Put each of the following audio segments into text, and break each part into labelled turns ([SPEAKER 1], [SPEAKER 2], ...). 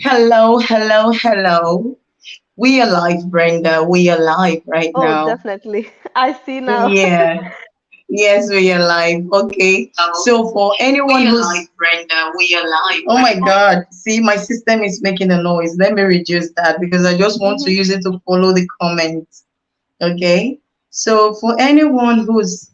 [SPEAKER 1] Hello, hello, hello. We are live, Brenda. We are live right
[SPEAKER 2] Oh,
[SPEAKER 1] now.
[SPEAKER 2] definitely. I see now.
[SPEAKER 1] Yeah. Yes, we are live. Okay. So for anyone
[SPEAKER 3] We are
[SPEAKER 1] who's
[SPEAKER 3] live, Brenda. We are live.
[SPEAKER 1] oh my God, see my system is making a noise. Let me reduce that because I just want to
[SPEAKER 2] Hmm.
[SPEAKER 1] use it to follow the comments. Okay. So for anyone who's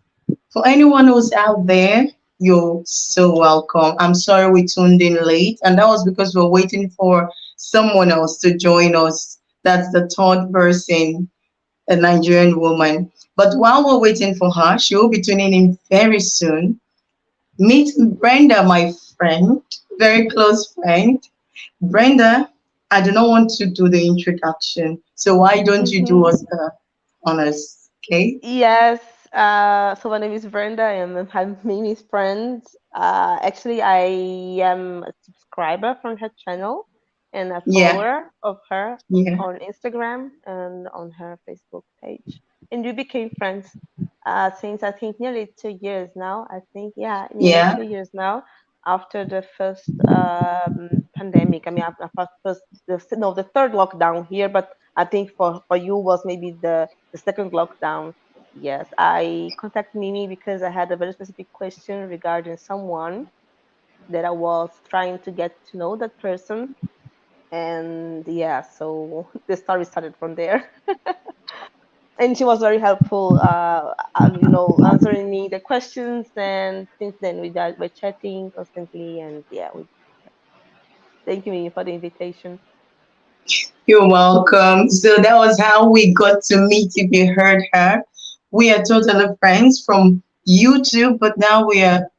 [SPEAKER 1] out there, you're so welcome. I'm sorry we tuned in late, and that was because we're waiting for someone else to join us. That's the third person, a Nigerian woman. But while we're waiting for her, she will be tuning in very soon. Meet Brenda, my friend, very close friend. Brenda, I do not want to do the introduction, so why don't you do
[SPEAKER 2] Hmm.
[SPEAKER 1] us the honors? Okay?
[SPEAKER 2] Yes. So my name is Brenda. I'm Mimi's friend. Actually, I am a subscriber from her channel and a
[SPEAKER 1] Yeah,
[SPEAKER 2] follower of her
[SPEAKER 1] yeah,
[SPEAKER 2] on Instagram and on her Facebook page. And we became friends since I think nearly 2 years now. I think, yeah, nearly
[SPEAKER 1] yeah.
[SPEAKER 2] 2 years now after the first pandemic. I mean, after first, no, the third lockdown here, but I think for you was maybe the second lockdown. Yes, I contacted Mimi because I had a very specific question regarding someone that I was trying to get to know that person. And yeah, so the story started from there. And she was very helpful, answering me the questions. And since then, we're chatting constantly. And yeah, thank you, Mimi, for the invitation.
[SPEAKER 1] You're welcome. So that was how we got to meet. If you heard her, we are totally friends from YouTube, but now we are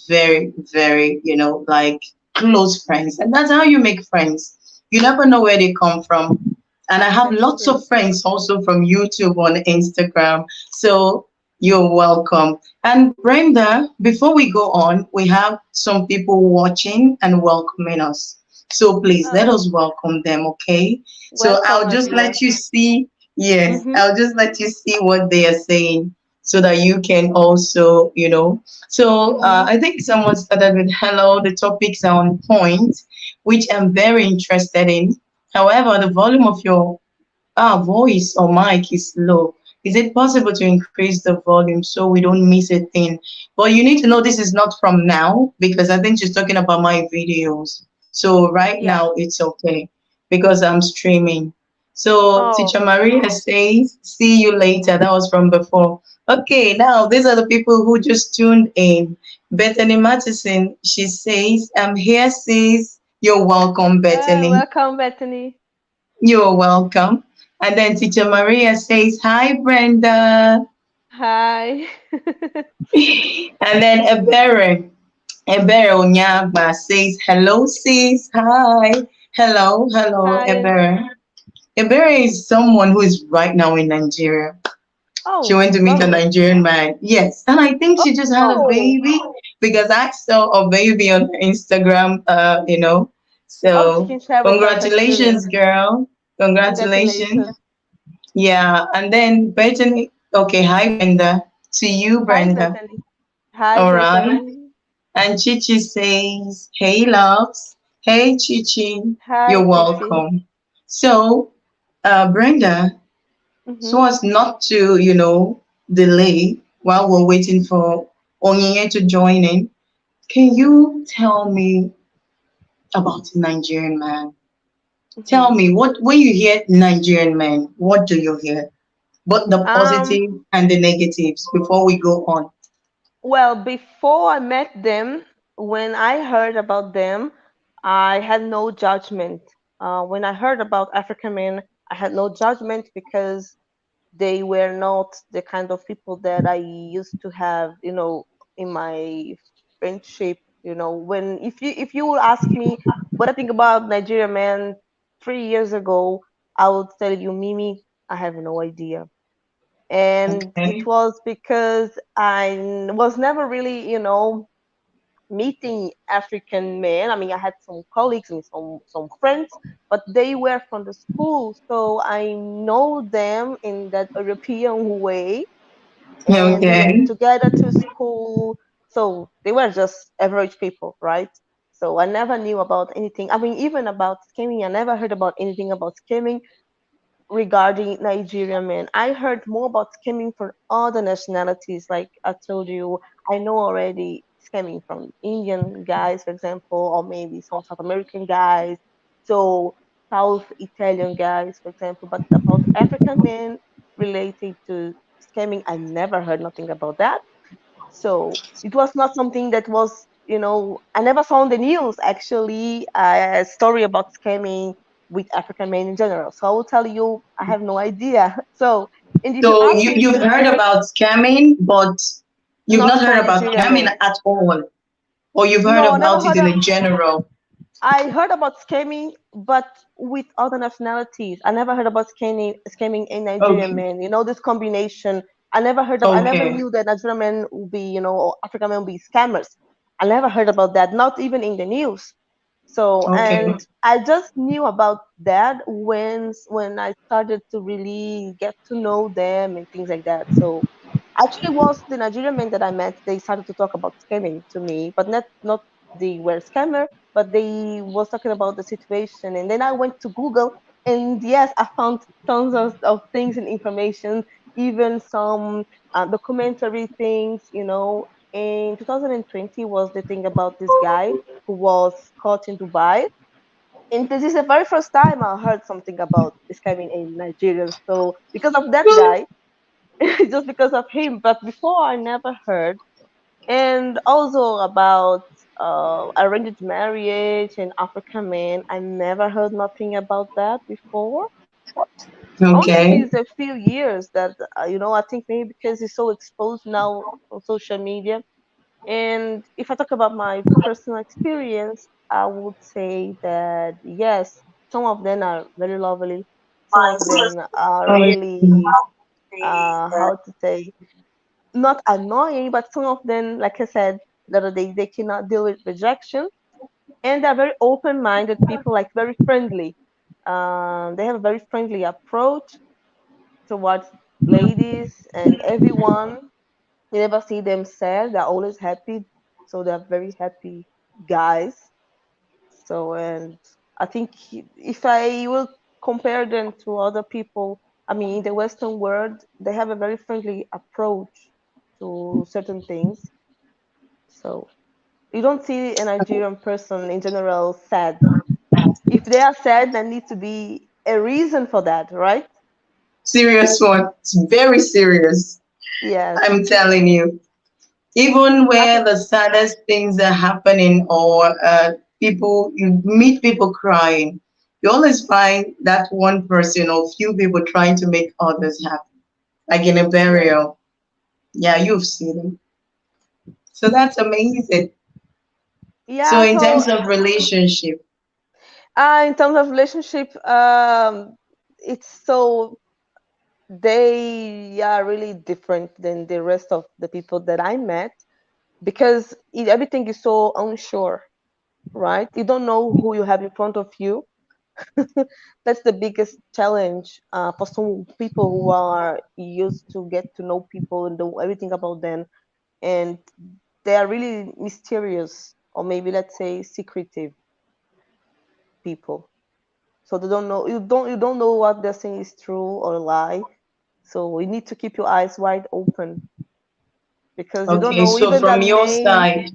[SPEAKER 1] very, very, like close friends. And that's how you make friends. You never know where they come from. And I have
[SPEAKER 2] That's
[SPEAKER 1] lots
[SPEAKER 2] true.
[SPEAKER 1] of friends also from YouTube on Instagram. So you're welcome. And Brenda, before we go on, we have some people watching and welcoming us. So please let
[SPEAKER 2] Oh,
[SPEAKER 1] us welcome them, okay? So
[SPEAKER 2] welcome,
[SPEAKER 1] I'll
[SPEAKER 2] my
[SPEAKER 1] just
[SPEAKER 2] dear.
[SPEAKER 1] let you see, yes,
[SPEAKER 2] Mm-hmm.
[SPEAKER 1] I'll just let you see what they are saying so that you can also. So
[SPEAKER 2] Mm-hmm.
[SPEAKER 1] I think someone started with hello, the topics are on point, which I'm very interested in. However, the volume of your voice or mic is low. Is it possible to increase the volume so we don't miss a thing? But you need to know this is not from now because I think she's talking about my videos. So right
[SPEAKER 2] Yeah.
[SPEAKER 1] now it's okay because I'm streaming. So
[SPEAKER 2] Oh,
[SPEAKER 1] Teacher Maria says, see you later. That was from before. Okay, now these are the people who just tuned in. Bethany Matheson, she says, I'm here, sis. You're welcome, Bethany.
[SPEAKER 2] welcome, Bethany.
[SPEAKER 1] You're welcome. And then Teacher Maria says, hi, Brenda.
[SPEAKER 2] Hi.
[SPEAKER 1] And then Ebere Onyagba says, hello, sis. Hi. Hello, hello,
[SPEAKER 2] Hi.
[SPEAKER 1] Ebere. Ebere is someone who is right now in Nigeria. She
[SPEAKER 2] Oh,
[SPEAKER 1] went to meet a
[SPEAKER 2] lovely.
[SPEAKER 1] Nigerian man. Yes. And I think she just had a
[SPEAKER 2] Oh,
[SPEAKER 1] baby because I saw a baby on her Instagram.
[SPEAKER 2] hope she
[SPEAKER 1] So
[SPEAKER 2] can share with us her
[SPEAKER 1] congratulations,
[SPEAKER 2] experience.
[SPEAKER 1] girl. Congratulations.
[SPEAKER 2] Congratulations.
[SPEAKER 1] Yeah, and then Brittany. Okay, hi Brenda. To you,
[SPEAKER 2] Hi,
[SPEAKER 1] Brenda.
[SPEAKER 2] Bethany. Hi,
[SPEAKER 1] All right.
[SPEAKER 2] Bethany.
[SPEAKER 1] And Chichi says, "Hey, loves. Hey, Chichi.
[SPEAKER 2] Hi,
[SPEAKER 1] You're
[SPEAKER 2] Chichi.
[SPEAKER 1] welcome." So, Brenda,
[SPEAKER 2] Mm-hmm.
[SPEAKER 1] so as not to delay while we're waiting for Onyinye to join in, can you tell me about Nigerian man?
[SPEAKER 2] Mm-hmm.
[SPEAKER 1] Tell me what when you hear Nigerian man, what do you hear? Both the
[SPEAKER 2] Um,
[SPEAKER 1] positive and the negatives before we go on.
[SPEAKER 2] well, before I met them, when I heard about them, I had no judgment. When I heard about African men, I had no judgment because they were not the kind of people that I used to have, in my friendship. When if you would ask me what I think about Nigerian men 3 years ago, I would tell you, Mimi, I have no idea. And it
[SPEAKER 1] Okay.
[SPEAKER 2] was because I was never really, meeting African men. I mean, I had some colleagues and some friends, but they were from the school, so I know them in that European way, and we went
[SPEAKER 1] Okay.
[SPEAKER 2] together to school. So they were just average people, right? So I never knew about anything. I mean, even about scamming, I never heard about anything about scamming regarding Nigerian men. I heard more about scamming from other nationalities. Like I told you, I know already scamming from Indian guys, for example, or maybe some South American guys. So South Italian guys, for example. But about African men related to scamming, I never heard nothing about that. So it was not something that was, I never saw on the news actually a story about scamming with African men in general. So I will tell you, I have no idea. So, and if you
[SPEAKER 1] So
[SPEAKER 2] ask me,
[SPEAKER 1] you've heard about scamming, but you've
[SPEAKER 2] not
[SPEAKER 1] not heard
[SPEAKER 2] for
[SPEAKER 1] about
[SPEAKER 2] Nigerian
[SPEAKER 1] scamming
[SPEAKER 2] men.
[SPEAKER 1] at all, or you've heard
[SPEAKER 2] No, I never
[SPEAKER 1] about it
[SPEAKER 2] heard.
[SPEAKER 1] in a general.
[SPEAKER 2] I heard about scamming, but with other nationalities. I never heard about scamming in Nigerian
[SPEAKER 1] Okay,
[SPEAKER 2] men. This combination. I never
[SPEAKER 1] okay,
[SPEAKER 2] knew that Nigerian men would be, or African men would be scammers. I never heard about that, not even in the news. So,
[SPEAKER 1] okay.
[SPEAKER 2] and I just knew about that when I started to really get to know them and things like that. So, actually, was the Nigerian men that I met. They started to talk about scamming to me, but not they were scammer, but they was talking about the situation. And then I went to Google, and yes, I found tons of things and information, even some documentary things. In 2020 was the thing about this guy who was caught in Dubai. And this is the very first time I heard something about scamming in Nigeria. So because of that guy, just because of him. But before, I never heard. And also about arranged marriage and African men, I never heard nothing about that before. Only
[SPEAKER 1] Okay.
[SPEAKER 2] since a few years that, I think maybe because it's so exposed now on social media. And if I talk about my personal experience, I would say that yes, some of them are very lovely. Some of them are
[SPEAKER 1] I
[SPEAKER 2] really, how to say, not annoying, but some of them, like I said the other day, they cannot deal with rejection, and they're very open-minded people, like very friendly. They have a very friendly approach towards ladies and everyone. You never see them sad. They're always happy, so they're very happy guys. So, and I think if I will compare them to other people, I mean, in the Western world, they have a very friendly approach to certain things. So you don't see a Nigerian person in general sad. If they are sad, there needs to be a reason for that, right?
[SPEAKER 1] serious one. It's very serious.
[SPEAKER 2] Yes.
[SPEAKER 1] I'm telling you. Even
[SPEAKER 2] I
[SPEAKER 1] where
[SPEAKER 2] think,
[SPEAKER 1] the saddest things are happening, or you meet people crying, you always find that one person or few people trying to make others happy, like in a
[SPEAKER 2] yeah.
[SPEAKER 1] burial. Yeah, you've seen them. So that's amazing. So
[SPEAKER 2] Yeah,
[SPEAKER 1] in
[SPEAKER 2] so
[SPEAKER 1] terms of relationship,
[SPEAKER 2] in terms of relationship, it's so they are really different than the rest of the people that I met because everything is so unsure, right? You don't know who you have in front of you. That's the biggest challenge for some people who are used to get to know people and know everything about them, and they are really mysterious, or maybe let's say secretive people. So they don't know you don't know what they're saying is true or a lie. So you need to keep your eyes wide open because you don't
[SPEAKER 1] okay,
[SPEAKER 2] know
[SPEAKER 1] so
[SPEAKER 2] even
[SPEAKER 1] from
[SPEAKER 2] that
[SPEAKER 1] your
[SPEAKER 2] name.
[SPEAKER 1] side,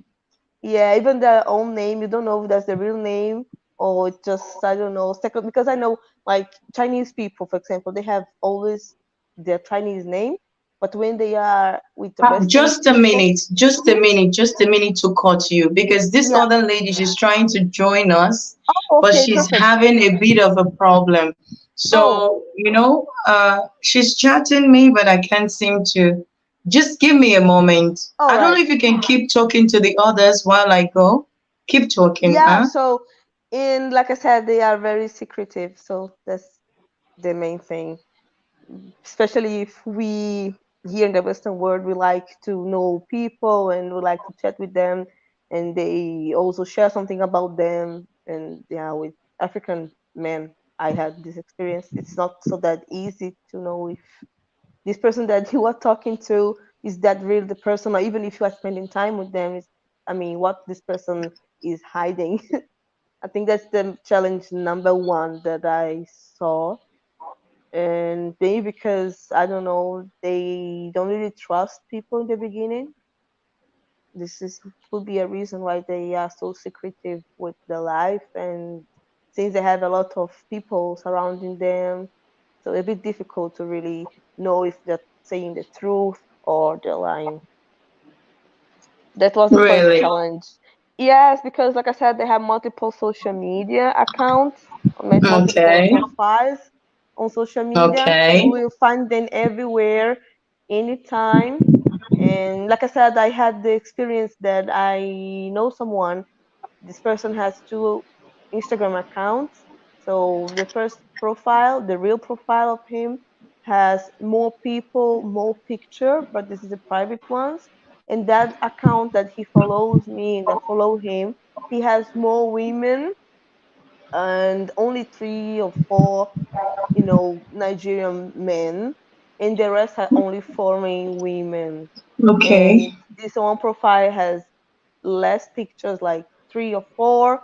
[SPEAKER 2] Yeah, even their own name, you don't know if that's the real name or it's just, I don't know, second. Because I know, like Chinese people, for example, they have always their Chinese name, but when they are with the Western
[SPEAKER 1] just a
[SPEAKER 2] people,
[SPEAKER 1] minute, just a
[SPEAKER 2] mhm,
[SPEAKER 1] minute, just a minute to cut you because this
[SPEAKER 2] yeah.
[SPEAKER 1] other lady, she's trying to join us,
[SPEAKER 2] Oh,
[SPEAKER 1] but
[SPEAKER 2] okay,
[SPEAKER 1] she's
[SPEAKER 2] perfect.
[SPEAKER 1] having a bit of a problem.
[SPEAKER 2] Oh,
[SPEAKER 1] So, she's chatting me, but I can't seem to. Just give me a moment.
[SPEAKER 2] all
[SPEAKER 1] I don't
[SPEAKER 2] right.
[SPEAKER 1] know if you can keep talking to the others while I go. Keep talking,
[SPEAKER 2] Yeah.
[SPEAKER 1] huh?
[SPEAKER 2] So, in like I said, they are very secretive. So that's the main thing. Especially if we here in the Western world, we like to know people and we like to chat with them, and they also share something about them. And yeah, with African men, I had this experience. It's not so that easy to know if this person that you are talking to is that really the person, or even if you are spending time with them, is, I mean, what this person is hiding. I think that's the challenge number one that I saw. And maybe because I don't know, they don't really trust people in the beginning. This is could be a reason why they are so secretive with their life, and since they have a lot of people surrounding them, so it's a bit difficult to really know if they're saying the truth or they're lying. That was the first
[SPEAKER 1] Really?
[SPEAKER 2] challenge. Yes, because like I said, they have multiple social media accounts, multiple
[SPEAKER 1] Okay.
[SPEAKER 2] profiles on social media. You
[SPEAKER 1] Okay.
[SPEAKER 2] will find them everywhere, anytime. And like I said, I had the experience that I know someone. This person has two Instagram accounts. So the first profile, the real profile of him, has more people, more picture, but this is a private ones. And that account that he follows me and I follow him, he has more women and only three or four, Nigerian men, and the rest are only foreign women.
[SPEAKER 1] Okay.
[SPEAKER 2] And this one profile has less pictures, like three or four,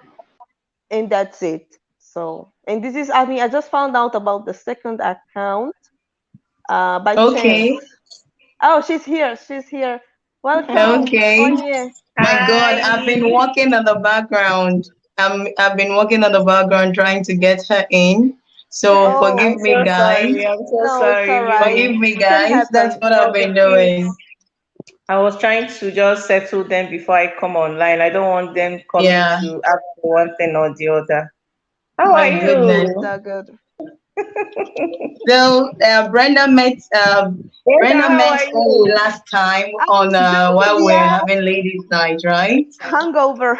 [SPEAKER 2] and that's it. So, and this is, I mean, I just found out about the second account by chance.
[SPEAKER 1] Okay.
[SPEAKER 2] Oh, she's here. She's here. Welcome. Oh,
[SPEAKER 1] Okay.
[SPEAKER 2] yeah.
[SPEAKER 1] My God, I've been
[SPEAKER 3] Hi.
[SPEAKER 1] working on the background. I've been working on the background trying to get her in. So
[SPEAKER 2] Oh,
[SPEAKER 1] forgive
[SPEAKER 3] I'm
[SPEAKER 1] me,
[SPEAKER 3] so
[SPEAKER 1] guys.
[SPEAKER 3] sorry. I'm so
[SPEAKER 2] no, it's all
[SPEAKER 3] sorry.
[SPEAKER 2] right.
[SPEAKER 1] Forgive me,
[SPEAKER 2] It can
[SPEAKER 1] guys. That's
[SPEAKER 2] happen.
[SPEAKER 1] what I've been doing.
[SPEAKER 3] I was trying to just settle them before I come online. I don't want them coming
[SPEAKER 1] Yeah.
[SPEAKER 3] to ask for one thing or the other. How are
[SPEAKER 1] My goodness.
[SPEAKER 2] It's
[SPEAKER 3] you?
[SPEAKER 2] all good.
[SPEAKER 1] So
[SPEAKER 3] Brenda,
[SPEAKER 1] Brenda
[SPEAKER 3] how
[SPEAKER 1] met
[SPEAKER 3] are
[SPEAKER 1] Ellie
[SPEAKER 3] you?
[SPEAKER 1] last time on
[SPEAKER 2] I'm good.
[SPEAKER 1] while we're
[SPEAKER 2] Yeah.
[SPEAKER 1] having ladies' night, right?
[SPEAKER 2] Hungover.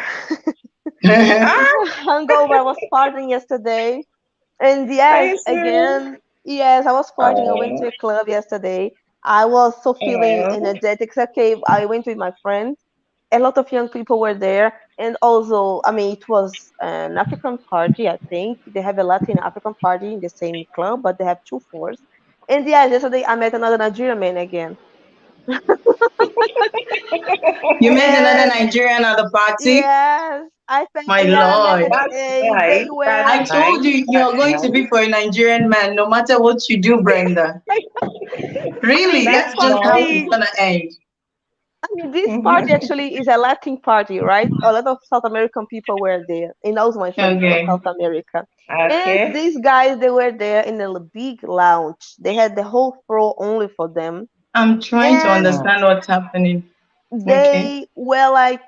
[SPEAKER 3] Ah,
[SPEAKER 2] Hungover. I was partying yesterday. And
[SPEAKER 3] are
[SPEAKER 2] yes,
[SPEAKER 3] you serious?
[SPEAKER 2] again, yes, I was partying. I went
[SPEAKER 3] Oh,
[SPEAKER 2] to a club yesterday. I was so feeling
[SPEAKER 3] oh.
[SPEAKER 2] energetic. Okay, I went with my friend. A lot of young people were there, and also, I mean, it was an African party. I think they have a Latin African party in the same club, but they have two floors. And yeah, yesterday I met another Nigerian man again.
[SPEAKER 1] You met another
[SPEAKER 2] And
[SPEAKER 1] Nigerian at the party?
[SPEAKER 2] yes,
[SPEAKER 1] My
[SPEAKER 2] yeah, I met.
[SPEAKER 1] Lord.
[SPEAKER 3] That's
[SPEAKER 2] They
[SPEAKER 3] nice. That's
[SPEAKER 2] were.
[SPEAKER 1] I
[SPEAKER 3] nice.
[SPEAKER 1] told you
[SPEAKER 3] That's
[SPEAKER 1] you're going to
[SPEAKER 3] nice.
[SPEAKER 1] be for a Nigerian man no matter what you do, Brenda.
[SPEAKER 2] I mean,
[SPEAKER 1] Really,
[SPEAKER 2] this
[SPEAKER 3] That's
[SPEAKER 1] that's just how it's
[SPEAKER 3] nice.
[SPEAKER 2] party.
[SPEAKER 1] gonna end.
[SPEAKER 2] I mean, this party actually is a Latin party, right? A lot of South American people were there, and also my friends from
[SPEAKER 1] Okay.
[SPEAKER 2] South America. And
[SPEAKER 3] Okay.
[SPEAKER 2] these guys, they were there in a big lounge. They had the whole floor only for them,
[SPEAKER 1] I'm trying to
[SPEAKER 2] and
[SPEAKER 3] Mm.
[SPEAKER 1] understand what's happening. Okay.
[SPEAKER 2] they were like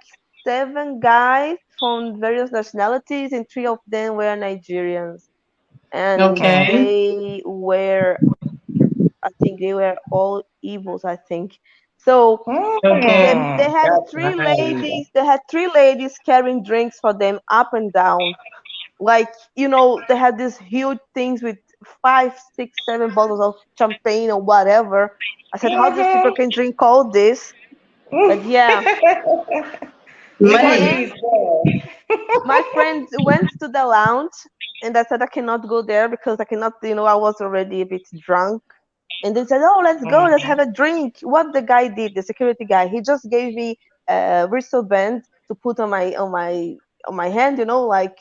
[SPEAKER 2] seven guys from various nationalities, and three of them were Nigerians. And
[SPEAKER 3] Mm.
[SPEAKER 1] Okay.
[SPEAKER 2] they were, I think, they were all evils. I think so.
[SPEAKER 1] Okay.
[SPEAKER 2] They had
[SPEAKER 3] That's
[SPEAKER 2] three
[SPEAKER 3] nice.
[SPEAKER 2] ladies. They had three ladies carrying drinks for them up and down. Like, they had these huge things with five, six, seven bottles of champagne or whatever. I said, how these people can drink all this? But yeah.
[SPEAKER 3] The
[SPEAKER 1] Money.
[SPEAKER 3] money
[SPEAKER 2] Then
[SPEAKER 3] is there.
[SPEAKER 2] my friends went to the lounge, and I said I cannot go there because I cannot, I was already a bit drunk. And they said, "Oh, let's go, let's have
[SPEAKER 3] Mm.
[SPEAKER 2] a drink." What the guy did, the security guy, he just gave me a wristband to put on my hand, like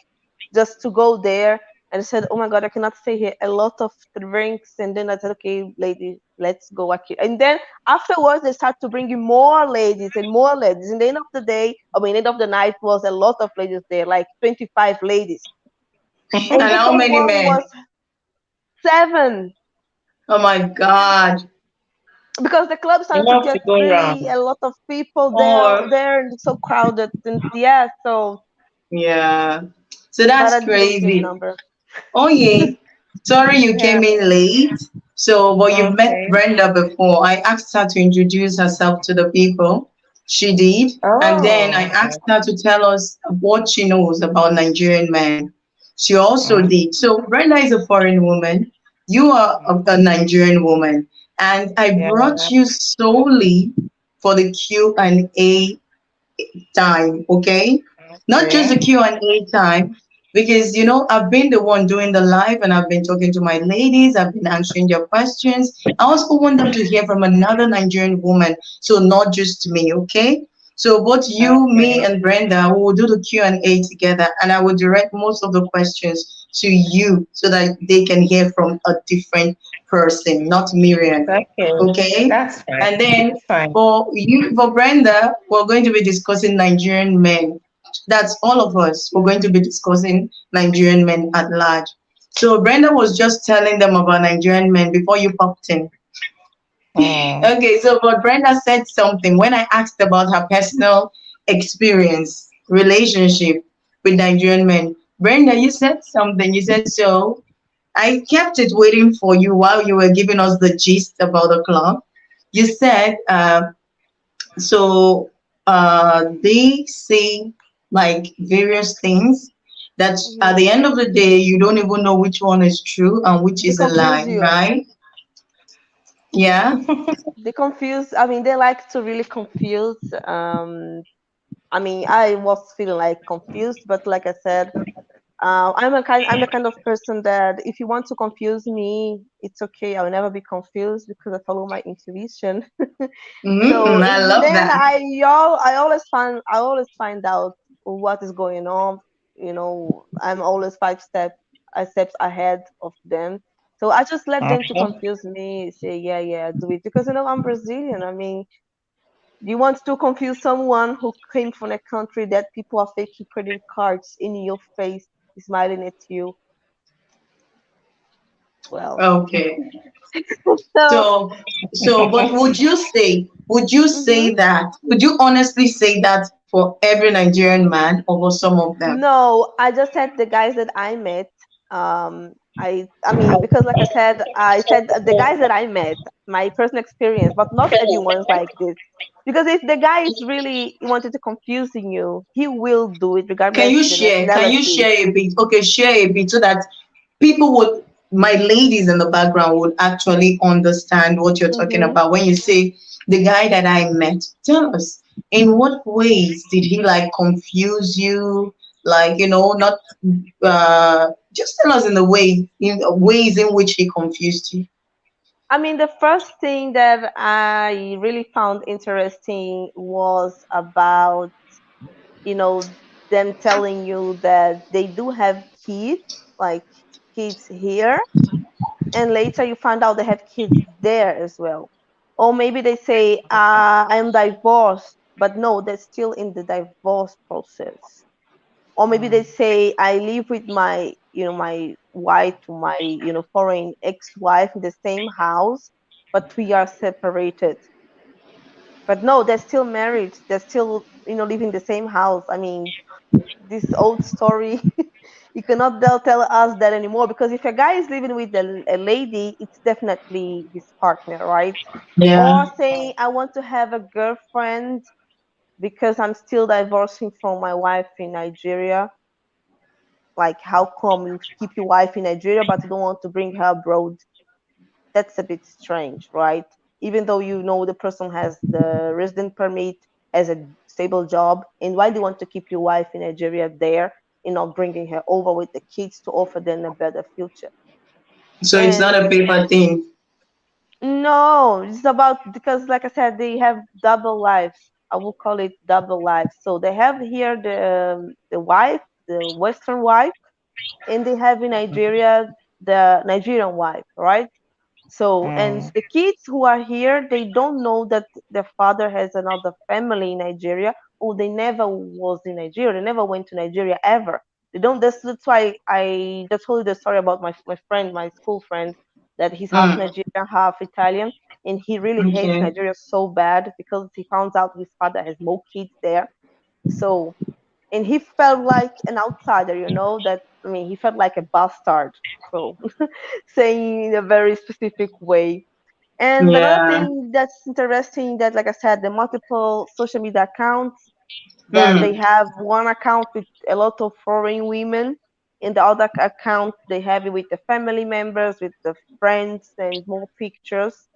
[SPEAKER 2] just to go there. And I said, "Oh my God, I cannot stay here." A lot of drinks, and then I said, "Okay, lady, let's go." And then afterwards, they start to bring in more ladies and more ladies. And the end of the day, I mean, end of the night was a lot of ladies there, like 25 ladies. And
[SPEAKER 1] And
[SPEAKER 2] this
[SPEAKER 1] how many
[SPEAKER 2] one
[SPEAKER 1] men?
[SPEAKER 2] was seven,
[SPEAKER 1] Oh my God.
[SPEAKER 2] because the club started to
[SPEAKER 3] Enough to
[SPEAKER 2] get
[SPEAKER 3] go
[SPEAKER 2] really
[SPEAKER 3] around.
[SPEAKER 2] a lot of people there
[SPEAKER 1] Or
[SPEAKER 2] there and so crowded, and yeah, so
[SPEAKER 1] yeah. So
[SPEAKER 2] but
[SPEAKER 1] that's
[SPEAKER 2] I didn't see any
[SPEAKER 1] crazy.
[SPEAKER 2] number.
[SPEAKER 1] Oh yeah. Sorry you
[SPEAKER 2] Yeah.
[SPEAKER 1] came in late. So, but you've met
[SPEAKER 3] Okay.
[SPEAKER 1] Brenda before. I asked her to introduce herself to the people. She did. And then I
[SPEAKER 3] Oh.
[SPEAKER 1] asked her to tell us what she knows about Nigerian men. She also
[SPEAKER 3] Mm.
[SPEAKER 1] did. So Brenda is a foreign woman. You are a Nigerian woman. And I
[SPEAKER 3] Yeah.
[SPEAKER 1] brought you solely for the Q&A time, okay? Not just the
[SPEAKER 3] Okay.
[SPEAKER 1] Q&A time, because I've been the one doing the live and I've been talking to my ladies, I've been answering their questions. I also want them to hear from another Nigerian woman, so not just me, okay? So both you, me,
[SPEAKER 3] Okay.
[SPEAKER 1] and Brenda, we will do the Q&A together, and I will direct most of the questions to you so that they can hear from a different person, not Miriam.
[SPEAKER 3] Okay.
[SPEAKER 1] Okay?
[SPEAKER 3] That's fine.
[SPEAKER 1] And then
[SPEAKER 3] It's fine.
[SPEAKER 1] for you, for Brenda, we're going to be discussing Nigerian men. That's all of us. We're going to be discussing Nigerian men at large. So Brenda was just telling them about Nigerian men before you popped in.
[SPEAKER 3] Mm.
[SPEAKER 1] Okay, so but Brenda said something when I asked about her personal experience, relationship with Nigerian men. Brenda, you said something. You said so. I kept it waiting for you while you were giving us the gist about the club. You said so. They say like various things that at
[SPEAKER 2] Hmm.
[SPEAKER 1] the end of the day you don't even know which one is true and which
[SPEAKER 2] They
[SPEAKER 1] is a
[SPEAKER 2] confuse
[SPEAKER 1] lie,
[SPEAKER 2] you.
[SPEAKER 1] right? Yeah.
[SPEAKER 2] They confuse. I mean, they like to really confuse. I mean, I was feeling like confused, but like I said, I'm the kind of person that if you want to confuse me, it's okay. I'll never be confused because I follow my intuition. So
[SPEAKER 1] I
[SPEAKER 2] and
[SPEAKER 1] love
[SPEAKER 2] then
[SPEAKER 1] that.
[SPEAKER 2] I always find out what is going on. You know, I'm always steps ahead of them. So I just let them to
[SPEAKER 3] Okay.
[SPEAKER 2] confuse me, say yeah, yeah, do it because I'm Brazilian. I mean, you want to confuse someone who came from a country that people are faking credit cards in your face, smiling at you. Well,
[SPEAKER 1] Okay.
[SPEAKER 2] so
[SPEAKER 1] So, but would you
[SPEAKER 2] mhm.
[SPEAKER 1] say that, would you honestly say that for every Nigerian man or for some of them?
[SPEAKER 2] No, I just said the guys that I met. I mean, because like I said the guys that I met, my personal experience, but not everyone's like this. Because if the guy is really wanted to confusing you, he will do it
[SPEAKER 1] Can
[SPEAKER 2] regardless
[SPEAKER 1] you
[SPEAKER 2] the
[SPEAKER 1] share? Can you
[SPEAKER 2] nationality.
[SPEAKER 1] share a bit? Okay, share a bit so that people would, my ladies in the background would actually understand what you're talking
[SPEAKER 2] Mm-hmm.
[SPEAKER 1] about when you say the guy that I met. Tell us, in what ways did he like confuse you? Like, not just tell us in ways in which he confused you.
[SPEAKER 2] I mean, the first thing that I really found interesting was about, you know, them telling you that they do have kids, like kids here, and later you find out they have kids there as well. Or maybe they say, I'm divorced, but no, they're still in the divorce process. Or maybe they say, I live with my wife, foreign ex-wife in the same house, but we are separated. But no, they're still married. They're still, living in the same house. I mean, this old story, you cannot tell us that anymore because if a guy is living with a lady, it's definitely his partner, right?
[SPEAKER 1] Yeah.
[SPEAKER 2] Or saying, I want to have a girlfriend because I'm still divorcing from my wife in Nigeria. Like, how come you keep your wife in Nigeria but you don't want to bring her abroad? That's a bit strange, right? Even though you know the person has the resident permit, as a stable job, and why do you want to keep your wife in Nigeria there and not bringing her over with the kids to offer them a better future?
[SPEAKER 1] So it's not
[SPEAKER 2] And
[SPEAKER 1] a paper thing.
[SPEAKER 2] no, it's about because, like I said, they have double lives. I will call it double lives. So they have here the wife, the Western wife, and they have in Nigeria the Nigerian wife, right? So, and
[SPEAKER 3] Mm.
[SPEAKER 2] the kids who are here, they don't know that their father has another family in Nigeria, or they never was in Nigeria. They never went to Nigeria ever. They don't. That's why I just told you the story about my friend, my school friend, that he's half
[SPEAKER 1] Mm,
[SPEAKER 2] Nigerian, half Italian, and he really hates
[SPEAKER 1] okay.
[SPEAKER 2] Nigeria so bad because he found out his father has more kids there. So, and he felt like an outsider, that I mean, he felt like a bastard. So, saying in a very specific way. And another
[SPEAKER 1] Yeah.
[SPEAKER 2] thing that's interesting that, like I said, the multiple social media accounts, that they
[SPEAKER 1] Mm,
[SPEAKER 2] have one account with a lot of foreign women. In the other account, they have it with the family members, with the friends, and more pictures.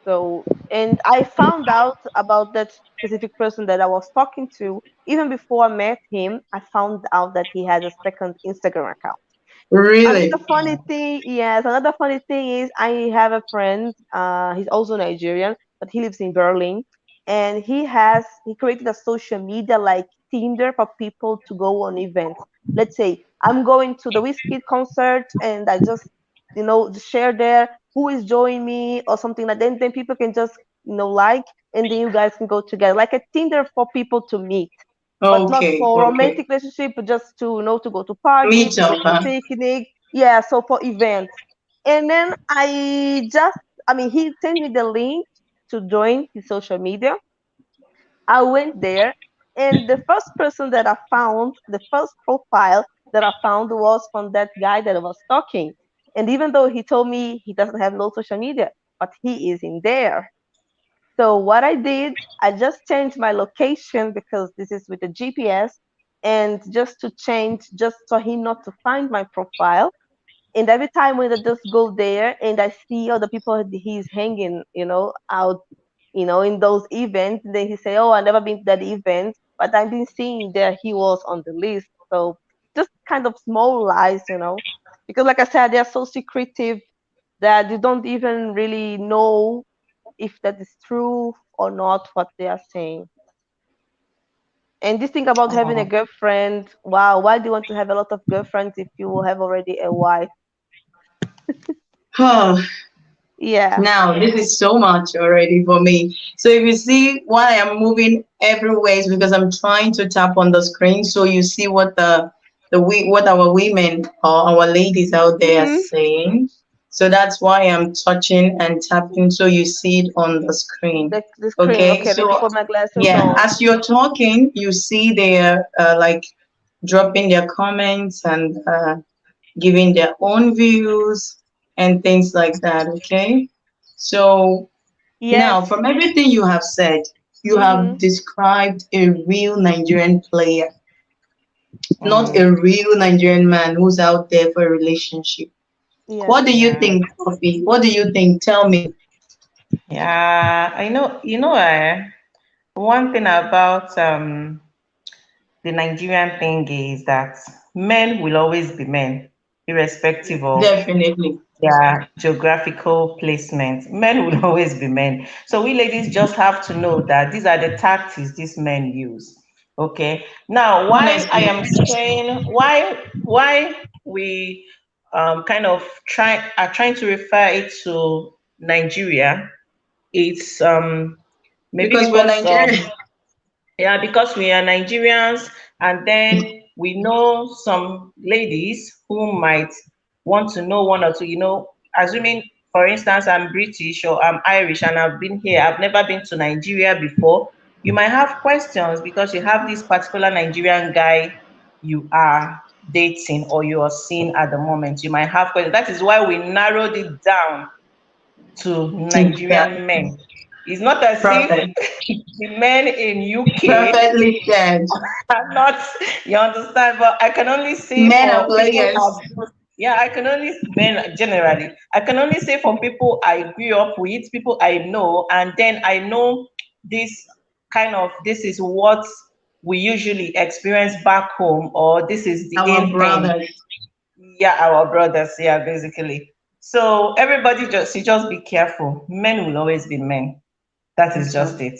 [SPEAKER 2] So, and I found out about that specific person that I was talking to. Even before I met him, I found out that he has a second Instagram account. Another
[SPEAKER 1] really?
[SPEAKER 2] funny thing, yes, another funny thing is I have a friend, he's also Nigerian, but he lives in Berlin. and he created a social media like Tinder for people to go on events. Let's say I'm going to the Whiskey concert and I just just share there who is joining me or something like that. Then people can just like, and then you guys can go together like a Tinder for people to meet, but not
[SPEAKER 1] Okay,
[SPEAKER 2] for
[SPEAKER 1] okay.
[SPEAKER 2] romantic relationship, but just to to go to party,
[SPEAKER 1] Meet
[SPEAKER 2] to go
[SPEAKER 1] up,
[SPEAKER 2] to
[SPEAKER 1] huh?
[SPEAKER 2] picnic. Yeah, so for events. And then he sent me the link to join his social media. I went there, and the first person that I found, the first profile that I found was from that guy that I was talking. And even though he told me he doesn't have no social media, but he is in there. So what I did, I just changed my location because this is with the GPS, and just to change, just for him not to find my profile. And every time when I just go there and I see other people he's hanging, out, in those events, then he say, "Oh, I never been to that event," but I've been seeing that he was on the list. So just kind of small lies, because like I said, they're so secretive that you don't even really know if that is true or not what they are saying. And this thing about having a
[SPEAKER 1] Oh.
[SPEAKER 2] girlfriend, wow, why do you want to have a lot of girlfriends if you have already a wife?
[SPEAKER 1] Oh,
[SPEAKER 2] Yeah.
[SPEAKER 1] now this is so much already for me. So if you see why I'm moving everywhere is because I'm trying to tap on the screen so you see what what our women or our ladies out there are
[SPEAKER 2] Mm-hmm.
[SPEAKER 1] saying. So that's why I'm touching and tapping so you see it on the screen.
[SPEAKER 2] The screen.
[SPEAKER 1] Okay,
[SPEAKER 2] Okay, let me
[SPEAKER 1] so
[SPEAKER 2] put my glasses
[SPEAKER 1] yeah,
[SPEAKER 2] on.
[SPEAKER 1] as you're talking, you see they're like dropping their comments and giving their own views and things like that. Okay, so
[SPEAKER 2] Yes.
[SPEAKER 1] now from everything you have said, you
[SPEAKER 2] Mm-hmm.
[SPEAKER 1] have described a real Nigerian player, not
[SPEAKER 3] Mm,
[SPEAKER 1] a real Nigerian man who's out there for a relationship.
[SPEAKER 2] Yes.
[SPEAKER 1] What do you
[SPEAKER 3] yeah.
[SPEAKER 1] think, Coffee? What do you think? Tell me.
[SPEAKER 3] Yeah, I know, one thing about the Nigerian thing is that men will always be men, irrespective of
[SPEAKER 1] Definitely.
[SPEAKER 3] their geographical placement. Men will always be men. So we ladies just have to know that these are the tactics these men use. Okay. Now, why I
[SPEAKER 1] Honestly.
[SPEAKER 3] am saying why we kind of trying to refer it to Nigeria, it's maybe
[SPEAKER 1] Because we're
[SPEAKER 3] because
[SPEAKER 1] Nigerian.
[SPEAKER 3] yeah, because we are Nigerians, and then we know some ladies who might want to know one or two, assuming, for instance, I'm British or I'm Irish and I've been here, I've never been to Nigeria before. You might have questions because you have this particular Nigerian guy you are dating or you are seeing at the moment. You might have questions. That is why we narrowed it down to Nigerian
[SPEAKER 1] Exactly.
[SPEAKER 3] men. It's not as if
[SPEAKER 1] Perfect.
[SPEAKER 3] the men in UK
[SPEAKER 1] Perfectly said.
[SPEAKER 3] are not, you understand, but I can only say
[SPEAKER 1] Men are
[SPEAKER 3] for people
[SPEAKER 1] players.
[SPEAKER 3] yeah, I can only men generally. I can only say for people I grew up with, people I know, and then I know this this is what we usually experience back home, or this is the
[SPEAKER 1] Our
[SPEAKER 3] in thing.
[SPEAKER 1] brothers.
[SPEAKER 3] Yeah, our brothers, yeah, basically. So everybody just be careful. Men will always be men. That is just
[SPEAKER 1] Mhm.
[SPEAKER 3] it.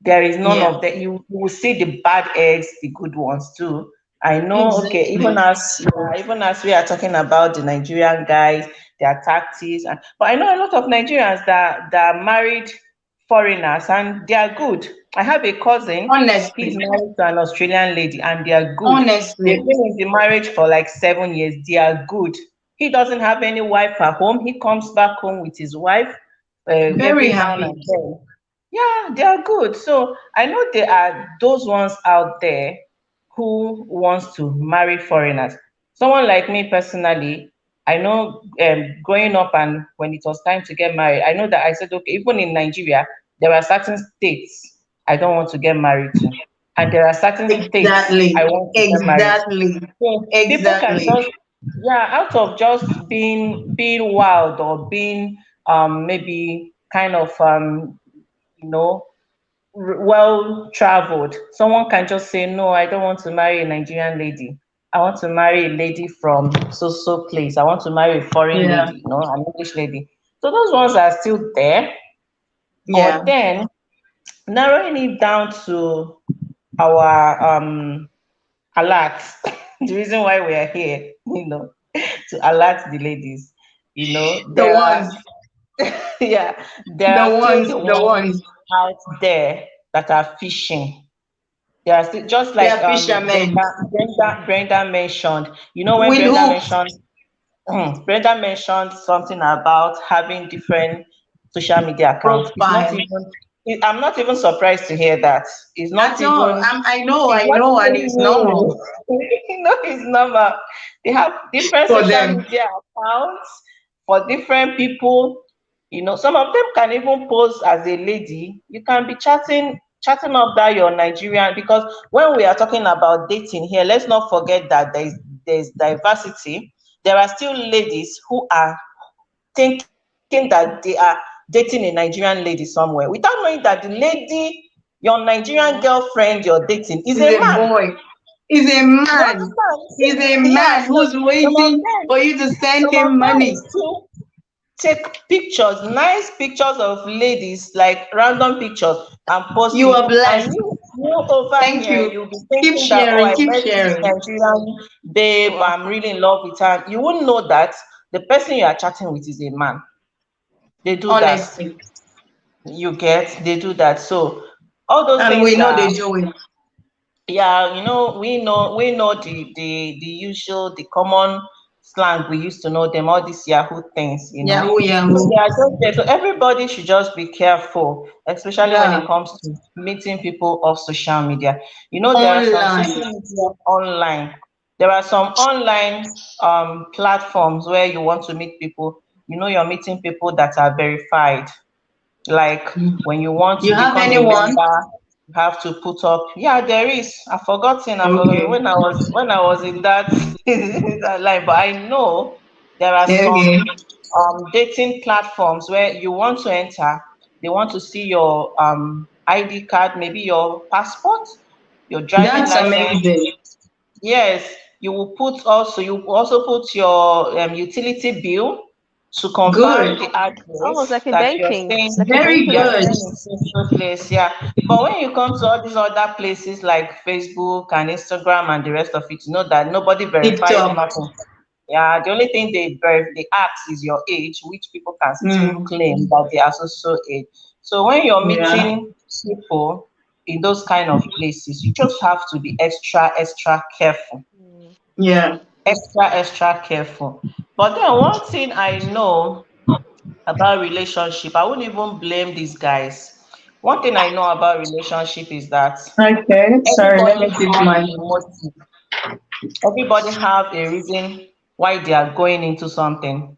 [SPEAKER 3] There is none
[SPEAKER 1] Yeah,
[SPEAKER 3] of that. You will see the bad eggs, the good ones too. I know. Okay,
[SPEAKER 1] exactly.
[SPEAKER 3] even as we are talking about the Nigerian guys, their tactics, but I know a lot of Nigerians that married foreigners and they are good. I have a cousin. He's
[SPEAKER 1] Honestly,
[SPEAKER 3] married to an Australian lady and they are good. They've
[SPEAKER 1] honestly,
[SPEAKER 3] been in the marriage for like 7 years. They are good. He doesn't have any wife at home. He comes back home with his wife
[SPEAKER 1] very
[SPEAKER 3] every now
[SPEAKER 1] happy.
[SPEAKER 3] and then. Yeah, they are good. So I know there are those ones out there who wants to marry foreigners. Someone like me personally, I know growing up and when it was time to get married, I know that I said, okay, even in Nigeria, there are certain states I don't want to get married to. And there are certain states
[SPEAKER 1] Exactly,
[SPEAKER 3] I want to get married to.
[SPEAKER 1] exactly,
[SPEAKER 3] So people can
[SPEAKER 1] exactly.
[SPEAKER 3] just, yeah, out of just being wild or being maybe kind of you know well traveled. Someone can just say, no, I don't want to marry a Nigerian lady. I want to marry a lady from so so place. I want to marry a foreign
[SPEAKER 1] Yeah,
[SPEAKER 3] lady, an English lady. So those ones are still there. But
[SPEAKER 1] yeah.
[SPEAKER 3] then narrowing it down to our alerts. The reason why we are here, to alert the ladies.
[SPEAKER 1] The
[SPEAKER 3] There are
[SPEAKER 1] ones,
[SPEAKER 3] yeah, there
[SPEAKER 1] the
[SPEAKER 3] are still
[SPEAKER 1] ones,
[SPEAKER 3] the
[SPEAKER 1] the
[SPEAKER 3] ones
[SPEAKER 1] ones.
[SPEAKER 3] out there that are fishing. There are still, just
[SPEAKER 1] They
[SPEAKER 3] like
[SPEAKER 1] are fishermen.
[SPEAKER 3] Brenda mentioned. When
[SPEAKER 1] With
[SPEAKER 3] Brenda
[SPEAKER 1] hooks,
[SPEAKER 3] mentioned Brenda mentioned something about having different social media accounts. It's not
[SPEAKER 1] profile.
[SPEAKER 3] even. I'm not even surprised to hear that. It's not
[SPEAKER 1] At all.
[SPEAKER 3] even.
[SPEAKER 1] I
[SPEAKER 3] It's not
[SPEAKER 1] know, and
[SPEAKER 3] even
[SPEAKER 1] it's normal
[SPEAKER 3] new. It's normal. They have different
[SPEAKER 1] for
[SPEAKER 3] social
[SPEAKER 1] them.
[SPEAKER 3] media accounts for different people. Some of them can even pose as a lady. You can be chatting up that you're Nigerian, because when we are talking about dating here, let's not forget that there's diversity. There are still ladies who are thinking that they are dating a Nigerian lady somewhere without knowing that the lady, your Nigerian
[SPEAKER 2] Yeah.
[SPEAKER 3] girlfriend you're dating, is
[SPEAKER 1] He's
[SPEAKER 3] a
[SPEAKER 1] a
[SPEAKER 3] man.
[SPEAKER 1] boy. He's a
[SPEAKER 3] You
[SPEAKER 1] man. He's
[SPEAKER 3] understand?
[SPEAKER 1] a
[SPEAKER 3] Yeah,
[SPEAKER 1] man
[SPEAKER 3] so
[SPEAKER 1] who's waiting for you to send
[SPEAKER 3] some of
[SPEAKER 1] him
[SPEAKER 3] them will
[SPEAKER 1] money.
[SPEAKER 3] still take pictures, nice pictures of ladies, like random pictures, and post
[SPEAKER 1] You
[SPEAKER 3] it.
[SPEAKER 1] are
[SPEAKER 3] And
[SPEAKER 1] blessed.
[SPEAKER 3] you over
[SPEAKER 1] Thank
[SPEAKER 3] here,
[SPEAKER 1] you.
[SPEAKER 3] you'll be
[SPEAKER 1] Keep
[SPEAKER 3] thinking that, oh,
[SPEAKER 1] sharing.
[SPEAKER 3] I
[SPEAKER 1] Keep
[SPEAKER 3] met this
[SPEAKER 1] sharing.
[SPEAKER 3] Nigerian babe,
[SPEAKER 2] Wow.
[SPEAKER 3] I'm really in love with her. You won't know that the person you are chatting with is a man. They do that.
[SPEAKER 1] Honestly.
[SPEAKER 3] They do that. So all those
[SPEAKER 1] And we
[SPEAKER 3] things
[SPEAKER 1] know they
[SPEAKER 3] are,
[SPEAKER 1] do it.
[SPEAKER 3] yeah, we know the usual, the common slang. We used to know them, all these Yahoo things.
[SPEAKER 1] Yahoo,
[SPEAKER 3] So
[SPEAKER 1] Yahoo.
[SPEAKER 3] they are just there. So everybody should just be careful, especially when it
[SPEAKER 1] Yeah.
[SPEAKER 3] comes to meeting people off social media. There are some
[SPEAKER 1] Online.
[SPEAKER 3] social media online. There are some online platforms where you want to meet people. You're meeting people that are verified. Like when you want
[SPEAKER 1] You
[SPEAKER 3] to
[SPEAKER 1] have
[SPEAKER 3] become a
[SPEAKER 1] anyone?
[SPEAKER 3] member, you have to put up. Yeah, there is. I forgot
[SPEAKER 1] Okay.
[SPEAKER 3] when I was in that, that line. But I know there are
[SPEAKER 1] Okay.
[SPEAKER 3] some dating platforms where you want to enter. They want to see your ID card, maybe your passport, your driving
[SPEAKER 1] That's
[SPEAKER 3] license.
[SPEAKER 1] amazing.
[SPEAKER 3] Yes, you also put your utility bill to confirm
[SPEAKER 1] Good.
[SPEAKER 3] the
[SPEAKER 2] Almost
[SPEAKER 3] address
[SPEAKER 2] like a
[SPEAKER 3] that you're
[SPEAKER 2] banking,
[SPEAKER 3] staying.
[SPEAKER 2] like a
[SPEAKER 1] Very
[SPEAKER 2] banking
[SPEAKER 3] You're
[SPEAKER 1] good.
[SPEAKER 3] staying
[SPEAKER 2] address.
[SPEAKER 3] in social place, yeah. But when you come to all these other places like Facebook and Instagram and the rest of it, you know that nobody verifies
[SPEAKER 1] TikTok.
[SPEAKER 3] nothing. Yeah, the only thing they ask is your age, which people can still
[SPEAKER 1] Mm.
[SPEAKER 3] claim that they are so age. So when you're
[SPEAKER 1] Yeah.
[SPEAKER 3] meeting people in those kind of places, you just have to be extra careful,
[SPEAKER 2] Mm.
[SPEAKER 1] Yeah.
[SPEAKER 3] extra careful. But then one thing I know about relationship, I wouldn't even blame these guys. One thing I know about relationship is that
[SPEAKER 1] Okay. Sorry, let
[SPEAKER 3] everybody
[SPEAKER 1] me keep
[SPEAKER 3] have
[SPEAKER 1] my.
[SPEAKER 3] a motive. Everybody have a reason why they are going into something.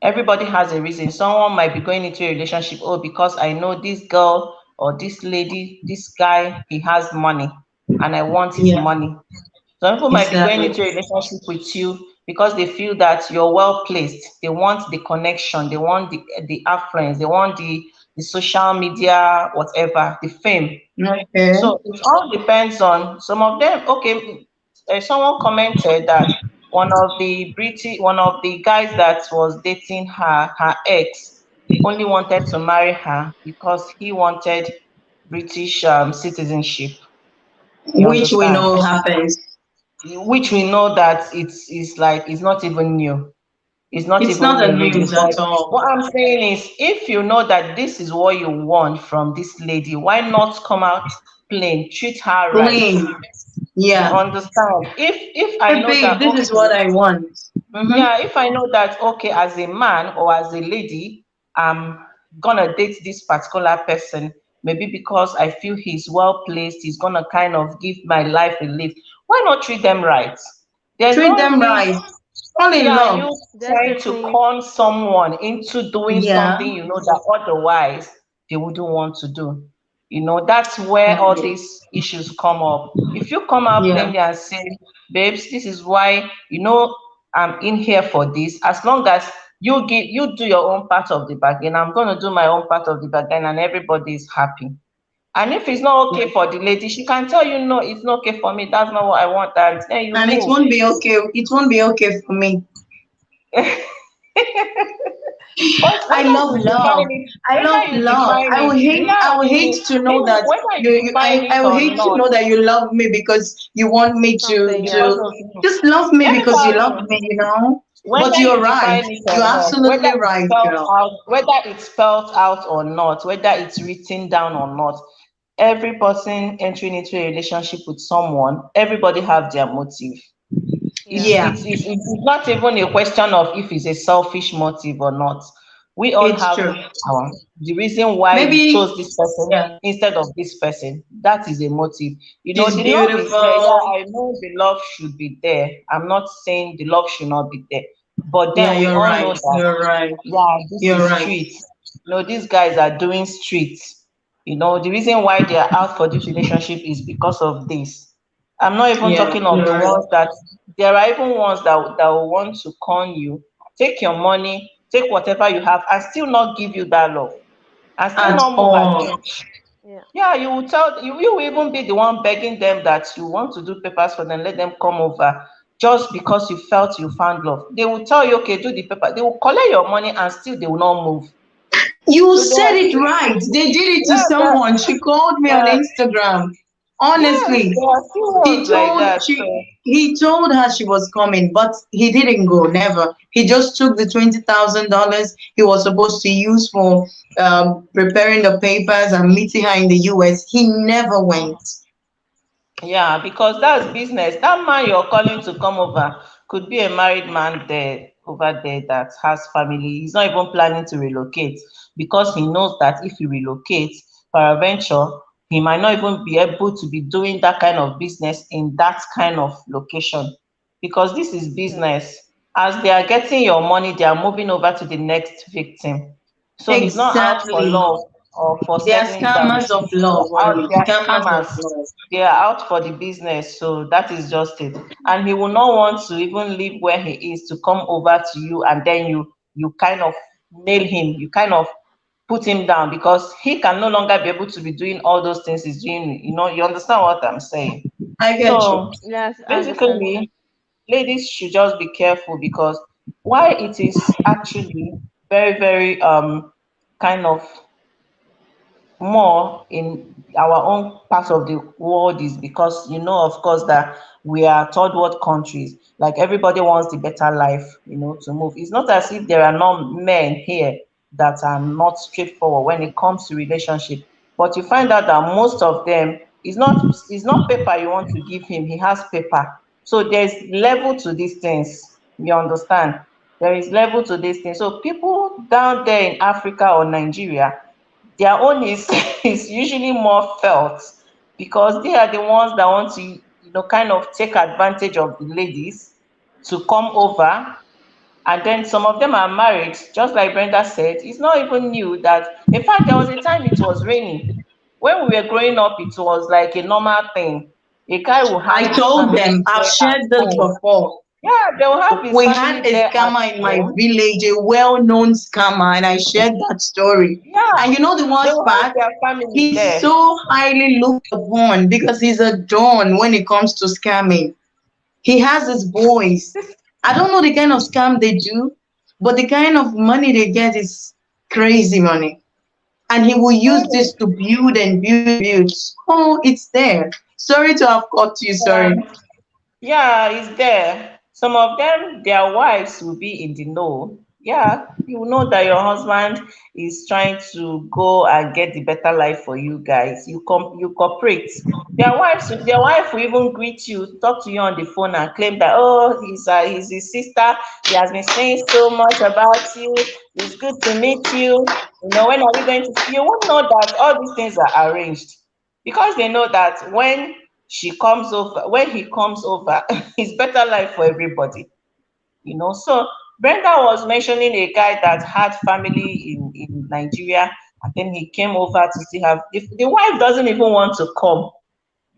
[SPEAKER 3] Everybody has a reason. Someone might be going into a relationship, oh, because I know this girl or this lady, this guy, he has money and I want his
[SPEAKER 1] Yeah.
[SPEAKER 3] money. Some people might be going
[SPEAKER 1] Exactly.
[SPEAKER 3] into a relationship with you because they feel that you're well placed. They want the connection, they want the affluence, they want the social media, whatever, the fame.
[SPEAKER 1] Okay.
[SPEAKER 3] So it all depends on some of them. Okay, someone commented that one of the guys that was dating her ex, only wanted to marry her because he wanted British citizenship. You
[SPEAKER 1] Which we
[SPEAKER 3] understand?
[SPEAKER 1] know happens.
[SPEAKER 3] Which we know that it's not even new. It's not
[SPEAKER 1] It's
[SPEAKER 3] even
[SPEAKER 1] not a
[SPEAKER 3] new, really.
[SPEAKER 1] news
[SPEAKER 3] But
[SPEAKER 1] at all.
[SPEAKER 3] what I'm saying is, if you know that this is what you want from this lady, why not come out plain, treat her right?
[SPEAKER 1] Plain.
[SPEAKER 3] You
[SPEAKER 1] Yeah.
[SPEAKER 3] understand? If I
[SPEAKER 1] Hey,
[SPEAKER 3] know
[SPEAKER 1] babe,
[SPEAKER 3] that,
[SPEAKER 1] this is what
[SPEAKER 3] okay,
[SPEAKER 1] I want. Mm-hmm.
[SPEAKER 3] yeah, if I know that, okay, as a man or as a lady, I'm gonna date this particular person, maybe because I feel he's well placed, he's gonna kind of give my life a lift. Why not treat them right? There's
[SPEAKER 1] Treat
[SPEAKER 3] no
[SPEAKER 1] them
[SPEAKER 3] need,
[SPEAKER 1] right. Fall in
[SPEAKER 3] yeah,
[SPEAKER 1] love.
[SPEAKER 3] you
[SPEAKER 2] That's the
[SPEAKER 3] trying to
[SPEAKER 2] thing.
[SPEAKER 3] con someone into doing
[SPEAKER 1] Yeah.
[SPEAKER 3] something that otherwise they wouldn't want to do. That's where all
[SPEAKER 1] Okay.
[SPEAKER 3] these issues come up. If you come out
[SPEAKER 1] Yeah.
[SPEAKER 3] plainly and say, babes, this is why, I'm in here for this. As long as you do your own part of the bargain, I'm gonna do my own part of the bargain, and everybody is happy. And if it's not okay for the lady, she can tell you, no, it's not okay for me. That's not what I want. And then you
[SPEAKER 1] And it
[SPEAKER 3] move.
[SPEAKER 1] won't be okay. It won't be okay for me.
[SPEAKER 3] But
[SPEAKER 1] I
[SPEAKER 3] whether
[SPEAKER 1] love
[SPEAKER 3] you
[SPEAKER 1] love.
[SPEAKER 3] define it,
[SPEAKER 1] I love love. I
[SPEAKER 3] yeah,
[SPEAKER 1] would hate to know that
[SPEAKER 3] whether you define
[SPEAKER 1] I
[SPEAKER 3] it
[SPEAKER 1] would
[SPEAKER 3] or
[SPEAKER 1] hate to
[SPEAKER 3] not,
[SPEAKER 1] know that you love me because you want me
[SPEAKER 2] Something,
[SPEAKER 3] because
[SPEAKER 1] to
[SPEAKER 3] of you.
[SPEAKER 1] just love me
[SPEAKER 3] Let me
[SPEAKER 1] because you
[SPEAKER 3] tell
[SPEAKER 1] love
[SPEAKER 3] you,
[SPEAKER 1] me, you know. But
[SPEAKER 3] whether
[SPEAKER 1] you're
[SPEAKER 3] you
[SPEAKER 1] right.
[SPEAKER 3] define it
[SPEAKER 1] You're
[SPEAKER 3] or not,
[SPEAKER 1] absolutely right, girl.
[SPEAKER 3] whether it's spelled out or not, whether it's written down or not, every person entering into a relationship with someone, everybody have their motive. It's,
[SPEAKER 2] yeah.
[SPEAKER 1] Yeah,
[SPEAKER 3] it's, it's, it's not even a question of if it's a selfish motive or not. We all
[SPEAKER 1] it's
[SPEAKER 3] have
[SPEAKER 1] true.
[SPEAKER 3] the reason why we
[SPEAKER 1] Maybe,
[SPEAKER 3] chose this person
[SPEAKER 1] yeah,
[SPEAKER 3] instead of this person. That is a motive.
[SPEAKER 1] she's
[SPEAKER 3] The love is there. Yeah,
[SPEAKER 1] beautiful.
[SPEAKER 3] I know the love should be there. I'm not saying the love should not be there. But
[SPEAKER 1] Yeah,
[SPEAKER 3] then we
[SPEAKER 1] you're
[SPEAKER 3] all know
[SPEAKER 1] right.
[SPEAKER 3] that,
[SPEAKER 1] You're right.
[SPEAKER 3] yeah, this
[SPEAKER 1] You're
[SPEAKER 3] is
[SPEAKER 1] right.
[SPEAKER 3] street. These guys are doing streets. The reason why they are out for this relationship is because of this. I'm not even
[SPEAKER 1] Yeah,
[SPEAKER 3] talking of
[SPEAKER 1] you're
[SPEAKER 3] the
[SPEAKER 1] right.
[SPEAKER 3] ones that there are even ones that will want to con you, take your money, take whatever you have, and still not give you that love, and still
[SPEAKER 1] At
[SPEAKER 3] not move an
[SPEAKER 1] all.
[SPEAKER 3] inch.
[SPEAKER 2] Yeah.
[SPEAKER 3] Yeah, you will even be the one begging them that you want to do papers for them, let them come over just because you felt you found love. They will tell you, okay, do the paper. They will collect your money and still they will not move.
[SPEAKER 1] You
[SPEAKER 3] So they
[SPEAKER 1] said
[SPEAKER 3] are
[SPEAKER 1] it
[SPEAKER 3] still,
[SPEAKER 1] right. They did it to
[SPEAKER 3] yeah,
[SPEAKER 1] someone. She called me on
[SPEAKER 3] they're,
[SPEAKER 1] Instagram.
[SPEAKER 3] yes,
[SPEAKER 1] Honestly,
[SPEAKER 3] there are still
[SPEAKER 1] he
[SPEAKER 3] ones like
[SPEAKER 1] told
[SPEAKER 3] that.
[SPEAKER 1] she
[SPEAKER 3] So
[SPEAKER 1] he told her she was coming, but he didn't go. Never. He just took the $20,000 he was supposed to use for preparing the papers and meeting her in the US. He never went.
[SPEAKER 3] yeah, because that's business. That man you're calling to come over could be a married man there over there that has family. He's not even planning to relocate because he knows that if he relocates, peradventure, he might not even be able to be doing that kind of business in that kind of location. Because this is
[SPEAKER 2] Yeah.
[SPEAKER 3] business. As they are getting your money, they are moving over to the next victim. So he's not out for
[SPEAKER 1] Exactly.
[SPEAKER 3] love or for
[SPEAKER 1] They are
[SPEAKER 3] settling down.
[SPEAKER 1] scammers of love, honey.
[SPEAKER 3] They are
[SPEAKER 1] Scammers of
[SPEAKER 3] scammers.
[SPEAKER 1] love.
[SPEAKER 3] They are out for the business, so that is just it. And he will not want to even leave where he is to come over to you, and then you kind of nail him, you kind of put him down because he can no longer be able to be doing all those things he's doing. You understand what I'm saying?
[SPEAKER 1] I get you.
[SPEAKER 3] So
[SPEAKER 2] Yes, I understand.
[SPEAKER 3] basically, ladies should just be careful because why it is actually very, very kind of more in our own part of the world is because of course that we are third world countries, like everybody wants the better life, to move. It's not as if there are no men here that are not straightforward when it comes to relationship, but you find out that most of them is not paper you want to give him, he has paper. So there's level to these things, you understand. There is level to these things. So people down there in Africa or Nigeria, their own is is usually more felt because they are the ones that want to kind of take advantage of the ladies to come over. And then some of them are married, just like Brenda said. It's not even new that, in fact, there was a time it was raining. When we were growing up, it was like a normal thing. A guy will
[SPEAKER 1] I
[SPEAKER 3] have his
[SPEAKER 1] told
[SPEAKER 3] family
[SPEAKER 1] them, I've
[SPEAKER 3] there at
[SPEAKER 1] shared this
[SPEAKER 3] home.
[SPEAKER 1] before.
[SPEAKER 3] Yeah, they will have his
[SPEAKER 1] We had
[SPEAKER 3] family
[SPEAKER 1] a
[SPEAKER 3] there at
[SPEAKER 1] scammer in my
[SPEAKER 3] home.
[SPEAKER 1] village, a well-known scammer, and I shared that story.
[SPEAKER 3] Yeah,
[SPEAKER 1] And you know the
[SPEAKER 3] they
[SPEAKER 1] worst
[SPEAKER 3] will have
[SPEAKER 1] part?
[SPEAKER 3] their family
[SPEAKER 1] He's
[SPEAKER 3] there.
[SPEAKER 1] so highly looked upon because he's a don when it comes to scamming. He has his boys. I don't know the kind of scam they do, but the kind of money they get is crazy money. And he will use this to build and build and build. Oh, it's there. Sorry to have caught you, sorry.
[SPEAKER 3] Yeah. Yeah, it's there. Some of them, their wives will be in the know. Yeah, you know that your husband is trying to go and get the better life for you guys. You cooperate. Their wife will even greet you, talk to you on the phone, and claim that, oh, he's his sister. He has been saying so much about you. It's good to meet you. When are we going to see you? You won't know that all these things are arranged because they know that when he comes over, it's better life for everybody. So Brenda was mentioning a guy that had family in Nigeria, and then he came over to see her. If the wife doesn't even want to come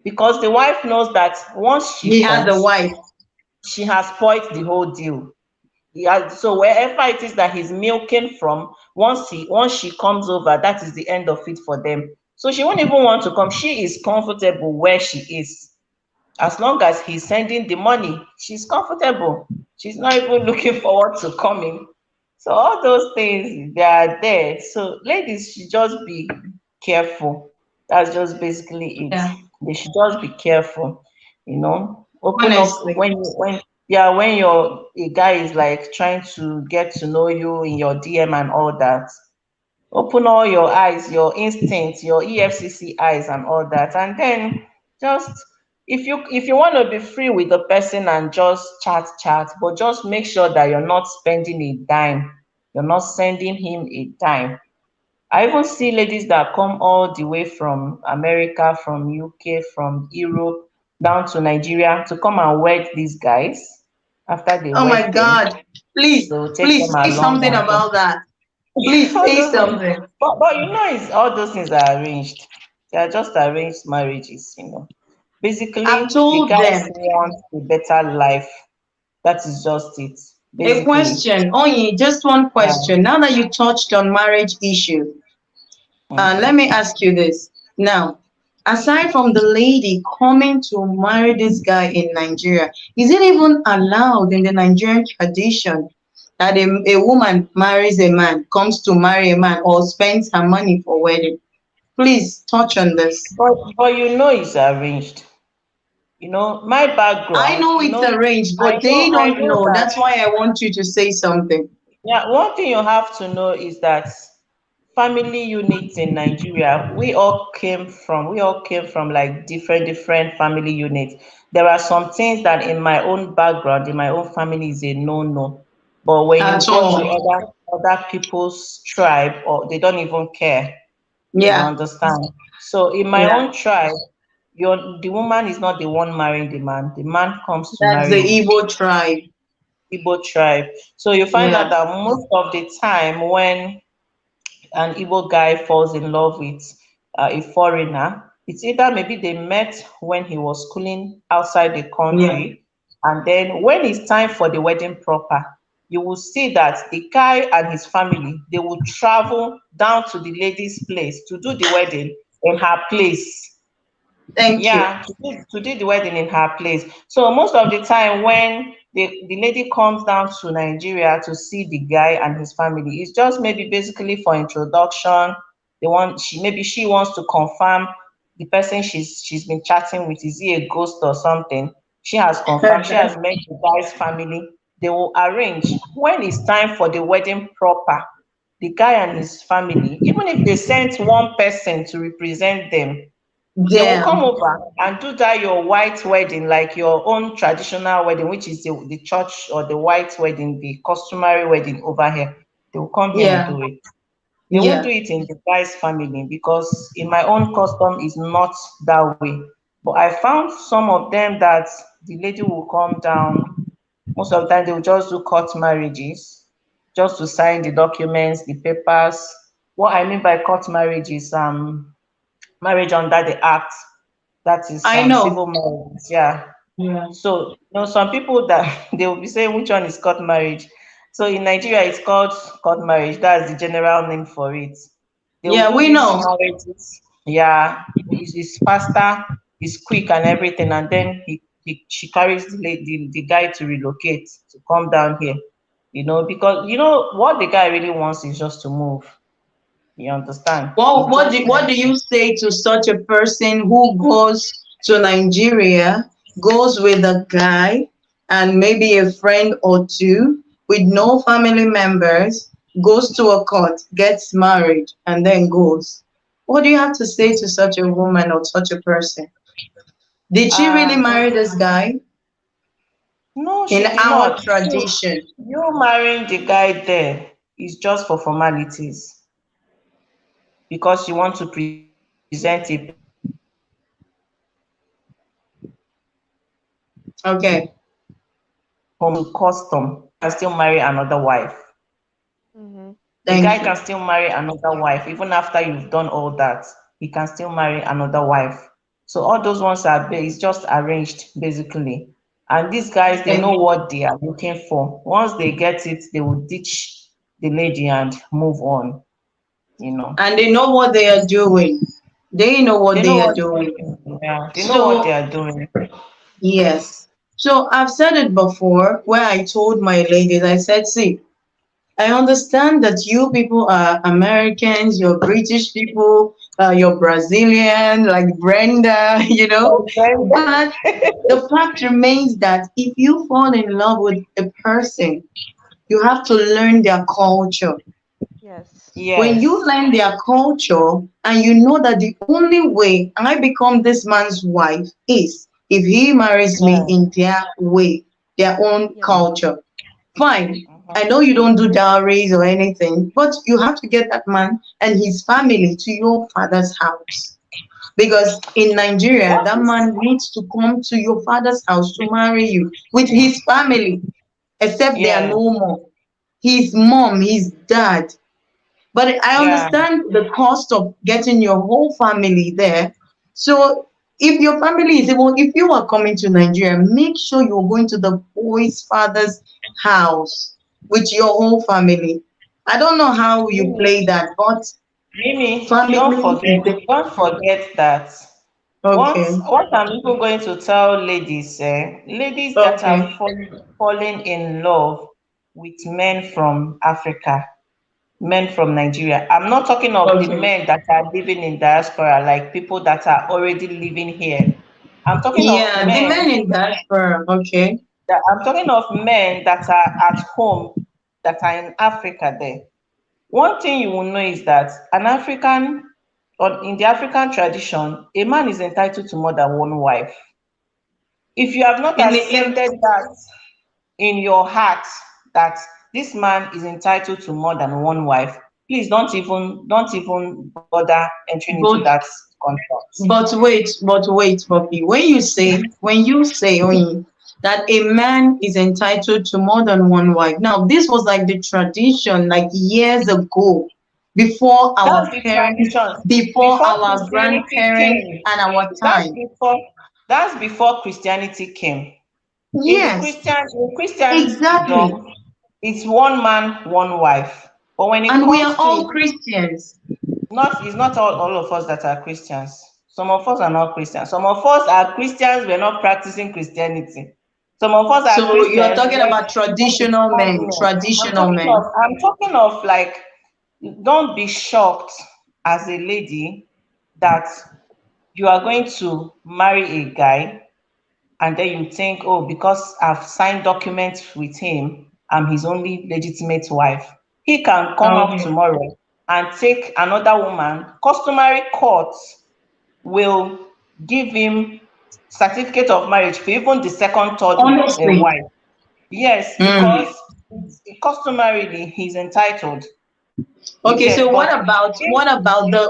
[SPEAKER 3] because the wife knows that once she
[SPEAKER 1] He has a
[SPEAKER 3] comes,
[SPEAKER 1] wife.
[SPEAKER 3] she has spoiled the whole deal. Yeah, so wherever it is that he's milking from, once she comes over, that is the end of it for them. So she won't even want to come. She is comfortable where she is. As long as he's sending the money, she's comfortable. She's not even looking forward to coming. So all those things they are there. So ladies should just be careful. That's just basically it.
[SPEAKER 1] Yeah,
[SPEAKER 3] They should just be careful, you know. Open up
[SPEAKER 1] honestly.
[SPEAKER 3] when yeah, when your a guy is like trying to get to know you in your DM and all that. Open all your eyes, your instincts, your EFCC eyes and all that. And then just if you want to be free with the person and just chat, but just make sure that you're not spending a dime. You're not sending him a dime. I even see ladies that come all the way from America, from UK, from Europe, down to Nigeria to come and wed these guys. After they
[SPEAKER 1] Oh my
[SPEAKER 3] wed them,
[SPEAKER 1] God. Please,
[SPEAKER 3] they'll take them
[SPEAKER 1] please say
[SPEAKER 3] along
[SPEAKER 1] something
[SPEAKER 3] and come.
[SPEAKER 1] about that. Please
[SPEAKER 3] All
[SPEAKER 1] say
[SPEAKER 3] those ones.
[SPEAKER 1] something.
[SPEAKER 3] But you know, it's all those things are arranged. They are just arranged marriages, you know.
[SPEAKER 1] I've
[SPEAKER 3] Basically, the
[SPEAKER 1] told
[SPEAKER 3] guys
[SPEAKER 1] them.
[SPEAKER 3] want a better life. That is just it.
[SPEAKER 1] A
[SPEAKER 3] Basically.
[SPEAKER 1] question, Onyi, just one
[SPEAKER 3] Yeah.
[SPEAKER 1] question. Now that you touched on marriage issue, let
[SPEAKER 3] Mhm.
[SPEAKER 1] me ask you this. Now, aside from the lady coming to marry this guy in Nigeria, is it even allowed in the Nigerian tradition that a woman marries a man, comes to marry a man, or spends her money for wedding? Please touch on this.
[SPEAKER 3] But you know it's arranged. You know, my
[SPEAKER 1] I
[SPEAKER 3] background,
[SPEAKER 1] know it's arranged, but they
[SPEAKER 3] I
[SPEAKER 1] don't
[SPEAKER 3] know
[SPEAKER 1] know.
[SPEAKER 3] that.
[SPEAKER 1] That's why I want you to say something.
[SPEAKER 3] Yeah, one thing you have to know is that family units in Nigeria, we all came from like different family units. There are some things that in my own background, in my own family is a no-no. But when you
[SPEAKER 1] At
[SPEAKER 3] go to
[SPEAKER 1] all.
[SPEAKER 3] other people's tribe, or they don't even care, you
[SPEAKER 1] Yeah,
[SPEAKER 3] understand? So in my
[SPEAKER 1] yeah.
[SPEAKER 3] own tribe, the woman is not the one marrying the man. The man comes to
[SPEAKER 1] That's the
[SPEAKER 3] marry the
[SPEAKER 1] Igbo tribe.
[SPEAKER 3] Igbo tribe. So you find out
[SPEAKER 1] Yeah.
[SPEAKER 3] that most of the time when an Igbo guy falls in love with a foreigner, it's either maybe they met when he was schooling outside the
[SPEAKER 1] Yeah.
[SPEAKER 3] country, and then when it's time for the wedding proper, you will see that the guy and his family they will travel down to the lady's place to do the wedding in her place.
[SPEAKER 1] Thank you.
[SPEAKER 3] Yeah, to do the wedding in her place. So most of the time when the lady comes down to Nigeria to see the guy and his family, it's just maybe basically for introduction. She wants to confirm the person she's been chatting with, is he a ghost or something? She has confirmed, she has met the guy's family. They will arrange when it's time for the wedding proper. The guy and his family, even if they sent one person to represent them, they will come
[SPEAKER 1] Damn.
[SPEAKER 3] over and do that your white wedding, like your own traditional wedding, which is the church or the white wedding, the customary wedding over here. They will come here and
[SPEAKER 1] Yeah.
[SPEAKER 3] do it. They won't do
[SPEAKER 1] Yeah.
[SPEAKER 3] it in the guy's family because in my own custom is not that way. But I found some of them that the lady will come down. Most of the time they will just do court marriages, just to sign the documents, the papers. What I mean by court marriage is marriage under the act, that is
[SPEAKER 1] I know.
[SPEAKER 3] civil marriage. Yeah.
[SPEAKER 1] Yeah.
[SPEAKER 3] So some people that they will be saying which one is court marriage. So in Nigeria, it's called court marriage. That's the general name for it. They will
[SPEAKER 1] Yeah,
[SPEAKER 3] do
[SPEAKER 1] we
[SPEAKER 3] these
[SPEAKER 1] know.
[SPEAKER 3] marriages. Yeah, it's faster, it's quick and everything. And then she carries the guy to relocate to come down here. Because what the guy really wants is just to move. You understand?
[SPEAKER 1] What
[SPEAKER 3] He
[SPEAKER 1] what
[SPEAKER 3] just
[SPEAKER 1] do what
[SPEAKER 3] wants
[SPEAKER 1] do
[SPEAKER 3] to.
[SPEAKER 1] you say to such a person who goes to Nigeria, goes with a guy and maybe a friend or two with no family members, goes to a court, gets married, and then goes? What do you have to say to such a woman or such a person? Did she really
[SPEAKER 3] Uh,
[SPEAKER 1] marry this guy
[SPEAKER 3] No,
[SPEAKER 1] in
[SPEAKER 3] she did
[SPEAKER 1] our
[SPEAKER 3] not.
[SPEAKER 1] tradition?
[SPEAKER 3] You marrying the guy there is just for formalities because you want to present a picture of your
[SPEAKER 1] Okay,
[SPEAKER 3] home custom. Can still marry another wife.
[SPEAKER 2] Mm-hmm.
[SPEAKER 3] A guy
[SPEAKER 1] thank
[SPEAKER 3] can
[SPEAKER 1] you.
[SPEAKER 3] still marry another wife even after you've done all that. He can still marry another wife. So all those ones it's just arranged basically. And these guys, they
[SPEAKER 1] Thank
[SPEAKER 3] know
[SPEAKER 1] you.
[SPEAKER 3] what they are looking for. Once they get it, they will ditch the lady and move on. You know.
[SPEAKER 1] And they know what they are doing. They know what
[SPEAKER 3] They know
[SPEAKER 1] they are
[SPEAKER 3] what
[SPEAKER 1] doing.
[SPEAKER 3] they're doing. Yeah, they know what they
[SPEAKER 1] So,
[SPEAKER 3] are doing.
[SPEAKER 1] yes. So I've said it before where I told my ladies, I said, see, I understand that you people are Americans, you're British people, you're Brazilian, like Brenda,
[SPEAKER 3] Brenda.
[SPEAKER 1] but the fact remains that if you fall in love with a person, you have to learn their culture.
[SPEAKER 2] Yes.
[SPEAKER 1] When you
[SPEAKER 3] Yes.
[SPEAKER 1] learn their culture and you know that the only way I become this man's wife is if he marries me
[SPEAKER 3] Yeah.
[SPEAKER 1] in their way, their own
[SPEAKER 2] Yes.
[SPEAKER 1] culture. Fine. I
[SPEAKER 3] Mhm.
[SPEAKER 1] know you don't do dowries or anything, but you have to get that man and his family to your father's house. Because in Nigeria,
[SPEAKER 3] What
[SPEAKER 1] that
[SPEAKER 3] is
[SPEAKER 1] man needs to come to your father's house to marry you with his family, except they are
[SPEAKER 3] yeah.
[SPEAKER 1] no more. His mom, his dad. But I
[SPEAKER 3] Yeah.
[SPEAKER 1] understand the cost of getting your whole family there. So if your family is able, if you are coming to Nigeria, make sure you're going to the boy's father's house with your whole family. I don't know how you
[SPEAKER 3] Mimi,
[SPEAKER 1] play that, but
[SPEAKER 3] Mimi,
[SPEAKER 1] family is the
[SPEAKER 3] don't forget that
[SPEAKER 1] okay.
[SPEAKER 3] what I'm even going to tell ladies, ladies that are
[SPEAKER 1] Okay.
[SPEAKER 3] falling in love with men from Africa, men from Nigeria. I'm not talking of the
[SPEAKER 1] Okay.
[SPEAKER 3] men that are living in diaspora, like people that are already living here. I'm talking of
[SPEAKER 1] Yeah, the
[SPEAKER 3] men
[SPEAKER 1] men in diaspora. Okay.
[SPEAKER 3] I'm talking of men that are at home, that are in Africa there. One thing you will know is that an African, or in the African tradition, a man is entitled to more than one wife. If you have not
[SPEAKER 1] In
[SPEAKER 3] accepted that in your heart, that this man is entitled to more than one wife, please don't even bother entering into
[SPEAKER 1] but
[SPEAKER 3] that contract.
[SPEAKER 1] but wait, Poppy. When you say that a man is entitled to more than one wife. Now, this was like the tradition, like years ago, before
[SPEAKER 3] That's
[SPEAKER 1] our
[SPEAKER 3] the
[SPEAKER 1] parents,
[SPEAKER 3] tradition.
[SPEAKER 1] before
[SPEAKER 3] Before
[SPEAKER 1] our
[SPEAKER 3] Christianity
[SPEAKER 1] grandparents,
[SPEAKER 3] came,
[SPEAKER 1] and our
[SPEAKER 3] that's
[SPEAKER 1] time.
[SPEAKER 3] before that's before Christianity came. In the
[SPEAKER 1] Yes,
[SPEAKER 3] Christian in
[SPEAKER 1] exactly.
[SPEAKER 3] Christendom, it's one man, one wife. But when it
[SPEAKER 1] And we are
[SPEAKER 3] comes
[SPEAKER 1] all
[SPEAKER 3] to
[SPEAKER 1] Christians.
[SPEAKER 3] not, it's not all of us that are Christians. Some of us are not Christians. Some of us are Christians, we're not practicing Christianity. Some of us are
[SPEAKER 1] So you are
[SPEAKER 3] Christians,
[SPEAKER 1] talking about
[SPEAKER 3] we're
[SPEAKER 1] traditional men,
[SPEAKER 3] becoming.
[SPEAKER 1] traditional men.
[SPEAKER 3] I'm talking of like, don't be shocked as a lady that you are going to marry a guy and then you think, oh, because I've signed documents with him, I'm his only legitimate wife. He can come up
[SPEAKER 1] Okay.
[SPEAKER 3] tomorrow and take another woman. Customary courts will give him certificate of marriage for even the second, third
[SPEAKER 1] Honestly.
[SPEAKER 3] wife. Yes,
[SPEAKER 1] Mm.
[SPEAKER 3] because customarily he's entitled. You
[SPEAKER 1] Okay,
[SPEAKER 3] get,
[SPEAKER 1] so
[SPEAKER 3] but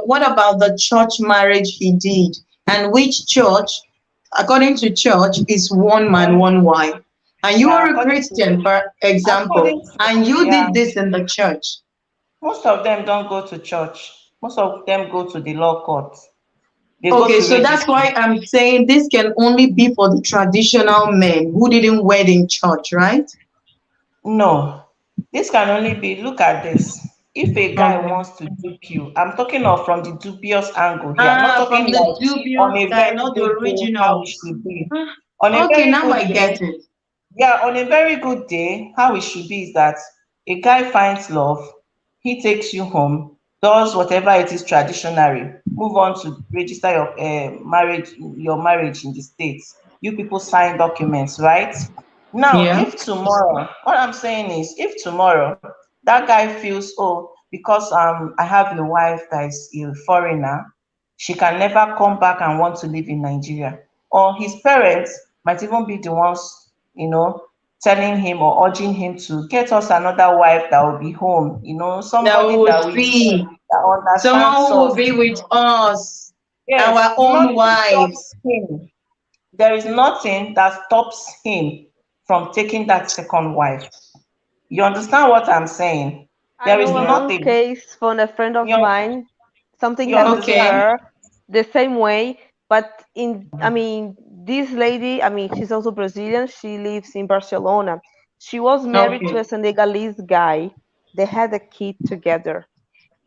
[SPEAKER 1] what about the church marriage he did? And which church, according to church, is one man, one wife. And you
[SPEAKER 3] yeah,
[SPEAKER 1] are a Christian, for
[SPEAKER 3] according
[SPEAKER 1] example,
[SPEAKER 3] to,
[SPEAKER 1] and you
[SPEAKER 3] yeah,
[SPEAKER 1] did this in the church.
[SPEAKER 3] most of them don't go to church. Most of them go to the law court. They go
[SPEAKER 1] Okay,
[SPEAKER 3] to
[SPEAKER 1] so that's
[SPEAKER 3] registry.
[SPEAKER 1] why I'm saying this can only be for the traditional men who didn't wed in church, right?
[SPEAKER 3] No, this can only be, look at this. If a guy
[SPEAKER 1] Okay.
[SPEAKER 3] wants to dupe you, I'm talking of from the dubious angle here. I'm not talking
[SPEAKER 1] From the
[SPEAKER 3] like on
[SPEAKER 1] dubious
[SPEAKER 3] a
[SPEAKER 1] guy,
[SPEAKER 3] very
[SPEAKER 1] not the
[SPEAKER 3] good day how it
[SPEAKER 1] original.
[SPEAKER 3] should be.
[SPEAKER 1] Ah,
[SPEAKER 3] On a
[SPEAKER 1] okay,
[SPEAKER 3] very
[SPEAKER 1] now
[SPEAKER 3] good
[SPEAKER 1] I
[SPEAKER 3] day,
[SPEAKER 1] get it.
[SPEAKER 3] yeah, on a very good day, how it should be is that a guy finds love, he takes you home, does whatever it is traditionary, move on to register your marriage in the States. You people sign documents, right? Now,
[SPEAKER 1] Yeah.
[SPEAKER 3] if tomorrow, what I'm saying is, if tomorrow that guy feels, oh, because I have a wife that is a foreigner, she can never come back and want to live in Nigeria. Or his parents might even be the ones, telling him or urging him to get us another wife that will be home,
[SPEAKER 1] That we
[SPEAKER 3] somebody
[SPEAKER 1] would
[SPEAKER 3] that we
[SPEAKER 1] see.
[SPEAKER 3] know, that
[SPEAKER 1] Someone
[SPEAKER 3] understands
[SPEAKER 1] who will
[SPEAKER 3] us.
[SPEAKER 1] be with us,
[SPEAKER 3] Yes,
[SPEAKER 1] our own
[SPEAKER 3] nothing stops
[SPEAKER 1] wives.
[SPEAKER 3] him. There is nothing that stops him from taking that second wife. You understand what I'm saying?
[SPEAKER 2] I
[SPEAKER 3] There is
[SPEAKER 2] know one
[SPEAKER 1] Yeah.
[SPEAKER 3] nothing.
[SPEAKER 2] case from a friend of
[SPEAKER 3] You,
[SPEAKER 2] mine. Something
[SPEAKER 3] you
[SPEAKER 2] happened to
[SPEAKER 3] understand?
[SPEAKER 1] Okay.
[SPEAKER 2] her the same way, but I mean, this lady, I mean, she's also Brazilian. She lives in Barcelona. She was married to a
[SPEAKER 1] Okay.
[SPEAKER 2] Senegalese guy. They had a kid together.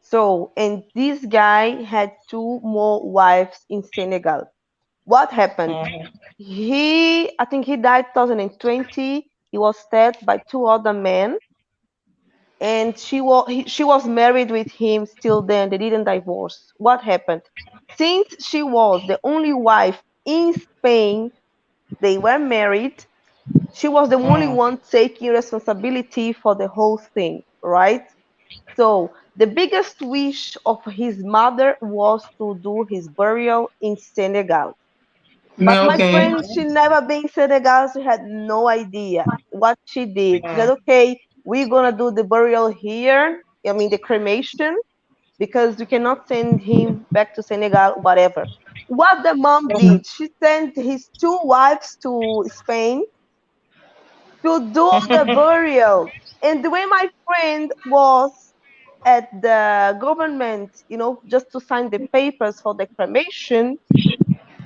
[SPEAKER 2] So, and this guy had two more wives in Senegal. What happened?
[SPEAKER 3] Mhm.
[SPEAKER 2] I think he died 2020. He was stabbed by two other men, and she was married with him still. Then they didn't divorce. What happened? Since she was the only wife in Spain, they were married. She was the only
[SPEAKER 3] Mm.
[SPEAKER 2] one taking responsibility for the whole thing, right? So the biggest wish of his mother was to do his burial in Senegal. But my
[SPEAKER 1] Okay.
[SPEAKER 2] friend, she never been in Senegal. She had no idea what she did. She said,
[SPEAKER 3] Mm.
[SPEAKER 2] okay, we're going to do the burial here. I mean, the cremation, because we cannot send him back to Senegal, whatever. What the mom
[SPEAKER 1] Mm.
[SPEAKER 2] did, she sent his two wives to Spain to do the burial. And the way my friend was at the government, just to sign the papers for the cremation,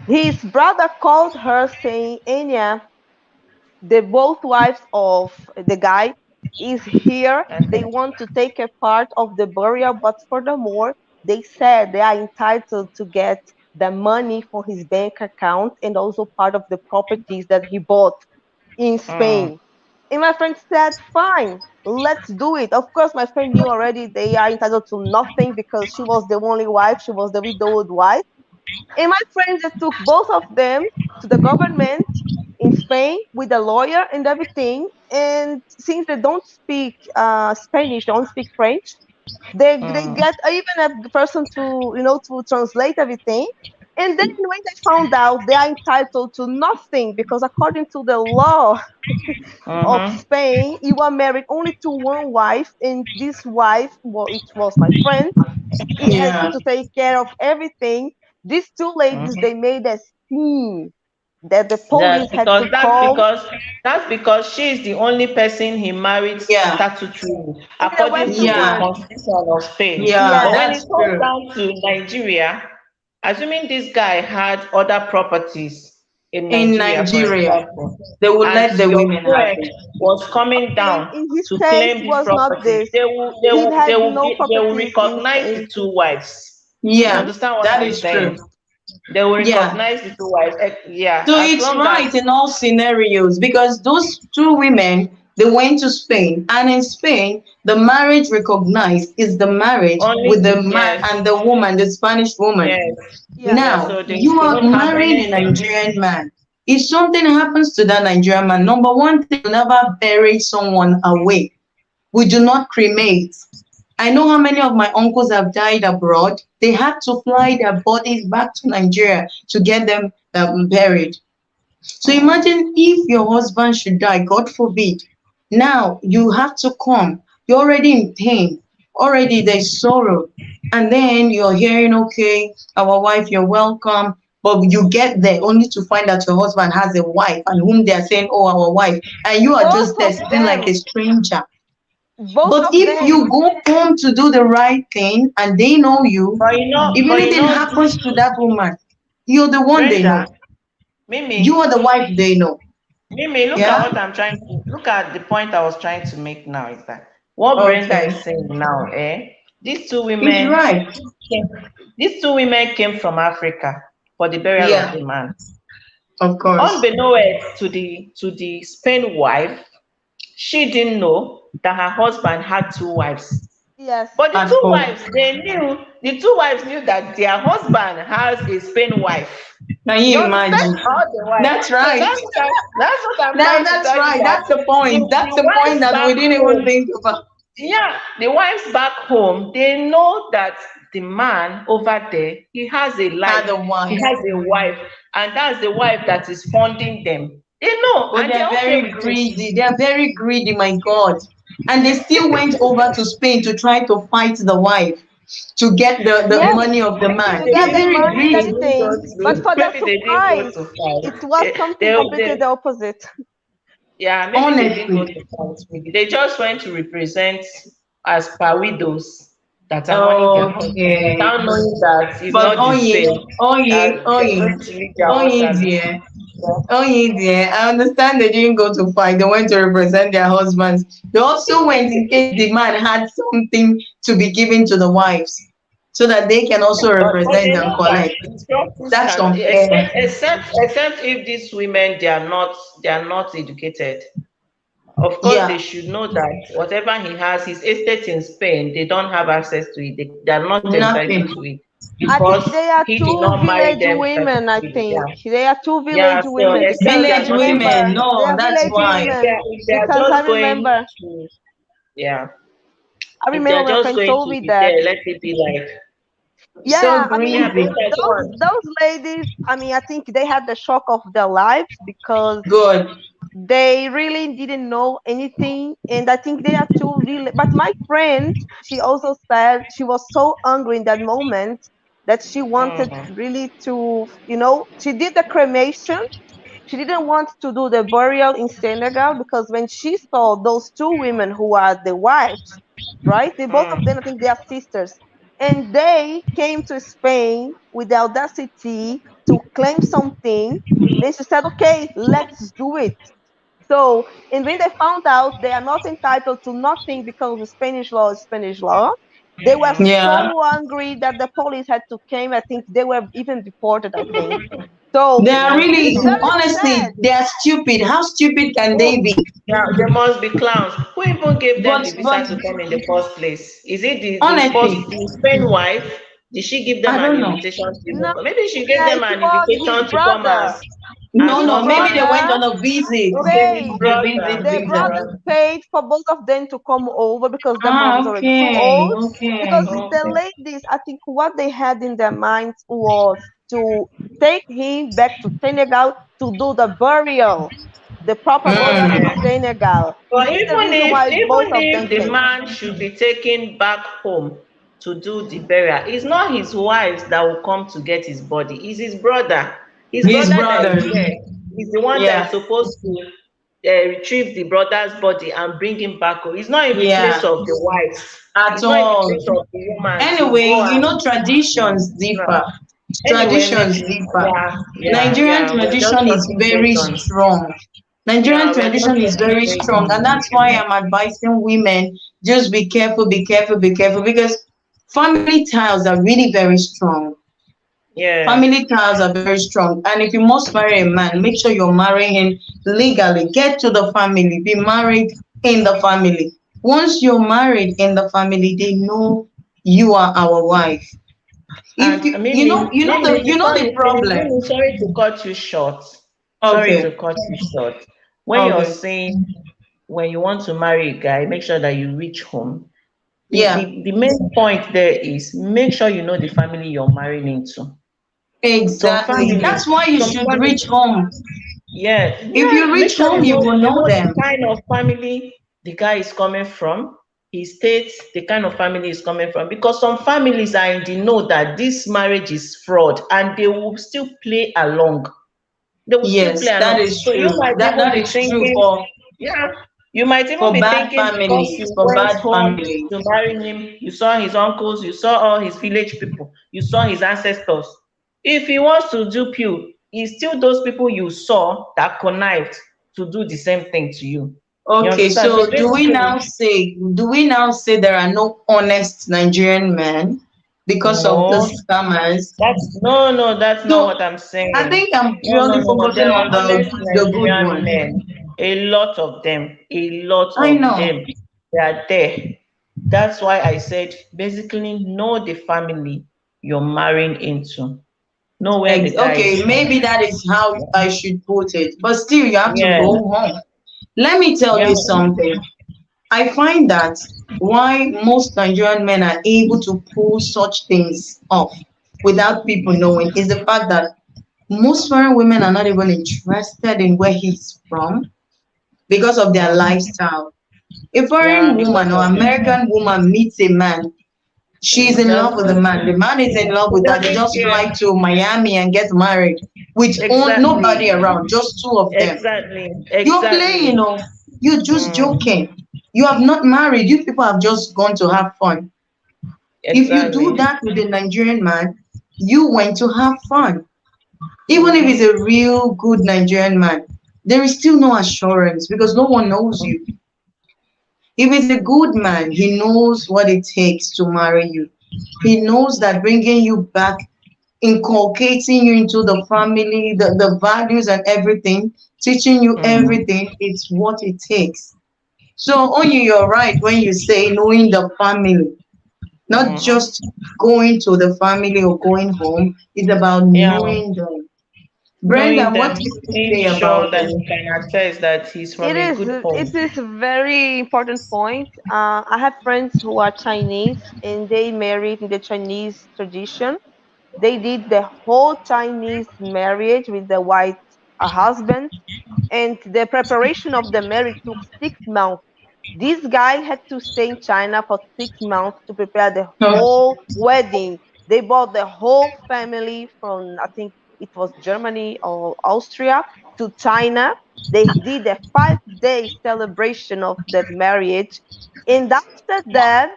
[SPEAKER 2] his brother called her saying, Enya, the both wives of the guy is here. They want to take a part of the burial, but furthermore, they said they are entitled to get the money for his bank account and also part of the properties that he bought in
[SPEAKER 3] Mm.
[SPEAKER 2] Spain. And my friend said, fine, let's do it. Of course, my friend knew already they are entitled to nothing because she was the only wife, she was the widowed wife. And my friend just took both of them to the government in Spain with a lawyer and everything. And since they don't speak Spanish, they don't speak French, they
[SPEAKER 3] Mm.
[SPEAKER 2] get even a person to to translate everything. And then when they found out they are entitled to nothing because according to the law of
[SPEAKER 3] Mm-hmm.
[SPEAKER 2] Spain, you are married only to one wife, and this wife, well, it was my friend, he has
[SPEAKER 1] Yeah.
[SPEAKER 2] to take care of everything. These two ladies,
[SPEAKER 3] Mm-hmm.
[SPEAKER 2] they made a scene that the
[SPEAKER 3] That's
[SPEAKER 2] police had
[SPEAKER 3] because
[SPEAKER 2] to call,
[SPEAKER 3] she is the only person he married
[SPEAKER 1] Yeah.
[SPEAKER 3] statutorily,
[SPEAKER 2] and there were
[SPEAKER 3] according to
[SPEAKER 2] two
[SPEAKER 3] the
[SPEAKER 1] Yeah.
[SPEAKER 2] girls.
[SPEAKER 3] constitution of Spain.
[SPEAKER 1] Yeah.
[SPEAKER 3] But
[SPEAKER 2] Yes,
[SPEAKER 3] when it
[SPEAKER 1] That's
[SPEAKER 3] comes
[SPEAKER 1] true.
[SPEAKER 3] down to Nigeria, assuming this guy had other properties in
[SPEAKER 1] In
[SPEAKER 3] Nigeria, for
[SPEAKER 1] Nigeria,
[SPEAKER 3] example,
[SPEAKER 1] they will
[SPEAKER 3] and
[SPEAKER 1] let the
[SPEAKER 3] your
[SPEAKER 1] women have
[SPEAKER 3] friend
[SPEAKER 1] it.
[SPEAKER 3] was coming
[SPEAKER 2] in
[SPEAKER 3] down
[SPEAKER 2] in his
[SPEAKER 3] to
[SPEAKER 2] case
[SPEAKER 3] claim this
[SPEAKER 2] was not
[SPEAKER 3] property,
[SPEAKER 2] this. He had no
[SPEAKER 3] they will
[SPEAKER 2] properties in
[SPEAKER 3] recognize
[SPEAKER 2] Spain.
[SPEAKER 3] the two wives. You
[SPEAKER 1] Yeah,
[SPEAKER 3] understand what
[SPEAKER 1] that
[SPEAKER 3] I'm
[SPEAKER 1] is true.
[SPEAKER 3] saying? They will
[SPEAKER 1] Yeah.
[SPEAKER 3] recognize the two wives. Yeah,
[SPEAKER 1] So
[SPEAKER 3] as
[SPEAKER 1] it's
[SPEAKER 3] long as
[SPEAKER 1] right in all scenarios because those two women they went to Spain, and in Spain the marriage recognized is the marriage
[SPEAKER 3] only
[SPEAKER 1] with the man
[SPEAKER 3] yes,
[SPEAKER 1] and the woman, the Spanish woman.
[SPEAKER 3] yes,
[SPEAKER 2] Yeah.
[SPEAKER 3] yes.
[SPEAKER 1] Now
[SPEAKER 3] So
[SPEAKER 1] you
[SPEAKER 3] they
[SPEAKER 1] are
[SPEAKER 3] won't have
[SPEAKER 1] marrying a
[SPEAKER 3] anything.
[SPEAKER 1] Nigerian man. If something happens to that Nigerian man, number one thing, you never bury someone away. We do not cremate. I know how many of my uncles have died abroad. They had to fly their bodies back to Nigeria to get them buried. So
[SPEAKER 3] Mm.
[SPEAKER 1] imagine if your husband should die, God forbid. Now you have to come. You're already in pain. Already there's sorrow. And then you're hearing, okay, our wife, you're welcome. But you get there only to find that your husband has a wife and whom they are saying, oh, our wife. And you are
[SPEAKER 2] Both
[SPEAKER 1] just there
[SPEAKER 2] of
[SPEAKER 1] sitting like a
[SPEAKER 2] them,
[SPEAKER 1] stranger.
[SPEAKER 2] both
[SPEAKER 1] But
[SPEAKER 2] of
[SPEAKER 1] if
[SPEAKER 2] them.
[SPEAKER 1] you go home to do the right thing and they know you, if
[SPEAKER 3] But you
[SPEAKER 1] anything
[SPEAKER 3] know,
[SPEAKER 1] happens to that woman, you're the one they
[SPEAKER 3] Brenda,
[SPEAKER 1] know. You are
[SPEAKER 3] Mimi,
[SPEAKER 1] the wife they know.
[SPEAKER 3] Look at
[SPEAKER 1] Yeah?
[SPEAKER 3] what I'm trying to look at. The point I was trying to make now is that what Brenda
[SPEAKER 1] Okay.
[SPEAKER 3] is saying now, these two
[SPEAKER 1] It's
[SPEAKER 3] women
[SPEAKER 1] right.
[SPEAKER 3] came, came from Africa for the burial of
[SPEAKER 1] Yeah,
[SPEAKER 3] the man.
[SPEAKER 1] of course.
[SPEAKER 3] Unbeknownst to the Spain wife, she didn't know that her husband had two wives.
[SPEAKER 2] Yes.
[SPEAKER 3] But
[SPEAKER 1] At home.
[SPEAKER 3] the two wives knew that their husband has a Spain wife.
[SPEAKER 1] Can
[SPEAKER 3] You
[SPEAKER 1] you
[SPEAKER 3] understand?
[SPEAKER 1] imagine?
[SPEAKER 3] All the wives.
[SPEAKER 1] That's
[SPEAKER 3] So
[SPEAKER 1] right.
[SPEAKER 3] that's what I'm
[SPEAKER 1] Now
[SPEAKER 3] trying to
[SPEAKER 1] that's
[SPEAKER 3] tell you,
[SPEAKER 1] right.
[SPEAKER 3] that
[SPEAKER 1] That's the point. That's
[SPEAKER 3] the
[SPEAKER 1] the point
[SPEAKER 3] wives
[SPEAKER 1] that
[SPEAKER 3] back
[SPEAKER 1] we didn't even
[SPEAKER 3] home,
[SPEAKER 1] think about.
[SPEAKER 3] yeah, the wives back home, they know that the man over there, he has a
[SPEAKER 1] Had
[SPEAKER 3] life,
[SPEAKER 1] a
[SPEAKER 3] he
[SPEAKER 1] wife.
[SPEAKER 3] has a wife, and that's the wife that is funding them. They know,
[SPEAKER 1] But
[SPEAKER 3] and
[SPEAKER 1] they're
[SPEAKER 3] they're okay
[SPEAKER 1] very
[SPEAKER 3] with it.
[SPEAKER 1] greedy. They're very greedy, my God. And they still went over to Spain to try to fight the wife to get the
[SPEAKER 2] Yes,
[SPEAKER 1] money of the
[SPEAKER 3] Maybe
[SPEAKER 1] man.
[SPEAKER 2] to
[SPEAKER 3] they
[SPEAKER 1] They're
[SPEAKER 2] get the
[SPEAKER 3] didn't,
[SPEAKER 1] very
[SPEAKER 2] money and
[SPEAKER 3] they
[SPEAKER 1] greedy.
[SPEAKER 3] didn't go
[SPEAKER 2] everything. But
[SPEAKER 3] to,
[SPEAKER 2] for their
[SPEAKER 3] maybe they didn't go
[SPEAKER 2] surprise,
[SPEAKER 3] to fight.
[SPEAKER 2] it was something completely the opposite.
[SPEAKER 3] Yeah, maybe they didn't go
[SPEAKER 1] Honestly.
[SPEAKER 3] to fight. Maybe they just went to represent as per widows that are mourning their husband,
[SPEAKER 1] Okay.
[SPEAKER 3] without knowing that it's
[SPEAKER 1] But
[SPEAKER 3] not the
[SPEAKER 1] Oye,
[SPEAKER 3] same,
[SPEAKER 1] Oye,
[SPEAKER 3] that they are
[SPEAKER 1] Oye,
[SPEAKER 3] going to leave their
[SPEAKER 1] Oye,
[SPEAKER 3] husband.
[SPEAKER 1] dear. Oh, yeah, dear. I understand they didn't go to fight. They went to represent their husbands. They also went in case the man had something to be given to the wives so that they can also
[SPEAKER 3] But
[SPEAKER 1] represent
[SPEAKER 3] they
[SPEAKER 1] and
[SPEAKER 3] know that
[SPEAKER 1] collect.
[SPEAKER 3] injustice
[SPEAKER 1] That's
[SPEAKER 3] can,
[SPEAKER 1] unfair.
[SPEAKER 3] except if these women, they are not educated. Of course, they
[SPEAKER 1] Yeah,
[SPEAKER 3] should know that whatever he has, his estate in Spain, they don't have access to it. They are not entitled
[SPEAKER 1] nothing.
[SPEAKER 3] to it
[SPEAKER 2] I
[SPEAKER 3] because
[SPEAKER 2] think they are
[SPEAKER 3] he did
[SPEAKER 2] two
[SPEAKER 3] not marry
[SPEAKER 2] village
[SPEAKER 3] them
[SPEAKER 2] women. I
[SPEAKER 3] first.
[SPEAKER 2] think
[SPEAKER 3] Yeah.
[SPEAKER 2] they are two
[SPEAKER 3] Yeah,
[SPEAKER 2] village
[SPEAKER 3] so
[SPEAKER 2] women because
[SPEAKER 3] except they
[SPEAKER 2] I
[SPEAKER 3] are
[SPEAKER 1] Village
[SPEAKER 3] not
[SPEAKER 2] remember
[SPEAKER 1] women,
[SPEAKER 3] entitled.
[SPEAKER 2] they
[SPEAKER 1] no,
[SPEAKER 2] are
[SPEAKER 1] that's
[SPEAKER 2] village
[SPEAKER 3] Yeah,
[SPEAKER 1] why.
[SPEAKER 2] women
[SPEAKER 3] if they are
[SPEAKER 2] because
[SPEAKER 3] just going to, yeah,
[SPEAKER 2] I
[SPEAKER 3] if they
[SPEAKER 2] remember
[SPEAKER 3] are
[SPEAKER 2] my
[SPEAKER 3] just
[SPEAKER 2] friend
[SPEAKER 3] going
[SPEAKER 2] told
[SPEAKER 3] to
[SPEAKER 2] me
[SPEAKER 3] be
[SPEAKER 2] that.
[SPEAKER 3] there, let it be like,
[SPEAKER 1] So
[SPEAKER 2] Yeah, I
[SPEAKER 3] yeah,
[SPEAKER 2] mean
[SPEAKER 3] being
[SPEAKER 1] greedy.
[SPEAKER 3] like, go on.
[SPEAKER 2] those ladies. I mean, I think they had the shock of their lives because
[SPEAKER 1] Good.
[SPEAKER 2] they really didn't know anything, and I think they are too really. But my friend, she also said she was so angry in that moment that she wanted
[SPEAKER 3] Mm,
[SPEAKER 2] really to, she did the cremation. She didn't want to do the burial in Senegal because when she saw those two women who are the wives, right? They both of them, I
[SPEAKER 3] mm,
[SPEAKER 2] think they are sisters, and they came to Spain with the audacity to claim something. Then she said, "Okay, let's do it." So, and when they found out they are not entitled to nothing because the Spanish law is Spanish law, they were
[SPEAKER 1] Yeah.
[SPEAKER 2] so angry that the police had to came. I think they were even deported, I think. So
[SPEAKER 1] They are
[SPEAKER 3] yeah.
[SPEAKER 2] it's
[SPEAKER 1] really,
[SPEAKER 2] very
[SPEAKER 1] honestly,
[SPEAKER 2] sad.
[SPEAKER 1] they are stupid. How stupid can they
[SPEAKER 3] Who?
[SPEAKER 1] be?
[SPEAKER 3] Yeah, they must be clowns. Who even gave them the
[SPEAKER 1] But
[SPEAKER 3] visa to come in the first place? Is it
[SPEAKER 1] honestly,
[SPEAKER 3] the Spain wife? Did she give them
[SPEAKER 1] I
[SPEAKER 3] an
[SPEAKER 1] don't know.
[SPEAKER 3] invitation to
[SPEAKER 2] No,
[SPEAKER 3] even come? Maybe she gave them
[SPEAKER 2] it
[SPEAKER 3] an
[SPEAKER 2] was his
[SPEAKER 3] invitation to come
[SPEAKER 2] brother.
[SPEAKER 1] No,
[SPEAKER 3] as
[SPEAKER 2] His
[SPEAKER 1] no, maybe they
[SPEAKER 3] husband.
[SPEAKER 1] went
[SPEAKER 2] brother
[SPEAKER 1] on a visit.
[SPEAKER 3] Okay, his
[SPEAKER 2] paid.
[SPEAKER 1] Okay, visit
[SPEAKER 3] brother.
[SPEAKER 2] The
[SPEAKER 1] visa.
[SPEAKER 2] brother paid for both of them to come over because the mom is
[SPEAKER 1] Ah,
[SPEAKER 2] already too
[SPEAKER 1] okay,
[SPEAKER 2] old.
[SPEAKER 1] okay.
[SPEAKER 2] Because the
[SPEAKER 3] Okay.
[SPEAKER 2] ladies, I think what they had in their minds was to take him back to Senegal to do the burial, the proper burial in
[SPEAKER 1] Mm.
[SPEAKER 3] Okay.
[SPEAKER 2] Senegal.
[SPEAKER 3] But
[SPEAKER 2] This is the reason why both of them
[SPEAKER 3] even if the
[SPEAKER 2] came.
[SPEAKER 3] man should be taken back home to do the burial, it's not his wife that will come to get his body. It's his brother. His
[SPEAKER 1] His
[SPEAKER 3] brother that is
[SPEAKER 1] brothers.
[SPEAKER 3] there is the one that is
[SPEAKER 1] Yeah,
[SPEAKER 3] supposed to retrieve the brother's body and bring him back home. It's not in the place
[SPEAKER 1] yeah,
[SPEAKER 3] of the wife.
[SPEAKER 1] at
[SPEAKER 3] It's not in the
[SPEAKER 1] all.
[SPEAKER 3] place of the woman to
[SPEAKER 1] Anyway,
[SPEAKER 3] go
[SPEAKER 1] you
[SPEAKER 3] and
[SPEAKER 1] know, traditions
[SPEAKER 3] no.
[SPEAKER 1] differ.
[SPEAKER 3] Anyway,
[SPEAKER 1] Traditions
[SPEAKER 3] maybe
[SPEAKER 1] differ. Nigerian
[SPEAKER 3] yeah. We're just
[SPEAKER 1] tradition is
[SPEAKER 3] talking
[SPEAKER 1] very
[SPEAKER 3] based on
[SPEAKER 1] strong. Nigerian
[SPEAKER 3] yeah, we're just
[SPEAKER 1] tradition is
[SPEAKER 3] talking
[SPEAKER 1] very
[SPEAKER 3] based
[SPEAKER 1] strong, and
[SPEAKER 3] on
[SPEAKER 1] that's why I'm advising women just be careful, be careful, be careful, because family ties are really very strong.
[SPEAKER 3] yeah.
[SPEAKER 1] Family ties are very strong, and if you must marry a man, make sure you're marrying him legally. Get to the family, be married in the family. Once you're married in the family, they know you are our wife. If
[SPEAKER 3] And
[SPEAKER 1] you
[SPEAKER 3] Mimi,
[SPEAKER 1] you know the problem.
[SPEAKER 3] sorry to cut you short. Sorry to
[SPEAKER 1] Okay,
[SPEAKER 3] cut you short. When you're
[SPEAKER 1] okay,
[SPEAKER 3] saying when you want to marry a guy, make sure that you reach home.
[SPEAKER 1] yeah,
[SPEAKER 3] The main point there is make sure you know the family you're marrying into.
[SPEAKER 1] exactly. That's why you
[SPEAKER 3] Some
[SPEAKER 1] should
[SPEAKER 3] family,
[SPEAKER 1] reach home. If
[SPEAKER 3] yeah.
[SPEAKER 1] you
[SPEAKER 3] Make
[SPEAKER 1] reach
[SPEAKER 3] sure
[SPEAKER 1] home, you will
[SPEAKER 3] you
[SPEAKER 1] know
[SPEAKER 3] know the
[SPEAKER 1] them.
[SPEAKER 3] kind of family the guy is coming from. He states the kind of family is coming from because some families are in the know that this marriage is fraud and they will still play along. They will still play
[SPEAKER 1] Yes, that
[SPEAKER 3] along.
[SPEAKER 1] is
[SPEAKER 3] So you
[SPEAKER 1] true.
[SPEAKER 3] might even
[SPEAKER 1] That
[SPEAKER 3] be
[SPEAKER 1] is true
[SPEAKER 3] thinking, yeah, you might even
[SPEAKER 1] for
[SPEAKER 3] be
[SPEAKER 1] bad
[SPEAKER 3] thinking because
[SPEAKER 1] families,
[SPEAKER 3] you
[SPEAKER 1] for
[SPEAKER 3] went
[SPEAKER 1] bad
[SPEAKER 3] home
[SPEAKER 1] families.
[SPEAKER 3] to marry him, you saw his uncles, you saw all his village people, you saw his ancestors. If he wants to dupe you, it's still those people you saw that connived to do the same thing to you. You
[SPEAKER 1] Okay,
[SPEAKER 3] understand? So
[SPEAKER 1] so
[SPEAKER 3] basically,
[SPEAKER 1] do we now say there are no honest Nigerian men because of the
[SPEAKER 3] no,
[SPEAKER 1] scammers?
[SPEAKER 3] that's not
[SPEAKER 1] So
[SPEAKER 3] what I'm
[SPEAKER 1] I
[SPEAKER 3] saying.
[SPEAKER 1] think I'm
[SPEAKER 3] No,
[SPEAKER 1] purely
[SPEAKER 3] no, no. There
[SPEAKER 1] focusing
[SPEAKER 3] are
[SPEAKER 1] on
[SPEAKER 3] honest
[SPEAKER 1] the good
[SPEAKER 3] Nigerian
[SPEAKER 1] one.
[SPEAKER 3] men. A lot of them. A lot
[SPEAKER 1] I
[SPEAKER 3] of
[SPEAKER 1] know.
[SPEAKER 3] them. They are there. That's why I said basically know the family you're marrying into. Know where the guy is
[SPEAKER 1] Okay,
[SPEAKER 3] from.
[SPEAKER 1] maybe that is how I should put it. But still, you have to
[SPEAKER 3] Yeah.
[SPEAKER 1] go home. Let me tell
[SPEAKER 3] Yeah.
[SPEAKER 1] you something. I find that why most Nigerian men are able to pull such things off without people knowing is the fact that most foreign women are not even interested in where he's from because of their
[SPEAKER 3] Mm.
[SPEAKER 1] lifestyle. A
[SPEAKER 3] Yeah,
[SPEAKER 1] foreign
[SPEAKER 3] because
[SPEAKER 1] woman or
[SPEAKER 3] of the
[SPEAKER 1] American woman meets a man, she's
[SPEAKER 3] it
[SPEAKER 1] in
[SPEAKER 3] just
[SPEAKER 1] love with the man. The man is in love with her. They
[SPEAKER 3] doesn't
[SPEAKER 1] just
[SPEAKER 3] care.
[SPEAKER 1] fly to Miami and get married with
[SPEAKER 3] Exactly.
[SPEAKER 1] nobody around, just two of them.
[SPEAKER 3] Exactly.
[SPEAKER 1] You're playing, you
[SPEAKER 3] Exactly.
[SPEAKER 1] know. You're just
[SPEAKER 3] Mm.
[SPEAKER 1] joking. You have not married. You people have just gone to have fun. If you do
[SPEAKER 3] Exactly.
[SPEAKER 1] that with a Nigerian man, you went to have fun. Even if he's
[SPEAKER 3] Mm-hmm.
[SPEAKER 1] a real good Nigerian man, there is still no assurance because no one knows you. If he's a good man, he knows what it takes to marry you. He knows that bringing you back, inculcating you into the family, the values and everything, teaching you
[SPEAKER 3] Mm.
[SPEAKER 1] everything, it's what it takes. So, Onyu, you're right when you say knowing the family, not
[SPEAKER 3] Mm-hmm.
[SPEAKER 1] just going to the family or going home. It's about
[SPEAKER 3] Yeah,
[SPEAKER 1] knowing them. Brenda,
[SPEAKER 3] knowing
[SPEAKER 1] what
[SPEAKER 3] them,
[SPEAKER 1] do you
[SPEAKER 3] being
[SPEAKER 1] say
[SPEAKER 3] sure
[SPEAKER 1] about
[SPEAKER 3] that
[SPEAKER 1] this?
[SPEAKER 3] you can attest that he's from
[SPEAKER 2] It
[SPEAKER 3] a
[SPEAKER 2] is.
[SPEAKER 3] good
[SPEAKER 2] It
[SPEAKER 3] home.
[SPEAKER 2] is a very important point. I have friends who are Chinese and they married in the Chinese tradition. They did the whole Chinese marriage with the white husband, and the preparation of the marriage took 6 months. This guy had to stay in China for 6 months to prepare the
[SPEAKER 1] Oh,
[SPEAKER 2] whole wedding. They brought the whole family from, I think it was Germany or Austria, to China. They did a 5 day celebration of that marriage. And after that,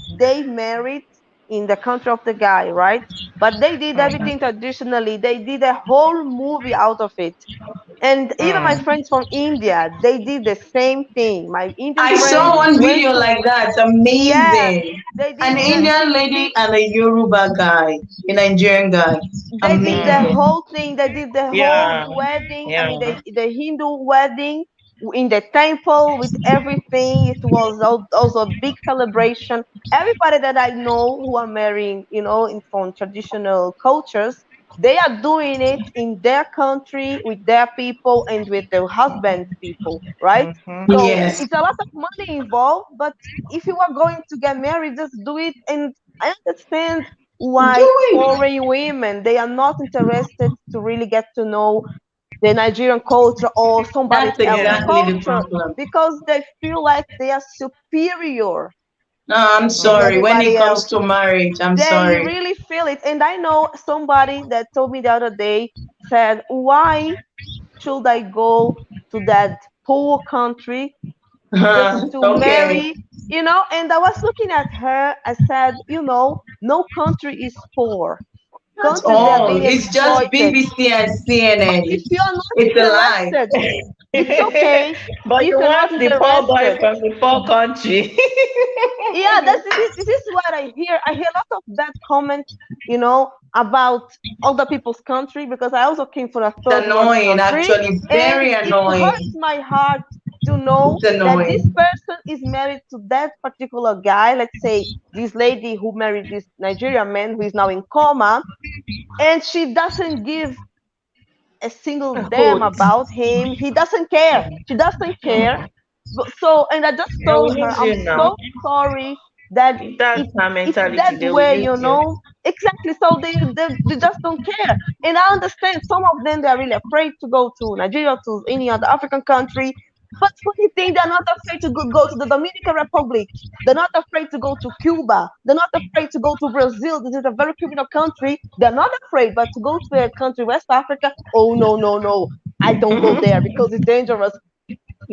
[SPEAKER 2] they married in the country of the guy, right? But they did
[SPEAKER 3] Mm-hmm.
[SPEAKER 2] everything traditionally. They did a whole movie out of it. And even my
[SPEAKER 3] Mm.
[SPEAKER 2] friends from India, they did the same thing. My Indian
[SPEAKER 1] I
[SPEAKER 2] friends
[SPEAKER 1] saw
[SPEAKER 3] Mm.
[SPEAKER 1] one
[SPEAKER 2] went
[SPEAKER 1] video
[SPEAKER 2] to,
[SPEAKER 1] like that. It's
[SPEAKER 2] yeah,
[SPEAKER 1] amazing.
[SPEAKER 2] they
[SPEAKER 1] An
[SPEAKER 2] did the
[SPEAKER 1] Indian lady and a Yoruba guy, a Nigerian guy.
[SPEAKER 2] they did the
[SPEAKER 3] Mm.
[SPEAKER 1] Amazing.
[SPEAKER 2] whole thing. They did the whole
[SPEAKER 3] Yeah,
[SPEAKER 2] wedding. I
[SPEAKER 3] yeah.
[SPEAKER 2] mean, the Hindu wedding in the temple with everything. It was also a big celebration. Everybody that I know who are marrying, in from traditional cultures, they are doing it in their country with their people and with their husband's people, right?
[SPEAKER 3] Mm-hmm.
[SPEAKER 2] So
[SPEAKER 3] Yeah.
[SPEAKER 1] Yes.
[SPEAKER 2] it's a lot of money involved, but if you are going to get married, just do it. And I understand why
[SPEAKER 1] Do it.
[SPEAKER 2] foreign women they are not interested to really get to know the Nigerian culture or somebody
[SPEAKER 1] That's
[SPEAKER 2] else's
[SPEAKER 3] Yeah.
[SPEAKER 1] exactly the
[SPEAKER 2] culture
[SPEAKER 1] problem.
[SPEAKER 2] because they feel like they are superior
[SPEAKER 1] No, I'm
[SPEAKER 2] to
[SPEAKER 3] Mm.
[SPEAKER 1] sorry. When it
[SPEAKER 2] everybody
[SPEAKER 1] comes
[SPEAKER 2] else.
[SPEAKER 1] to marriage, I'm
[SPEAKER 2] They
[SPEAKER 1] sorry.
[SPEAKER 2] really feel it. And I know somebody that told me the other day said, why should I go to that poor country just to
[SPEAKER 1] Okay.
[SPEAKER 2] marry? And I was looking at her, I said, no country is poor.
[SPEAKER 1] That's
[SPEAKER 2] Countries they are
[SPEAKER 1] all.
[SPEAKER 2] being
[SPEAKER 1] It's just
[SPEAKER 2] exploited.
[SPEAKER 1] BBC and
[SPEAKER 2] But
[SPEAKER 1] CNN.
[SPEAKER 2] if you are not
[SPEAKER 1] It's a lie.
[SPEAKER 2] interested, it's okay.
[SPEAKER 3] But
[SPEAKER 2] If
[SPEAKER 3] you
[SPEAKER 2] you're not
[SPEAKER 3] want the poor boy
[SPEAKER 2] interested,
[SPEAKER 3] from the poor country.
[SPEAKER 2] yeah, this is what I hear. I hear a lot of bad comments, about other people's country because I also came from a
[SPEAKER 1] It's
[SPEAKER 2] third world
[SPEAKER 1] annoying,
[SPEAKER 2] country,
[SPEAKER 1] actually.
[SPEAKER 2] and
[SPEAKER 1] Very
[SPEAKER 2] it hurts
[SPEAKER 1] annoying.
[SPEAKER 2] my heart to know
[SPEAKER 1] It's
[SPEAKER 2] that this
[SPEAKER 1] annoying.
[SPEAKER 2] person is married to that particular guy. Let's say this lady who married this Nigerian man who is now in coma, and she doesn't give a single damn
[SPEAKER 3] Good.
[SPEAKER 2] about him. He doesn't care.
[SPEAKER 3] Mm.
[SPEAKER 2] She doesn't care.
[SPEAKER 3] Mm.
[SPEAKER 2] So, and I just
[SPEAKER 3] Yeah, we
[SPEAKER 2] told her,
[SPEAKER 3] need
[SPEAKER 2] I'm
[SPEAKER 3] you now.
[SPEAKER 2] so sorry that
[SPEAKER 3] If that's her
[SPEAKER 2] it's that
[SPEAKER 3] mentality, they will
[SPEAKER 2] way,
[SPEAKER 3] use you.
[SPEAKER 2] Exactly. So they just don't care. And I understand some of them, they're really afraid to go to Nigeria, to any other African country. But funny thing, they're not afraid to go to the Dominican Republic. They're not afraid to go to Cuba. They're not afraid to go to Brazil. This is a very criminal country. They're not afraid, but to go to a country, West Africa, oh, no, no, no. I don't go there because it's dangerous.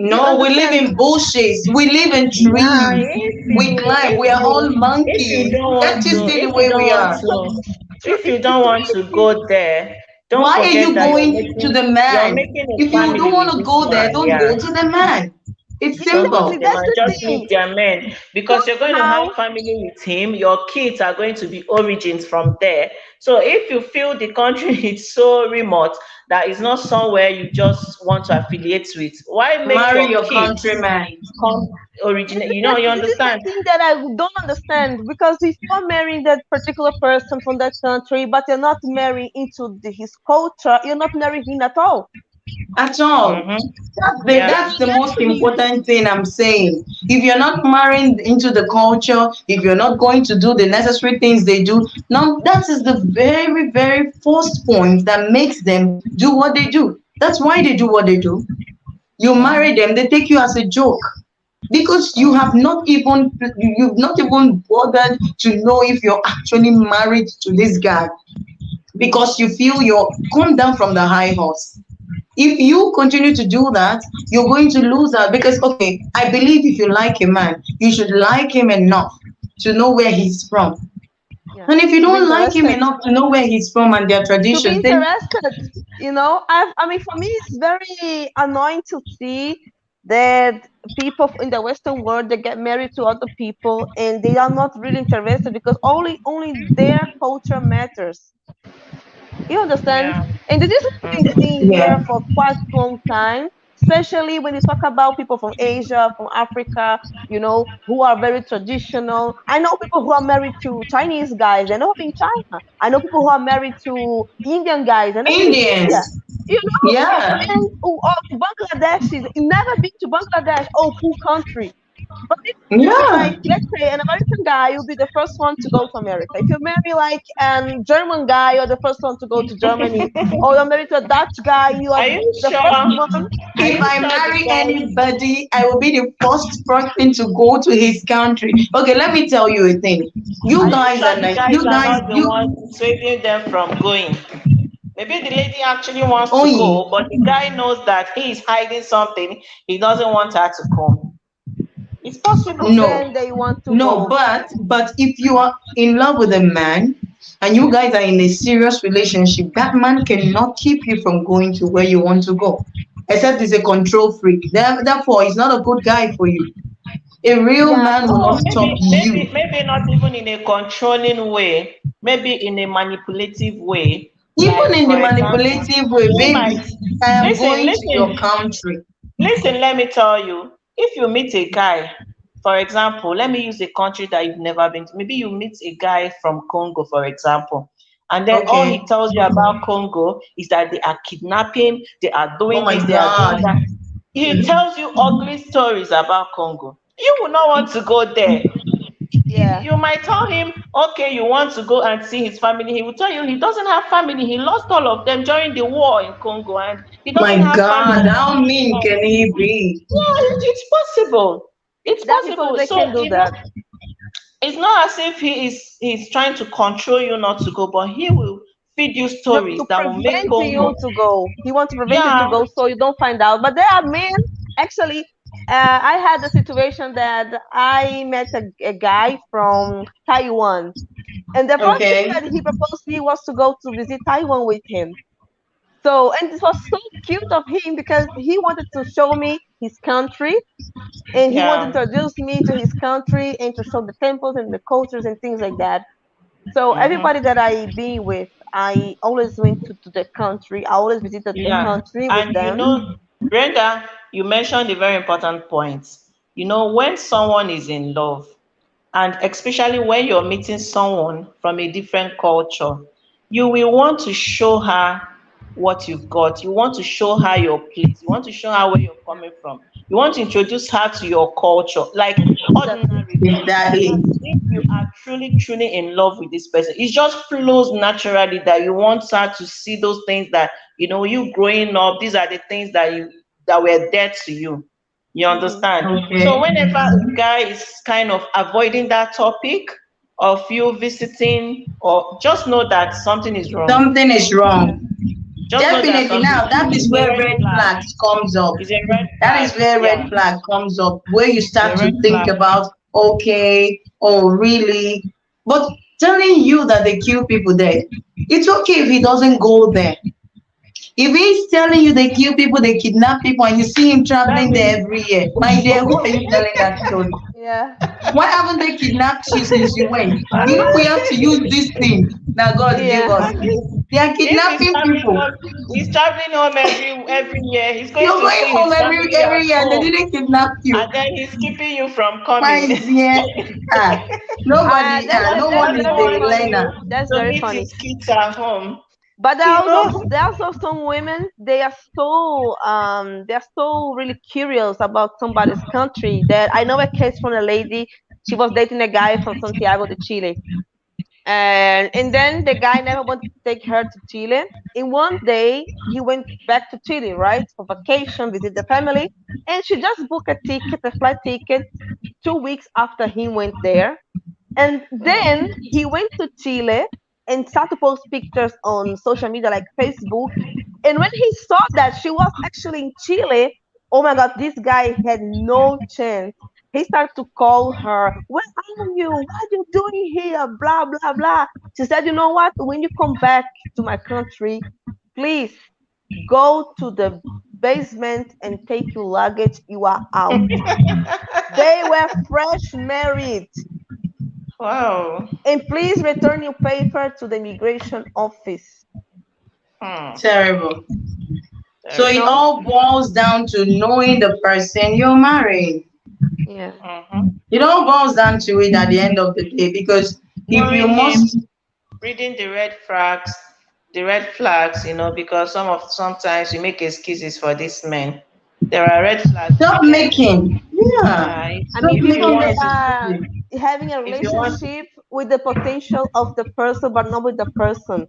[SPEAKER 2] You
[SPEAKER 1] No, we live
[SPEAKER 2] understand?
[SPEAKER 1] in bushes. We live in
[SPEAKER 3] Yeah,
[SPEAKER 1] trees.
[SPEAKER 3] if
[SPEAKER 1] We
[SPEAKER 3] you
[SPEAKER 1] climb.
[SPEAKER 3] if
[SPEAKER 1] We are all
[SPEAKER 3] you if you
[SPEAKER 1] monkeys.
[SPEAKER 3] don't want
[SPEAKER 1] Can't you
[SPEAKER 3] to
[SPEAKER 1] see
[SPEAKER 3] if
[SPEAKER 1] the
[SPEAKER 3] you
[SPEAKER 1] way
[SPEAKER 3] don't
[SPEAKER 1] we
[SPEAKER 3] want
[SPEAKER 1] are?
[SPEAKER 3] to
[SPEAKER 2] So
[SPEAKER 3] if you don't want to go there, don't
[SPEAKER 1] Why are
[SPEAKER 3] forget
[SPEAKER 1] you
[SPEAKER 3] that
[SPEAKER 1] going to the
[SPEAKER 3] you're
[SPEAKER 1] man?
[SPEAKER 3] making
[SPEAKER 1] If
[SPEAKER 3] a
[SPEAKER 1] you don't
[SPEAKER 3] family
[SPEAKER 1] want
[SPEAKER 3] with
[SPEAKER 1] to
[SPEAKER 3] this
[SPEAKER 1] go there,
[SPEAKER 3] man.
[SPEAKER 1] don't
[SPEAKER 3] Yeah.
[SPEAKER 1] go to the man. It's
[SPEAKER 3] Don't go to
[SPEAKER 2] exactly,
[SPEAKER 1] simple.
[SPEAKER 3] the
[SPEAKER 2] that's
[SPEAKER 3] man,
[SPEAKER 2] the
[SPEAKER 3] just leave
[SPEAKER 2] thing.
[SPEAKER 3] their men because you're going to have
[SPEAKER 2] Somehow,
[SPEAKER 3] family with him. Your kids are going to be origins from there. So if you feel the country is so remote that it's not somewhere you just want to affiliate with, why make
[SPEAKER 1] Marry
[SPEAKER 3] your
[SPEAKER 1] your
[SPEAKER 3] kids
[SPEAKER 1] countryman.
[SPEAKER 3] come originate? You
[SPEAKER 2] this is the
[SPEAKER 3] understand?
[SPEAKER 2] thing that I don't understand because if you're marrying that particular person from that country, but you're not marrying into his culture, you're not marrying him at all.
[SPEAKER 1] At all.
[SPEAKER 3] Mm-hmm.
[SPEAKER 2] You're
[SPEAKER 3] Yeah.
[SPEAKER 1] That's the
[SPEAKER 2] not
[SPEAKER 1] most
[SPEAKER 2] marrying him.
[SPEAKER 1] important thing I'm saying. If you're not marrying into the culture, if you're not going to do the necessary things they do, now that is the very, very first point that makes them do what they do. That's why they do what they do. You marry
[SPEAKER 3] Mm-hmm.
[SPEAKER 1] them, they take you as a joke because
[SPEAKER 3] Mm-hmm.
[SPEAKER 1] you've not even bothered to know if you're actually married to this guy because you feel you're come down from the high horse. If you continue to do that, you're going to lose out because, okay, I believe if you like a man, you should like him enough to know where he's from.
[SPEAKER 2] Yeah,
[SPEAKER 1] And if you
[SPEAKER 2] to be
[SPEAKER 1] don't like him
[SPEAKER 2] interested.
[SPEAKER 1] enough to know where he's from and their
[SPEAKER 2] To be
[SPEAKER 1] traditions, then
[SPEAKER 2] interested. I mean, for me, it's very annoying to see that people in the Western world they get married to other people and they are not really interested because only their culture matters. You understand?
[SPEAKER 3] Yeah.
[SPEAKER 2] And this is what I've been
[SPEAKER 3] Mm-hmm.
[SPEAKER 2] seeing here
[SPEAKER 1] yeah,
[SPEAKER 2] for quite a long time. especially when you talk about people from Asia, from Africa, who are very traditional. I know people who are married to Chinese guys, they know in China. I know people who are married to Indian guys, and in India.
[SPEAKER 1] Indians. Yeah.
[SPEAKER 2] Men who are Bangladeshis, never been to Bangladesh, oh, cool country. But if you marry,
[SPEAKER 1] Yeah.
[SPEAKER 2] like, let's say an American guy, you'll be the first one to go to America. If you marry like a German guy, you're the first one to go to Germany. Or you're married to a Dutch guy, you are
[SPEAKER 3] Are you
[SPEAKER 2] the
[SPEAKER 3] sure?
[SPEAKER 2] first one.
[SPEAKER 3] Are
[SPEAKER 1] If
[SPEAKER 3] you
[SPEAKER 1] I
[SPEAKER 3] sure the
[SPEAKER 1] marry
[SPEAKER 3] guys?
[SPEAKER 1] anybody, I will be the first person to go to his country. Okay, let me tell you a thing.
[SPEAKER 3] Are
[SPEAKER 1] You
[SPEAKER 3] you
[SPEAKER 1] guys
[SPEAKER 3] sure
[SPEAKER 1] are
[SPEAKER 3] the
[SPEAKER 1] like
[SPEAKER 3] guys
[SPEAKER 1] you
[SPEAKER 3] are
[SPEAKER 1] guys
[SPEAKER 3] not the
[SPEAKER 1] you
[SPEAKER 3] ones dissuading them from going? Maybe the lady actually wants to
[SPEAKER 1] only
[SPEAKER 3] go, but the guy knows that he is hiding something. He doesn't want her to come. It's possible.
[SPEAKER 1] no.
[SPEAKER 2] Then they want to
[SPEAKER 1] No,
[SPEAKER 2] go.
[SPEAKER 1] but if you are in love with a man and you guys are in a serious relationship, that man cannot keep you from going to where you want to go. Except he's a control freak. Therefore, he's not a good guy for you. A real
[SPEAKER 2] Yeah,
[SPEAKER 1] man will
[SPEAKER 3] No,
[SPEAKER 1] not stop you.
[SPEAKER 3] maybe not even in a controlling way. Maybe in a manipulative way.
[SPEAKER 1] Even
[SPEAKER 3] Like
[SPEAKER 1] in the
[SPEAKER 3] for example,
[SPEAKER 1] manipulative way,
[SPEAKER 3] he might
[SPEAKER 1] baby, I am
[SPEAKER 3] listen,
[SPEAKER 1] going to your
[SPEAKER 3] listen.
[SPEAKER 1] country.
[SPEAKER 3] Listen, let me tell you, if you meet a guy, for example, let me use a country that you've never been to. Maybe you meet a guy from Congo, for example, and then all he
[SPEAKER 1] Okay.
[SPEAKER 3] tells you about Congo is that they are kidnapping, they are
[SPEAKER 1] Oh
[SPEAKER 3] doing
[SPEAKER 1] my
[SPEAKER 3] this, they are doing
[SPEAKER 1] God.
[SPEAKER 3] that. He tells you ugly stories about Congo. You will not want to go there.
[SPEAKER 2] yeah.
[SPEAKER 3] You might tell him, okay, you want to go and see his family. He will tell you he doesn't have family. He lost all of them during the war in Congo, and he doesn't
[SPEAKER 1] My
[SPEAKER 3] have family.
[SPEAKER 1] God. How mean can he be?
[SPEAKER 3] Yeah, it's possible. It's
[SPEAKER 2] There are people
[SPEAKER 3] possible.
[SPEAKER 2] they
[SPEAKER 3] So
[SPEAKER 2] can do that.
[SPEAKER 3] it's not as if he's trying to control you not to go, but he will feed you
[SPEAKER 2] No,
[SPEAKER 3] stories
[SPEAKER 2] to
[SPEAKER 3] that will make
[SPEAKER 2] prevent you
[SPEAKER 3] Congo.
[SPEAKER 2] to go. He wants to prevent you to
[SPEAKER 3] Yeah,
[SPEAKER 2] go so you don't find out. But there are men, actually, I had a situation that I met a guy from Taiwan. And the first thing
[SPEAKER 1] Okay.
[SPEAKER 2] that he proposed me was to go to visit Taiwan with him. So, and it was so cute of him because he wanted to show me his country and he wanted
[SPEAKER 3] yeah.
[SPEAKER 2] to introduce me to his country and to show the temples and the cultures and things like that. So everybody
[SPEAKER 3] Hmm.
[SPEAKER 2] that I been with, I always went to the country. I always visited the
[SPEAKER 3] Yeah.
[SPEAKER 2] country with
[SPEAKER 3] And
[SPEAKER 2] them.
[SPEAKER 3] Brenda, you mentioned a very important point. When someone is in love, and especially when you're meeting someone from a different culture, you will want to show her what you've got. You want to show her your place. You want to show her where you're
[SPEAKER 2] Yeah,
[SPEAKER 3] coming from. You want to introduce her to your culture. Like
[SPEAKER 2] exactly.
[SPEAKER 3] ordinarily,
[SPEAKER 1] Exactly.
[SPEAKER 3] if you are truly, truly in love with this person, it just flows naturally that you want her to see those things that, you growing up, these are the things that were dead to you. You
[SPEAKER 2] Hmm.
[SPEAKER 3] understand? So
[SPEAKER 1] Okay.
[SPEAKER 3] whenever a guy is kind of avoiding that topic of you visiting, or just know that something is wrong.
[SPEAKER 1] Something is
[SPEAKER 2] Yeah.
[SPEAKER 1] wrong.
[SPEAKER 3] Just know that
[SPEAKER 1] Definitely.
[SPEAKER 3] something
[SPEAKER 1] Now that is
[SPEAKER 3] is a
[SPEAKER 1] where
[SPEAKER 3] red
[SPEAKER 1] red
[SPEAKER 3] flag.
[SPEAKER 1] flags comes up.
[SPEAKER 3] It's a red
[SPEAKER 1] That is
[SPEAKER 3] flag.
[SPEAKER 1] where red
[SPEAKER 3] Yeah,
[SPEAKER 1] flag comes up, where you
[SPEAKER 3] it's a
[SPEAKER 1] start to
[SPEAKER 3] red
[SPEAKER 1] think
[SPEAKER 3] flag.
[SPEAKER 1] about, okay, oh really? But telling you that they kill people there, it's okay if he doesn't go there. If he's telling you they kill people, they kidnap people, and you see him
[SPEAKER 3] That
[SPEAKER 1] traveling there
[SPEAKER 3] means
[SPEAKER 1] every year, my dear, who are you telling that story?
[SPEAKER 2] Yeah.
[SPEAKER 1] Why haven't they kidnapped you since you went? We have to use this thing that God gave
[SPEAKER 2] Yeah.
[SPEAKER 1] us. They are
[SPEAKER 3] if
[SPEAKER 1] kidnapping people.
[SPEAKER 3] he's traveling home every year. He's going
[SPEAKER 1] You're
[SPEAKER 3] to
[SPEAKER 1] going
[SPEAKER 3] see
[SPEAKER 1] home
[SPEAKER 3] his
[SPEAKER 1] every
[SPEAKER 3] family
[SPEAKER 1] every
[SPEAKER 3] at
[SPEAKER 1] year, and they
[SPEAKER 3] home,
[SPEAKER 1] didn't kidnap you.
[SPEAKER 3] and then he's keeping you from
[SPEAKER 1] My
[SPEAKER 3] coming.
[SPEAKER 1] dear, ah, nobody,
[SPEAKER 2] That's
[SPEAKER 1] no
[SPEAKER 2] that's
[SPEAKER 1] one is
[SPEAKER 3] Doesn't
[SPEAKER 2] very
[SPEAKER 1] a
[SPEAKER 3] want
[SPEAKER 2] funny.
[SPEAKER 1] learner.
[SPEAKER 2] That's
[SPEAKER 3] to
[SPEAKER 2] very
[SPEAKER 3] meet
[SPEAKER 2] funny.
[SPEAKER 3] his kids at home.
[SPEAKER 2] But
[SPEAKER 3] You know?
[SPEAKER 2] there are also some women. They are so really curious about somebody's country. That I know a case from a lady. She was dating a guy from Santiago de Chile, and then the guy never wanted to take her to Chile. In one day, he went back to Chile, right, for vacation, visit the family, and she just booked a flight ticket, 2 weeks after he went there. And then he went to Chile and started to post pictures on social media like Facebook. And when he saw that she was actually in Chile, oh my God, this guy had no chance. He started to call her, where are you? What are you doing here? Blah, blah, blah. She said, you know what? When you come back to my country, please go to the basement and take your luggage. You are out. They were fresh married.
[SPEAKER 3] Wow.
[SPEAKER 2] And please return your paper to the immigration office.
[SPEAKER 3] Hmm.
[SPEAKER 1] Terrible, So
[SPEAKER 2] You
[SPEAKER 1] it
[SPEAKER 2] know?
[SPEAKER 1] all boils down to knowing the person you're marrying.
[SPEAKER 2] Yeah.
[SPEAKER 3] Mm-hmm.
[SPEAKER 1] It all boils down to it at the end of the day, because if you
[SPEAKER 3] Knowing him,
[SPEAKER 1] must,
[SPEAKER 3] reading the red flags, because sometimes you make excuses for these men. There are red flags.
[SPEAKER 1] stop making. Yeah,
[SPEAKER 3] Yeah,
[SPEAKER 2] I
[SPEAKER 3] if,
[SPEAKER 2] mean,
[SPEAKER 1] stop
[SPEAKER 3] if you
[SPEAKER 1] making
[SPEAKER 2] people
[SPEAKER 3] want
[SPEAKER 2] they
[SPEAKER 3] to,
[SPEAKER 2] are
[SPEAKER 1] excuses.
[SPEAKER 2] having a
[SPEAKER 3] if you want,
[SPEAKER 2] relationship with the potential of the person, but not with the person.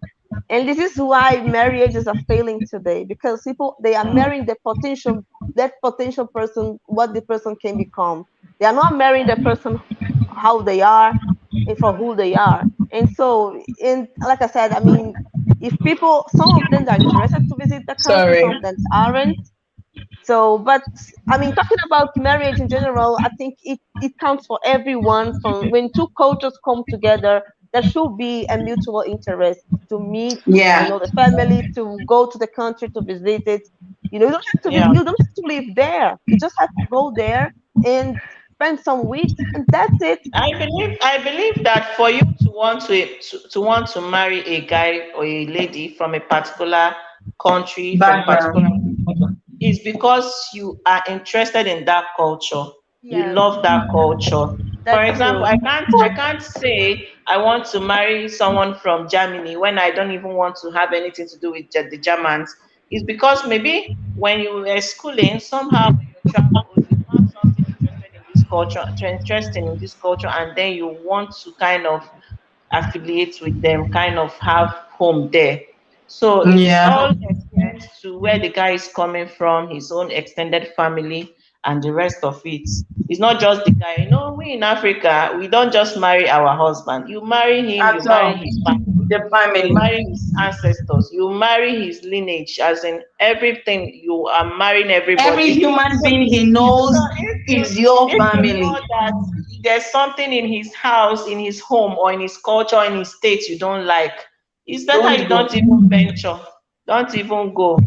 [SPEAKER 2] And this is why marriages are failing today, because people they are marrying the potential, that potential person, what the person can become. They are not marrying the person how they are and for who they are. And so, in like I said, I mean, if people, some of them are interested to visit the country, some
[SPEAKER 1] Sorry.
[SPEAKER 2] of them aren't. So, but I mean, talking about marriage in general, I think it counts for everyone. From when two cultures come together, there should be a mutual interest to meet,
[SPEAKER 1] Yeah,
[SPEAKER 2] the family, to go to the country to visit it. You don't have to visit,
[SPEAKER 3] yeah.
[SPEAKER 2] you don't have to live there. You just have to go there and spend some weeks, and that's it.
[SPEAKER 3] I believe that for you to want to marry a guy or a lady from a particular country, from a particular
[SPEAKER 1] background.
[SPEAKER 3] culture, is because you are interested in that culture. You
[SPEAKER 2] Yes,
[SPEAKER 3] love that culture. For
[SPEAKER 2] that's
[SPEAKER 3] example,
[SPEAKER 2] true.
[SPEAKER 3] I can't say I want to marry someone from Germany when I don't even want to have anything to do with the Germans. It's because maybe when you were schooling, somehow when you travel, you found something interesting in this culture, and then you want to kind of affiliate with them, kind of have home there. So it's
[SPEAKER 1] Yeah,
[SPEAKER 3] all extends to where the guy is coming from, his own extended family, and the rest of it. It's not just the guy. We in Africa, we don't just marry our husband. You marry him, you
[SPEAKER 1] at
[SPEAKER 3] marry
[SPEAKER 1] all.
[SPEAKER 3] his family,
[SPEAKER 1] The
[SPEAKER 3] you
[SPEAKER 1] family.
[SPEAKER 3] marry his ancestors, you marry his lineage, as in everything, you are marrying
[SPEAKER 1] Every
[SPEAKER 3] everybody.
[SPEAKER 1] human
[SPEAKER 3] So,
[SPEAKER 1] being he
[SPEAKER 3] so
[SPEAKER 1] knows
[SPEAKER 3] if you
[SPEAKER 1] is your
[SPEAKER 3] if you know
[SPEAKER 1] family.
[SPEAKER 3] that there's something in his house, in his home, or in his culture, in his state you don't like, it's better
[SPEAKER 1] Don't
[SPEAKER 3] you
[SPEAKER 1] go.
[SPEAKER 3] don't even venture. Don't even go.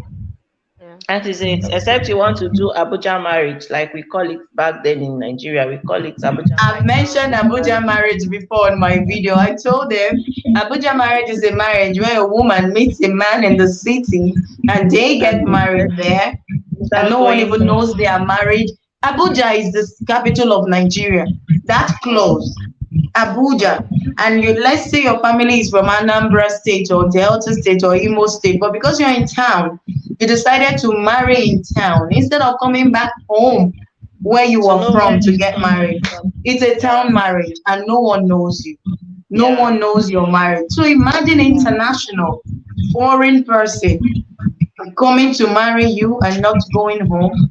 [SPEAKER 2] Yeah.
[SPEAKER 3] That is it. Except you want to do Abuja marriage, like we call it back then in Nigeria. We call it Abuja
[SPEAKER 1] I've
[SPEAKER 3] marriage.
[SPEAKER 1] mentioned Abuja marriage before on my video. I told them Abuja marriage is a marriage where a woman meets a man in the city and they
[SPEAKER 3] And
[SPEAKER 1] get married there, and
[SPEAKER 3] without
[SPEAKER 1] no one
[SPEAKER 3] going
[SPEAKER 1] even
[SPEAKER 3] for
[SPEAKER 1] knows they are married. Abuja is the capital of Nigeria. That
[SPEAKER 3] mm,
[SPEAKER 1] close. Abuja. And you, let's say your family is from Anambra State or Delta State or Imo State, but because you're in town, you decided to marry in town instead of coming back home where you
[SPEAKER 3] to
[SPEAKER 1] were
[SPEAKER 3] know where
[SPEAKER 1] from to
[SPEAKER 3] his
[SPEAKER 1] get
[SPEAKER 3] family
[SPEAKER 1] married.
[SPEAKER 3] from.
[SPEAKER 1] It's a
[SPEAKER 3] Yeah,
[SPEAKER 1] town marriage and no one knows you. No
[SPEAKER 3] yeah,
[SPEAKER 1] one knows you're married. So imagine international foreign person coming to marry you and not going home.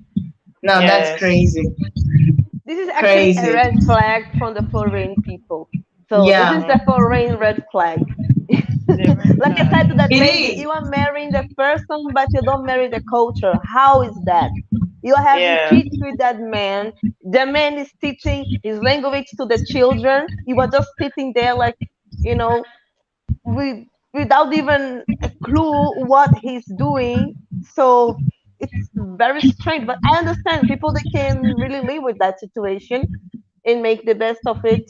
[SPEAKER 1] Now that's
[SPEAKER 3] yes.
[SPEAKER 1] crazy.
[SPEAKER 2] This is actually a
[SPEAKER 1] Crazy.
[SPEAKER 2] red flag from the foreign people. So this
[SPEAKER 1] Yeah,
[SPEAKER 2] is the
[SPEAKER 3] Mm,
[SPEAKER 2] foreign red flag.
[SPEAKER 3] the red
[SPEAKER 2] Like I
[SPEAKER 3] flag.
[SPEAKER 2] said to that
[SPEAKER 1] it
[SPEAKER 2] lady,
[SPEAKER 1] is.
[SPEAKER 2] you are marrying the person, but you don't marry the culture. How is that? You are having
[SPEAKER 3] Yeah.
[SPEAKER 2] kids with that man. The man is teaching his language to the children. You are just sitting there, like, you know, with, without even a clue what he's doing. So it's very strange. But I understand people they can really live with that situation and make the best of it.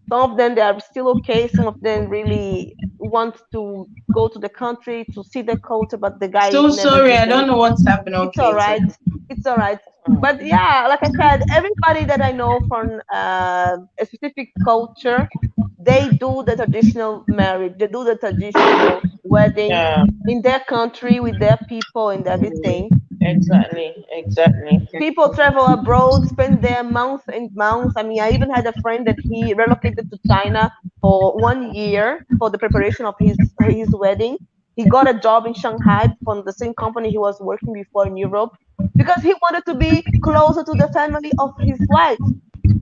[SPEAKER 2] Some of them they are still okay. Some of them really want to go to the country to see the culture, but the guy
[SPEAKER 1] So
[SPEAKER 2] never
[SPEAKER 1] sorry, I
[SPEAKER 2] give
[SPEAKER 1] don't
[SPEAKER 2] them.
[SPEAKER 1] know what's happened.
[SPEAKER 2] It's all
[SPEAKER 1] Okay, it's
[SPEAKER 2] right.
[SPEAKER 1] okay.
[SPEAKER 2] It's all right.
[SPEAKER 3] Mm,
[SPEAKER 2] But yeah, like I said, everybody that I know from a specific culture, they do the traditional marriage. They do the traditional wedding
[SPEAKER 3] yeah.
[SPEAKER 2] in their country with their people and everything.
[SPEAKER 3] Exactly. Exactly.
[SPEAKER 2] People travel abroad, spend their months and months. I mean, I even had a friend that he relocated to China for 1 year for the preparation of his wedding. He got a job in Shanghai from the same company he was working before in Europe because he wanted to be closer to the family of his wife.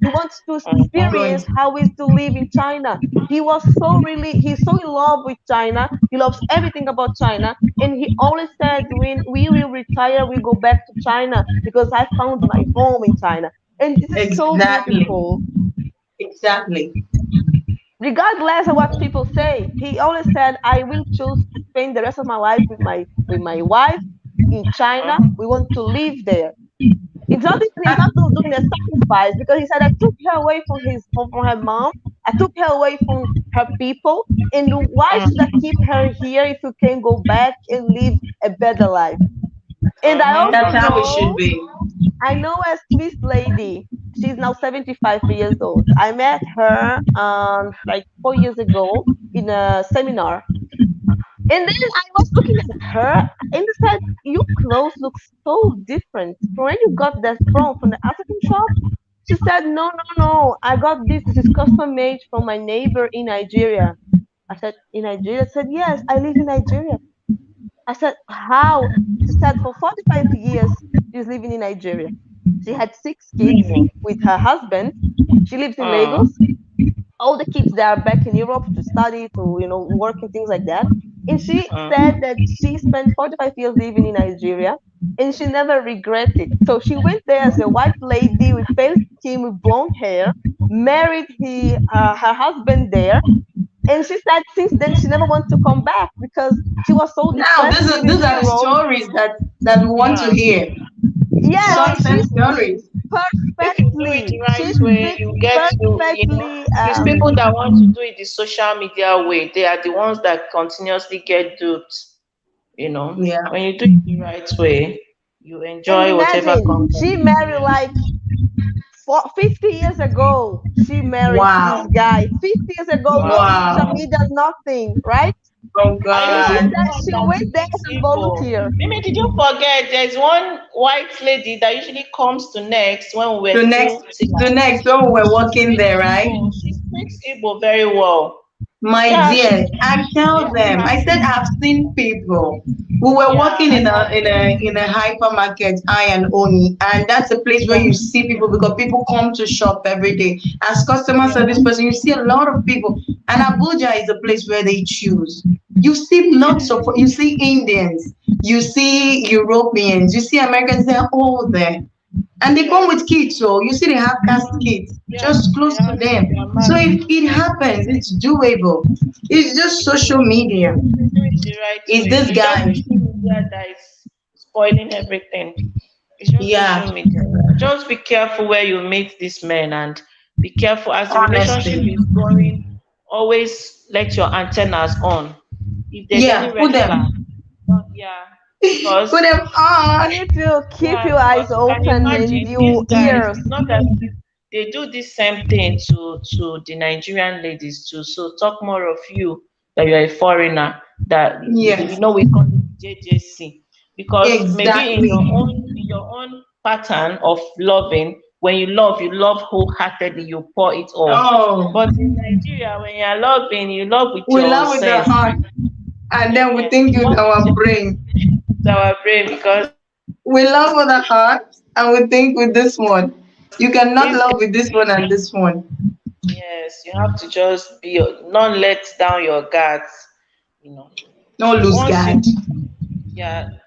[SPEAKER 2] He wants to
[SPEAKER 3] Mm-hmm.
[SPEAKER 2] experience
[SPEAKER 1] Good.
[SPEAKER 2] how it is to live in China. He's so in love with China. He loves everything about China. And he always said, when we will retire, we go back to China because I found my home in China. And this is so
[SPEAKER 1] Exactly.
[SPEAKER 2] beautiful.
[SPEAKER 1] Exactly.
[SPEAKER 2] Regardless of what people say, he always said, I will choose to spend the rest of my life with my wife in China. We want to live there. It's not even he's
[SPEAKER 1] Ah,
[SPEAKER 2] not doing a sacrifice because he said I took her away from her mom. I took her away from her people. And why should I
[SPEAKER 3] Mm-hmm.
[SPEAKER 2] keep her here if you can go back and live a better life? And I
[SPEAKER 3] Mm-hmm.
[SPEAKER 2] also
[SPEAKER 1] That's how it should
[SPEAKER 2] know,
[SPEAKER 1] be.
[SPEAKER 2] I know a Swiss lady. She's now 75 years old. I met her like 4 years ago in a seminar. And then I was looking at her and I said, your clothes look so different from where you got that from the African shop? She said, no, no, no. I got this. This is custom made from my neighbor in Nigeria. I said, in Nigeria? She said, yes, I live in Nigeria. I said, how? She said, for 45 years, she's living in Nigeria. She had 6 kids
[SPEAKER 3] Really?
[SPEAKER 2] with her husband. She lives in
[SPEAKER 3] Mm.
[SPEAKER 2] Lagos. All the kids that are back in Europe to study, to work and things like that. And she said
[SPEAKER 3] Mm.
[SPEAKER 2] that she spent 45 years living in Nigeria and she never regretted it. So she went there as a white lady with pale skin, with blonde hair, married her husband there, and she said since then she never wants to come back because she was so
[SPEAKER 1] Now,
[SPEAKER 2] depressed living
[SPEAKER 1] these
[SPEAKER 2] in
[SPEAKER 1] are the
[SPEAKER 2] Europe.
[SPEAKER 1] stories that we want to
[SPEAKER 3] Yeah.
[SPEAKER 1] hear.
[SPEAKER 2] Yes, and
[SPEAKER 1] Success stories.
[SPEAKER 3] If you do it the right
[SPEAKER 2] she
[SPEAKER 3] way,
[SPEAKER 2] fits
[SPEAKER 3] you get to,
[SPEAKER 2] perfectly.
[SPEAKER 3] it's people that want to do it the social media way. They are the ones that continuously get duped.
[SPEAKER 1] Yeah.
[SPEAKER 3] When you do it the right way, you
[SPEAKER 2] And
[SPEAKER 3] enjoy whatever
[SPEAKER 2] imagine,
[SPEAKER 3] comes
[SPEAKER 2] she
[SPEAKER 3] from it.
[SPEAKER 2] married
[SPEAKER 3] Yeah.
[SPEAKER 2] like 50 years ago. She married this
[SPEAKER 1] Wow.
[SPEAKER 2] guy 50 years ago. No social
[SPEAKER 1] Wow.
[SPEAKER 2] media, nothing, right?
[SPEAKER 1] Oh
[SPEAKER 3] And you
[SPEAKER 2] And
[SPEAKER 3] know,
[SPEAKER 2] she
[SPEAKER 3] I'm
[SPEAKER 1] God.
[SPEAKER 3] the
[SPEAKER 2] said
[SPEAKER 3] one
[SPEAKER 2] she
[SPEAKER 3] that
[SPEAKER 2] went there
[SPEAKER 3] meets
[SPEAKER 2] as a
[SPEAKER 3] people.
[SPEAKER 2] volunteer.
[SPEAKER 3] Mimi, did you forget there's one white lady that usually comes to next when we were
[SPEAKER 1] To next
[SPEAKER 3] still
[SPEAKER 1] to
[SPEAKER 3] together?
[SPEAKER 1] next when we were working there, right?
[SPEAKER 3] She speaks Igbo very well.
[SPEAKER 1] My
[SPEAKER 3] Yeah, she
[SPEAKER 1] dear, I tell
[SPEAKER 3] yeah,
[SPEAKER 1] them, I said I've seen people. We were
[SPEAKER 3] yeah,
[SPEAKER 1] working
[SPEAKER 3] and
[SPEAKER 1] in
[SPEAKER 3] I've
[SPEAKER 1] a hypermarket, I and Oni, and that's a place where
[SPEAKER 3] yeah,
[SPEAKER 1] you see people because people come to shop every day. As customer
[SPEAKER 3] yeah,
[SPEAKER 1] service person, you see a lot of people. And Abuja is a place where they choose. You see lots
[SPEAKER 3] yeah,
[SPEAKER 1] of you see Indians, you see Europeans, you see Americans, they're all there. And they come
[SPEAKER 3] yes,
[SPEAKER 1] with kids, so you see they have cast kids
[SPEAKER 3] yeah.
[SPEAKER 1] just
[SPEAKER 3] They
[SPEAKER 1] close to
[SPEAKER 3] have
[SPEAKER 1] them.
[SPEAKER 3] their
[SPEAKER 1] So
[SPEAKER 3] married
[SPEAKER 1] it
[SPEAKER 3] children.
[SPEAKER 1] happens, it's doable. It's just social media.
[SPEAKER 3] If you do it the right
[SPEAKER 1] It's
[SPEAKER 3] way,
[SPEAKER 1] this
[SPEAKER 3] it's just
[SPEAKER 1] guy.
[SPEAKER 3] social media that is spoiling everything. It's just
[SPEAKER 1] Yeah,
[SPEAKER 3] social media. Just be careful where you meet these men and be careful as the relationship
[SPEAKER 1] honestly.
[SPEAKER 3] is going. Always let your antennas on. If there's any
[SPEAKER 1] Yeah, put
[SPEAKER 3] red flag,
[SPEAKER 1] them.
[SPEAKER 3] yeah,
[SPEAKER 1] Put
[SPEAKER 3] because
[SPEAKER 1] them on.
[SPEAKER 2] You need to keep
[SPEAKER 3] yeah,
[SPEAKER 2] your eyes
[SPEAKER 3] because you can
[SPEAKER 2] open and
[SPEAKER 3] imagine these
[SPEAKER 2] your
[SPEAKER 3] guys.
[SPEAKER 2] ears.
[SPEAKER 3] It's not that they do the same thing to the Nigerian ladies too. So talk more of you that you're a foreigner. That
[SPEAKER 1] Yes,
[SPEAKER 3] we call it JJC because maybe
[SPEAKER 1] exactly.
[SPEAKER 3] in your own pattern of loving, when you love wholeheartedly, you pour it all.
[SPEAKER 1] Oh,
[SPEAKER 3] But in Nigeria, when you're loving, you love with
[SPEAKER 1] we
[SPEAKER 3] your
[SPEAKER 1] love with the
[SPEAKER 3] sense.
[SPEAKER 1] heart, and then we think
[SPEAKER 3] You
[SPEAKER 1] with
[SPEAKER 3] love
[SPEAKER 1] our
[SPEAKER 3] with
[SPEAKER 1] brain.
[SPEAKER 3] our brain because
[SPEAKER 1] We love with the heart, and we think with this one. You cannot
[SPEAKER 3] these
[SPEAKER 1] love with this one and this one.
[SPEAKER 3] yes, you have to just be not let down your guards. You know,
[SPEAKER 1] No lose
[SPEAKER 3] once you
[SPEAKER 1] guard.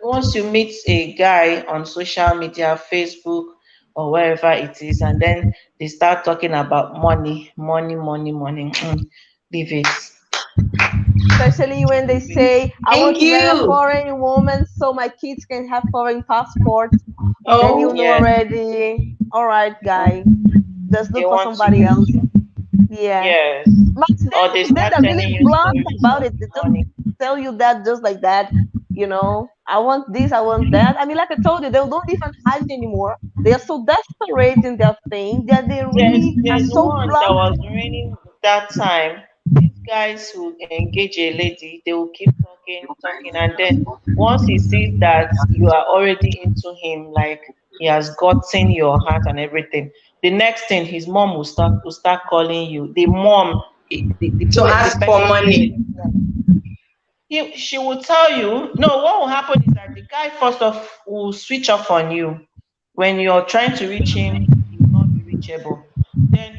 [SPEAKER 3] once you meet a guy on social media, Facebook or wherever it is, and then they start talking about money, money, money, money. Leave it,
[SPEAKER 2] Especially when they
[SPEAKER 3] leave it.
[SPEAKER 2] say, I want
[SPEAKER 1] Thank
[SPEAKER 2] to marry a
[SPEAKER 1] you.
[SPEAKER 2] foreign woman so my kids can have foreign passports. Then you
[SPEAKER 1] Oh,
[SPEAKER 2] know
[SPEAKER 3] Yes,
[SPEAKER 2] already, all right, guy, just
[SPEAKER 3] they
[SPEAKER 2] look for
[SPEAKER 3] want to
[SPEAKER 2] somebody
[SPEAKER 3] use
[SPEAKER 2] else.
[SPEAKER 3] you.
[SPEAKER 2] Yeah.
[SPEAKER 3] Yes,
[SPEAKER 2] But
[SPEAKER 3] or they
[SPEAKER 2] then
[SPEAKER 3] start
[SPEAKER 2] they're
[SPEAKER 3] telling
[SPEAKER 2] really
[SPEAKER 3] you
[SPEAKER 2] blunt
[SPEAKER 3] stories
[SPEAKER 2] about
[SPEAKER 3] of
[SPEAKER 2] it. They just
[SPEAKER 3] money.
[SPEAKER 2] tell you that just like that. I want this, I want that. I mean, like I told you, they don't even hide anymore. They are so desperate in their thing that they really are
[SPEAKER 3] There's
[SPEAKER 2] so
[SPEAKER 3] one that
[SPEAKER 2] blunt.
[SPEAKER 3] was raining that time. These guys who engage a lady, they will keep talking, talking, and then once he sees that you are already into him, like he has gotten your heart and everything, the next thing his mom will start calling you. The mom,
[SPEAKER 1] to
[SPEAKER 3] the
[SPEAKER 1] ask for
[SPEAKER 3] person
[SPEAKER 1] money.
[SPEAKER 3] she will tell you, no, what will happen is that the guy first off will switch off on you. When you're trying to reach him, he will not be reachable. Then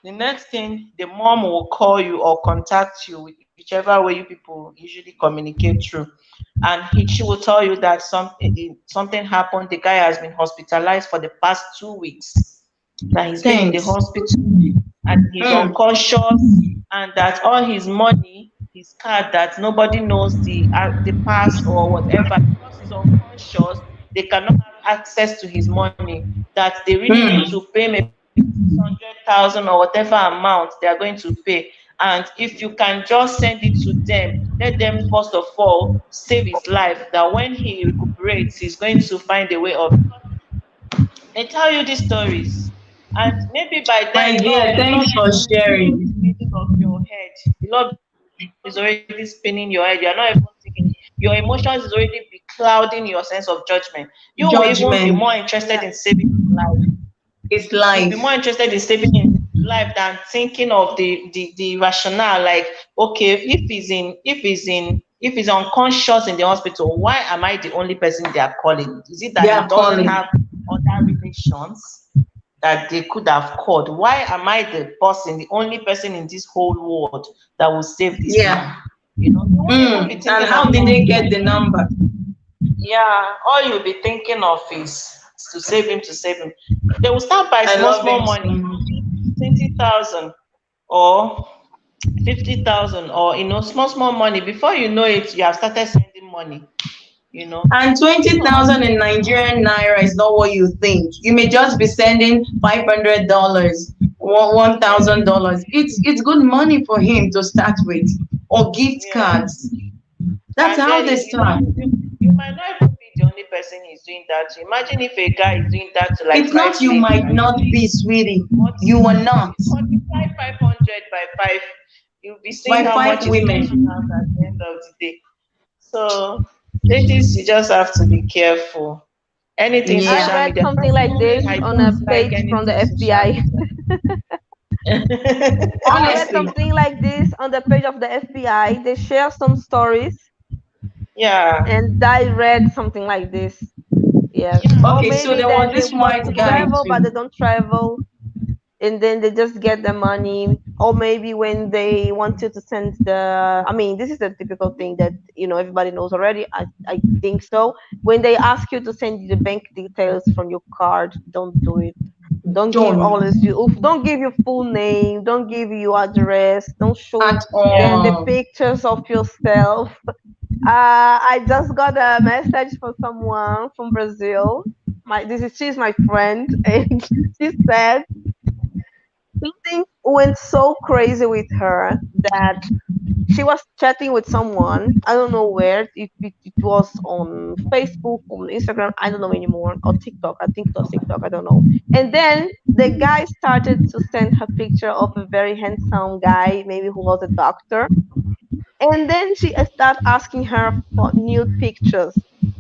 [SPEAKER 3] the next thing, the mom will call you or contact you, whichever way you people usually communicate through. And she will tell you that something happened. The guy has been hospitalized for the past 2 weeks, that he's been in the
[SPEAKER 1] Thanks.
[SPEAKER 3] hospital and he's
[SPEAKER 1] Mm.
[SPEAKER 3] unconscious, and that all his money, his card, that nobody knows the pass or whatever, because he's unconscious, they cannot have access to his money. That they really need to
[SPEAKER 1] Mm.
[SPEAKER 3] pay maybe 600,000 or whatever amount they are going to pay. And if you can just send it to them, let them first of all save his life. That when he recuperates, he's going to find a way of. They tell you these stories, and maybe by
[SPEAKER 1] My
[SPEAKER 3] then,
[SPEAKER 1] dear,
[SPEAKER 3] the love
[SPEAKER 1] thanks
[SPEAKER 3] is
[SPEAKER 1] for
[SPEAKER 3] already
[SPEAKER 1] sharing.
[SPEAKER 3] spinning of your head. The love is already spinning your head. You're not even thinking. Your emotions is already be clouding your sense of judgment. You will even be more
[SPEAKER 1] Judgment
[SPEAKER 3] interested in
[SPEAKER 2] Yeah.
[SPEAKER 3] saving your life.
[SPEAKER 1] is
[SPEAKER 3] You'll be more
[SPEAKER 1] life.
[SPEAKER 3] interested in saving his life than thinking of the rationale. Like, okay, if he's unconscious in the hospital, why am I the only person they are calling? Is it
[SPEAKER 1] They
[SPEAKER 3] that he
[SPEAKER 1] are
[SPEAKER 3] doesn't
[SPEAKER 1] calling.
[SPEAKER 3] have other relations that they could have called? Why am I the only person in this whole world that will save this man?
[SPEAKER 1] Yeah.
[SPEAKER 3] You won't even be
[SPEAKER 1] And
[SPEAKER 3] thinking of
[SPEAKER 1] how did
[SPEAKER 3] things
[SPEAKER 1] they get
[SPEAKER 3] like,
[SPEAKER 1] the number?
[SPEAKER 3] yeah, all you'll be thinking of is to save him. They will start by
[SPEAKER 1] I
[SPEAKER 3] small,
[SPEAKER 1] love
[SPEAKER 3] small
[SPEAKER 1] him so
[SPEAKER 3] money,
[SPEAKER 1] much.
[SPEAKER 3] 20,000 or 50,000, or small, small money. Before you know it, you have started sending money, you know.
[SPEAKER 1] And
[SPEAKER 3] So,
[SPEAKER 1] 20,000 in Nigerian naira is not what you think. You may just be sending $500, $1,000. It's good money for him to start with, or gift
[SPEAKER 3] yeah.
[SPEAKER 1] cards. That's
[SPEAKER 3] And
[SPEAKER 1] how
[SPEAKER 3] then
[SPEAKER 1] they start.
[SPEAKER 3] you might not even be the only person he's doing that to. Imagine if a guy is doing that to like
[SPEAKER 1] It's
[SPEAKER 3] five
[SPEAKER 1] not you
[SPEAKER 3] ladies.
[SPEAKER 1] might not be, sweetie. You are not.
[SPEAKER 3] Multiply 500 by 5, you'll be seeing
[SPEAKER 1] By
[SPEAKER 3] how
[SPEAKER 1] five
[SPEAKER 3] much is cashing
[SPEAKER 1] women.
[SPEAKER 3] out at the end of the day. So, ladies, you just have to be careful. Anything
[SPEAKER 2] I
[SPEAKER 1] Yeah.
[SPEAKER 3] social
[SPEAKER 2] read
[SPEAKER 3] media,
[SPEAKER 2] something like
[SPEAKER 3] personally,
[SPEAKER 2] this
[SPEAKER 3] I
[SPEAKER 2] on a
[SPEAKER 3] don't like
[SPEAKER 2] page from
[SPEAKER 3] anything
[SPEAKER 2] the
[SPEAKER 3] social
[SPEAKER 2] FBI.
[SPEAKER 3] media.
[SPEAKER 2] I read
[SPEAKER 1] Honestly.
[SPEAKER 2] something like this on the page of the FBI. They share some stories,
[SPEAKER 3] Yeah.
[SPEAKER 2] and I read something like this. Yes. Or
[SPEAKER 1] Okay, so
[SPEAKER 2] maybe
[SPEAKER 1] there
[SPEAKER 2] that
[SPEAKER 1] was
[SPEAKER 2] they
[SPEAKER 1] this
[SPEAKER 2] want
[SPEAKER 1] white
[SPEAKER 2] to
[SPEAKER 1] guy
[SPEAKER 2] travel, but they
[SPEAKER 1] too.
[SPEAKER 2] don't travel, and then they just get the money. Or maybe when they want you to send the, I mean, this is a typical thing that everybody knows already. I think so. When they ask you to send you the bank details from your card, don't do it. Don't give
[SPEAKER 1] Don't
[SPEAKER 2] all this. Don't give your full name. Don't give your address. Don't show
[SPEAKER 1] at
[SPEAKER 3] Yeah.
[SPEAKER 2] them the
[SPEAKER 1] all.
[SPEAKER 2] pictures of yourself. I just got a message from someone from Brazil. She's my friend, and she said something went so crazy with her that she was chatting with someone. I don't know where. It was on Facebook, on Instagram. I don't know anymore. Or TikTok. I think it was TikTok. I don't know. And then the guy started to send her picture of a very handsome guy, maybe who was a doctor. And then she started asking her for nude pictures.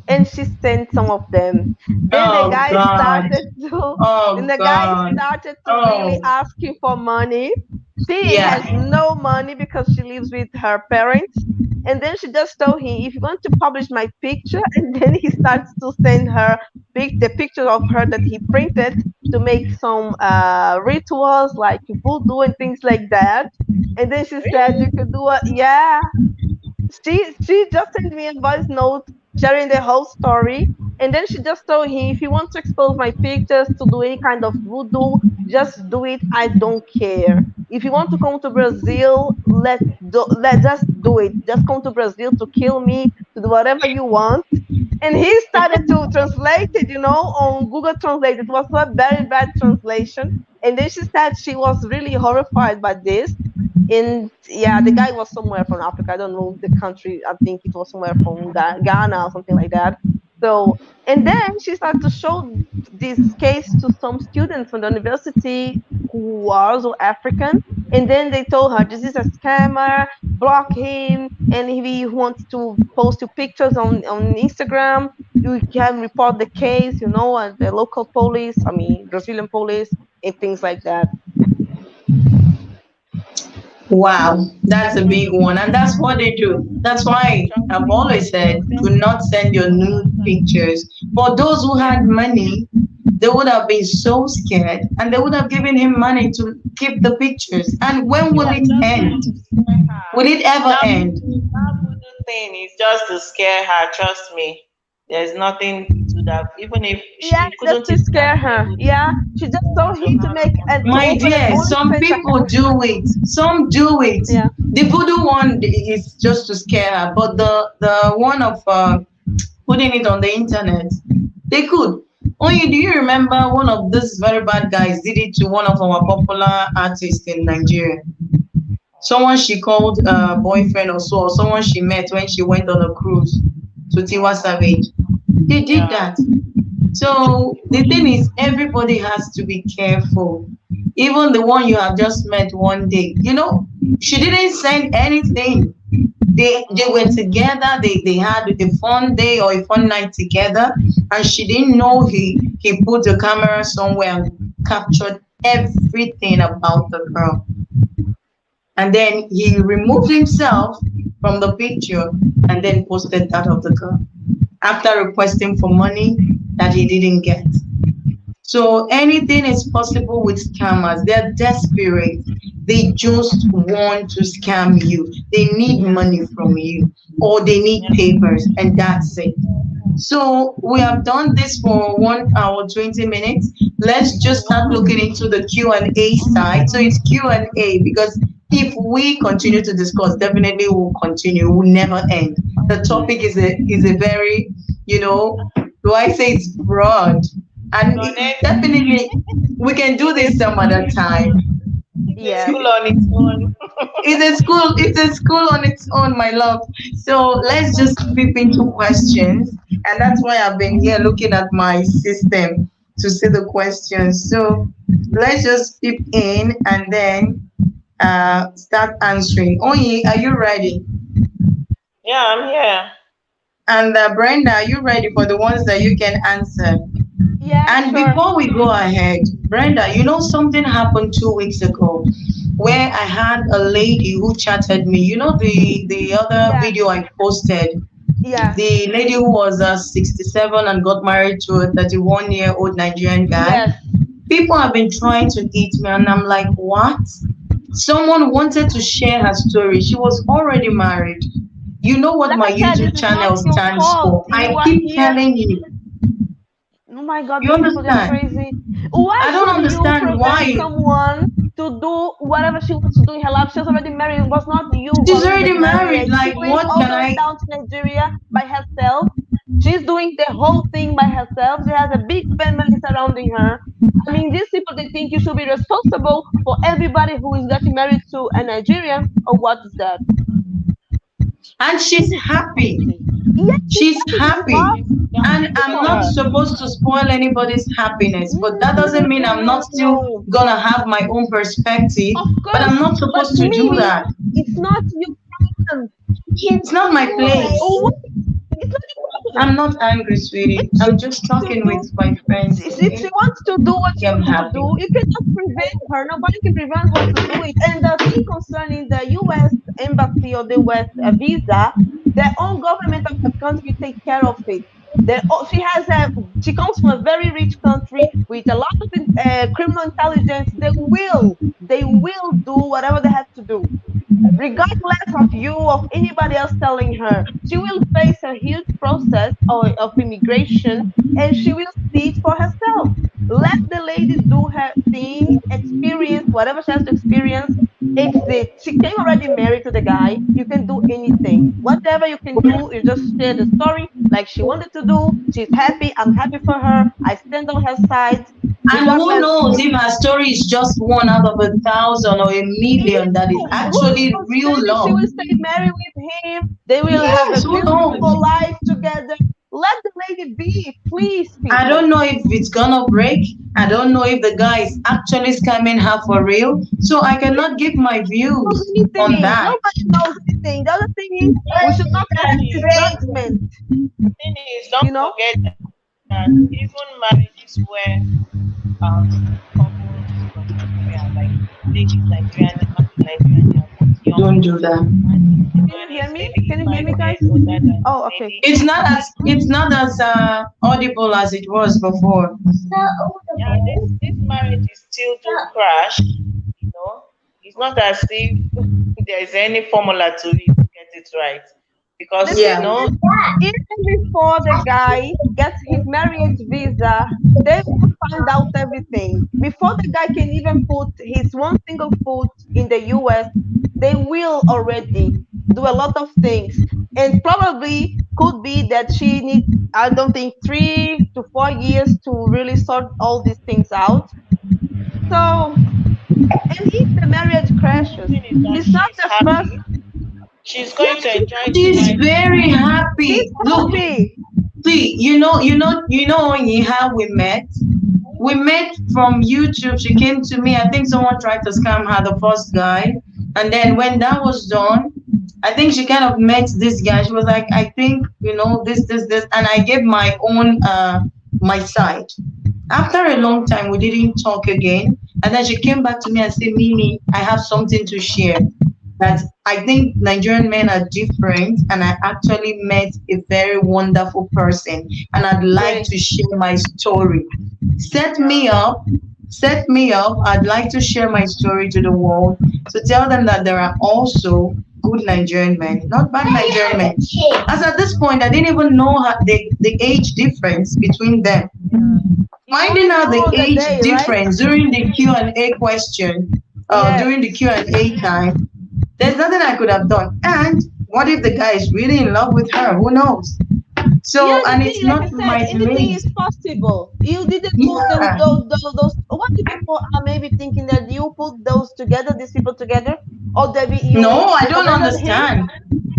[SPEAKER 2] And she sent some of them. Then the
[SPEAKER 1] Oh
[SPEAKER 2] guy
[SPEAKER 1] God.
[SPEAKER 2] started to then
[SPEAKER 1] Oh
[SPEAKER 2] the guy
[SPEAKER 1] God.
[SPEAKER 2] started to really
[SPEAKER 1] Oh
[SPEAKER 2] ask him for money. She
[SPEAKER 1] yeah.
[SPEAKER 2] has no money because she lives with her parents. And then she just told him, if you want to publish my picture, and then he starts to send her the picture of her that he printed to make some rituals like voodoo and things like that. And then she said, you could do it. Yeah, she just sent me a voice note sharing the whole story, and then she just told him, if you want to expose my pictures to do any kind of voodoo, just do it. I don't care. If you want to come to Brazil, let just do it. Just come to Brazil to kill me, to do whatever you want. And he started to translate it, on Google Translate. It was a very bad translation. And then she said she was really horrified by this. And yeah, the guy was somewhere from Africa. I don't know the country. I think it was somewhere from Ghana or something like that. So, and then she started to show this case to some students from the university who are also African. And then they told her, this is a scammer, block him. And if he wants to post your pictures on Instagram, you can report the case, at the local police, I mean, Brazilian police, and things like that.
[SPEAKER 1] Wow, that's a big one. And that's what they do. That's why I've always said do not send your nude pictures. For those who
[SPEAKER 3] Yeah.
[SPEAKER 1] had money, they would have been so scared and they would have given him money to keep the pictures. And when
[SPEAKER 3] He
[SPEAKER 1] will
[SPEAKER 3] was
[SPEAKER 1] it
[SPEAKER 3] just trying
[SPEAKER 1] end?
[SPEAKER 3] to scare her.
[SPEAKER 1] Will it ever
[SPEAKER 3] That
[SPEAKER 1] end?
[SPEAKER 3] that voodoo thing is just to scare her. Trust me. There's nothing it would have. Even if
[SPEAKER 2] Yeah,
[SPEAKER 3] she
[SPEAKER 2] just
[SPEAKER 3] couldn't
[SPEAKER 2] to
[SPEAKER 3] even have
[SPEAKER 2] scare
[SPEAKER 3] been
[SPEAKER 2] her.
[SPEAKER 3] able to
[SPEAKER 2] Yeah, she just told
[SPEAKER 3] to
[SPEAKER 2] him to make and to
[SPEAKER 1] My
[SPEAKER 2] open an
[SPEAKER 1] dear, some
[SPEAKER 2] OnlyFans
[SPEAKER 1] people
[SPEAKER 2] account.
[SPEAKER 1] do it. Some do it.
[SPEAKER 2] Yeah.
[SPEAKER 1] The voodoo one is just to scare her, but the one of putting it on the internet, they could. Only do you remember one of these very bad guys did it to one of our popular artists in Nigeria? Someone she called boyfriend or so, or someone she met when she went on a cruise to Tiwa Savage. They did
[SPEAKER 3] Yeah.
[SPEAKER 1] that. So the thing is, everybody has to be careful. Even the one you have just met one day, she didn't send anything. They were together, they had a fun day or a fun night together, and she didn't know he put the camera somewhere and captured everything about the girl. And then he removed himself from the picture and then posted that of the girl after requesting for money that he didn't get. So anything is possible with scammers. They're desperate. They just want to scam you. They need
[SPEAKER 2] Yeah.
[SPEAKER 1] money from you or they need papers, and that's it. So we have done this for 1 hour 20 minutes. Let's just start looking into the Q&A side. So it's Q&A because if we continue to discuss, definitely we'll continue. We'll never end. The topic is a very, do I say it's broad? And definitely we can do
[SPEAKER 3] It's
[SPEAKER 1] this some other time.
[SPEAKER 3] a
[SPEAKER 2] Yes.
[SPEAKER 3] school on its own.
[SPEAKER 1] It's a school on its own, my love. So let's just flip into questions. And that's why I've been here looking at my system to see the questions. So let's just flip in and then start answering. Oyi, are you ready?
[SPEAKER 3] Yeah, I'm here.
[SPEAKER 1] And Brenda, are you ready for the ones that you can answer?
[SPEAKER 2] Yeah,
[SPEAKER 1] And
[SPEAKER 2] sure.
[SPEAKER 1] before we go ahead, Brenda, something happened 2 weeks ago where I had a lady who chatted me. The other
[SPEAKER 2] Yeah,
[SPEAKER 1] video I posted,
[SPEAKER 2] yeah,
[SPEAKER 1] the lady who was 67 and got married to a 31-year-old Nigerian guy.
[SPEAKER 2] yes.
[SPEAKER 1] People have been trying to hit me, and I'm like, what? Someone wanted to share her story. She was already married. You know what
[SPEAKER 2] Like
[SPEAKER 1] my
[SPEAKER 2] I said,
[SPEAKER 1] YouTube
[SPEAKER 2] this is not
[SPEAKER 1] channel
[SPEAKER 2] your
[SPEAKER 1] stands
[SPEAKER 2] fault.
[SPEAKER 1] for.
[SPEAKER 2] You
[SPEAKER 1] I
[SPEAKER 2] are
[SPEAKER 1] keep
[SPEAKER 2] here.
[SPEAKER 1] telling you.
[SPEAKER 2] Oh my God,
[SPEAKER 1] You
[SPEAKER 2] these people, they're
[SPEAKER 1] understand?
[SPEAKER 2] crazy. Why
[SPEAKER 1] I don't
[SPEAKER 2] should you
[SPEAKER 1] understand
[SPEAKER 2] prevent
[SPEAKER 1] why.
[SPEAKER 2] someone to do whatever she wants to do in her life? She's already married. It was not you who
[SPEAKER 1] She's
[SPEAKER 2] arranged
[SPEAKER 1] already
[SPEAKER 2] the
[SPEAKER 1] married.
[SPEAKER 2] marriage. She
[SPEAKER 1] Like,
[SPEAKER 2] went
[SPEAKER 1] what
[SPEAKER 2] all
[SPEAKER 1] can
[SPEAKER 2] the way
[SPEAKER 1] I?
[SPEAKER 2] down to Nigeria by herself. She's doing the whole thing by herself. She has a big family surrounding her. I mean, these people, they think you should be responsible for everybody who is getting married to a Nigerian, or what is that?
[SPEAKER 1] And
[SPEAKER 2] This
[SPEAKER 1] she's
[SPEAKER 2] is
[SPEAKER 1] happy.
[SPEAKER 2] crazy. Yes, she's
[SPEAKER 1] She's
[SPEAKER 2] happy. She's
[SPEAKER 1] happy.
[SPEAKER 2] lost
[SPEAKER 1] And I'm
[SPEAKER 2] for
[SPEAKER 1] not
[SPEAKER 2] her.
[SPEAKER 1] supposed to spoil anybody's happiness,
[SPEAKER 2] No,
[SPEAKER 1] but that
[SPEAKER 2] no,
[SPEAKER 1] doesn't mean
[SPEAKER 2] no,
[SPEAKER 1] I'm
[SPEAKER 2] no,
[SPEAKER 1] not still
[SPEAKER 2] no.
[SPEAKER 1] gonna have my own perspective.
[SPEAKER 2] Of
[SPEAKER 1] But I'm
[SPEAKER 2] course,
[SPEAKER 1] not
[SPEAKER 2] but
[SPEAKER 1] supposed to do
[SPEAKER 2] maybe
[SPEAKER 1] that.
[SPEAKER 2] it's not your problem.
[SPEAKER 1] It's not my place.
[SPEAKER 2] Oh, what? It's not your
[SPEAKER 1] I'm
[SPEAKER 2] problem.
[SPEAKER 1] not angry,
[SPEAKER 2] If
[SPEAKER 1] sweetie.
[SPEAKER 2] she
[SPEAKER 1] I'm just
[SPEAKER 2] wants to
[SPEAKER 1] talking
[SPEAKER 2] do,
[SPEAKER 1] with my friends,
[SPEAKER 2] if she
[SPEAKER 1] okay?
[SPEAKER 2] wants to do what she
[SPEAKER 1] I'm
[SPEAKER 2] wants to
[SPEAKER 1] happy.
[SPEAKER 2] do, you cannot prevent her. Nobody can prevent her to do it. And the thing concerning the U.S. embassy or the U.S. Visa, their own government of the country take care of it. She comes from a very rich country with a lot of criminal intelligence. They will do whatever they have to do regardless of you of anybody else telling her. She will face a huge process of immigration and she will see it for herself. Let the lady do her thing, experience whatever she has to experience. It's it. She came already married to the guy. You can do anything. Whatever you can do is just share the story like she wanted to do. She's happy. I'm happy for her. I stand on her side.
[SPEAKER 1] And who
[SPEAKER 2] Regardless,
[SPEAKER 1] knows if her story is just one out of 1,000 or a
[SPEAKER 2] yeah,
[SPEAKER 1] million that is
[SPEAKER 2] who
[SPEAKER 1] actually
[SPEAKER 2] knows?
[SPEAKER 1] real
[SPEAKER 2] Maybe she
[SPEAKER 1] love.
[SPEAKER 2] will stay married with him. They will have a
[SPEAKER 1] Yes, who knows?
[SPEAKER 2] beautiful life together. Let the lady be, please,
[SPEAKER 1] I
[SPEAKER 2] people.
[SPEAKER 1] don't know if it's gonna break. I don't know if the guy is actually scamming her for real. So I
[SPEAKER 2] Yeah,
[SPEAKER 1] cannot give my
[SPEAKER 2] knows
[SPEAKER 1] views on
[SPEAKER 2] anything.
[SPEAKER 1] that.
[SPEAKER 2] Nobody knows anything. The other thing is, we should not
[SPEAKER 3] Thing
[SPEAKER 2] pass
[SPEAKER 3] is,
[SPEAKER 2] this judgment.
[SPEAKER 3] thing is,
[SPEAKER 2] You
[SPEAKER 3] don't
[SPEAKER 2] know,
[SPEAKER 3] forget that even marriages where couples from Nigeria, like ladies Nigerian, the man is Nigerian, they are both young,
[SPEAKER 1] Don't do that.
[SPEAKER 3] the
[SPEAKER 2] can you
[SPEAKER 3] man
[SPEAKER 2] hear
[SPEAKER 3] is
[SPEAKER 2] me?
[SPEAKER 3] maybe
[SPEAKER 2] Can you hear me,
[SPEAKER 3] 5 years
[SPEAKER 2] guys?
[SPEAKER 3] older than the
[SPEAKER 2] Oh, okay.
[SPEAKER 3] lady.
[SPEAKER 1] It's not as audible as it was before.
[SPEAKER 3] Yeah, this marriage is still do crash. You know, it's not as if there is any formula to it to get it right,
[SPEAKER 2] The
[SPEAKER 3] because
[SPEAKER 2] thing
[SPEAKER 1] Yeah.
[SPEAKER 2] is, even before the guy gets his marriage visa, they will find out everything. Before the guy can even put his one single foot in the US, they will already do a lot of things. And probably could be that she needs, I don't think, 3 to 4 years to really sort all these things out. So And if the marriage crashes,
[SPEAKER 3] Thing is that
[SPEAKER 2] it's not
[SPEAKER 3] she's
[SPEAKER 2] the first.
[SPEAKER 3] happy. She's
[SPEAKER 2] Yeah,
[SPEAKER 3] going to enjoy
[SPEAKER 1] She's
[SPEAKER 3] tonight.
[SPEAKER 1] very
[SPEAKER 2] she's
[SPEAKER 1] happy. Look,
[SPEAKER 2] happy.
[SPEAKER 1] see, when how we met. We met from YouTube. She came to me. I think someone tried to scam her, the first guy. And then when that was done, I think she kind of met this guy. She was like, I think, this. And I gave my own, my side. After a long time, we didn't talk again. And then she came back to me and said, Mimi, I have something to share. That I think Nigerian men are different, and I actually met a very wonderful person, and I'd like
[SPEAKER 2] Great.
[SPEAKER 1] to share my story. Set me
[SPEAKER 3] Yeah.
[SPEAKER 1] up, set me up. I'd like to share my story to the world to tell them that there are also good Nigerian men, not bad Nigerian men. As at this point, I didn't even know the age difference between them.
[SPEAKER 2] You only
[SPEAKER 1] Finding out the
[SPEAKER 2] know the
[SPEAKER 1] age
[SPEAKER 2] day, right?
[SPEAKER 1] difference during the Q&A question,
[SPEAKER 2] Yes.
[SPEAKER 1] during the Q&A time, there's nothing I could have done. And what if the guy is really in love with her? Who knows? So,
[SPEAKER 2] Yes, the
[SPEAKER 1] and it's
[SPEAKER 2] thing, like I
[SPEAKER 1] not
[SPEAKER 2] said,
[SPEAKER 1] my
[SPEAKER 2] anything
[SPEAKER 1] mate.
[SPEAKER 2] is possible. You didn't put
[SPEAKER 1] Yeah.
[SPEAKER 2] those. What the people are maybe thinking that you put those together, these people together, or maybe
[SPEAKER 1] No,
[SPEAKER 2] you
[SPEAKER 1] I don't
[SPEAKER 2] recommended him.
[SPEAKER 1] understand.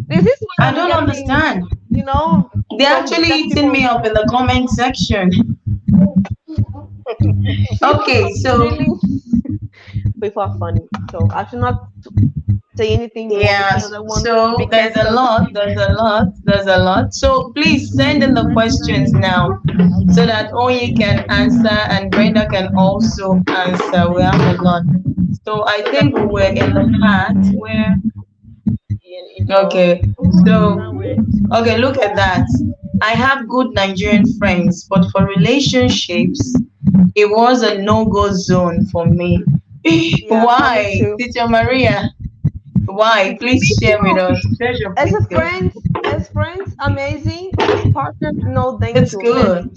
[SPEAKER 2] This is what
[SPEAKER 1] I
[SPEAKER 2] I'm
[SPEAKER 1] don't
[SPEAKER 2] getting,
[SPEAKER 1] understand.
[SPEAKER 2] you know,
[SPEAKER 1] They're
[SPEAKER 2] from
[SPEAKER 1] actually
[SPEAKER 2] that
[SPEAKER 1] eating me
[SPEAKER 2] people.
[SPEAKER 1] up in the comment section.
[SPEAKER 2] People
[SPEAKER 1] Okay,
[SPEAKER 2] are
[SPEAKER 1] so
[SPEAKER 2] really people are funny. So I should not say anything more
[SPEAKER 1] yeah,
[SPEAKER 2] because I don't want to
[SPEAKER 1] so
[SPEAKER 2] be cancelled.
[SPEAKER 1] there's a lot. So please send in the questions now so that Onyi can answer and Brenda can also answer. We have a lot. So I think we were in the part where,
[SPEAKER 3] Intro.
[SPEAKER 1] okay, so,
[SPEAKER 3] Now we're
[SPEAKER 1] okay, look at that. I have good Nigerian friends, but for relationships, it was a no-go zone for me.
[SPEAKER 2] Yeah, for me
[SPEAKER 1] Why?
[SPEAKER 2] too.
[SPEAKER 1] Teacher Maria, why? Please
[SPEAKER 2] Me
[SPEAKER 1] share with
[SPEAKER 2] too.
[SPEAKER 1] us. Pleasure,
[SPEAKER 2] As
[SPEAKER 1] please
[SPEAKER 2] a
[SPEAKER 1] go.
[SPEAKER 2] friend, amazing. As partner, no, thank
[SPEAKER 1] It's
[SPEAKER 2] you. Many.
[SPEAKER 1] good.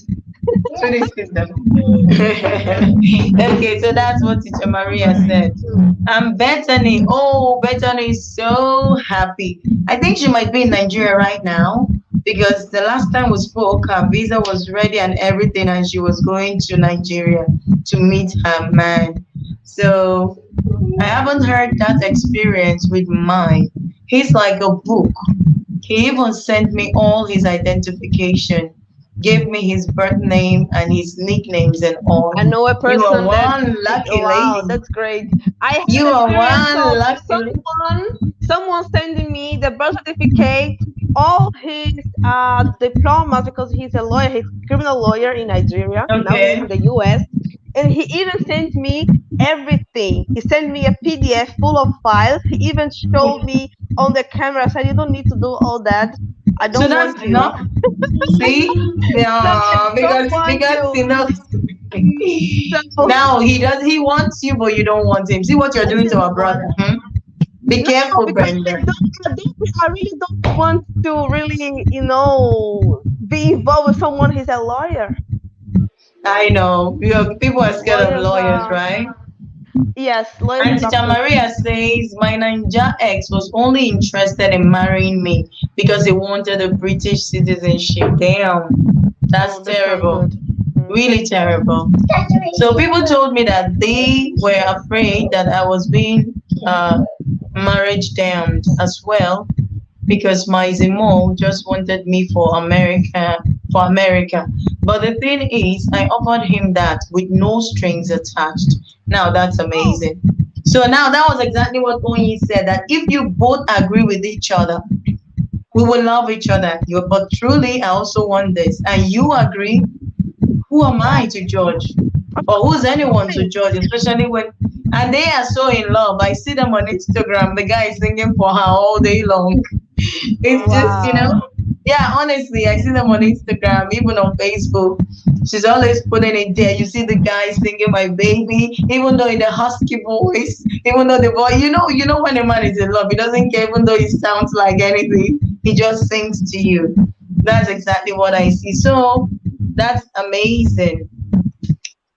[SPEAKER 1] So this is them. Okay, so that's what Teacher Maria said. Bethany. Oh, Bethany is so happy. I think she might be in Nigeria right now because the last time we spoke, her visa was ready and everything, and she was going to Nigeria to meet her man. So I haven't heard that experience with mine. He's like a book. He even sent me all his identification, gave me his birth name and his nicknames and all.
[SPEAKER 2] I know a
[SPEAKER 1] You are
[SPEAKER 2] person that.
[SPEAKER 1] one lucky
[SPEAKER 2] Wow,
[SPEAKER 1] lady.
[SPEAKER 2] that's great. I
[SPEAKER 1] You
[SPEAKER 2] had
[SPEAKER 1] are
[SPEAKER 2] experience
[SPEAKER 1] one
[SPEAKER 2] of
[SPEAKER 1] lucky.
[SPEAKER 2] someone sending me the birth certificate, all his diplomas because he's a lawyer, he's a criminal lawyer in Nigeria. Now he's
[SPEAKER 1] Okay.
[SPEAKER 2] in the US. And he even sent me everything. He sent me a PDF full of files. He even showed me on the camera, said, "You don't need to do all that. I
[SPEAKER 1] So
[SPEAKER 2] don't
[SPEAKER 1] that's
[SPEAKER 2] want you."
[SPEAKER 1] not, see,
[SPEAKER 2] So I
[SPEAKER 1] yeah,
[SPEAKER 2] don't
[SPEAKER 1] because
[SPEAKER 2] want you.
[SPEAKER 1] now he wants you, but you don't want him. See what you're doing to our
[SPEAKER 2] So
[SPEAKER 1] brother. Hmm? Be
[SPEAKER 2] no,
[SPEAKER 1] careful,
[SPEAKER 2] because
[SPEAKER 1] Brenda.
[SPEAKER 2] I really don't want to really, be involved with someone who's a lawyer.
[SPEAKER 1] I know people are scared of
[SPEAKER 2] Lawyers
[SPEAKER 1] lawyers,
[SPEAKER 2] are,
[SPEAKER 1] right?
[SPEAKER 2] yes, lawyers
[SPEAKER 1] And
[SPEAKER 2] is
[SPEAKER 1] Teacher
[SPEAKER 2] absolutely.
[SPEAKER 1] Maria says, my Ninja ex was only interested in marrying me because he wanted a British citizenship. Damn, that's
[SPEAKER 2] Oh, that's not
[SPEAKER 1] terrible.
[SPEAKER 2] good. Mm.
[SPEAKER 1] Really terrible. So people told me that they were afraid that I was being marriage damned as well because my Zimo just wanted me for America. But the thing is, I offered him that with no strings attached. Now that's
[SPEAKER 2] Oh,
[SPEAKER 1] amazing. So now that was exactly what Onyi said, that if you both agree with each other, we will love each other. But truly, I also want this. And you agree, who am I to judge?
[SPEAKER 2] of
[SPEAKER 1] Or who's anyone to
[SPEAKER 2] course.
[SPEAKER 1] judge, especially when, and they are so in love. I see them on Instagram, the guy is singing for her all day long. It's just,
[SPEAKER 2] Wow.
[SPEAKER 1] yeah, honestly, I see them on Instagram, even on Facebook. She's always putting it there. You see the guy singing my baby, even though in a husky voice, even though the boy, when a man is in love, he doesn't care, even though he sounds like anything, he just sings to you. That's exactly what I see. So that's amazing.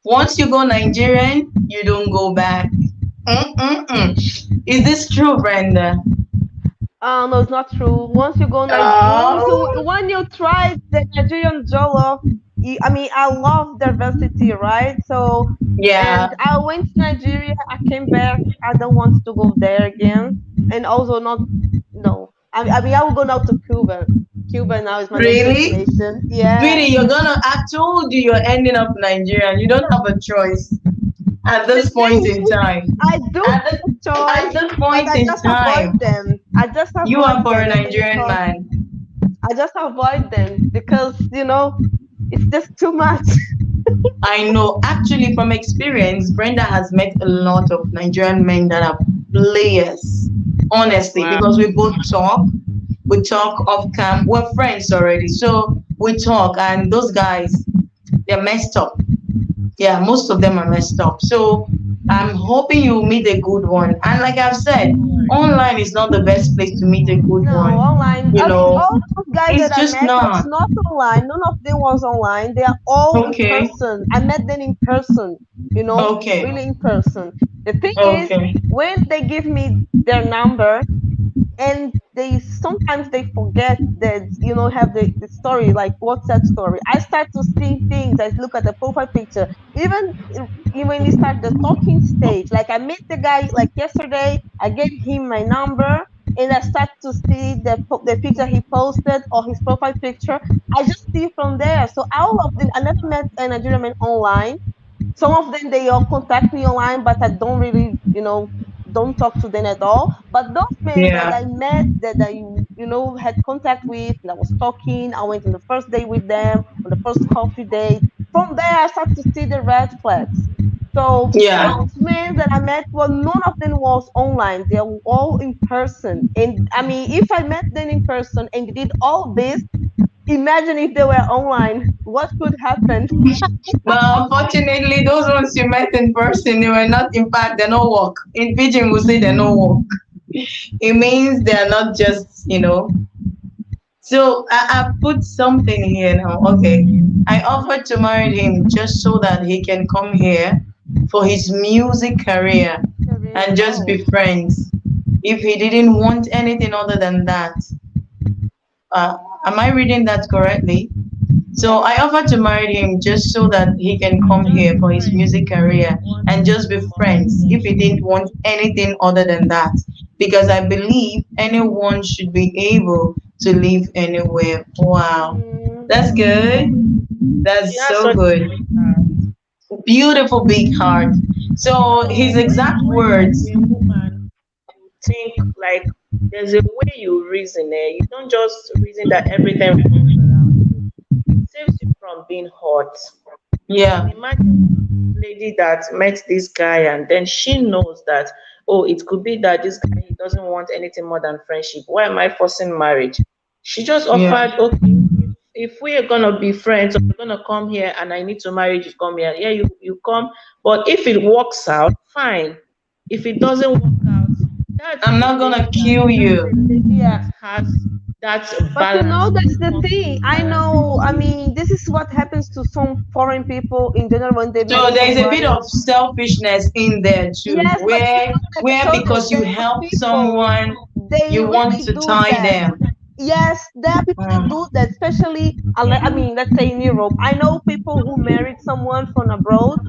[SPEAKER 1] Once you go Nigerian, you don't go back. Mm-mm-mm. Is this true, Brenda?
[SPEAKER 2] No, it's not true. Once you go
[SPEAKER 1] Oh,
[SPEAKER 2] when you try the Nigerian jollof, I mean, I love diversity, right? So
[SPEAKER 1] Yeah.
[SPEAKER 2] And I went to Nigeria. I came back. I don't want to go there again. And also not no. I mean I will go now to Cuba. Cuba now is my next
[SPEAKER 1] Really?
[SPEAKER 2] destination.
[SPEAKER 1] Sweetie,
[SPEAKER 2] Yeah.
[SPEAKER 1] I told you you're ending up Nigerian. You don't have a choice at
[SPEAKER 2] The
[SPEAKER 1] this point
[SPEAKER 2] thing
[SPEAKER 1] in
[SPEAKER 2] is,
[SPEAKER 1] time.
[SPEAKER 2] I do
[SPEAKER 1] At
[SPEAKER 2] have
[SPEAKER 1] this,
[SPEAKER 2] a
[SPEAKER 1] at
[SPEAKER 2] choice,
[SPEAKER 1] this
[SPEAKER 2] but
[SPEAKER 1] point
[SPEAKER 2] I
[SPEAKER 1] in
[SPEAKER 2] just avoid
[SPEAKER 1] time,
[SPEAKER 2] them. I just
[SPEAKER 1] you are
[SPEAKER 2] avoid
[SPEAKER 1] for a
[SPEAKER 2] them. I mean,
[SPEAKER 1] Nigerian
[SPEAKER 2] because
[SPEAKER 1] man.
[SPEAKER 2] I just avoid them because it's just too much.
[SPEAKER 1] I know. Actually, from experience, Brenda has met a lot of Nigerian men that are players. Honestly,
[SPEAKER 3] Wow.
[SPEAKER 1] because we talk off camp. We're friends already, so we talk, and those guys, they're messed up. Yeah, most of them are messed up. So I'm hoping you meet a good one. And like I've said, online is not the best place to meet a good
[SPEAKER 2] No,
[SPEAKER 1] one.
[SPEAKER 2] online.
[SPEAKER 1] You
[SPEAKER 2] I mean,
[SPEAKER 1] know,
[SPEAKER 2] all those guys
[SPEAKER 1] it's
[SPEAKER 2] that I
[SPEAKER 1] just
[SPEAKER 2] met was
[SPEAKER 1] not.
[SPEAKER 2] not online. None of them was online. They are all in
[SPEAKER 1] Okay.
[SPEAKER 2] person. I met them in person.
[SPEAKER 1] Okay.
[SPEAKER 2] Really in person. The thing is,
[SPEAKER 1] Okay.
[SPEAKER 2] when they give me their number, and they sometimes they forget that have the story, like WhatsApp story. I start to see things. I look at the profile picture, even when you start the talking stage. Like I met the guy like yesterday. I gave him my number, and I start to see the picture he posted or his profile picture. I just see from there. So all of them, I never met a Nigerian man online. Some of them they all contact me online, but I don't really, don't talk to them at all. But those men that
[SPEAKER 1] Yeah.
[SPEAKER 2] I met, that I had contact with, and I was talking, I went on the first day with them, on the first coffee date. From there, I started to see the red flags. So
[SPEAKER 1] Yeah.
[SPEAKER 2] those men that I met, well, none of them was online. They were all in person. And I mean, if I met them in person and they did all this, imagine if they were online, what could happen?
[SPEAKER 1] But unfortunately, those ones you met in person, they were not, in fact, they're not work. In Pidgin, we say they're not work. It means they're not just. So I put something here now. Okay. I offered to marry him just so that he can come here for his music career
[SPEAKER 2] Career.
[SPEAKER 1] and just
[SPEAKER 2] Oh.
[SPEAKER 1] be friends. If he didn't want anything other than that, am I reading that correctly? So
[SPEAKER 2] Yes.
[SPEAKER 1] I offered to marry him just so that he can come here for his music career and just be friends if he didn't want anything other than that. Because I believe anyone should be able to live anywhere. Wow.
[SPEAKER 2] Mm,
[SPEAKER 1] That's good.
[SPEAKER 3] She
[SPEAKER 1] That's
[SPEAKER 3] has
[SPEAKER 1] so
[SPEAKER 3] such a
[SPEAKER 1] good.
[SPEAKER 3] big heart.
[SPEAKER 1] Beautiful big heart. So his exact words.
[SPEAKER 3] When you're a woman, you think like there's a way you reason it. You don't just reason that everything revolves around you. It saves you from being hurt. You can
[SPEAKER 1] Yeah.
[SPEAKER 3] imagine a lady that met this guy and then she knows that, oh, it could be that this guy he doesn't want anything more than friendship. Why am I forcing marriage? She just
[SPEAKER 1] Yeah.
[SPEAKER 3] offered, okay, if we are gonna be friends or you're gonna come here and I need to marry you to come here, yeah, you come. But if it works out, fine. If it doesn't work out,
[SPEAKER 1] I'm not gonna kill you.
[SPEAKER 3] that's a lady
[SPEAKER 2] yeah.
[SPEAKER 3] that has that
[SPEAKER 2] But
[SPEAKER 3] balance when
[SPEAKER 2] that's
[SPEAKER 3] it
[SPEAKER 2] the
[SPEAKER 3] comes to
[SPEAKER 2] thing. I know. I
[SPEAKER 3] balancing.
[SPEAKER 2] mean, this is what happens to some foreign people in general when they
[SPEAKER 1] So
[SPEAKER 2] marry
[SPEAKER 1] there is a bit
[SPEAKER 2] somebody.
[SPEAKER 1] of selfishness in there too,
[SPEAKER 2] Yes, but like I
[SPEAKER 1] where
[SPEAKER 2] told you,
[SPEAKER 1] because you
[SPEAKER 2] there are
[SPEAKER 1] help
[SPEAKER 2] people,
[SPEAKER 1] someone,
[SPEAKER 2] they
[SPEAKER 1] you want
[SPEAKER 2] really
[SPEAKER 1] to
[SPEAKER 2] do
[SPEAKER 1] tie
[SPEAKER 2] that.
[SPEAKER 1] them.
[SPEAKER 2] Yes, there are people that do that, especially, I mean, let's say in Europe. I know people who married someone from abroad,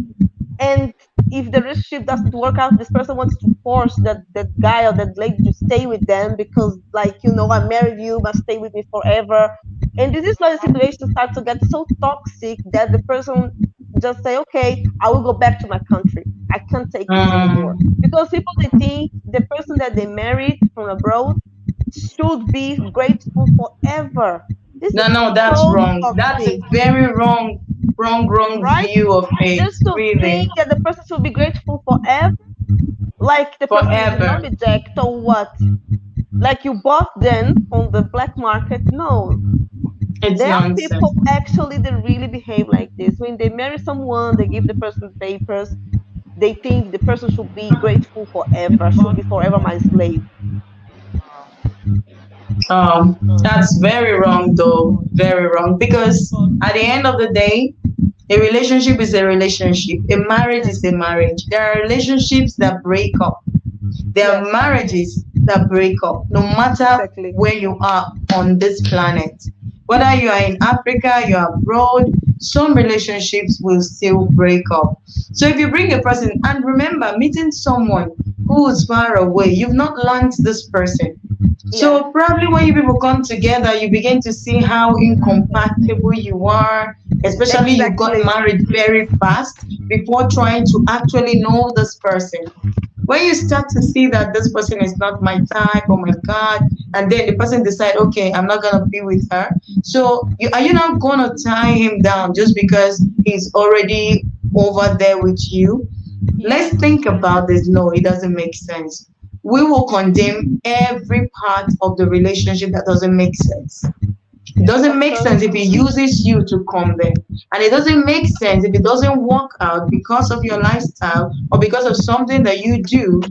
[SPEAKER 2] and if the relationship doesn't work out, this person wants to force that guy or that lady to stay with them because, like, I married you, must stay with me forever. And this is why the situation starts to get so toxic that the person just say, okay, I will go back to my country. I can't take this anymore.
[SPEAKER 1] Mm.
[SPEAKER 2] Because people, they think the person that they married from abroad should be grateful forever. This
[SPEAKER 1] No,
[SPEAKER 2] is
[SPEAKER 1] no, that's
[SPEAKER 2] so
[SPEAKER 1] wrong. That's a
[SPEAKER 2] toxic,
[SPEAKER 1] very wrong
[SPEAKER 2] right?
[SPEAKER 1] view of it,
[SPEAKER 2] Just to think
[SPEAKER 1] really.
[SPEAKER 2] that the person should be grateful forever, like the person is an
[SPEAKER 1] Forever.
[SPEAKER 2] object or what? Like you bought them on the black market? No.
[SPEAKER 1] It's
[SPEAKER 2] There are
[SPEAKER 1] nonsense.
[SPEAKER 2] people actually that really behave like this. When they marry someone, they give the person papers. They think the person should be grateful forever, should be forever my slave.
[SPEAKER 1] That's very wrong though. Very wrong. Because at the end of the day, a relationship is a relationship. A marriage
[SPEAKER 2] Yes,
[SPEAKER 1] is a marriage. There are relationships that break up. There are
[SPEAKER 2] yes,
[SPEAKER 1] marriages that break up, no matter
[SPEAKER 2] exactly.
[SPEAKER 1] where you are on this planet. Whether you are in Africa, you're abroad, some relationships will still break up. So if you bring a person, and remember, meeting someone who is far away, you've not learned this person.
[SPEAKER 2] Yes.
[SPEAKER 1] So probably when you people come together, you begin to see how incompatible you are, especially you got
[SPEAKER 2] Exactly.
[SPEAKER 1] married very fast before trying to actually know this person. When you start to see that this person is not my type, oh my God, and then the person decide, okay, I'm not gonna be with her. So are you not gonna tie him down just because he's already over there with you?
[SPEAKER 2] Yes.
[SPEAKER 1] Let's think about this. No, it doesn't make sense. We will condemn every part of the relationship that doesn't make sense. It doesn't
[SPEAKER 2] Of
[SPEAKER 1] make
[SPEAKER 2] course.
[SPEAKER 1] sense if he uses you to come there. And it doesn't make sense if it doesn't work out because of your lifestyle or because of something that you do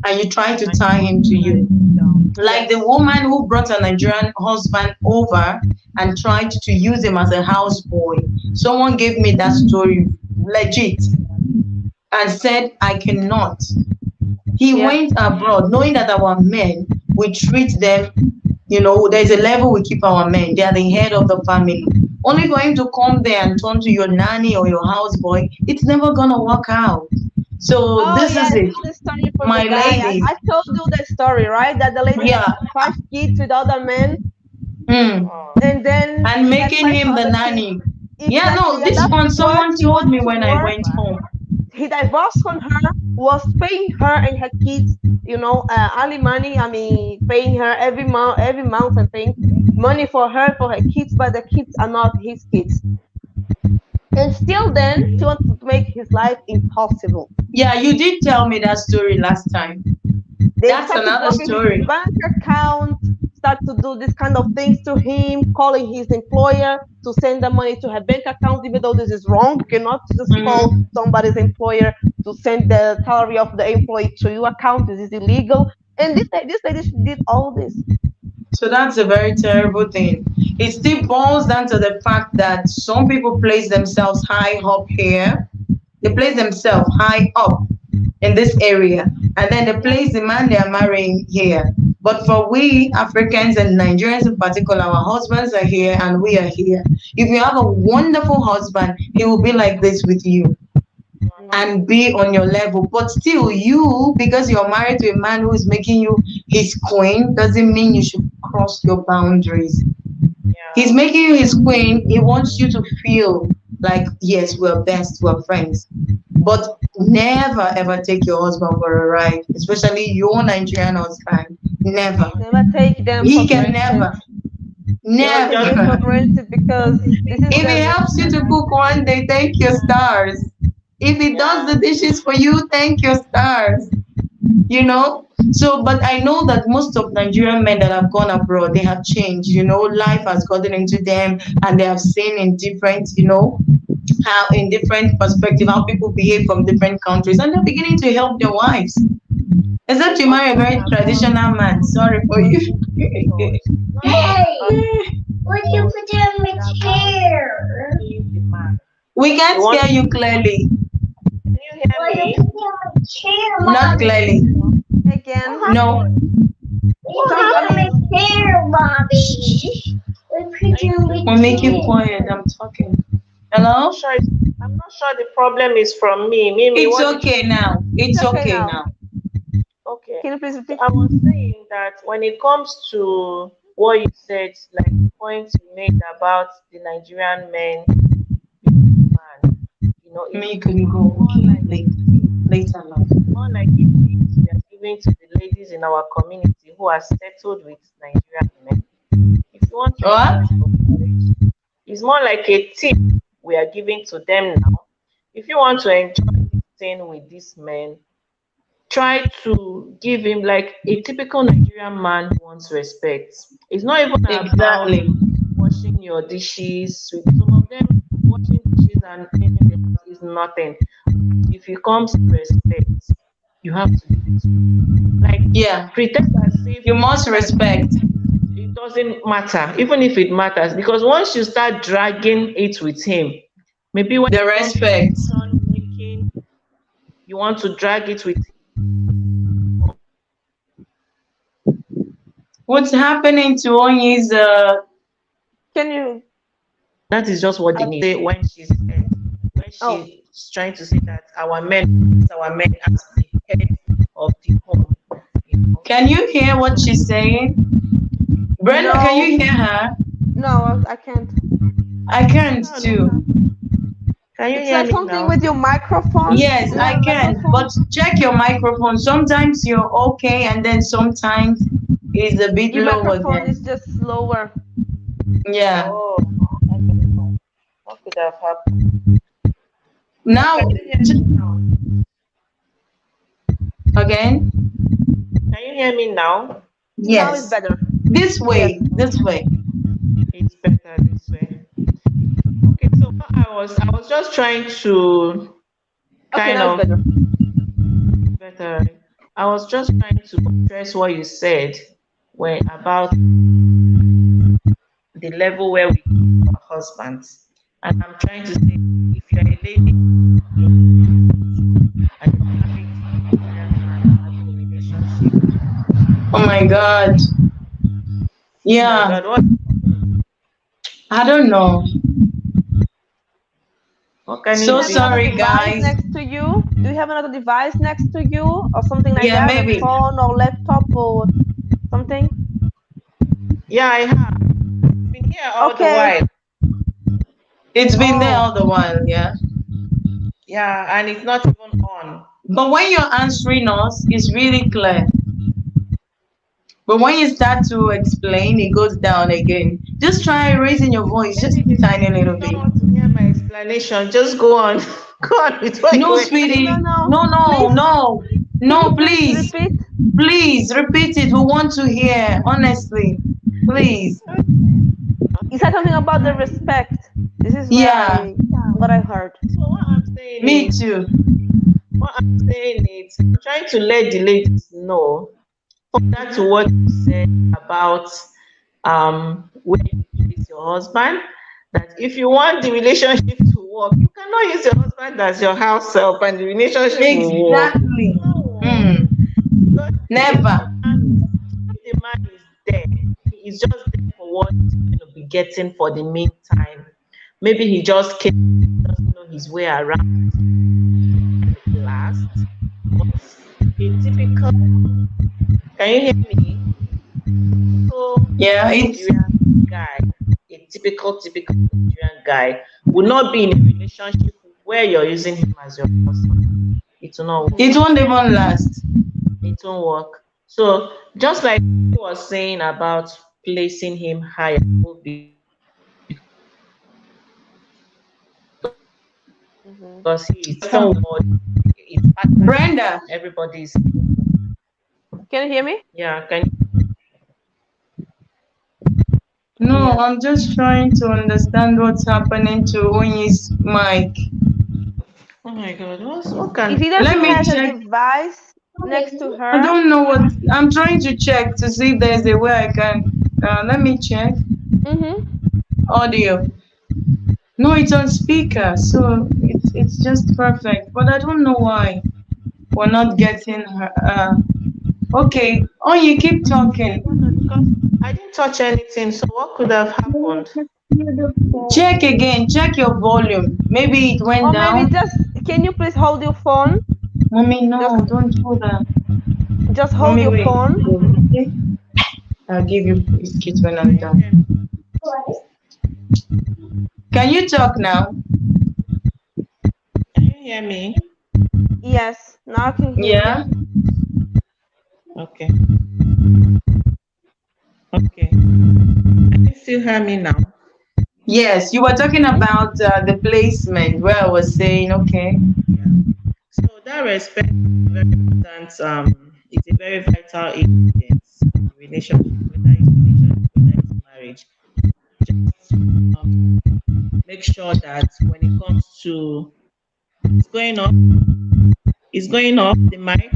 [SPEAKER 1] and you try to
[SPEAKER 3] And
[SPEAKER 1] tie
[SPEAKER 3] you want
[SPEAKER 1] him
[SPEAKER 3] to
[SPEAKER 1] to
[SPEAKER 3] tie
[SPEAKER 1] you.
[SPEAKER 3] him down.
[SPEAKER 1] Like the
[SPEAKER 2] Yes.
[SPEAKER 1] woman who brought a Nigerian husband over and tried to use him as a houseboy. Someone gave me that story legit and said, I cannot. He
[SPEAKER 2] Yep.
[SPEAKER 1] went abroad knowing that our men, we treat them, there's a level we keep our men. They are the head of the family. Only for him to come there and turn to your nanny or your houseboy, it's never gonna work out. So
[SPEAKER 2] Oh
[SPEAKER 1] this
[SPEAKER 2] yeah,
[SPEAKER 1] is
[SPEAKER 2] I
[SPEAKER 1] it,
[SPEAKER 2] know the story from the
[SPEAKER 1] my
[SPEAKER 2] guy. I,
[SPEAKER 1] ladies.
[SPEAKER 2] I told you the story, right? That the lady had
[SPEAKER 1] Yeah.
[SPEAKER 2] 5 kids with other men,
[SPEAKER 1] Mm.
[SPEAKER 3] Oh,
[SPEAKER 2] and then
[SPEAKER 1] And
[SPEAKER 2] he had
[SPEAKER 1] making
[SPEAKER 2] five
[SPEAKER 1] him the
[SPEAKER 2] other kids.
[SPEAKER 1] nanny. Yeah, no,
[SPEAKER 2] Exactly. And
[SPEAKER 1] this one
[SPEAKER 2] afterwards,
[SPEAKER 1] someone
[SPEAKER 2] he
[SPEAKER 1] told
[SPEAKER 2] went
[SPEAKER 1] me
[SPEAKER 2] to
[SPEAKER 1] when I
[SPEAKER 2] work.
[SPEAKER 1] went home.
[SPEAKER 2] He divorced from her, was paying her and her kids, alimony. I mean, paying her every month, and paying money for her kids, but the kids are not his kids. And still, then he wants to make his life impossible.
[SPEAKER 1] Yeah, you did tell me that story last time.
[SPEAKER 2] They
[SPEAKER 1] That's
[SPEAKER 2] started
[SPEAKER 1] another
[SPEAKER 2] blocking his
[SPEAKER 1] story.
[SPEAKER 2] bank account, start to do this kind of things to him, calling his employer to send the money to her bank account, even though this is wrong. You cannot just call
[SPEAKER 1] Mhm.
[SPEAKER 2] somebody's employer to send the salary of the employee to your account. This is illegal. And this lady, she did all this.
[SPEAKER 1] So that's a very terrible thing. It still boils down to the fact that some people place themselves high up here. They place themselves high up in this area, and then they
[SPEAKER 2] Yep.
[SPEAKER 1] place the man they are marrying here. But for we Africans and Nigerians in particular, our husbands are here and we are here. If you have a wonderful husband, he will be like this with you
[SPEAKER 2] No.
[SPEAKER 1] and be on your level. But still, you, because you're married to a man who is making you his queen, doesn't mean you should cross your boundaries. He's
[SPEAKER 3] yeah.
[SPEAKER 1] making you his queen. He wants you to feel like, yes, we're best, we're friends. But never ever take your husband for a ride, especially your Nigerian husband. Never.
[SPEAKER 2] Never take them for
[SPEAKER 1] He can
[SPEAKER 2] granted.
[SPEAKER 1] never.
[SPEAKER 2] Never take them for
[SPEAKER 1] Never.
[SPEAKER 2] granted, because this is
[SPEAKER 1] If he
[SPEAKER 2] the
[SPEAKER 1] helps you to cook one day, thank your stars. If he does
[SPEAKER 3] Yeah.
[SPEAKER 1] the dishes for you, thank your stars. you know so but I know that most of Nigerian men that have gone abroad, they have changed. Life has gotten into them, and they have seen in different, how in different perspective how people behave from different countries, and they're beginning to help their wives, except you
[SPEAKER 3] Most
[SPEAKER 1] marry a
[SPEAKER 3] of them
[SPEAKER 1] very
[SPEAKER 3] have gone
[SPEAKER 1] traditional man. Sorry for you.
[SPEAKER 3] because not even because
[SPEAKER 1] Would you
[SPEAKER 3] but
[SPEAKER 1] put it on my
[SPEAKER 3] it's about
[SPEAKER 1] chair?
[SPEAKER 3] being the man.
[SPEAKER 1] We
[SPEAKER 3] You
[SPEAKER 1] can't
[SPEAKER 3] want
[SPEAKER 1] hear
[SPEAKER 3] to
[SPEAKER 1] you clearly.
[SPEAKER 3] can you hear
[SPEAKER 1] Will you
[SPEAKER 3] me?
[SPEAKER 1] put it on my chair, not clearly.
[SPEAKER 2] again.
[SPEAKER 1] No.
[SPEAKER 2] Some, I mean,
[SPEAKER 1] Here, Bobby.
[SPEAKER 3] Can you hear
[SPEAKER 1] We'll
[SPEAKER 3] me?
[SPEAKER 1] make you quiet. I'm talking. Hello?
[SPEAKER 3] I'm not sure the problem is from me. Mimi,
[SPEAKER 1] It's
[SPEAKER 3] what did you
[SPEAKER 1] okay
[SPEAKER 3] say?
[SPEAKER 1] now.
[SPEAKER 2] it's
[SPEAKER 1] It's
[SPEAKER 2] okay
[SPEAKER 1] okay
[SPEAKER 2] now.
[SPEAKER 1] now.
[SPEAKER 3] Okay.
[SPEAKER 2] Can you please
[SPEAKER 3] So
[SPEAKER 2] repeat?
[SPEAKER 3] I was saying that when it comes to what you said, like the points you made about the Nigerian men being man,
[SPEAKER 1] Me,
[SPEAKER 3] it's
[SPEAKER 1] you can go.
[SPEAKER 3] more
[SPEAKER 1] Okay,
[SPEAKER 3] like a
[SPEAKER 1] later.
[SPEAKER 3] tip.
[SPEAKER 1] Later, love.
[SPEAKER 3] It's more like a tip we are giving to the ladies in our community who are settled with Nigerian men. If you want to
[SPEAKER 1] What?
[SPEAKER 3] enter into marriage, it's more like a tip we are giving to them now. If you want to enjoy this thing with this man, try to give him like a typical Nigerian man wants respect. It's not even about
[SPEAKER 1] Exactly.
[SPEAKER 3] washing your dishes. With some of them, washing dishes and cleaning the house is nothing. If it comes to respect, you have to give it to him. Like
[SPEAKER 1] Yeah.
[SPEAKER 3] pretend as if
[SPEAKER 1] You must respect
[SPEAKER 3] it doesn't matter, even if it matters, because once you start dragging it with him, maybe when
[SPEAKER 1] the
[SPEAKER 3] it comes to
[SPEAKER 1] respect.
[SPEAKER 3] decision making, you want to drag it with
[SPEAKER 1] What's happening to Onyi's
[SPEAKER 2] Can you?
[SPEAKER 3] That is just what they
[SPEAKER 2] I,
[SPEAKER 3] need. Say when
[SPEAKER 2] oh,
[SPEAKER 3] she's trying to say that our men as the head of the home, you know.
[SPEAKER 1] Can you hear what she's saying? Brenda, can
[SPEAKER 2] no,
[SPEAKER 1] you hear her?
[SPEAKER 2] no, I can't.
[SPEAKER 1] I can't
[SPEAKER 3] No, no.
[SPEAKER 1] too.
[SPEAKER 3] Can you
[SPEAKER 2] It's
[SPEAKER 3] hear
[SPEAKER 2] like
[SPEAKER 3] me
[SPEAKER 2] something
[SPEAKER 3] now?
[SPEAKER 2] with your microphone.
[SPEAKER 1] Yes,
[SPEAKER 2] Do you have
[SPEAKER 1] I
[SPEAKER 2] a
[SPEAKER 1] can. But
[SPEAKER 2] microphone?
[SPEAKER 1] check your microphone. Sometimes you're okay, and then sometimes it's a bit
[SPEAKER 2] Your
[SPEAKER 1] low
[SPEAKER 2] microphone is
[SPEAKER 1] again.
[SPEAKER 2] just slower.
[SPEAKER 1] Yeah.
[SPEAKER 3] Oh, I don't know. What could have happened? Yeah,
[SPEAKER 1] Now,
[SPEAKER 3] can you hear me now?
[SPEAKER 1] again.
[SPEAKER 3] Can you hear me now?
[SPEAKER 2] Now it's
[SPEAKER 1] Yes.
[SPEAKER 2] better.
[SPEAKER 1] This
[SPEAKER 2] Yes.
[SPEAKER 1] way. This way.
[SPEAKER 3] It's better this way. Okay, so what I was just trying to
[SPEAKER 2] Okay,
[SPEAKER 3] kind
[SPEAKER 2] now it's
[SPEAKER 3] of
[SPEAKER 2] better.
[SPEAKER 3] better. I was just trying to address what you said when about the level where we keep our husbands. And I'm trying to say if you're a lady and you married a Nigerian man having a relationship,
[SPEAKER 1] Oh my God.
[SPEAKER 3] oh my
[SPEAKER 1] Yeah.
[SPEAKER 3] god,
[SPEAKER 1] I don't know.
[SPEAKER 3] what can
[SPEAKER 2] Do you
[SPEAKER 1] So
[SPEAKER 3] it
[SPEAKER 2] have
[SPEAKER 3] be?
[SPEAKER 2] another
[SPEAKER 1] sorry,
[SPEAKER 2] device
[SPEAKER 1] guys.
[SPEAKER 2] next to you? Do you have another device next to you or something like
[SPEAKER 1] Yeah,
[SPEAKER 2] that? A
[SPEAKER 1] maybe.
[SPEAKER 2] phone or laptop or something?
[SPEAKER 3] Yeah, I have been here all the
[SPEAKER 2] Okay.
[SPEAKER 3] while.
[SPEAKER 1] It's been there
[SPEAKER 2] Oh.
[SPEAKER 1] all the while. Yeah.
[SPEAKER 3] Yeah, and it's not even on.
[SPEAKER 1] But when you're answering us, it's really clear. But when you start to explain, it goes down again. Just try raising your voice just
[SPEAKER 3] Maybe
[SPEAKER 1] a tiny
[SPEAKER 3] if
[SPEAKER 1] little
[SPEAKER 3] you don't
[SPEAKER 1] bit.
[SPEAKER 3] want to hear my explanation, just go on. Go on with what you
[SPEAKER 1] No,
[SPEAKER 3] were saying.
[SPEAKER 2] No,
[SPEAKER 1] sweetie.
[SPEAKER 2] no.
[SPEAKER 1] No, no,
[SPEAKER 2] Please,
[SPEAKER 1] no.
[SPEAKER 2] can you
[SPEAKER 1] No,
[SPEAKER 2] please
[SPEAKER 1] please.
[SPEAKER 2] repeat?
[SPEAKER 1] Please repeat it. We want to hear, honestly. Please.
[SPEAKER 2] You
[SPEAKER 3] Okay,
[SPEAKER 2] said something about the respect. This is
[SPEAKER 1] Yeah,
[SPEAKER 2] what I heard.
[SPEAKER 3] so
[SPEAKER 1] me too.
[SPEAKER 3] what I'm saying is, I'm trying to let the ladies know that
[SPEAKER 2] Mm-hmm.
[SPEAKER 3] what you said about where you place your husband. That if you want the relationship to work, you cannot use your husband as your house help, and the relationship will work. It
[SPEAKER 1] Exactly.
[SPEAKER 3] will not work.
[SPEAKER 1] Hmm.
[SPEAKER 3] Because
[SPEAKER 1] Never.
[SPEAKER 3] if the man is there, he is just there for what he's going to be getting for the meantime. Maybe he just came, doesn't know his way around, and it lasts. But a typical, can you hear me? So
[SPEAKER 1] Yeah, it's
[SPEAKER 3] Nigerian guy, a typical Nigerian guy, will not be in a relationship where you're using him as your husband. It will not work.
[SPEAKER 1] it
[SPEAKER 2] Mm-hmm.
[SPEAKER 1] won't even last.
[SPEAKER 3] It won't work. So just like he was saying about placing him higher above the
[SPEAKER 2] Mm-hmm.
[SPEAKER 3] because he is Western world, it's pattern.
[SPEAKER 1] Brenda.
[SPEAKER 3] Everybody's
[SPEAKER 2] Can you hear me?
[SPEAKER 3] yeah. Can
[SPEAKER 1] No,
[SPEAKER 2] Yes.
[SPEAKER 1] I'm just trying to understand what's happening to Onyi's mic.
[SPEAKER 3] oh my god, what can
[SPEAKER 2] It's either
[SPEAKER 1] Let
[SPEAKER 2] she
[SPEAKER 1] me
[SPEAKER 2] has a
[SPEAKER 1] check.
[SPEAKER 2] device next to
[SPEAKER 1] I
[SPEAKER 2] her.
[SPEAKER 1] don't know what I'm trying to check to see if there's a way I can. Let me check.
[SPEAKER 2] Mm-hmm.
[SPEAKER 1] Audio. No, it's on speaker, so it's just perfect. But I don't know why we're not getting her. Okay. Oh, you keep talking.
[SPEAKER 3] because I didn't touch anything. So what could have happened?
[SPEAKER 1] Check again. Check your volume. Maybe it went
[SPEAKER 2] Or maybe
[SPEAKER 1] down.
[SPEAKER 2] just can you please hold your phone?
[SPEAKER 1] Mommy,
[SPEAKER 2] Just
[SPEAKER 1] no, don't do that.
[SPEAKER 2] just hold
[SPEAKER 1] Mommy,
[SPEAKER 2] your
[SPEAKER 1] wait.
[SPEAKER 2] phone.
[SPEAKER 1] Okay. I'll give you biscuits when I'm
[SPEAKER 3] Can you hear me?
[SPEAKER 1] done. Can you talk now?
[SPEAKER 3] Can you hear me?
[SPEAKER 2] Yes, now I can hear you.
[SPEAKER 1] Yeah.
[SPEAKER 3] Okay. Okay. Can you still hear me now?
[SPEAKER 1] Yes, you were talking
[SPEAKER 2] Mm-hmm.
[SPEAKER 1] about the placement where I was saying, okay.
[SPEAKER 3] Yeah. So that respect is very important. It's a very vital ingredient in relationship, whether it's marriage. Just make sure that when it comes to it's going up, it's going up the mic.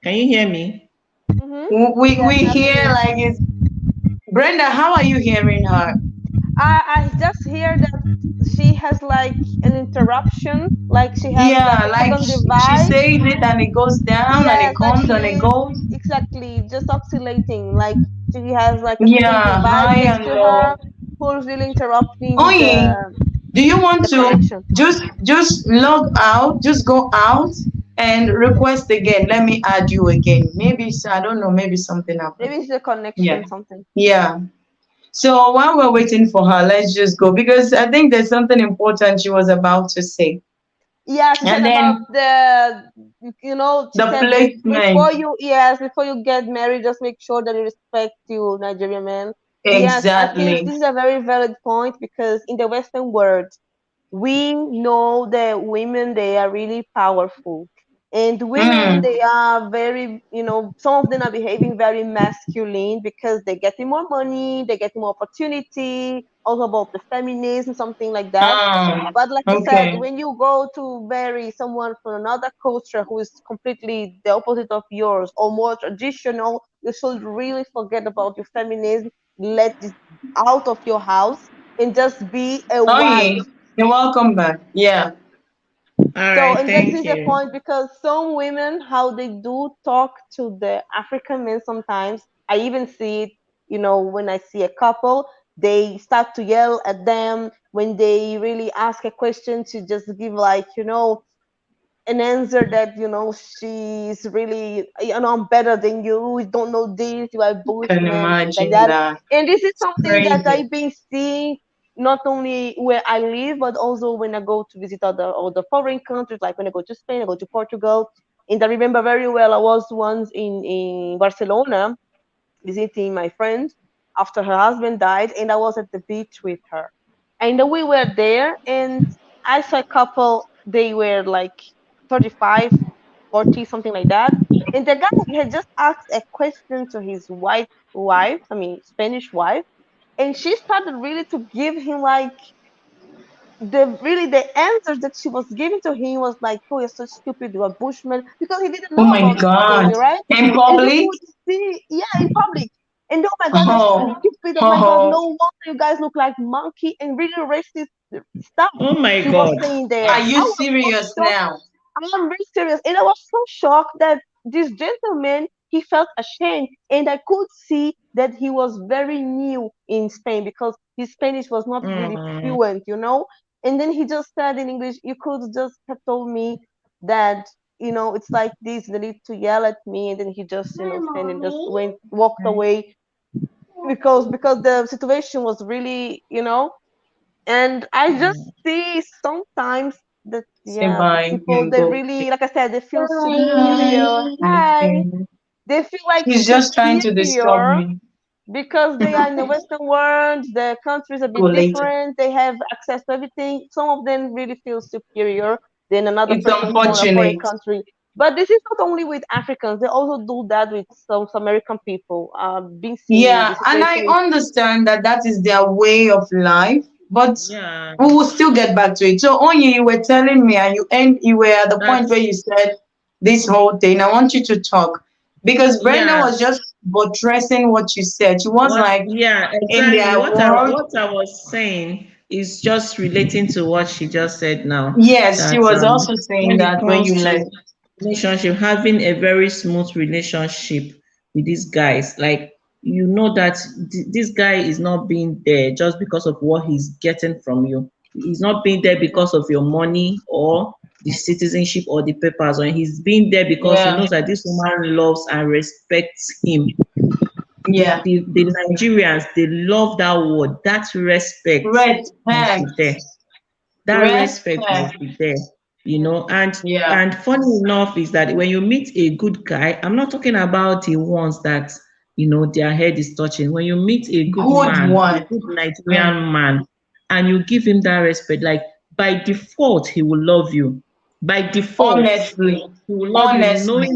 [SPEAKER 3] Can you hear me?
[SPEAKER 2] Mm-hmm.
[SPEAKER 1] We
[SPEAKER 2] Yes, I can
[SPEAKER 1] hear
[SPEAKER 2] hear.
[SPEAKER 1] like it's Brenda. How are you hearing her?
[SPEAKER 2] I just hear that she has like an interruption, like she has like
[SPEAKER 1] Yeah,
[SPEAKER 2] a
[SPEAKER 1] like
[SPEAKER 2] second
[SPEAKER 1] she
[SPEAKER 2] device.
[SPEAKER 1] says it and it goes down and it
[SPEAKER 2] Yes, like
[SPEAKER 1] comes and it
[SPEAKER 2] she's
[SPEAKER 1] goes.
[SPEAKER 2] exactly just oscillating, like she has like a second
[SPEAKER 1] Yeah,
[SPEAKER 2] device
[SPEAKER 1] high
[SPEAKER 2] next
[SPEAKER 1] and
[SPEAKER 2] to her.
[SPEAKER 1] low.
[SPEAKER 2] who's really interrupting
[SPEAKER 1] Oye, do you want
[SPEAKER 2] the
[SPEAKER 1] to
[SPEAKER 2] connection.
[SPEAKER 1] just log out, just go out and request again? Let me add you again. Maybe I don't know, maybe something happened.
[SPEAKER 2] Maybe it's the
[SPEAKER 1] Yeah.
[SPEAKER 2] connection, something.
[SPEAKER 1] Yeah. So while we're waiting for her, let's just go because I think there's something important she was about to say.
[SPEAKER 2] Yeah, she said
[SPEAKER 1] And
[SPEAKER 2] about
[SPEAKER 1] then
[SPEAKER 2] she
[SPEAKER 1] the
[SPEAKER 2] said
[SPEAKER 1] placement.
[SPEAKER 2] before you get married, just make sure that you respect you, Nigerian man. Yes, I think
[SPEAKER 1] Exactly.
[SPEAKER 2] this is a very valid point because in the Western world, we know that women they are really powerful, and women
[SPEAKER 1] Mm.
[SPEAKER 2] they are very, some of them are behaving very masculine because they getting more money, they getting more opportunity, also about the feminism, something like that. But like I said,
[SPEAKER 1] Okay.
[SPEAKER 2] when you go to marry someone from another culture who is completely the opposite of yours or more traditional, you should really forget about your feminism, let it out of your house, and just be a
[SPEAKER 1] Oh, yeah.
[SPEAKER 2] wife.
[SPEAKER 1] You're welcome back. Yeah.
[SPEAKER 3] All
[SPEAKER 2] So,
[SPEAKER 3] right,
[SPEAKER 2] and this
[SPEAKER 3] thank
[SPEAKER 2] is the
[SPEAKER 3] you.
[SPEAKER 2] point because some women, how they do talk to the African men sometimes, I even see it, when I see a couple, they start to yell at them when they really ask a question to just give like, an answer that she's really, I'm better than you don't know this, you are
[SPEAKER 1] Can
[SPEAKER 2] bushman, things like
[SPEAKER 1] imagine
[SPEAKER 2] that.
[SPEAKER 1] that.
[SPEAKER 2] And this is
[SPEAKER 1] It's
[SPEAKER 2] something that
[SPEAKER 1] crazy.
[SPEAKER 2] I've been seeing not only where I live but also when I go to visit other foreign countries, like when I go to Spain, I go to Portugal. And I remember very well, I was once in Barcelona visiting my friend after her husband died, and I was at the beach with her. And we were there, and I saw a couple, they were like 35, 40, something like that. And the guy had just asked a question to his wife, I mean, Spanish wife, and she started really to give him like the answers that she was giving to him was like, "Oh, you're so stupid, you're a bushman," because he didn't
[SPEAKER 1] Oh
[SPEAKER 2] know
[SPEAKER 1] my
[SPEAKER 2] about Spain,
[SPEAKER 1] God.
[SPEAKER 2] right?
[SPEAKER 1] In
[SPEAKER 2] And you
[SPEAKER 1] public?
[SPEAKER 2] could see, yeah, in public. And oh my God, you're so
[SPEAKER 1] Oh,
[SPEAKER 2] stupid. Oh my God,
[SPEAKER 1] oh.
[SPEAKER 2] no wonder you guys look like monkey and really racist stuff
[SPEAKER 3] Oh my
[SPEAKER 2] she was
[SPEAKER 3] God.
[SPEAKER 2] saying
[SPEAKER 1] Are
[SPEAKER 2] there.
[SPEAKER 1] you
[SPEAKER 2] I was
[SPEAKER 1] serious
[SPEAKER 2] so shocked.
[SPEAKER 1] now?
[SPEAKER 2] I'm very serious. And I was so shocked that this gentleman, he felt ashamed. And I could see that he was very new in Spain because his Spanish was not really
[SPEAKER 3] Mm.
[SPEAKER 2] fluent. And then he just said in English, you could just have told me that, it's like this, they need to yell at me. And then he just, stand and just walked away because the situation was really, and I just
[SPEAKER 3] Mm.
[SPEAKER 2] see sometimes that,
[SPEAKER 1] Say
[SPEAKER 2] yeah, the
[SPEAKER 1] bye.
[SPEAKER 2] people
[SPEAKER 1] You
[SPEAKER 2] they
[SPEAKER 1] go.
[SPEAKER 2] really, like I said, they feel superior. Hi,
[SPEAKER 1] Okay.
[SPEAKER 2] they feel like
[SPEAKER 1] She's just trying to disturb
[SPEAKER 2] superior
[SPEAKER 1] me.
[SPEAKER 2] because they are in the Western world. The country is a
[SPEAKER 1] Go
[SPEAKER 2] bit
[SPEAKER 1] later.
[SPEAKER 2] different. They have access to everything. Some of them really feel superior than another
[SPEAKER 1] It's
[SPEAKER 2] person from a foreign
[SPEAKER 1] unfortunate.
[SPEAKER 2] country. But this is not only with Africans. They also do that with some American people. Been seeing
[SPEAKER 1] Yeah,
[SPEAKER 2] the
[SPEAKER 1] and I
[SPEAKER 2] situation with.
[SPEAKER 1] understand that that is their way of life, but
[SPEAKER 3] Yeah,
[SPEAKER 1] we will still get back to it. So, Onye, you were telling me, and you were at the point where
[SPEAKER 3] that's
[SPEAKER 1] you said this whole thing. I want you to talk because Brenda
[SPEAKER 3] yeah.
[SPEAKER 1] was just buttressing what you said. She was
[SPEAKER 3] What?
[SPEAKER 1] like,
[SPEAKER 3] Yeah,
[SPEAKER 1] in
[SPEAKER 3] exactly.
[SPEAKER 1] their world,
[SPEAKER 3] What I was saying is just relating to what she just said now.
[SPEAKER 1] yes, she
[SPEAKER 3] That
[SPEAKER 1] was also saying
[SPEAKER 3] when it
[SPEAKER 1] that when
[SPEAKER 3] comes
[SPEAKER 1] you
[SPEAKER 3] to
[SPEAKER 1] left.
[SPEAKER 3] relationship, having a very smooth relationship with these guys, like you know that this guy is not being there just because of what he's getting from you. He's not being there because of your money or the citizenship or the papers, or he's being there because he
[SPEAKER 1] Yeah,
[SPEAKER 3] knows that this woman loves and respects him.
[SPEAKER 1] yeah.
[SPEAKER 3] The Nigerians, they love that word. That respect must be
[SPEAKER 1] Respect.
[SPEAKER 3] there. That respect
[SPEAKER 1] Respect.
[SPEAKER 3] must be there.
[SPEAKER 2] Yeah.
[SPEAKER 1] Yeah.
[SPEAKER 3] And funny enough is that when you meet a good guy, I'm not talking about the ones that their head is touching. When you meet a good
[SPEAKER 1] Good
[SPEAKER 3] man, a
[SPEAKER 1] one.
[SPEAKER 3] good
[SPEAKER 1] Mm.
[SPEAKER 3] Nigerian man, and you give him that respect, like by default, he will love you. By default,
[SPEAKER 1] Honestly.
[SPEAKER 3] he will love you,
[SPEAKER 1] Honestly.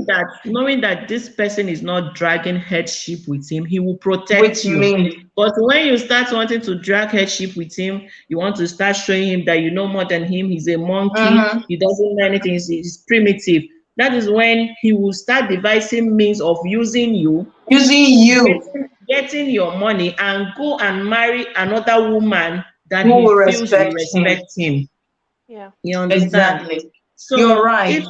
[SPEAKER 3] knowing that this person is not dragging headship with him. He will
[SPEAKER 1] With
[SPEAKER 3] protect you.
[SPEAKER 1] me.
[SPEAKER 3] But when you start wanting to drag headship with him, you want to start showing him that you know more than him. He's a monkey.
[SPEAKER 1] Mm-hmm.
[SPEAKER 3] He doesn't know anything. He's primitive. That is when he will start devising means of using you,
[SPEAKER 1] Using you
[SPEAKER 3] getting your money, and go and marry another woman that
[SPEAKER 1] who
[SPEAKER 3] he
[SPEAKER 1] will
[SPEAKER 3] feels will
[SPEAKER 1] respect him.
[SPEAKER 3] respect him.
[SPEAKER 2] Yeah.
[SPEAKER 3] You understand?
[SPEAKER 1] Exactly. You're
[SPEAKER 3] So
[SPEAKER 1] right.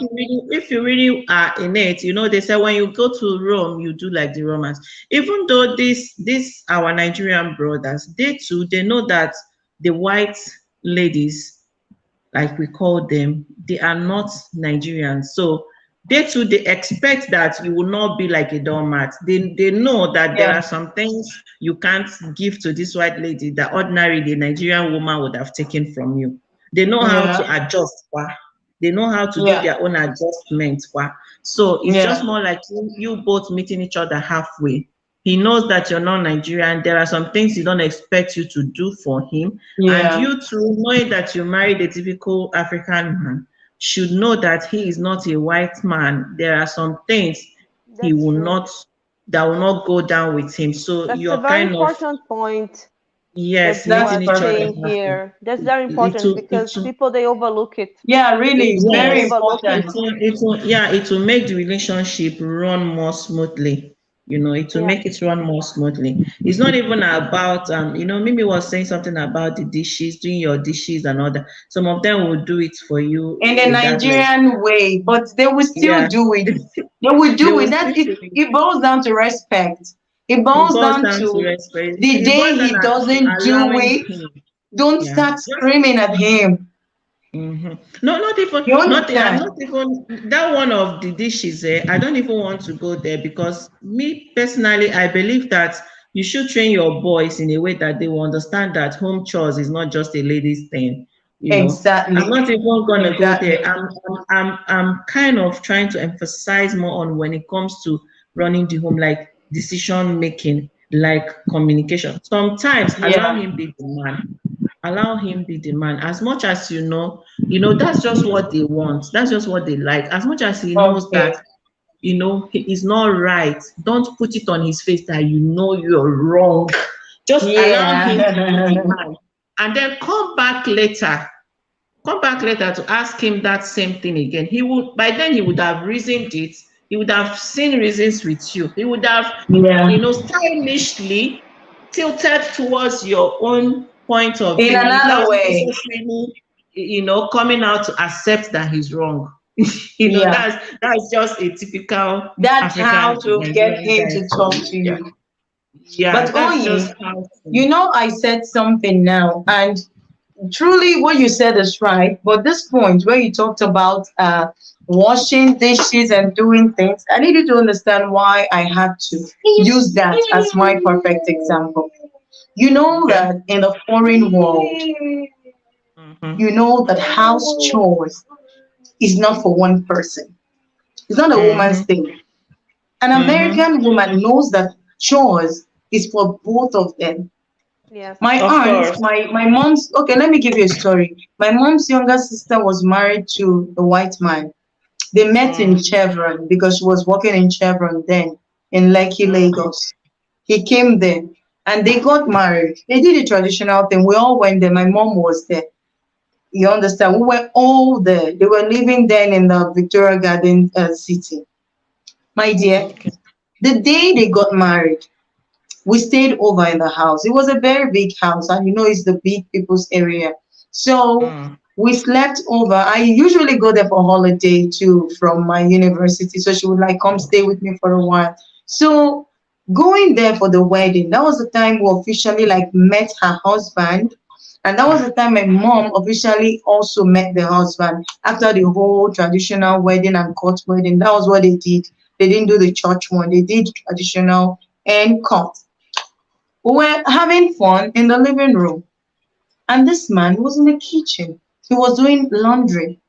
[SPEAKER 3] if you really are in it, they say when you go to Rome, you do like the Romans. Even though this our Nigerian brothers, they too, they know that the white ladies, like we call them, they are not Nigerians. So they too, they expect that you will not be like a doormat. They know that there
[SPEAKER 1] Yeah,
[SPEAKER 3] are some things you can't give to this white lady that ordinarily the Nigerian woman would have taken from you. They know how
[SPEAKER 1] yeah,
[SPEAKER 3] to adjust. They know how to do
[SPEAKER 1] yeah,
[SPEAKER 3] their own adjustment. So it's just
[SPEAKER 1] yeah,
[SPEAKER 3] more like you both meeting each other halfway. He knows that you're not Nigerian. There are some things he don't expect you to do for him. And
[SPEAKER 1] yeah.
[SPEAKER 3] you too, knowing that you married a typical African man, should know that he is not a white man. There are some things he
[SPEAKER 2] That's
[SPEAKER 3] will
[SPEAKER 2] true.
[SPEAKER 3] not, that will not go down with him. So
[SPEAKER 2] That's a
[SPEAKER 3] you're
[SPEAKER 2] very
[SPEAKER 3] kind of,
[SPEAKER 2] important point that
[SPEAKER 3] yes,
[SPEAKER 2] you
[SPEAKER 1] That's
[SPEAKER 2] are
[SPEAKER 3] meeting each other
[SPEAKER 2] saying
[SPEAKER 1] perfect.
[SPEAKER 3] halfway.
[SPEAKER 2] here. That's very
[SPEAKER 3] It
[SPEAKER 2] important
[SPEAKER 3] will, it
[SPEAKER 2] because
[SPEAKER 3] will,
[SPEAKER 2] people they overlook it.
[SPEAKER 1] Yeah,
[SPEAKER 2] They
[SPEAKER 1] really,
[SPEAKER 2] tend to
[SPEAKER 1] very
[SPEAKER 3] yes,
[SPEAKER 2] overlook it.
[SPEAKER 1] important.
[SPEAKER 3] it will make the relationship run more smoothly. It will
[SPEAKER 2] Yeah.
[SPEAKER 3] make it run more smoothly. It's not even about Mimi was saying something about the dishes, doing your dishes and all that. Some of them will do it for you
[SPEAKER 1] In the
[SPEAKER 3] regardless.
[SPEAKER 1] Nigerian way, but they will still
[SPEAKER 3] Yeah,
[SPEAKER 1] do it. They will
[SPEAKER 3] they
[SPEAKER 1] do
[SPEAKER 3] will
[SPEAKER 1] it. That
[SPEAKER 3] still
[SPEAKER 1] it,
[SPEAKER 3] do it.
[SPEAKER 1] it boils down to respect. It
[SPEAKER 3] It
[SPEAKER 1] boils
[SPEAKER 3] boils
[SPEAKER 1] down
[SPEAKER 3] down to
[SPEAKER 1] to
[SPEAKER 3] respect.
[SPEAKER 1] the
[SPEAKER 3] It
[SPEAKER 1] day
[SPEAKER 3] boils down
[SPEAKER 1] he
[SPEAKER 3] to
[SPEAKER 1] doesn't do
[SPEAKER 3] allowing
[SPEAKER 1] it,
[SPEAKER 3] him.
[SPEAKER 1] don't
[SPEAKER 3] Yeah,
[SPEAKER 1] start
[SPEAKER 3] just
[SPEAKER 1] screaming at him.
[SPEAKER 3] No, not even,
[SPEAKER 1] You
[SPEAKER 3] I'm
[SPEAKER 1] understand?
[SPEAKER 3] not even that one of the dishes. I don't even want to go there because me personally, I believe that you should train your boys in a way that they will understand that home chores is not just a lady's thing. I'm
[SPEAKER 1] Exactly.
[SPEAKER 3] not even gonna go there.
[SPEAKER 1] Exactly.
[SPEAKER 3] I'm kind of trying to emphasize more on when it comes to running the home, like decision making, like communication. Sometimes allow
[SPEAKER 1] Yeah.
[SPEAKER 3] him be the man, allow him be the man as much as that's just what they want, that's just what they like. As much as he knows that
[SPEAKER 1] Okay.
[SPEAKER 3] he is not right, don't put it on his face that you're wrong. Just allow him to be the
[SPEAKER 1] Yeah.
[SPEAKER 3] man, and then come back later to ask him that same thing again. By then he would have reasoned it, he would have seen reasons with you, he would have
[SPEAKER 1] Yeah.
[SPEAKER 3] stylishly tilted towards your own point of
[SPEAKER 1] In
[SPEAKER 3] view
[SPEAKER 1] another
[SPEAKER 3] without
[SPEAKER 1] way.
[SPEAKER 3] necessarily coming out to accept that he's wrong.
[SPEAKER 1] Yeah.
[SPEAKER 3] That's just a typical
[SPEAKER 1] That's how
[SPEAKER 3] African
[SPEAKER 1] to get
[SPEAKER 3] Nigerian
[SPEAKER 1] him
[SPEAKER 3] guy
[SPEAKER 1] to
[SPEAKER 3] for
[SPEAKER 1] talk
[SPEAKER 3] you.
[SPEAKER 1] to
[SPEAKER 3] Yeah,
[SPEAKER 1] you.
[SPEAKER 3] yeah,
[SPEAKER 1] But
[SPEAKER 3] that's just
[SPEAKER 1] Oyi,
[SPEAKER 3] how to.
[SPEAKER 1] you know, I said something now, and truly what you said is right. But this point where you talked about washing dishes and doing things, I need you to understand why I had to use that as my perfect example. You know
[SPEAKER 3] Okay.
[SPEAKER 1] that in the foreign world,
[SPEAKER 3] Mm-hmm.
[SPEAKER 1] you know that house chores is not for one person. It's not a woman's
[SPEAKER 3] Mm-hmm.
[SPEAKER 1] thing. An
[SPEAKER 3] Mm-hmm.
[SPEAKER 1] American woman knows that chores is for both of them.
[SPEAKER 2] Yes.
[SPEAKER 1] My
[SPEAKER 3] Of
[SPEAKER 1] aunt,
[SPEAKER 3] course.
[SPEAKER 1] my mom's, okay, let me give you a story. My mom's younger sister was married to a white man. They met in
[SPEAKER 3] Mm.
[SPEAKER 1] Chevron because she was working in Chevron then in Lekki,
[SPEAKER 3] Mm.
[SPEAKER 1] Lagos. He came there and they got married. They did a traditional thing. We all went there. My mom was there. You understand? We were all there. They were living then in the Victoria Garden city. My dear,
[SPEAKER 3] Okay.
[SPEAKER 1] the day they got married, we stayed over in the house. It was a very big house, and you know, it's the big people's area. So
[SPEAKER 3] Mm.
[SPEAKER 1] we slept over. I usually go there for holiday too from my university. So she would like come stay with me for a while. So going there for the wedding, that was the time we officially like met her husband. And that was the time my mom officially also met the husband after the whole traditional wedding and court wedding. That was what they did. They didn't do the church one, they did traditional and court. We were having fun in the living room, and this man was in the kitchen. He was doing laundry.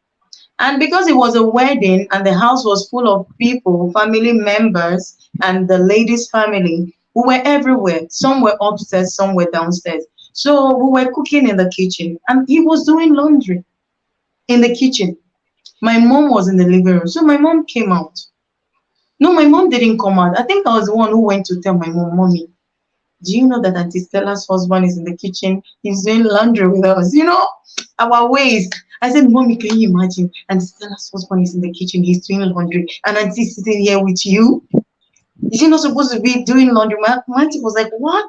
[SPEAKER 1] And because it was a wedding and the house was full of people, family members, and the lady's family, we were everywhere. Some were upstairs, some were downstairs. So we were cooking in the kitchen, and he was doing laundry in the kitchen. My mom was in the living room. So my mom came out. No, my mom didn't come out. I think I was the one who went to tell my mom, Mommy, do you know that Auntie Stella's husband is in the kitchen? He's doing laundry with us. You know, our ways. I said, Mommy, can you imagine? Auntie Stella's husband is in the kitchen. He's doing laundry. And Auntie's sitting here with you. Is she not supposed to be doing laundry? My auntie was like, what?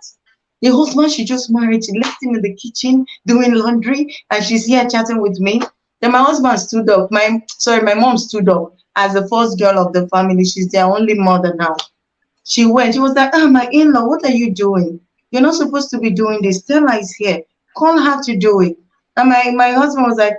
[SPEAKER 1] The husband she just married, she left him in the kitchen doing laundry, and she's here chatting with me. Then my husband stood up. My mom stood up as the first girl of the family. She's their only mother now. She went. She was like, "Ah, my in-law, what are you doing? You're not supposed to be doing this. Stella is here. Call her to do it." And my husband was like,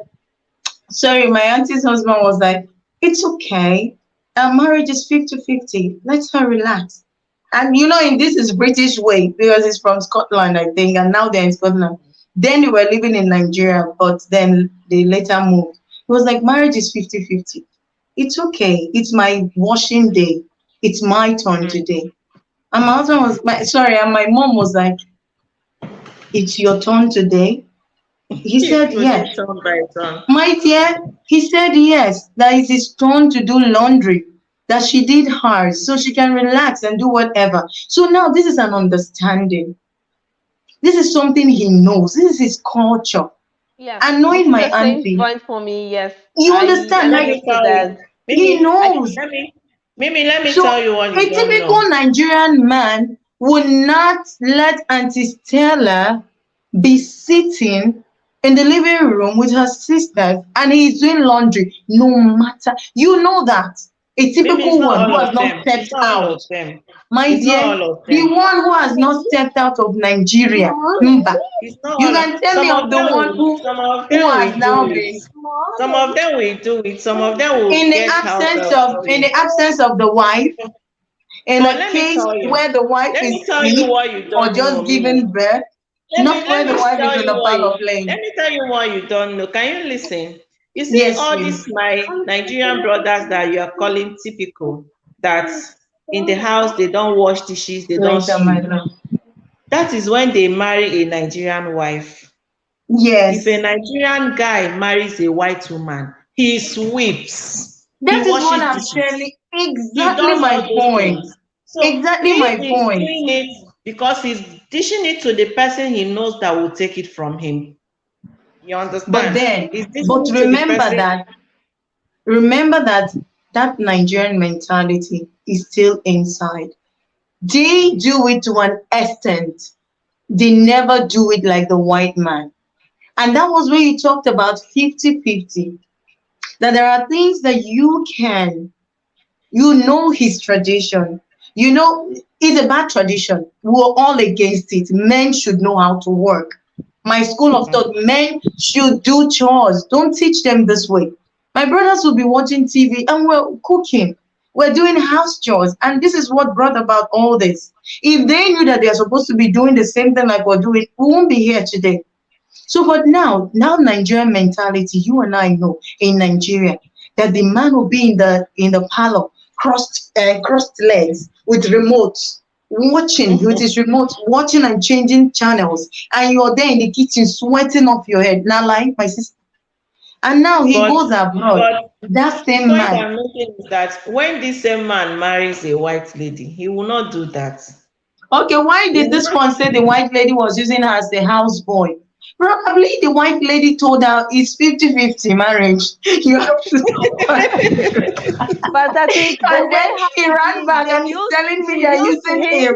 [SPEAKER 1] sorry, my auntie's husband was like, "It's okay. Our marriage is 50-50. Let her relax." And in this is British way because it's from Scotland, I think, and now they're in Scotland. Then they were living in Nigeria, but then they later moved. It was like marriage is 50-50. It's okay. It's my washing day. It's my turn
[SPEAKER 3] Mm.
[SPEAKER 1] today. And my husband was sorry, and my mom was like, "It's your turn today." He
[SPEAKER 3] You
[SPEAKER 1] said,
[SPEAKER 3] people did
[SPEAKER 1] "Yes."
[SPEAKER 3] turn by turn.
[SPEAKER 1] My dear, he said yes, that it's his turn to do laundry, that she did hers, so she can relax and do whatever. So now this is an understanding. This is something he knows. This is his culture.
[SPEAKER 2] Yeah,
[SPEAKER 1] And
[SPEAKER 2] this
[SPEAKER 1] knowing
[SPEAKER 2] is
[SPEAKER 1] my
[SPEAKER 2] the same
[SPEAKER 1] auntie,
[SPEAKER 2] point for me. Yes,
[SPEAKER 1] you
[SPEAKER 2] I
[SPEAKER 1] understand,
[SPEAKER 3] Let
[SPEAKER 1] like
[SPEAKER 3] me
[SPEAKER 2] understood
[SPEAKER 3] tell you,
[SPEAKER 2] that.
[SPEAKER 1] he
[SPEAKER 3] Mimi,
[SPEAKER 1] knows.
[SPEAKER 3] let me tell
[SPEAKER 1] So
[SPEAKER 3] you what you
[SPEAKER 1] a
[SPEAKER 3] don't know.
[SPEAKER 1] typical Nigerian man would not let Auntie Stella be sitting in the living room with her sisters and he's doing laundry, no matter. You know that. A
[SPEAKER 3] Mimi, it's
[SPEAKER 1] typical
[SPEAKER 3] not
[SPEAKER 1] one who
[SPEAKER 3] all
[SPEAKER 1] has
[SPEAKER 3] of
[SPEAKER 1] not
[SPEAKER 3] them. It's
[SPEAKER 1] stepped
[SPEAKER 3] not all
[SPEAKER 1] out.
[SPEAKER 3] of them.
[SPEAKER 1] My
[SPEAKER 3] It's not
[SPEAKER 1] dear,
[SPEAKER 3] all of
[SPEAKER 1] the
[SPEAKER 3] them.
[SPEAKER 1] one who has not stepped out of Nigeria, Mba,
[SPEAKER 3] It's not
[SPEAKER 1] you
[SPEAKER 3] all of
[SPEAKER 1] can tell me
[SPEAKER 3] some
[SPEAKER 1] of
[SPEAKER 3] of
[SPEAKER 1] the
[SPEAKER 3] them
[SPEAKER 1] one
[SPEAKER 3] will
[SPEAKER 1] who
[SPEAKER 3] some of
[SPEAKER 1] who
[SPEAKER 3] them
[SPEAKER 1] has
[SPEAKER 3] will do
[SPEAKER 1] now
[SPEAKER 3] it.
[SPEAKER 1] been
[SPEAKER 3] Some of them will do it. Some of them will
[SPEAKER 1] in the
[SPEAKER 3] get house
[SPEAKER 1] absence
[SPEAKER 3] help
[SPEAKER 1] of
[SPEAKER 3] to
[SPEAKER 1] in
[SPEAKER 3] it.
[SPEAKER 1] the absence of the wife, in
[SPEAKER 3] But
[SPEAKER 1] a
[SPEAKER 3] let me
[SPEAKER 1] case
[SPEAKER 3] tell you,
[SPEAKER 1] where the wife
[SPEAKER 3] let
[SPEAKER 1] is
[SPEAKER 3] me tell you
[SPEAKER 1] sick
[SPEAKER 3] what you
[SPEAKER 1] or
[SPEAKER 3] don't know,
[SPEAKER 1] just
[SPEAKER 3] Mimi.
[SPEAKER 1] giving birth,
[SPEAKER 3] Let me
[SPEAKER 1] not
[SPEAKER 3] let
[SPEAKER 1] where the
[SPEAKER 3] me
[SPEAKER 1] wife is
[SPEAKER 3] tell
[SPEAKER 1] in
[SPEAKER 3] you
[SPEAKER 1] the
[SPEAKER 3] what
[SPEAKER 1] parlor
[SPEAKER 3] you let
[SPEAKER 1] playing.
[SPEAKER 3] me tell you what you don't know. Can you listen? You see
[SPEAKER 1] Yes,
[SPEAKER 3] all
[SPEAKER 1] sweetie.
[SPEAKER 3] these my Nigerian brothers that you are calling typical, that in the house they don't wash dishes, they don't
[SPEAKER 1] Later, my
[SPEAKER 3] sweep.
[SPEAKER 1] love.
[SPEAKER 3] That is when they marry a Nigerian wife. If a
[SPEAKER 1] Yes.
[SPEAKER 3] Nigerian guy marries a white woman, he sweeps, he
[SPEAKER 1] That is what
[SPEAKER 3] washes
[SPEAKER 1] I'm
[SPEAKER 3] dishes,
[SPEAKER 1] telling.
[SPEAKER 3] he
[SPEAKER 1] Exactly
[SPEAKER 3] does
[SPEAKER 1] my
[SPEAKER 3] all those
[SPEAKER 1] point.
[SPEAKER 3] things. So
[SPEAKER 1] Exactly
[SPEAKER 3] if
[SPEAKER 1] my
[SPEAKER 3] he's
[SPEAKER 1] point.
[SPEAKER 3] doing it because he's dishing it to the person he knows that will take it from him, you
[SPEAKER 1] But
[SPEAKER 3] understand?
[SPEAKER 1] then,
[SPEAKER 3] He's
[SPEAKER 1] but
[SPEAKER 3] dishing it to the person.
[SPEAKER 1] remember that Nigerian mentality is still inside. They do it to an extent. They never do it like the white man. And that was where you talked about 50-50. That there are things that his tradition. It's a bad tradition. We're all against it. Men should know how to work. My school of thought, men should do chores. Don't teach them this way. My brothers will be watching TV and we're cooking. We're doing house chores. And this is what brought about all this. If they knew that they're supposed to be doing the same thing like we're doing, we won't be here today. So, but now Nigerian mentality, you and I know in Nigeria that the man will be in the parlor, crossed legs with remotes, watching with his remote, watching and changing channels, and you're there in the kitchen sweating off your head. Now, like my sister, and now he
[SPEAKER 3] But
[SPEAKER 1] goes abroad.
[SPEAKER 3] but
[SPEAKER 1] That
[SPEAKER 3] the
[SPEAKER 1] same
[SPEAKER 3] point
[SPEAKER 1] man.
[SPEAKER 3] I'm making is that when this same man marries a white lady, he will not do that.
[SPEAKER 1] Okay, why
[SPEAKER 3] He
[SPEAKER 1] did
[SPEAKER 3] will
[SPEAKER 1] this
[SPEAKER 3] not.
[SPEAKER 1] one say the white lady was using her as a houseboy? Probably the white lady told her it's 50-50 marriage. You have to.
[SPEAKER 2] But I think the
[SPEAKER 1] And
[SPEAKER 2] way
[SPEAKER 1] then
[SPEAKER 2] how
[SPEAKER 1] he ran back
[SPEAKER 2] they
[SPEAKER 1] and he's
[SPEAKER 2] used
[SPEAKER 1] telling me
[SPEAKER 2] she
[SPEAKER 1] they're
[SPEAKER 2] used
[SPEAKER 1] using
[SPEAKER 2] him.
[SPEAKER 1] him.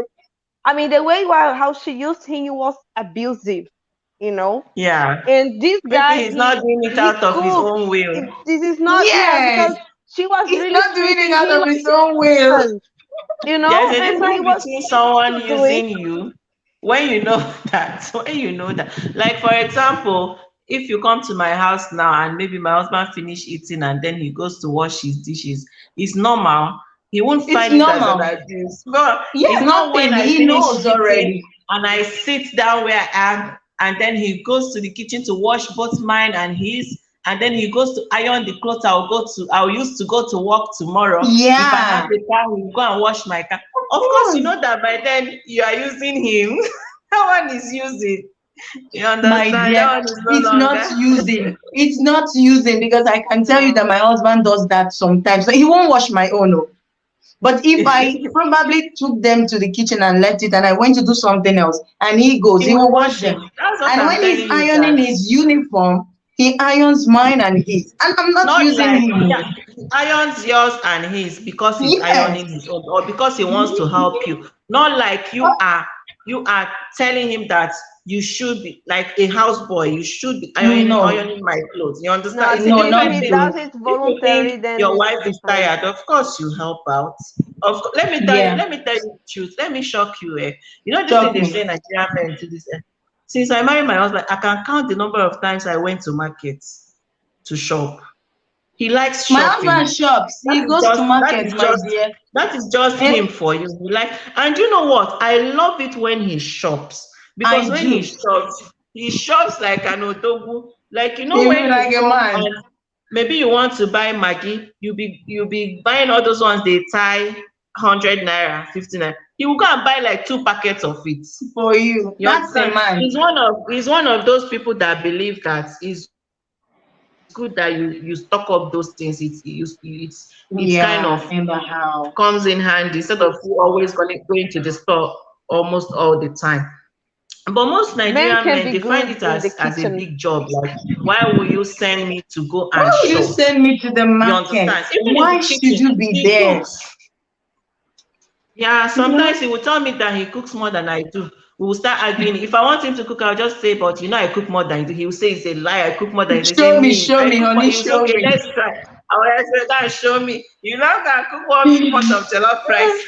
[SPEAKER 2] I mean, the way how she used him was abusive, you know.
[SPEAKER 3] Yeah.
[SPEAKER 2] And this
[SPEAKER 3] Maybe
[SPEAKER 2] guy,
[SPEAKER 3] he's not doing it
[SPEAKER 2] he
[SPEAKER 3] out of his
[SPEAKER 2] cooked.
[SPEAKER 3] own will.
[SPEAKER 2] This is not, yeah,
[SPEAKER 1] Yes,
[SPEAKER 2] because she was
[SPEAKER 1] he's
[SPEAKER 2] really
[SPEAKER 1] not doing it
[SPEAKER 2] treating
[SPEAKER 1] out
[SPEAKER 2] him
[SPEAKER 1] of
[SPEAKER 2] like
[SPEAKER 1] his own will.
[SPEAKER 2] a man, you
[SPEAKER 3] There's
[SPEAKER 2] know,
[SPEAKER 3] a
[SPEAKER 2] and he
[SPEAKER 3] difference
[SPEAKER 2] was
[SPEAKER 3] between
[SPEAKER 2] able
[SPEAKER 3] someone
[SPEAKER 2] to do it.
[SPEAKER 3] using you when you know that. When you know that. Like, for example, if you come to my house now and maybe my husband finish eating and then he goes to wash his dishes, it's normal. He won't
[SPEAKER 1] It's
[SPEAKER 3] find it as an
[SPEAKER 1] normal.
[SPEAKER 3] abuse. But
[SPEAKER 1] Yeah,
[SPEAKER 3] it's not when
[SPEAKER 1] nothing.
[SPEAKER 3] I
[SPEAKER 1] He
[SPEAKER 3] finish
[SPEAKER 1] knows
[SPEAKER 3] eating
[SPEAKER 1] already.
[SPEAKER 3] and I sit down where I am and then he goes to the kitchen to wash both mine and his, and then he goes to iron the clothes I'll use to go to work tomorrow. If I have
[SPEAKER 1] Yeah,
[SPEAKER 3] the car, he'll go and wash my car.
[SPEAKER 1] of
[SPEAKER 3] Of course, you
[SPEAKER 1] course.
[SPEAKER 3] know that by then you are using him. That one is using. You
[SPEAKER 1] My
[SPEAKER 3] understand?
[SPEAKER 1] dear,
[SPEAKER 3] That one is no
[SPEAKER 1] it's not
[SPEAKER 3] longer.
[SPEAKER 1] using. It's not using because I can tell you that
[SPEAKER 2] No.
[SPEAKER 1] my husband does that sometimes. So he won't wash my own. Oh. But if I probably took them to the kitchen and left it and I went to do something else and he goes,
[SPEAKER 3] He
[SPEAKER 1] he
[SPEAKER 3] will
[SPEAKER 1] will wash
[SPEAKER 3] wash it.
[SPEAKER 1] them.
[SPEAKER 3] That's what
[SPEAKER 1] And
[SPEAKER 3] I'm
[SPEAKER 1] when he's
[SPEAKER 3] telling you.
[SPEAKER 1] ironing
[SPEAKER 3] That
[SPEAKER 1] his uniform, he irons mine and his. And I'm not
[SPEAKER 3] not
[SPEAKER 1] using
[SPEAKER 3] like,
[SPEAKER 1] him.
[SPEAKER 3] yeah, he irons yours and his because he's
[SPEAKER 1] Yes.
[SPEAKER 3] ironing his own or because he wants to help you. Not like you are telling him that you should be like a houseboy. You should be
[SPEAKER 1] No,
[SPEAKER 3] ironing my clothes. You
[SPEAKER 2] No,
[SPEAKER 3] understand?
[SPEAKER 2] I
[SPEAKER 3] It's a
[SPEAKER 2] think
[SPEAKER 1] no,
[SPEAKER 2] if
[SPEAKER 3] different
[SPEAKER 1] not
[SPEAKER 2] he
[SPEAKER 3] thing.
[SPEAKER 2] does
[SPEAKER 1] true.
[SPEAKER 2] it
[SPEAKER 3] If you think
[SPEAKER 2] voluntarily, then
[SPEAKER 3] your
[SPEAKER 2] it's
[SPEAKER 3] wife is
[SPEAKER 2] different.
[SPEAKER 3] tired, of course you help out. Let me tell you.
[SPEAKER 1] Yeah,
[SPEAKER 3] Let me tell you the truth. Let me shock you. You know this thing
[SPEAKER 1] shock
[SPEAKER 3] they
[SPEAKER 1] me.
[SPEAKER 3] say Nigerian men do this. Since I married my husband, I can count the number of times I went to markets to shop. He likes
[SPEAKER 1] My husband
[SPEAKER 3] shopping.
[SPEAKER 1] shops.
[SPEAKER 3] That
[SPEAKER 1] He
[SPEAKER 3] is
[SPEAKER 1] goes to
[SPEAKER 3] just that
[SPEAKER 1] market,
[SPEAKER 3] is
[SPEAKER 1] my
[SPEAKER 3] just
[SPEAKER 1] dear.
[SPEAKER 3] that is just
[SPEAKER 1] And
[SPEAKER 3] him for you. He like, and you know what? I love it when he shops because
[SPEAKER 1] I
[SPEAKER 3] when
[SPEAKER 1] do.
[SPEAKER 3] he shops like an odogu. Like
[SPEAKER 1] He
[SPEAKER 3] when
[SPEAKER 1] be
[SPEAKER 3] you
[SPEAKER 1] like a
[SPEAKER 3] come
[SPEAKER 1] man.
[SPEAKER 3] and maybe you want to buy Maggi, you be buying all those ones they tie 100 naira, 50 naira. He will go and buy like 2 packets of it.
[SPEAKER 1] For you.
[SPEAKER 3] You
[SPEAKER 1] That's a
[SPEAKER 3] understand?
[SPEAKER 1] man.
[SPEAKER 3] He's one of those people that believe that it's good that you stock up those things. It's kind of
[SPEAKER 1] Yeah, in the house.
[SPEAKER 3] comes in handy instead of you always going to the store almost all the time. But most
[SPEAKER 2] Men
[SPEAKER 3] Nigerian
[SPEAKER 2] can
[SPEAKER 3] men
[SPEAKER 2] be
[SPEAKER 3] they find
[SPEAKER 2] good
[SPEAKER 3] it
[SPEAKER 2] in the
[SPEAKER 3] as a
[SPEAKER 2] kitchen.
[SPEAKER 3] big job. Like, why will you send me to go
[SPEAKER 1] Why
[SPEAKER 3] and
[SPEAKER 1] would you
[SPEAKER 3] shop?
[SPEAKER 1] send me to the
[SPEAKER 3] You
[SPEAKER 1] market?
[SPEAKER 3] understand? Even in
[SPEAKER 1] Why
[SPEAKER 3] the
[SPEAKER 1] should
[SPEAKER 3] kitchen,
[SPEAKER 1] you be
[SPEAKER 3] he
[SPEAKER 1] there?
[SPEAKER 3] cooks. Yeah,
[SPEAKER 1] You
[SPEAKER 3] sometimes
[SPEAKER 1] know?
[SPEAKER 3] he will tell me that he cooks more than I do. We will start arguing. If I want him to cook, I'll just say, but I cook more than you do. He will say it's a lie. I cook more than you do. He say, me,
[SPEAKER 1] Show
[SPEAKER 3] I
[SPEAKER 1] me,
[SPEAKER 3] cook more.
[SPEAKER 1] honey,
[SPEAKER 3] He will say,
[SPEAKER 1] show
[SPEAKER 3] okay,
[SPEAKER 1] me.
[SPEAKER 3] let's try. I will say, go and show me. You know, I can cook one big pot of jollof rice.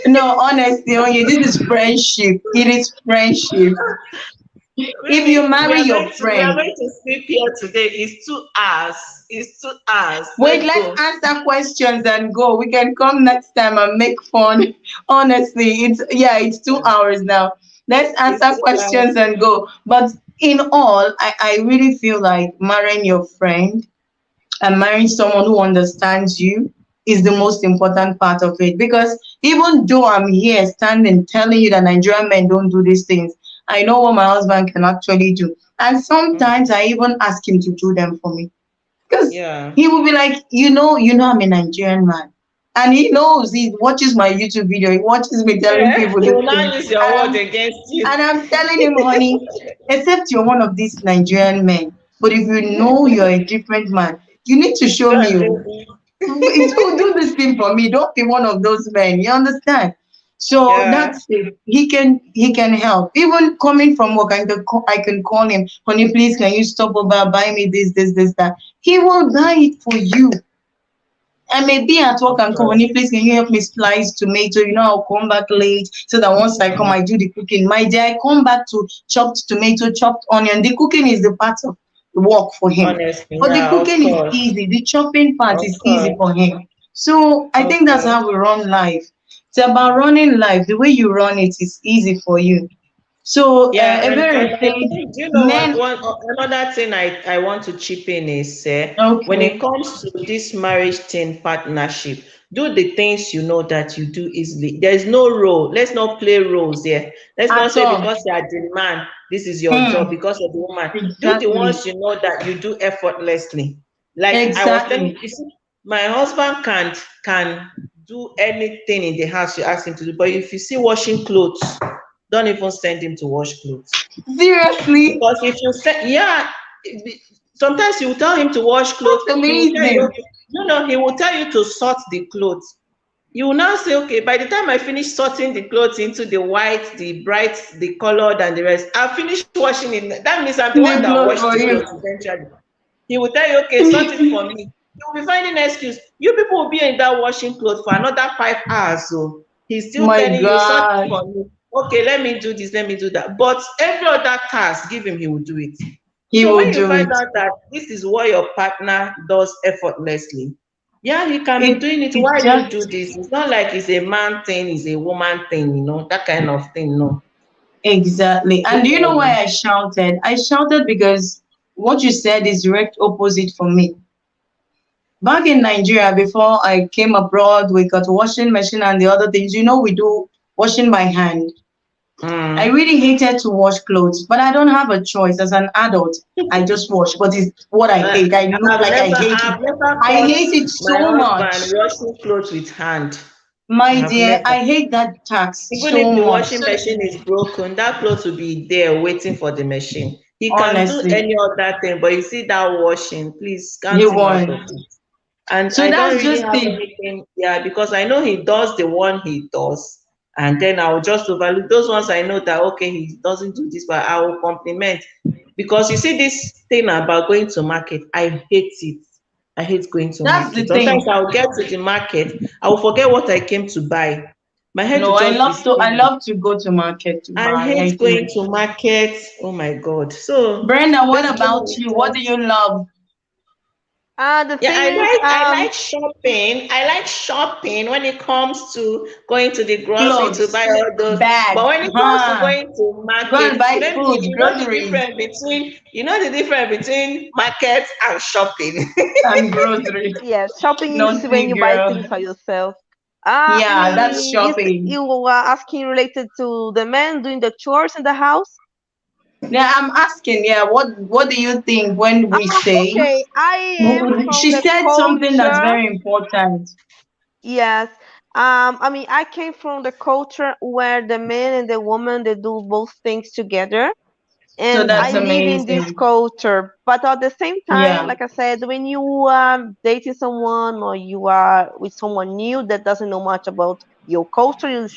[SPEAKER 1] No, honestly, Onye, this is friendship. It is friendship. If you
[SPEAKER 3] Really,
[SPEAKER 1] marry your
[SPEAKER 3] we are
[SPEAKER 1] friend,
[SPEAKER 3] going to sleep here today. It's 2 hours. It's 2 hours.
[SPEAKER 1] wait,
[SPEAKER 3] Let's
[SPEAKER 1] let's
[SPEAKER 3] go.
[SPEAKER 1] answer questions and go. We can come next time and make fun. Honestly, it's 2 hours now. Let's
[SPEAKER 3] It's
[SPEAKER 1] answer
[SPEAKER 3] 2 hours.
[SPEAKER 1] questions and go. But in all, I really feel like marrying your friend and marrying someone who understands you is the most important part of it. Because even though I'm here standing telling you that Nigerian men don't do these things, I know what my husband can actually do. And
[SPEAKER 3] Mm,
[SPEAKER 1] sometimes I even ask him to do them for me. Because
[SPEAKER 3] yeah.
[SPEAKER 1] he will be like, I'm a Nigerian man. And he knows, he watches my YouTube video, he watches me telling
[SPEAKER 3] Yeah.
[SPEAKER 1] people
[SPEAKER 3] He
[SPEAKER 1] this
[SPEAKER 3] will not
[SPEAKER 1] thing.
[SPEAKER 3] use your word against you.
[SPEAKER 1] And I'm telling him, honey, except you're one of these Nigerian men, but if you know you're a different man, you need to show
[SPEAKER 3] Go
[SPEAKER 1] me.
[SPEAKER 3] and
[SPEAKER 1] Oh.
[SPEAKER 3] do
[SPEAKER 1] Do this thing for me. Don't be one of those men. You understand? So
[SPEAKER 3] Yeah.
[SPEAKER 1] that's it. He can help. Even coming from work, I can call him, honey, please can you stop over, buy me this, that. He will buy it for you. I may be at work
[SPEAKER 3] Of
[SPEAKER 1] and come,
[SPEAKER 3] course.
[SPEAKER 1] honey, please can you help me slice tomato? I'll come back late so that once I come, I do the cooking. My dear, I come back to chopped tomato, chopped onion. The cooking is the part of the work for him.
[SPEAKER 3] Honestly,
[SPEAKER 1] But the
[SPEAKER 3] yeah, of
[SPEAKER 1] cooking is
[SPEAKER 3] course.
[SPEAKER 1] easy. The chopping part
[SPEAKER 3] Of
[SPEAKER 1] is easy
[SPEAKER 3] course.
[SPEAKER 1] for him. So I
[SPEAKER 3] Of
[SPEAKER 1] think that's
[SPEAKER 3] course.
[SPEAKER 1] how we run life. It's about running life. The way you run it is easy for you. So
[SPEAKER 3] Yeah, and
[SPEAKER 1] Ebere
[SPEAKER 3] I
[SPEAKER 1] said,
[SPEAKER 3] think, do you know what,
[SPEAKER 1] men,
[SPEAKER 3] one another thing I want to chip in is, when it
[SPEAKER 1] okay,
[SPEAKER 3] comes to this marriage thing, partnership, do the things you know that you do easily. There is no role. Let's not play roles here. Let's not
[SPEAKER 1] at
[SPEAKER 3] say
[SPEAKER 1] all.
[SPEAKER 3] because you are the man, this is your job.
[SPEAKER 1] Hmm,
[SPEAKER 3] Because of the woman, do the
[SPEAKER 1] exactly.
[SPEAKER 3] ones you know that you do effortlessly. Like I was telling
[SPEAKER 1] Exactly.
[SPEAKER 3] you, see, my husband can do anything in the house you ask him to do. But if you see washing clothes, don't even send him to wash clothes.
[SPEAKER 1] Seriously,
[SPEAKER 3] Because if you say, yeah, sometimes you will tell him to wash clothes.
[SPEAKER 1] that's
[SPEAKER 3] He will tell you,
[SPEAKER 1] amazing.
[SPEAKER 3] okay, he will tell you to sort the clothes. You will now say, okay, by the time I finish sorting the clothes into the white, the bright, the colored, and the rest, I'll finish washing it. That means I'm the one
[SPEAKER 1] The
[SPEAKER 3] that
[SPEAKER 1] clothes
[SPEAKER 3] washed the
[SPEAKER 1] for
[SPEAKER 3] clothes
[SPEAKER 1] you.
[SPEAKER 3] eventually. He will tell you, okay, sort it for me. You will be finding an excuse. You people will be in that washing clothes for another 5 hours. So he's still
[SPEAKER 1] My
[SPEAKER 3] telling you, sort it
[SPEAKER 1] God,
[SPEAKER 3] for me. Okay, let me do this, let me do that. But every other task, give him, he will do it.
[SPEAKER 1] he
[SPEAKER 3] So
[SPEAKER 1] will
[SPEAKER 3] when you
[SPEAKER 1] do
[SPEAKER 3] find
[SPEAKER 1] it.
[SPEAKER 3] out that this is what your partner does effortlessly, yeah, he can be
[SPEAKER 1] It
[SPEAKER 3] doing it.
[SPEAKER 1] it
[SPEAKER 3] Why you do
[SPEAKER 1] just
[SPEAKER 3] this? It's not like it's a man thing, it's a woman thing, that kind of thing. No.
[SPEAKER 1] exactly. And do you know why
[SPEAKER 3] Um,
[SPEAKER 1] I shouted? I shouted because what you said is direct opposite for me. Back in Nigeria, before I came abroad, we got washing machine and the other things. We do washing by hand. I
[SPEAKER 3] mm.
[SPEAKER 1] really hated to wash clothes, but I don't have a choice. As an adult, I just wash. But it's what I hate. I look like I hate it.
[SPEAKER 3] I've never
[SPEAKER 1] I
[SPEAKER 3] caught
[SPEAKER 1] hate it
[SPEAKER 3] my
[SPEAKER 1] so much.
[SPEAKER 3] husband washing clothes with hand. I
[SPEAKER 1] My
[SPEAKER 3] have
[SPEAKER 1] dear,
[SPEAKER 3] never.
[SPEAKER 1] I hate that tax
[SPEAKER 3] Even
[SPEAKER 1] so
[SPEAKER 3] if the
[SPEAKER 1] much.
[SPEAKER 3] washing machine is broken, that clothes will be there waiting for the machine. He can do
[SPEAKER 1] Honestly,
[SPEAKER 3] any other thing, but you see that washing, please count
[SPEAKER 1] you
[SPEAKER 3] him out of
[SPEAKER 1] won.
[SPEAKER 3] it. And
[SPEAKER 1] So
[SPEAKER 3] I don't
[SPEAKER 1] that's
[SPEAKER 3] really
[SPEAKER 1] just
[SPEAKER 3] have
[SPEAKER 1] it.
[SPEAKER 3] anything, yeah, because I know he does the one he does. And then I'll just overlook those ones I know that okay, he doesn't do this, but I will compliment. Because you see this thing about going to market, I hate it. I hate going to
[SPEAKER 1] That's the
[SPEAKER 3] market. Sometimes
[SPEAKER 1] thing.
[SPEAKER 3] I'll get to the market, I will forget what I came to buy. My head
[SPEAKER 1] No,
[SPEAKER 3] will
[SPEAKER 1] I
[SPEAKER 3] just be
[SPEAKER 1] love to. I
[SPEAKER 3] spinning.
[SPEAKER 1] love to go to market to
[SPEAKER 3] I
[SPEAKER 1] buy. I
[SPEAKER 3] hate going
[SPEAKER 1] do.
[SPEAKER 3] to market. Oh my God. So
[SPEAKER 1] Brenda, what
[SPEAKER 3] basically
[SPEAKER 1] about you?
[SPEAKER 3] it
[SPEAKER 1] What do
[SPEAKER 3] was.
[SPEAKER 1] you love?
[SPEAKER 2] The
[SPEAKER 3] Yeah,
[SPEAKER 2] thing is,
[SPEAKER 3] I like shopping. I like shopping when it comes to going to the grocery to
[SPEAKER 1] Clothes,
[SPEAKER 3] buy all those. But
[SPEAKER 1] bags,
[SPEAKER 3] when it comes to
[SPEAKER 1] huh?
[SPEAKER 3] going to
[SPEAKER 1] Go
[SPEAKER 3] market,
[SPEAKER 1] and buy
[SPEAKER 3] maybe
[SPEAKER 1] food, groceries,
[SPEAKER 3] you know the difference between market and shopping.
[SPEAKER 1] and groceries.
[SPEAKER 2] yes, shopping is when
[SPEAKER 1] Naughty
[SPEAKER 2] you buy
[SPEAKER 1] girl.
[SPEAKER 2] things for yourself.
[SPEAKER 1] Yeah, that's shopping.
[SPEAKER 2] You were asking related to the men doing the chores in the house.
[SPEAKER 1] Yeah, I'm asking. Yeah, what do you think when we say?
[SPEAKER 2] Okay, I am from
[SPEAKER 1] She
[SPEAKER 2] the
[SPEAKER 1] said something that's
[SPEAKER 2] culture.
[SPEAKER 1] very important.
[SPEAKER 2] Yes. I came from the culture where the man and the woman they do both things together,
[SPEAKER 1] So
[SPEAKER 2] and I
[SPEAKER 1] that's
[SPEAKER 2] live in this
[SPEAKER 1] amazing.
[SPEAKER 2] culture. But at the same time,
[SPEAKER 1] Yeah,
[SPEAKER 2] like I said, when you are dating someone or you are with someone new that doesn't know much about your culture,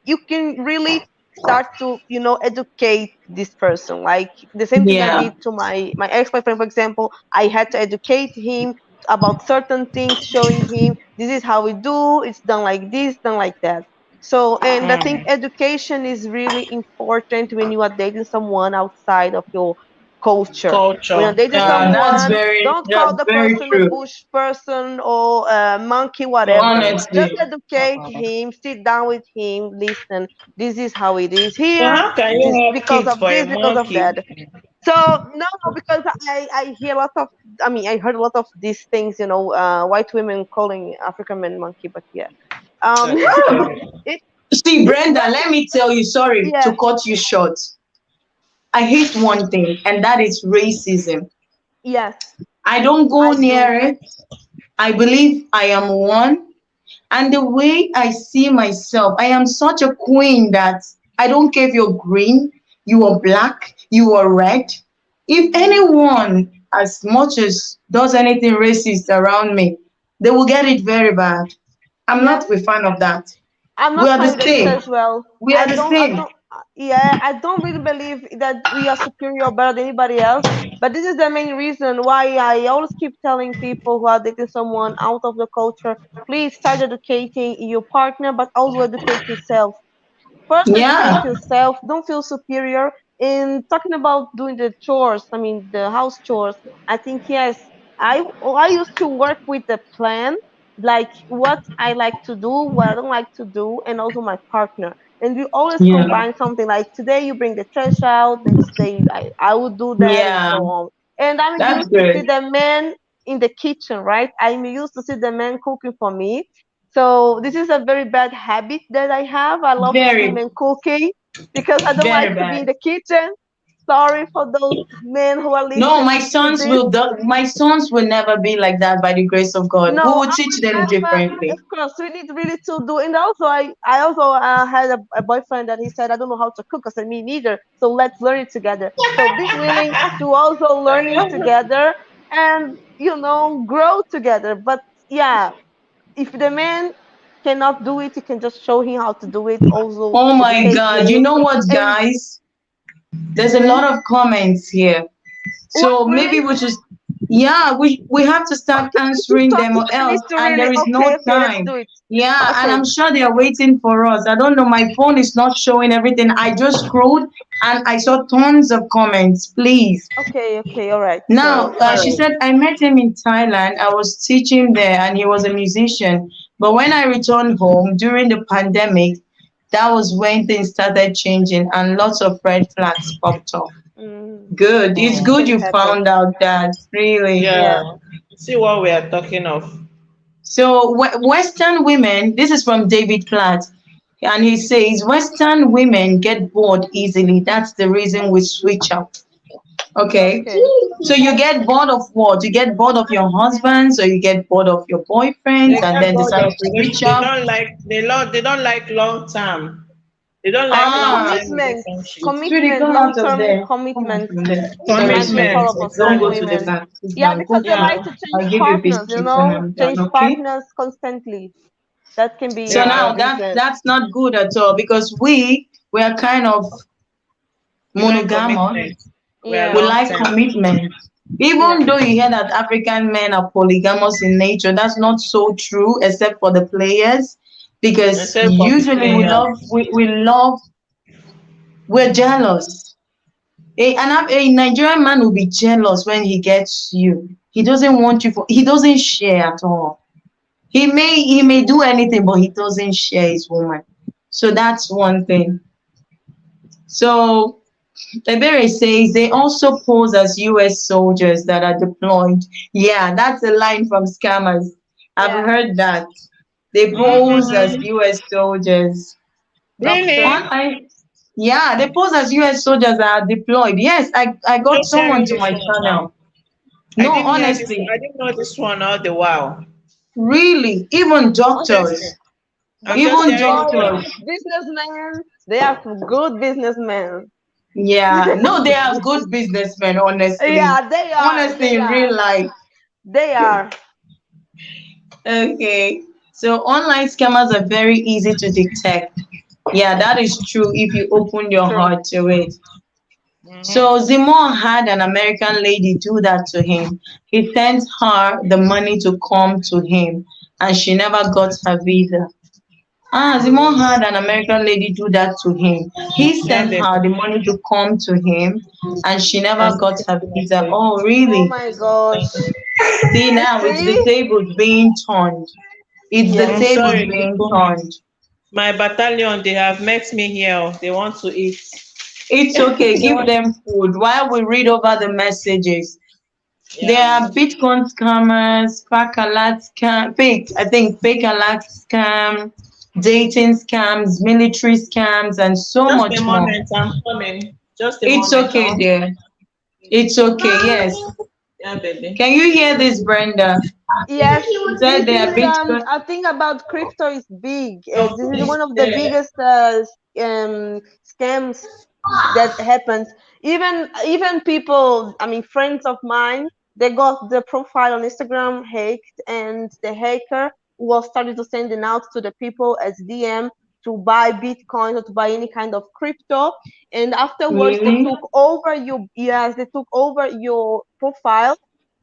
[SPEAKER 2] you can really start to educate this person. Like the same thing I
[SPEAKER 1] yeah,
[SPEAKER 2] did to my ex-boyfriend, for example. I had to educate him about certain things, showing him this is how we do. It's done like this, done like that. So, and I think
[SPEAKER 3] Mm,
[SPEAKER 2] education is really important when you are dating someone outside of your culture. When you're
[SPEAKER 3] culture.
[SPEAKER 2] dating
[SPEAKER 3] Yeah.
[SPEAKER 2] someone, don't call
[SPEAKER 1] that's
[SPEAKER 2] the
[SPEAKER 1] very
[SPEAKER 2] person a
[SPEAKER 1] true.
[SPEAKER 2] bush person or a monkey, whatever. Just
[SPEAKER 1] Honestly,
[SPEAKER 2] educate him, sit down with him, listen. This is how it is
[SPEAKER 3] So
[SPEAKER 2] here.
[SPEAKER 3] how can
[SPEAKER 2] This
[SPEAKER 3] you have
[SPEAKER 2] because
[SPEAKER 3] kids
[SPEAKER 2] of
[SPEAKER 3] for a
[SPEAKER 2] this, because of
[SPEAKER 3] monkey?
[SPEAKER 2] that. So no, because I hear a lot of I heard a lot of these things, white women calling African men monkey, but yeah. Um,
[SPEAKER 3] That is terrible.
[SPEAKER 2] it
[SPEAKER 1] see,
[SPEAKER 2] it's
[SPEAKER 1] Brenda,
[SPEAKER 2] very
[SPEAKER 1] let me tell you. Sorry
[SPEAKER 2] yeah.
[SPEAKER 1] to cut you short. I hate one thing, and that is racism.
[SPEAKER 2] Yes,
[SPEAKER 1] I don't go
[SPEAKER 2] I do.
[SPEAKER 1] near it. I believe I am one. And the way I see myself, I am such a queen that I don't care if you're green, you are black, you are red. If
[SPEAKER 2] Mhm.
[SPEAKER 1] anyone, as much as does anything racist around me, they will get it very bad. I'm
[SPEAKER 2] Yes,
[SPEAKER 1] not a fan of that.
[SPEAKER 2] I'm
[SPEAKER 1] We
[SPEAKER 2] not
[SPEAKER 1] are
[SPEAKER 2] fine
[SPEAKER 1] the
[SPEAKER 2] with that either
[SPEAKER 1] same.
[SPEAKER 2] as well.
[SPEAKER 1] We are the
[SPEAKER 2] I
[SPEAKER 1] same.
[SPEAKER 2] don't, yeah, I don't really believe that we are superior or better than anybody else. But this is the main reason why I always keep telling people who are dating someone out of the culture, please start educating your partner, but also educate yourself. First, educate
[SPEAKER 1] Yeah.
[SPEAKER 2] yourself. Don't feel superior. In talking about doing the chores, the house chores, I think yes, I used to work with a plan, like what I like to do, what I don't like to do, and also my partner. And we always
[SPEAKER 1] Yeah.
[SPEAKER 2] combine something like today you bring the trash out, next day I would do that, and
[SPEAKER 1] Yeah.
[SPEAKER 2] so on. And I'm
[SPEAKER 1] That's
[SPEAKER 2] used to see
[SPEAKER 1] good.
[SPEAKER 2] the man in the kitchen, right? I'm used to see the man cooking for me. So this is a very bad habit that I have. I love to see
[SPEAKER 1] Very,
[SPEAKER 2] men cooking because I don't
[SPEAKER 1] very
[SPEAKER 2] like to be in
[SPEAKER 1] bad.
[SPEAKER 2] the kitchen. Sorry for those men who are
[SPEAKER 1] No, my
[SPEAKER 2] listening to
[SPEAKER 1] sons
[SPEAKER 2] this.
[SPEAKER 1] will. My sons will never be like that by the grace of God. We
[SPEAKER 2] No,
[SPEAKER 1] will teach them
[SPEAKER 2] of
[SPEAKER 1] differently.
[SPEAKER 2] course, we need really to do. And also, I also had a boyfriend that he said, I don't know how to cook. I said, me neither. So let's learn it together. So be willing to also learning together and, grow together. But yeah, if the man cannot do it, you can just show him how to do it. Also
[SPEAKER 1] Oh my
[SPEAKER 2] educate
[SPEAKER 1] God! You
[SPEAKER 2] him.
[SPEAKER 1] know what,
[SPEAKER 2] And
[SPEAKER 1] guys? There's a
[SPEAKER 2] mhm.
[SPEAKER 1] lot of comments here,
[SPEAKER 2] What
[SPEAKER 1] so maybe
[SPEAKER 2] really?
[SPEAKER 1] we just, yeah, we have to start
[SPEAKER 2] Okay, keep
[SPEAKER 1] answering them
[SPEAKER 2] talking.
[SPEAKER 1] or
[SPEAKER 2] I need
[SPEAKER 1] else,
[SPEAKER 2] to
[SPEAKER 1] and
[SPEAKER 2] really.
[SPEAKER 1] there is
[SPEAKER 2] Okay,
[SPEAKER 1] no
[SPEAKER 2] okay, let's
[SPEAKER 1] time.
[SPEAKER 2] do it.
[SPEAKER 1] Yeah, and
[SPEAKER 2] Okay,
[SPEAKER 1] I'm sure they are waiting for us. I don't know. My phone is not showing everything. I just scrolled and I saw tons of comments. Please.
[SPEAKER 2] okay, okay. All right.
[SPEAKER 1] Now,
[SPEAKER 2] So,
[SPEAKER 1] she said, I met him in Thailand. I was teaching there and he was a musician. But when I returned home during the pandemic, that was when things started changing and lots of red flags popped up.
[SPEAKER 2] mm,
[SPEAKER 1] Good. It's
[SPEAKER 2] these
[SPEAKER 1] good
[SPEAKER 3] Mm.
[SPEAKER 2] things
[SPEAKER 1] you
[SPEAKER 2] happen.
[SPEAKER 1] found out that, really.
[SPEAKER 3] Yeah.
[SPEAKER 2] Yeah.
[SPEAKER 3] See what we are talking of.
[SPEAKER 1] So, Western women, this is from David Platt, and he says, Western women get bored easily. That's the reason we switch up. Okay.
[SPEAKER 2] Okay.
[SPEAKER 1] So you get bored of what? You get bored of your husbands or you get bored of your boyfriends
[SPEAKER 3] They
[SPEAKER 1] and
[SPEAKER 3] get
[SPEAKER 1] then
[SPEAKER 3] bored
[SPEAKER 1] decide
[SPEAKER 3] of
[SPEAKER 1] to
[SPEAKER 3] relation.
[SPEAKER 1] switch
[SPEAKER 3] They
[SPEAKER 1] up.
[SPEAKER 3] don't like they don't like long term. They don't like long
[SPEAKER 1] Ah,
[SPEAKER 3] time
[SPEAKER 2] Commitment,
[SPEAKER 3] relationships.
[SPEAKER 1] sweetie,
[SPEAKER 2] commitment,
[SPEAKER 1] come out of
[SPEAKER 2] long-term
[SPEAKER 1] there. Come out
[SPEAKER 2] commitment.
[SPEAKER 1] from there.
[SPEAKER 2] Yeah, I think
[SPEAKER 1] Commitment.
[SPEAKER 2] all
[SPEAKER 3] Commitment,
[SPEAKER 2] of us
[SPEAKER 1] Don't
[SPEAKER 2] like
[SPEAKER 1] go to
[SPEAKER 3] exactly.
[SPEAKER 1] the
[SPEAKER 2] women.
[SPEAKER 1] back. Sit
[SPEAKER 2] Yeah,
[SPEAKER 1] down.
[SPEAKER 2] because
[SPEAKER 1] Cook
[SPEAKER 2] they
[SPEAKER 3] Yeah.
[SPEAKER 2] like
[SPEAKER 1] now.
[SPEAKER 2] to change
[SPEAKER 1] I'll give you
[SPEAKER 2] partners,
[SPEAKER 1] biscuits when I'm done,
[SPEAKER 2] change
[SPEAKER 1] okay?
[SPEAKER 2] partners constantly. That can be
[SPEAKER 1] So
[SPEAKER 3] Yeah.
[SPEAKER 1] now
[SPEAKER 2] a
[SPEAKER 1] that
[SPEAKER 2] business.
[SPEAKER 1] that's not good at all because we are kind of
[SPEAKER 3] We like
[SPEAKER 1] monogamous.
[SPEAKER 3] commitment. We are
[SPEAKER 2] Yeah,
[SPEAKER 1] We
[SPEAKER 3] long
[SPEAKER 1] like
[SPEAKER 3] term.
[SPEAKER 1] commitment.
[SPEAKER 2] yeah,
[SPEAKER 1] Even though you hear that African men are polygamous in nature, that's not so true, except for the players, because
[SPEAKER 3] Except for the
[SPEAKER 1] usually
[SPEAKER 3] players.
[SPEAKER 1] we're jealous. A Nigerian man will be jealous when he gets you. He doesn't want you he doesn't share at all. He may do anything, but he doesn't share his woman. So that's one thing. So Ebere says they also pose as US soldiers that are deployed. Yeah, that's a line from scammers. I've
[SPEAKER 2] yeah.
[SPEAKER 1] heard that. They pose as
[SPEAKER 3] Mm-mm.
[SPEAKER 1] US soldiers.
[SPEAKER 2] Doctor.
[SPEAKER 3] Really?
[SPEAKER 1] Online, yeah, they pose as US soldiers that are deployed. Yes, I got
[SPEAKER 3] Just
[SPEAKER 1] someone
[SPEAKER 3] hearing
[SPEAKER 1] to
[SPEAKER 3] this
[SPEAKER 1] my
[SPEAKER 3] one now.
[SPEAKER 1] channel. No, honestly,
[SPEAKER 3] I didn't know this one all the while.
[SPEAKER 1] really, even
[SPEAKER 3] Honestly.
[SPEAKER 1] doctors,
[SPEAKER 3] I'm
[SPEAKER 2] But
[SPEAKER 3] just
[SPEAKER 1] even
[SPEAKER 2] don't
[SPEAKER 3] hearing it
[SPEAKER 2] worry,
[SPEAKER 3] now.
[SPEAKER 1] doctors.
[SPEAKER 2] businessmen, they are good businessmen.
[SPEAKER 1] Yeah, no, they are good businessmen, honestly.
[SPEAKER 2] Yeah, they are.
[SPEAKER 1] Honestly,
[SPEAKER 2] They
[SPEAKER 1] in
[SPEAKER 2] are.
[SPEAKER 1] real life.
[SPEAKER 2] They are.
[SPEAKER 1] Okay. So online scammers are very easy to detect. Yeah, that is true if you open your
[SPEAKER 2] True.
[SPEAKER 1] heart to it.
[SPEAKER 3] Mm-hmm.
[SPEAKER 1] So Zimon had an American lady do that to him. He sent her the money to come to him, and she never got her visa. Zimon had an American lady do that to him. He
[SPEAKER 3] Yeah,
[SPEAKER 1] sent her
[SPEAKER 3] baby.
[SPEAKER 1] the money to come to him, and she
[SPEAKER 3] And
[SPEAKER 1] never
[SPEAKER 3] she
[SPEAKER 1] got
[SPEAKER 3] did
[SPEAKER 1] her
[SPEAKER 3] not
[SPEAKER 1] visa.
[SPEAKER 3] say.
[SPEAKER 1] Oh,
[SPEAKER 2] Oh
[SPEAKER 1] really?
[SPEAKER 2] my gosh.
[SPEAKER 1] See, now it's the
[SPEAKER 2] See?
[SPEAKER 1] tables being turned. It's the
[SPEAKER 3] I'm
[SPEAKER 2] Yes.
[SPEAKER 1] tables
[SPEAKER 3] sorry,
[SPEAKER 1] being
[SPEAKER 3] people.
[SPEAKER 1] turned.
[SPEAKER 3] My battalion, they have met me here. Oh. They want to eat.
[SPEAKER 1] It's okay.
[SPEAKER 3] They
[SPEAKER 1] Give
[SPEAKER 3] want-
[SPEAKER 1] them food while we read over the messages. There
[SPEAKER 3] yeah.
[SPEAKER 1] are Bitcoin scammers, fake alert scam, I think fake alert scam, dating scams, military scams, and so
[SPEAKER 3] Just a
[SPEAKER 1] much more.
[SPEAKER 3] moment, I'm coming. Just a
[SPEAKER 1] It's
[SPEAKER 3] moment. I
[SPEAKER 1] okay,
[SPEAKER 3] want
[SPEAKER 1] dear. It's okay. Yes.
[SPEAKER 3] to. Yeah, baby.
[SPEAKER 1] Can you hear this, Brenda?
[SPEAKER 2] Yes.
[SPEAKER 1] She
[SPEAKER 2] This
[SPEAKER 1] said there are
[SPEAKER 2] is
[SPEAKER 1] Bitcoin.
[SPEAKER 2] I think about crypto is big.
[SPEAKER 3] Your
[SPEAKER 2] This
[SPEAKER 3] food
[SPEAKER 2] is
[SPEAKER 3] is
[SPEAKER 2] one of the
[SPEAKER 3] there.
[SPEAKER 2] biggest scams that happens. Even people, I mean friends of mine, they got the profile on Instagram hacked, and the hacker was started to sending out to the people as DM to buy Bitcoin or to buy any kind of crypto. And afterwards they
[SPEAKER 1] Really?
[SPEAKER 2] took over your, yes, they took over your profile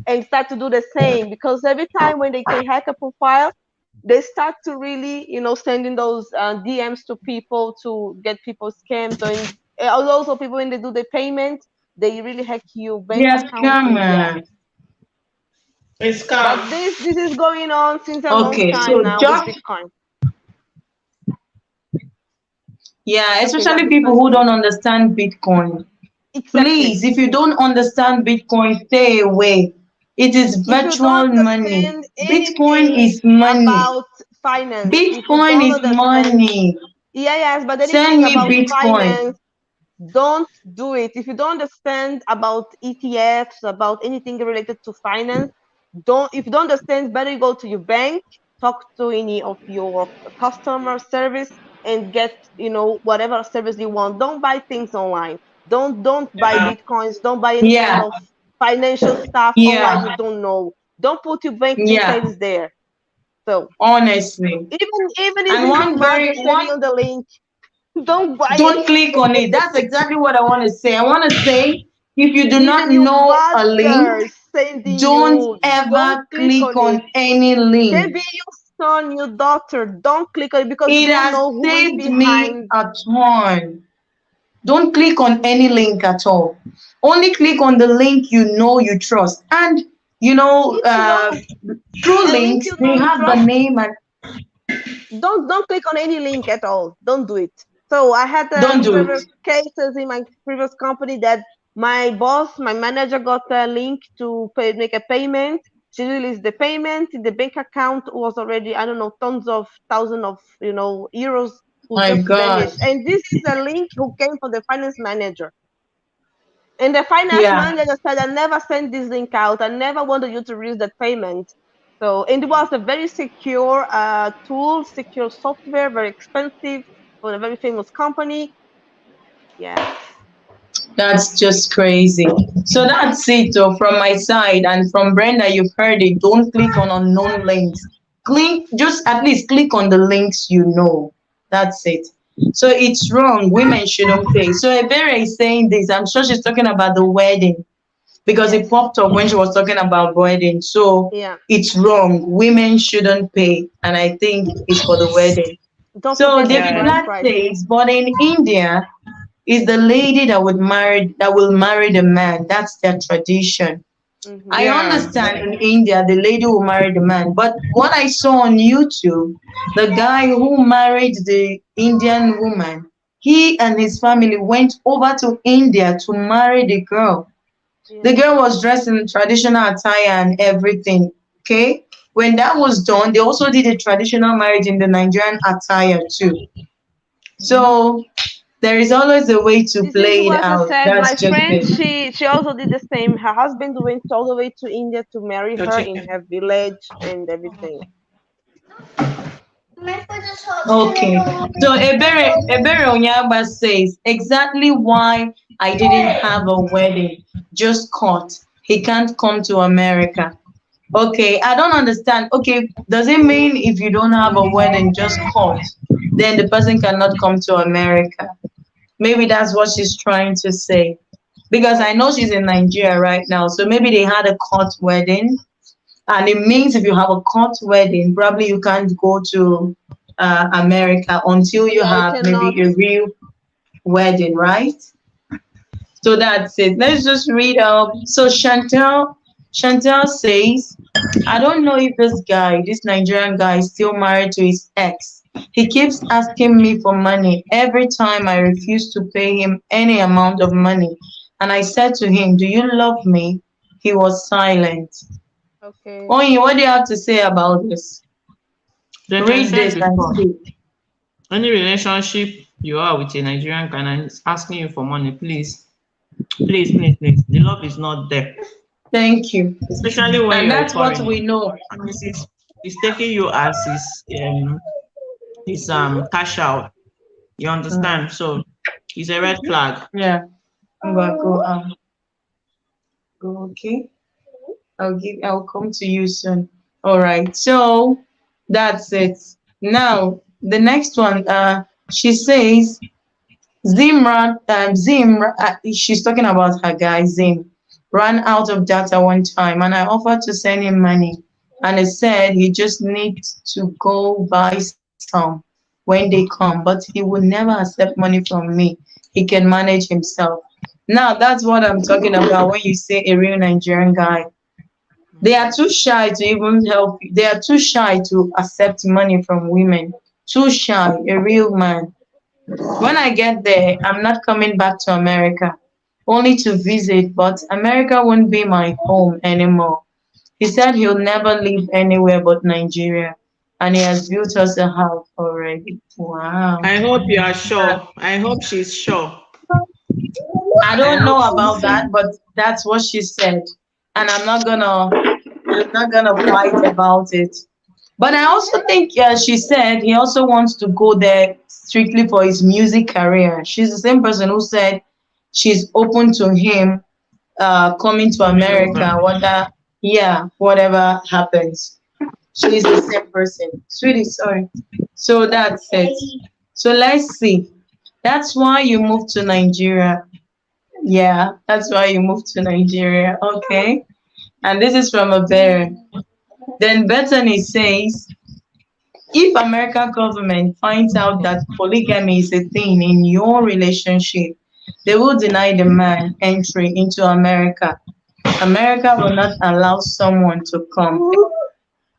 [SPEAKER 2] and start to do the same, because every time when they can hack a profile, they start to really, sending those DMs to people to get people scammed. And also people, when they do the payment, they really hack your
[SPEAKER 1] They
[SPEAKER 2] bank
[SPEAKER 1] are
[SPEAKER 2] account. And yeah,
[SPEAKER 1] scammers.
[SPEAKER 3] It's
[SPEAKER 2] but
[SPEAKER 3] calm.
[SPEAKER 2] this is going on since a long
[SPEAKER 1] Okay,
[SPEAKER 2] time
[SPEAKER 1] so
[SPEAKER 2] now with
[SPEAKER 1] just
[SPEAKER 2] Bitcoin.
[SPEAKER 1] yeah,
[SPEAKER 2] Okay, yeah,
[SPEAKER 1] especially people
[SPEAKER 2] Bitcoin.
[SPEAKER 1] who don't understand Bitcoin.
[SPEAKER 2] Exactly.
[SPEAKER 1] Please, if you don't understand Bitcoin, stay away. It is
[SPEAKER 2] If you don't
[SPEAKER 1] virtual money.
[SPEAKER 2] understand
[SPEAKER 1] Bitcoin
[SPEAKER 2] anything
[SPEAKER 1] is money.
[SPEAKER 2] about finance, if you
[SPEAKER 1] Bitcoin
[SPEAKER 2] don't
[SPEAKER 1] is
[SPEAKER 2] understand,
[SPEAKER 1] money.
[SPEAKER 2] yeah, yes, but
[SPEAKER 1] Send
[SPEAKER 2] anything
[SPEAKER 1] me
[SPEAKER 2] about
[SPEAKER 1] Bitcoin.
[SPEAKER 2] finance, don't do it. If you don't understand about ETFs, about anything related to finance, don't. If you don't understand, better you go to your bank, talk to any of your customer service, and get whatever service you want. Don't buy things online. Don't buy
[SPEAKER 3] Yeah.
[SPEAKER 2] bitcoins. Don't buy any kind
[SPEAKER 1] Yeah,
[SPEAKER 2] of financial stuff online you
[SPEAKER 1] yeah,
[SPEAKER 2] don't know. Don't put your bank
[SPEAKER 1] yeah.
[SPEAKER 2] details there. So
[SPEAKER 1] Honestly.
[SPEAKER 2] even if
[SPEAKER 1] And
[SPEAKER 2] it's the
[SPEAKER 1] one
[SPEAKER 2] mother
[SPEAKER 1] very
[SPEAKER 2] sending
[SPEAKER 1] one
[SPEAKER 2] you the link, don't buy
[SPEAKER 1] don't
[SPEAKER 2] it.
[SPEAKER 1] click on it. That's exactly what I want to say. I want to say if you do not
[SPEAKER 2] Even your
[SPEAKER 1] know a link,
[SPEAKER 2] mother sending
[SPEAKER 1] don't
[SPEAKER 2] you, don't
[SPEAKER 1] ever
[SPEAKER 2] click
[SPEAKER 1] click
[SPEAKER 2] on it.
[SPEAKER 1] on any
[SPEAKER 2] Can
[SPEAKER 1] link.
[SPEAKER 2] be your son, your daughter. Don't click on it, because you
[SPEAKER 1] It
[SPEAKER 2] don't
[SPEAKER 1] has
[SPEAKER 2] know who is
[SPEAKER 1] saved me
[SPEAKER 2] behind.
[SPEAKER 1] a ton. Don't click on any link at all. Only click on the link you know you trust. And you know,
[SPEAKER 2] If you know
[SPEAKER 1] through
[SPEAKER 2] a link
[SPEAKER 1] links
[SPEAKER 2] you
[SPEAKER 1] they
[SPEAKER 2] don't
[SPEAKER 1] have the
[SPEAKER 2] trust,
[SPEAKER 1] name and
[SPEAKER 2] don't click on any link at all. Don't do it. So I had
[SPEAKER 1] don't do it.
[SPEAKER 2] previous cases in my previous company that my boss, my manager, got a link to make a payment. She released the payment. The bank account was already, I don't know, tons of thousands of euros who
[SPEAKER 1] My
[SPEAKER 2] just
[SPEAKER 1] God.
[SPEAKER 2] vanished. And this is a link who came from the finance manager. And the finance
[SPEAKER 1] Yeah.
[SPEAKER 2] manager said, I never sent this link out. I never wanted you to release that payment. So, and it was a very secure tool, secure software, very expensive for a very famous company. Yeah.
[SPEAKER 1] That's just crazy. So that's it from my side. And from Brenda, you've heard it. Don't click on unknown links. Click, just at least click on the links you know. That's it. So it's wrong. Women shouldn't pay. So Ebere is saying this. I'm sure she's talking about the wedding because it
[SPEAKER 2] Yes.
[SPEAKER 1] popped up when she was talking about wedding. So
[SPEAKER 2] Yeah.
[SPEAKER 1] it's wrong. Women shouldn't pay. And I think it's for the wedding.
[SPEAKER 2] Don't
[SPEAKER 1] So
[SPEAKER 2] forget the
[SPEAKER 1] David
[SPEAKER 3] Yeah.
[SPEAKER 2] bride
[SPEAKER 1] Black
[SPEAKER 2] price.
[SPEAKER 1] says, but in India, is the lady that will marry the man. That's their tradition.
[SPEAKER 2] Mm-hmm.
[SPEAKER 1] I
[SPEAKER 3] Yeah.
[SPEAKER 1] understand in India the lady will marry the man, but what I saw on YouTube, the guy who married the Indian woman, he and his family went over to India to marry the girl. The
[SPEAKER 2] Yeah.
[SPEAKER 1] girl was dressed in traditional attire and everything. Okay. When that was done, they also did a traditional marriage in the Nigerian attire too. So there is always a way to
[SPEAKER 2] This is
[SPEAKER 1] play it
[SPEAKER 2] what I
[SPEAKER 1] out.
[SPEAKER 2] said.
[SPEAKER 1] That's
[SPEAKER 2] My
[SPEAKER 1] just
[SPEAKER 2] friend,
[SPEAKER 1] it.
[SPEAKER 2] she also did the same. Her husband went all the way to India to marry her in
[SPEAKER 3] Okay.
[SPEAKER 2] her village and everything.
[SPEAKER 1] Okay. So Ebere Onyaba says exactly why I didn't have a wedding. Just caught. He can't come to America. Okay, I don't understand. Okay, does it mean if you don't have a wedding, just caught, then the person cannot come to America? Maybe that's what she's trying to say. Because I know she's in Nigeria right now, so maybe they had a court wedding, and it means if you have a court wedding, probably you can't go to America until you
[SPEAKER 2] Yeah, I
[SPEAKER 1] have
[SPEAKER 2] cannot.
[SPEAKER 1] maybe a real wedding, right? So that's it. Let's just read up. So Chantel says, I don't know if this Nigerian guy is still married to his ex. He keeps asking me for money every time I refuse to pay him any amount of money. And I said to him, do you love me? He was silent.
[SPEAKER 2] Okay.
[SPEAKER 1] Onyi, what do you have to say about this?
[SPEAKER 3] Then I
[SPEAKER 1] Read
[SPEAKER 3] said
[SPEAKER 1] this and
[SPEAKER 3] before,
[SPEAKER 1] see.
[SPEAKER 3] any relationship you are with a Nigerian guy and is asking you for money, please, please, please, please. The love is not there.
[SPEAKER 1] Thank you.
[SPEAKER 3] Especially when
[SPEAKER 1] And
[SPEAKER 3] you're a
[SPEAKER 1] that's what
[SPEAKER 3] foreigner.
[SPEAKER 1] we know.
[SPEAKER 3] And he's taking you as his cash out. You
[SPEAKER 1] Mm,
[SPEAKER 3] understand? So it's a red flag.
[SPEAKER 1] yeah. I'm gonna go okay. I'll come to you soon. All right. So that's it. Now the next one, she says Zim, she's talking about her guy Zim, ran out of data one time, and I offered to send him money, and he said he just needs to go buy some when they come, but he will never accept money from me. He can manage himself. Now that's what I'm talking about when you say a real Nigerian guy. They are too shy to even help you. They are too shy to accept money from women. Too shy, a real man. When I get there, I'm not coming back to America, only to visit, but America won't be my home anymore. He said he'll never live anywhere but Nigeria, and he has built us a house already. Wow.
[SPEAKER 3] I hope you are sure. I hope she's sure.
[SPEAKER 1] I
[SPEAKER 3] I
[SPEAKER 1] don't
[SPEAKER 3] hope
[SPEAKER 1] know
[SPEAKER 3] she's
[SPEAKER 1] about
[SPEAKER 3] sure.
[SPEAKER 1] that, but that's what she said. And I'm not gonna fight about it. But I also think she said he also wants to go there strictly for his music career. She's the same person who said she's open to him coming to
[SPEAKER 3] Coming over.
[SPEAKER 1] America, whatever happens. She's the same person. Sweetie, sorry. So that's it. So let's see. That's why you moved to Nigeria. Yeah, that's why you moved to Nigeria. Okay. And this is from a bear. Then Bethany says, if American government finds out that polygamy is a thing in your relationship, they will deny the man entry into America. America will not allow someone to come.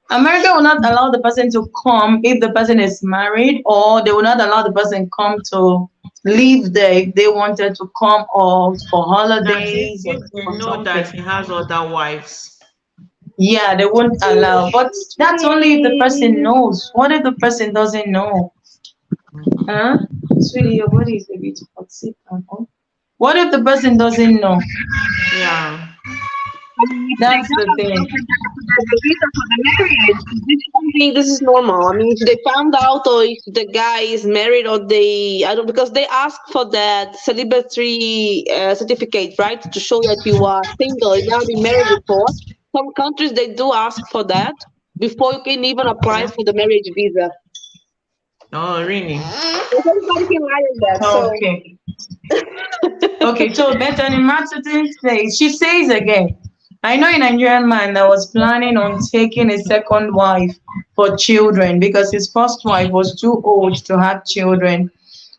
[SPEAKER 1] America will not allow the person to come if the person is married, or they will not allow the person come to live there if they wanted to come or for
[SPEAKER 3] That
[SPEAKER 1] holidays or
[SPEAKER 3] if they
[SPEAKER 1] for
[SPEAKER 3] know that
[SPEAKER 1] something.
[SPEAKER 3] he has other wives.
[SPEAKER 1] Yeah, they won't allow. But that's only if the person knows. What if the person doesn't know?
[SPEAKER 3] Mhm.
[SPEAKER 1] Huh? Sweetie, your body is a bit hot. Sit down. Huh? What if the person doesn't know?
[SPEAKER 3] Yeah.
[SPEAKER 2] They
[SPEAKER 1] That's
[SPEAKER 2] don't
[SPEAKER 1] the
[SPEAKER 2] allow
[SPEAKER 1] thing.
[SPEAKER 2] for the visa for the marriage. I think this is normal. I mean, if they found out or if the guy is married or I don't, because they ask for that celibacy certificate, right? To show that you are single, you never been married before. Some countries, they do ask for that.
[SPEAKER 4] before you can even apply for the marriage visa.
[SPEAKER 3] Oh, really?
[SPEAKER 4] Because everybody can lie on that. So
[SPEAKER 1] Okay. Okay, so Bethany Matsutin says, she says again, I know a Nigerian man that was planning on taking a second wife for children because his first wife was too old to have children.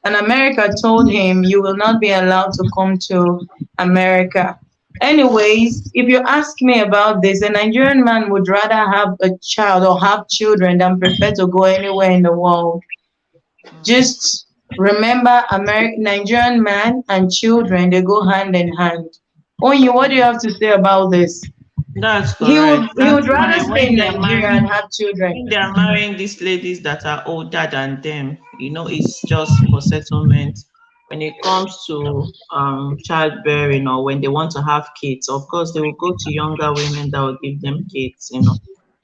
[SPEAKER 1] And America told him, you will not be allowed to come to America. Anyways, if you ask me about this, a Nigerian man would rather have a child or have children than prefer to go anywhere in the world. Just remember, American Nigerian man and children, they go hand in hand. Onyi, what do you have to say about this?
[SPEAKER 3] That's
[SPEAKER 1] He
[SPEAKER 3] correct.
[SPEAKER 1] would he
[SPEAKER 3] That's
[SPEAKER 1] would rather
[SPEAKER 3] why
[SPEAKER 1] stay in Nigeria and have children.
[SPEAKER 3] when they are marrying these ladies that are older than them, it's just for settlement. When it comes to childbearing or when they want to have kids, of course they will go to younger women that will give them kids.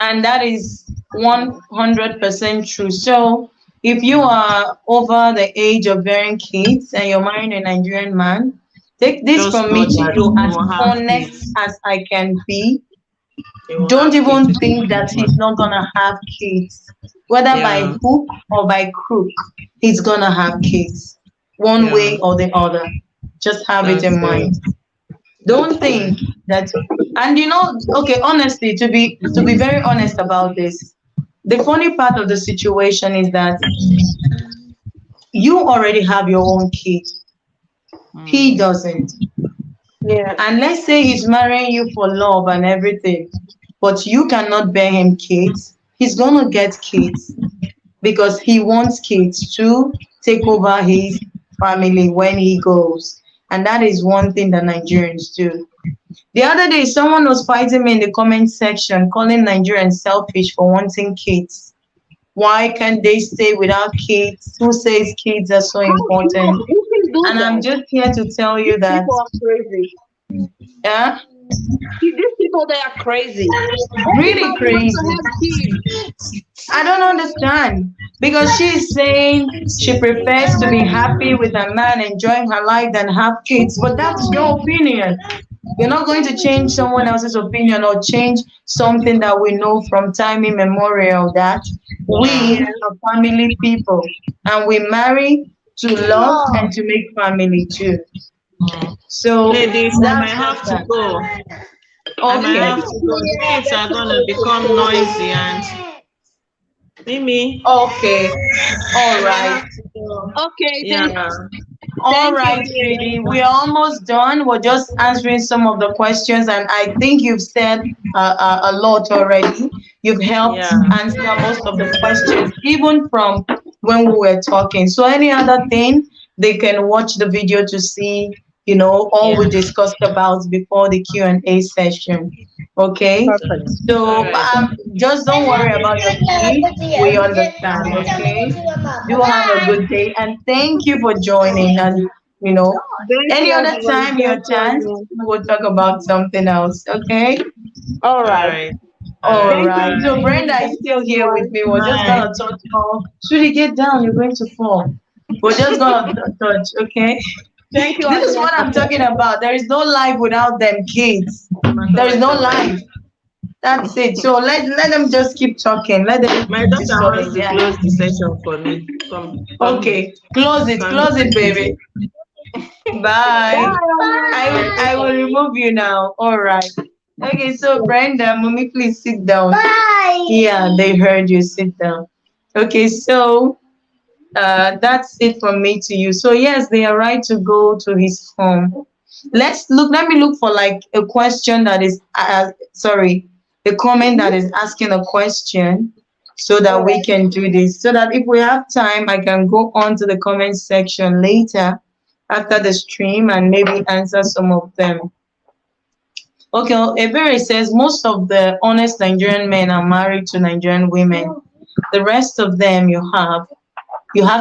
[SPEAKER 1] And that is 100% true. So if you are over the age of bearing kids and you're marrying a Nigerian man, take this
[SPEAKER 3] Just
[SPEAKER 1] from
[SPEAKER 3] know
[SPEAKER 1] me to
[SPEAKER 3] that
[SPEAKER 1] you
[SPEAKER 3] they
[SPEAKER 1] as
[SPEAKER 3] will have
[SPEAKER 1] honest
[SPEAKER 3] kids.
[SPEAKER 1] as I can be.
[SPEAKER 3] They will
[SPEAKER 1] Don't
[SPEAKER 3] have kids
[SPEAKER 1] even
[SPEAKER 3] with
[SPEAKER 1] think
[SPEAKER 3] this
[SPEAKER 1] that he's
[SPEAKER 3] woman.
[SPEAKER 1] not gonna have kids. Whether by
[SPEAKER 3] Yeah,
[SPEAKER 1] hook or by crook, he's gonna have kids. One
[SPEAKER 3] yeah,
[SPEAKER 1] way or the other. Just have it
[SPEAKER 3] that's
[SPEAKER 1] in
[SPEAKER 3] correct.
[SPEAKER 1] mind.
[SPEAKER 3] That's
[SPEAKER 1] Don't think
[SPEAKER 3] correct.
[SPEAKER 1] that, and okay, honestly, to be very honest about this, the funny part of the situation is that you already have your own kid. He
[SPEAKER 3] Mm,
[SPEAKER 1] doesn't.
[SPEAKER 4] yeah.
[SPEAKER 1] And let's say he's marrying you for love and everything, but you cannot bear him kids. He's gonna get kids because he wants kids to take over his family when he goes. And that is one thing that Nigerians do. The other day, someone was fighting me in the comment section, calling Nigerians selfish for wanting kids. Why can't they stay without kids? Who says kids are so
[SPEAKER 4] How
[SPEAKER 1] important?
[SPEAKER 4] who can do
[SPEAKER 1] And I'm
[SPEAKER 4] that?
[SPEAKER 1] just here to tell you
[SPEAKER 4] These
[SPEAKER 1] that,
[SPEAKER 4] people are crazy.
[SPEAKER 1] yeah,
[SPEAKER 4] These people, they are crazy.
[SPEAKER 1] really
[SPEAKER 4] Everybody wants to
[SPEAKER 1] crazy.
[SPEAKER 4] have kids.
[SPEAKER 1] I don't understand because she's saying she prefers to be happy with a man, enjoying her life than have kids. But that's your opinion. We're not going to change someone else's opinion or change something that we know from time immemorial that
[SPEAKER 3] yeah.
[SPEAKER 1] we are family people and we marry to love and to make family too.
[SPEAKER 3] Mm.
[SPEAKER 1] So
[SPEAKER 3] Ladies, I might
[SPEAKER 1] that's just
[SPEAKER 3] have to
[SPEAKER 1] that.
[SPEAKER 3] go. I might
[SPEAKER 1] Okay.
[SPEAKER 3] have to go. The kids are gonna become noisy and Mimi,
[SPEAKER 1] Okay. All
[SPEAKER 3] I might
[SPEAKER 1] right.
[SPEAKER 3] have to go.
[SPEAKER 4] Okay,
[SPEAKER 3] Yeah.
[SPEAKER 1] All
[SPEAKER 4] thank
[SPEAKER 1] right,
[SPEAKER 4] you.
[SPEAKER 1] sweetie. We're almost done. We're just answering some of the questions, and I think you've said a lot already. You've helped
[SPEAKER 3] Yeah.
[SPEAKER 1] answer most of the questions, even from when we were talking. So, any other thing, they can watch the video to see, all
[SPEAKER 3] Yeah.
[SPEAKER 1] we discussed about before the Q&A session. Okay?
[SPEAKER 4] Perfect.
[SPEAKER 3] All
[SPEAKER 1] So,
[SPEAKER 3] right.
[SPEAKER 1] just don't worry about your kid. We understand. Okay? Do have a good day, and thank you for joining. And
[SPEAKER 4] Thank
[SPEAKER 1] any
[SPEAKER 4] you,
[SPEAKER 1] other
[SPEAKER 4] everyone.
[SPEAKER 1] time
[SPEAKER 4] Thank
[SPEAKER 1] you're
[SPEAKER 4] you,
[SPEAKER 1] chance,
[SPEAKER 4] everyone.
[SPEAKER 1] we'll talk about something else. Okay?
[SPEAKER 4] All
[SPEAKER 3] All
[SPEAKER 4] right.
[SPEAKER 3] right. All
[SPEAKER 1] All
[SPEAKER 3] right.
[SPEAKER 4] Thank
[SPEAKER 1] right.
[SPEAKER 4] you,
[SPEAKER 1] So
[SPEAKER 3] Bye.
[SPEAKER 1] Brenda
[SPEAKER 4] Mimi.
[SPEAKER 1] is
[SPEAKER 4] Thank you,
[SPEAKER 1] still here with
[SPEAKER 4] everyone.
[SPEAKER 1] me. We're just
[SPEAKER 3] Bye.
[SPEAKER 1] gonna touch call. Sweetie, get down. You're going to fall. We're just gonna touch. Okay?
[SPEAKER 4] Thank you,
[SPEAKER 1] This is
[SPEAKER 4] everyone,
[SPEAKER 1] what
[SPEAKER 4] for
[SPEAKER 1] I'm talking
[SPEAKER 4] coming.
[SPEAKER 1] about. There is no life without them kids. There is no life. That's it. So let them just keep talking. Let them
[SPEAKER 3] My
[SPEAKER 1] keep
[SPEAKER 3] daughter wants
[SPEAKER 1] discussing.
[SPEAKER 3] to
[SPEAKER 1] Yeah.
[SPEAKER 3] close the session for me. Come here.
[SPEAKER 1] Okay. Close it.
[SPEAKER 3] Come
[SPEAKER 1] Close it,
[SPEAKER 3] here.
[SPEAKER 1] baby. Bye.
[SPEAKER 4] Bye,
[SPEAKER 1] I will
[SPEAKER 4] everyone.
[SPEAKER 1] remove you now. All right. Okay, so Brenda, mommy, please sit down. Bye. Yeah, they heard you. Sit down. Okay, so that's it from me to you. So yes, they are right to go to his home. Let me look for like a question that is sorry, a comment that is asking a question so
[SPEAKER 4] All
[SPEAKER 1] that we
[SPEAKER 4] right.
[SPEAKER 1] can do this. So that if we have time, I can go on to the comment section later after the stream and maybe answer some of them. Okay, Ebere says most of the honest Nigerian men are married to Nigerian women. The rest of them you have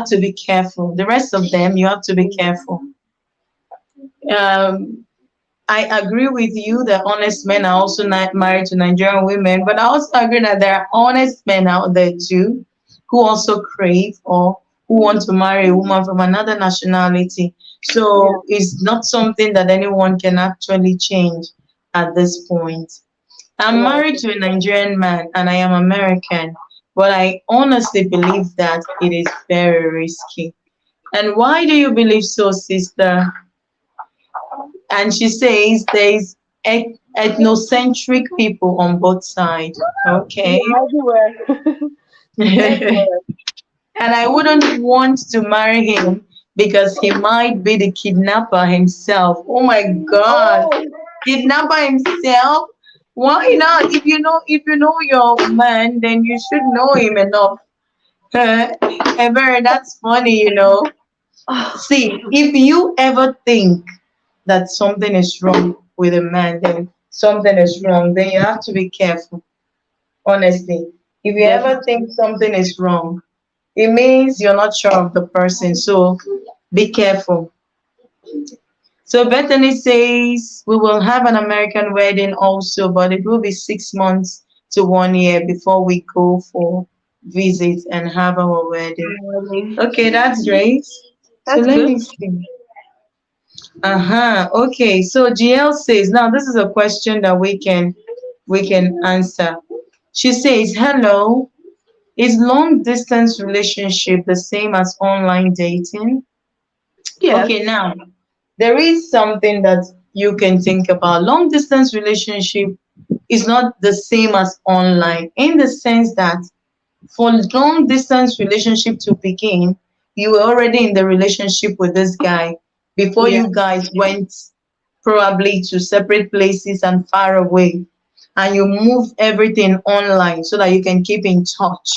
[SPEAKER 1] to be careful. The rest of them you have to be careful. Um, I agree with you that honest men are also not married to Nigerian women, but I also agree that there are honest men out there too who also crave or who want to marry a woman from another nationality.
[SPEAKER 4] Yeah.
[SPEAKER 1] So it's not something that anyone can actually change at this point. I'm
[SPEAKER 2] Right.
[SPEAKER 1] married to a Nigerian man and I am American, but I honestly believe that it is very risky. And why do you believe so, sister? And she says there's ethnocentric people on both sides.
[SPEAKER 4] Yeah,
[SPEAKER 1] Okay.
[SPEAKER 4] everywhere.
[SPEAKER 1] And
[SPEAKER 4] Everywhere.
[SPEAKER 1] I wouldn't want to marry him because he might be the kidnapper himself. Oh my God.
[SPEAKER 4] Oh,
[SPEAKER 1] Kidnapper himself? Why not? If you know your man, then you should know him enough. Ever, that's funny. See, if you ever think that something is wrong with a man, then something is wrong. Then you have to be careful, honestly. If you ever think
[SPEAKER 2] Definitely.
[SPEAKER 1] something is wrong, it means you're not sure of the person. So be careful. So Bethany says we will have an American wedding also, but it will be 6 months to 1 year before we go for visit and have our wedding.
[SPEAKER 4] really?
[SPEAKER 1] Okay, that's great. So
[SPEAKER 4] That's
[SPEAKER 1] let
[SPEAKER 4] good.
[SPEAKER 1] me see. Uh-huh. Okay. So GL says, now this is a question that we can answer. She says, hello, is long distance relationship the same as online dating?
[SPEAKER 4] Yes.
[SPEAKER 1] Okay, now there is something that you can think about. Long distance relationship is not the same as online in the sense that for long distance relationship to begin, you were already in the relationship with this guy before
[SPEAKER 4] Yeah.
[SPEAKER 1] you guys went probably to separate places and far away. And you move everything online so that you can keep in touch.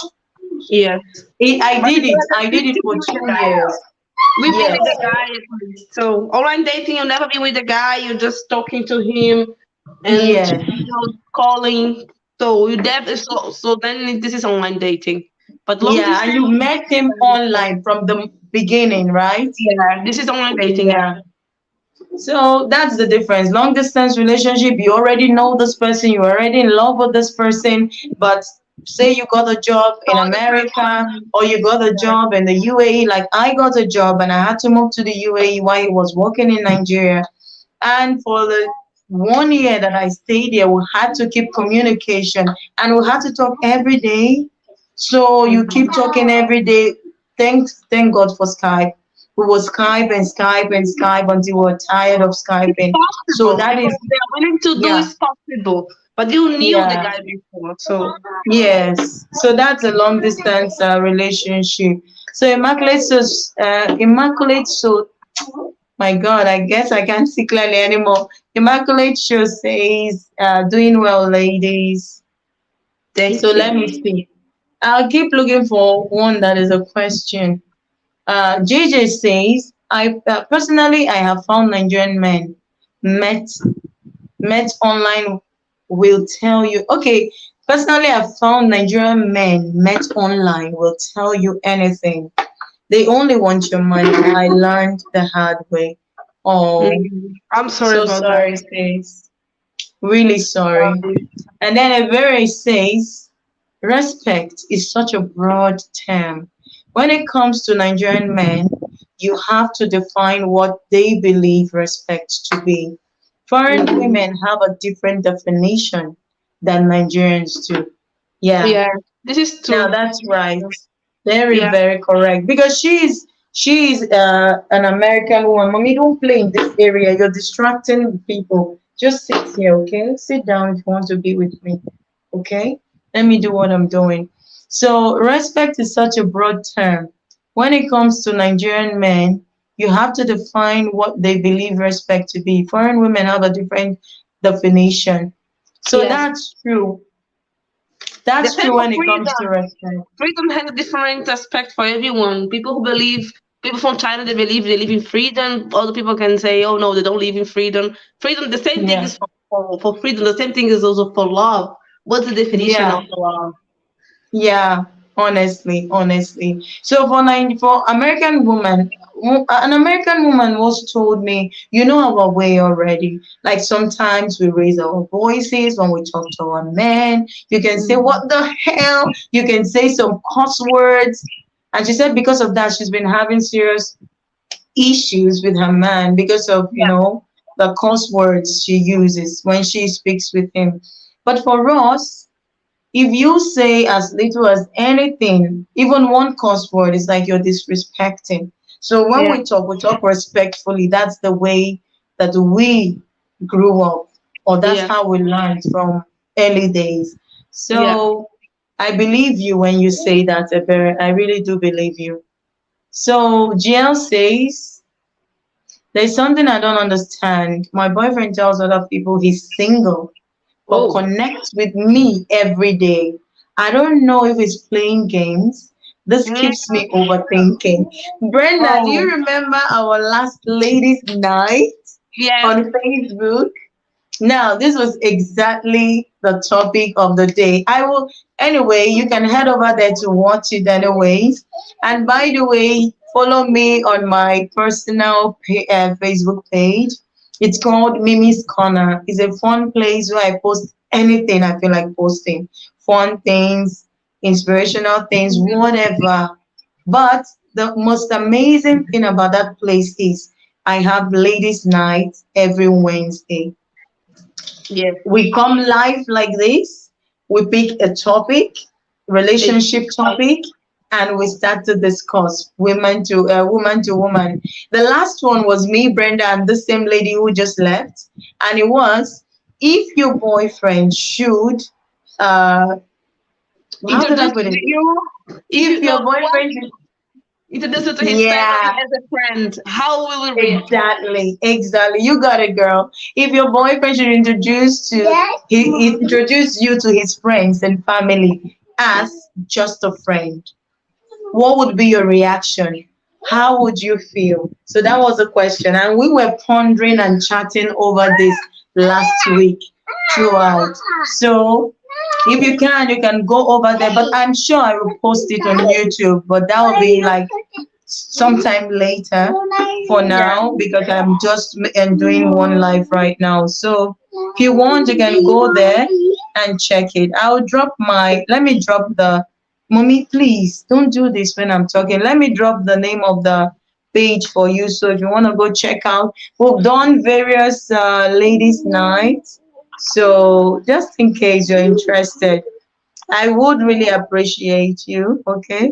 [SPEAKER 4] Yes.
[SPEAKER 1] I
[SPEAKER 4] But
[SPEAKER 1] did
[SPEAKER 4] you
[SPEAKER 1] it.
[SPEAKER 4] gotta
[SPEAKER 1] I did it
[SPEAKER 4] still
[SPEAKER 1] for
[SPEAKER 4] be with the
[SPEAKER 1] two
[SPEAKER 4] guy.
[SPEAKER 1] years.
[SPEAKER 4] We be
[SPEAKER 1] Yes.
[SPEAKER 4] with the guy at least. So online dating, you'll never be with the guy. You're just talking to him and
[SPEAKER 1] Yeah.
[SPEAKER 4] calling. So you so then this is online dating. But long
[SPEAKER 1] Yeah. And
[SPEAKER 4] distance,
[SPEAKER 1] you met him online from the beginning, right?
[SPEAKER 4] yeah, this is online dating. Yeah.
[SPEAKER 1] Yeah. So that's the difference. Long distance relationship, you already know this person, you're already in love with this person, but say you got a job in
[SPEAKER 4] Saw the
[SPEAKER 1] America
[SPEAKER 4] person.
[SPEAKER 1] or you got a job in the UAE, like I got a job and I had to move to the UAE while he was working in Nigeria. And for the 1 year that I stayed there, we had to keep communication and we had to talk every day. So you keep talking every day. Thank God for Skype. We will Skype and Skype and Skype until we're tired of Skyping. So
[SPEAKER 4] Possible
[SPEAKER 1] that is,
[SPEAKER 4] because they're willing to do
[SPEAKER 1] yeah,
[SPEAKER 4] is possible. But you knew the
[SPEAKER 1] yeah,
[SPEAKER 4] guy before, so
[SPEAKER 1] yes. So that's a long distance relationship. So Immaculate, so my God, I guess I can't see clearly anymore. Immaculate Show says, doing well, ladies. So
[SPEAKER 4] thank
[SPEAKER 1] let
[SPEAKER 4] you.
[SPEAKER 1] me see. I'll keep looking for one that is a question. JJ says, I personally I have found Nigerian men met met online will tell you. Okay, personally I've found Nigerian men met online will tell you anything. They only want your money. I learned the hard way. Oh,
[SPEAKER 4] I'm sorry
[SPEAKER 1] so
[SPEAKER 4] about that.
[SPEAKER 1] sorry, sis. Really sorry.
[SPEAKER 4] Um,
[SPEAKER 1] And then a very says, respect is such a broad term. When it comes to Nigerian men, you have to define what they believe respect to be. Foreign
[SPEAKER 4] mhm.
[SPEAKER 1] women have a different definition than Nigerians do. Yeah,
[SPEAKER 4] Yeah, this is
[SPEAKER 1] now
[SPEAKER 4] true.
[SPEAKER 1] that's right. Very,
[SPEAKER 4] Yeah,
[SPEAKER 1] very correct. Because she's an American woman. Mommy, don't play in this area. You're distracting people. Just sit here, okay? Sit down if you want to be with me. Okay? Let me do what I'm doing. So respect is such a broad term. When it comes to Nigerian men, you have to define what they believe respect to be. Foreign women have a different definition. So
[SPEAKER 4] yes.
[SPEAKER 1] that's true.
[SPEAKER 4] The
[SPEAKER 1] That's
[SPEAKER 4] same
[SPEAKER 1] true
[SPEAKER 4] for
[SPEAKER 1] when it comes to
[SPEAKER 4] freedom.
[SPEAKER 1] respect.
[SPEAKER 4] Freedom has a different aspect for everyone. People from China, they live in freedom. Other people can say, oh no, they don't live in freedom. Freedom, the same thing
[SPEAKER 1] Yeah.
[SPEAKER 4] is for freedom. The same thing is also for love. What's the definition
[SPEAKER 1] Yeah.
[SPEAKER 4] of love?
[SPEAKER 1] Yeah, honestly. So for American woman, an American woman once told me, you know our way already. Like sometimes we raise our voices when we talk to our men. You can say,
[SPEAKER 4] Mhm.
[SPEAKER 1] what the hell? You can say some curse words. And she said because of that, she's been having serious issues with her man because of,
[SPEAKER 4] Yeah.
[SPEAKER 1] the curse words she uses when she speaks with him. But for us, if you say as little as anything, even one curse word, it's like you're disrespecting. So when
[SPEAKER 2] Yeah.
[SPEAKER 1] we talk respectfully. That's the way that we grew up, or that's
[SPEAKER 4] Yeah.
[SPEAKER 1] how we learned from early days.
[SPEAKER 4] Yeah.
[SPEAKER 1] So I believe you when you say that, Ebere. I really do believe you. So GL says, there's something I don't understand. My boyfriend tells other people he's single but
[SPEAKER 4] Oh.
[SPEAKER 1] connect with me every day. I don't know if it's playing games. This
[SPEAKER 4] Mm.
[SPEAKER 1] keeps me overthinking. Brenda, do you
[SPEAKER 4] Oh.
[SPEAKER 1] remember our last ladies' night
[SPEAKER 4] Yes.
[SPEAKER 1] on Facebook? Now, this was exactly the topic of the day. I will, anyway, you can head over there to watch it, anyways. And by the way, follow me on my personal Facebook page. It's called Mimi's Corner. It's a fun place where I post anything I feel like posting, fun things, inspirational things, whatever. But the most amazing thing about that place is I have ladies' night every Wednesday.
[SPEAKER 4] Yes.
[SPEAKER 1] We come live like this. We pick a topic,
[SPEAKER 4] Ex-
[SPEAKER 1] relationship topic, and we start to discuss woman to woman. The last one was me, Brenda, and the same lady who just left, and it was if your boyfriend should, uh, how did I
[SPEAKER 4] Introduce
[SPEAKER 1] put
[SPEAKER 4] to
[SPEAKER 1] it?
[SPEAKER 4] you. If
[SPEAKER 1] If
[SPEAKER 4] you
[SPEAKER 1] your
[SPEAKER 4] know what,
[SPEAKER 1] boyfriend,
[SPEAKER 4] introduce you to his family
[SPEAKER 1] yeah,
[SPEAKER 4] as a friend. How will we react?
[SPEAKER 1] exactly, exactly. You got it, girl. If your boyfriend should he introduce you to his friends and family as just a friend, what would be your reaction? How would you feel? So that was the question, and we were pondering and chatting over this last week throughout. So if you can go over there, but I'm sure I will post it on YouTube, but that will be like sometime later for
[SPEAKER 4] Yeah.
[SPEAKER 1] now because I'm just doing one live right now. So if you want, you can go there and check it. Let me drop the, mommy, please don't do this when I'm talking. Let me drop the name of the page for you. So if you want to go check out, we've done various ladies' nights. So just in case you're interested, I would really appreciate you, okay,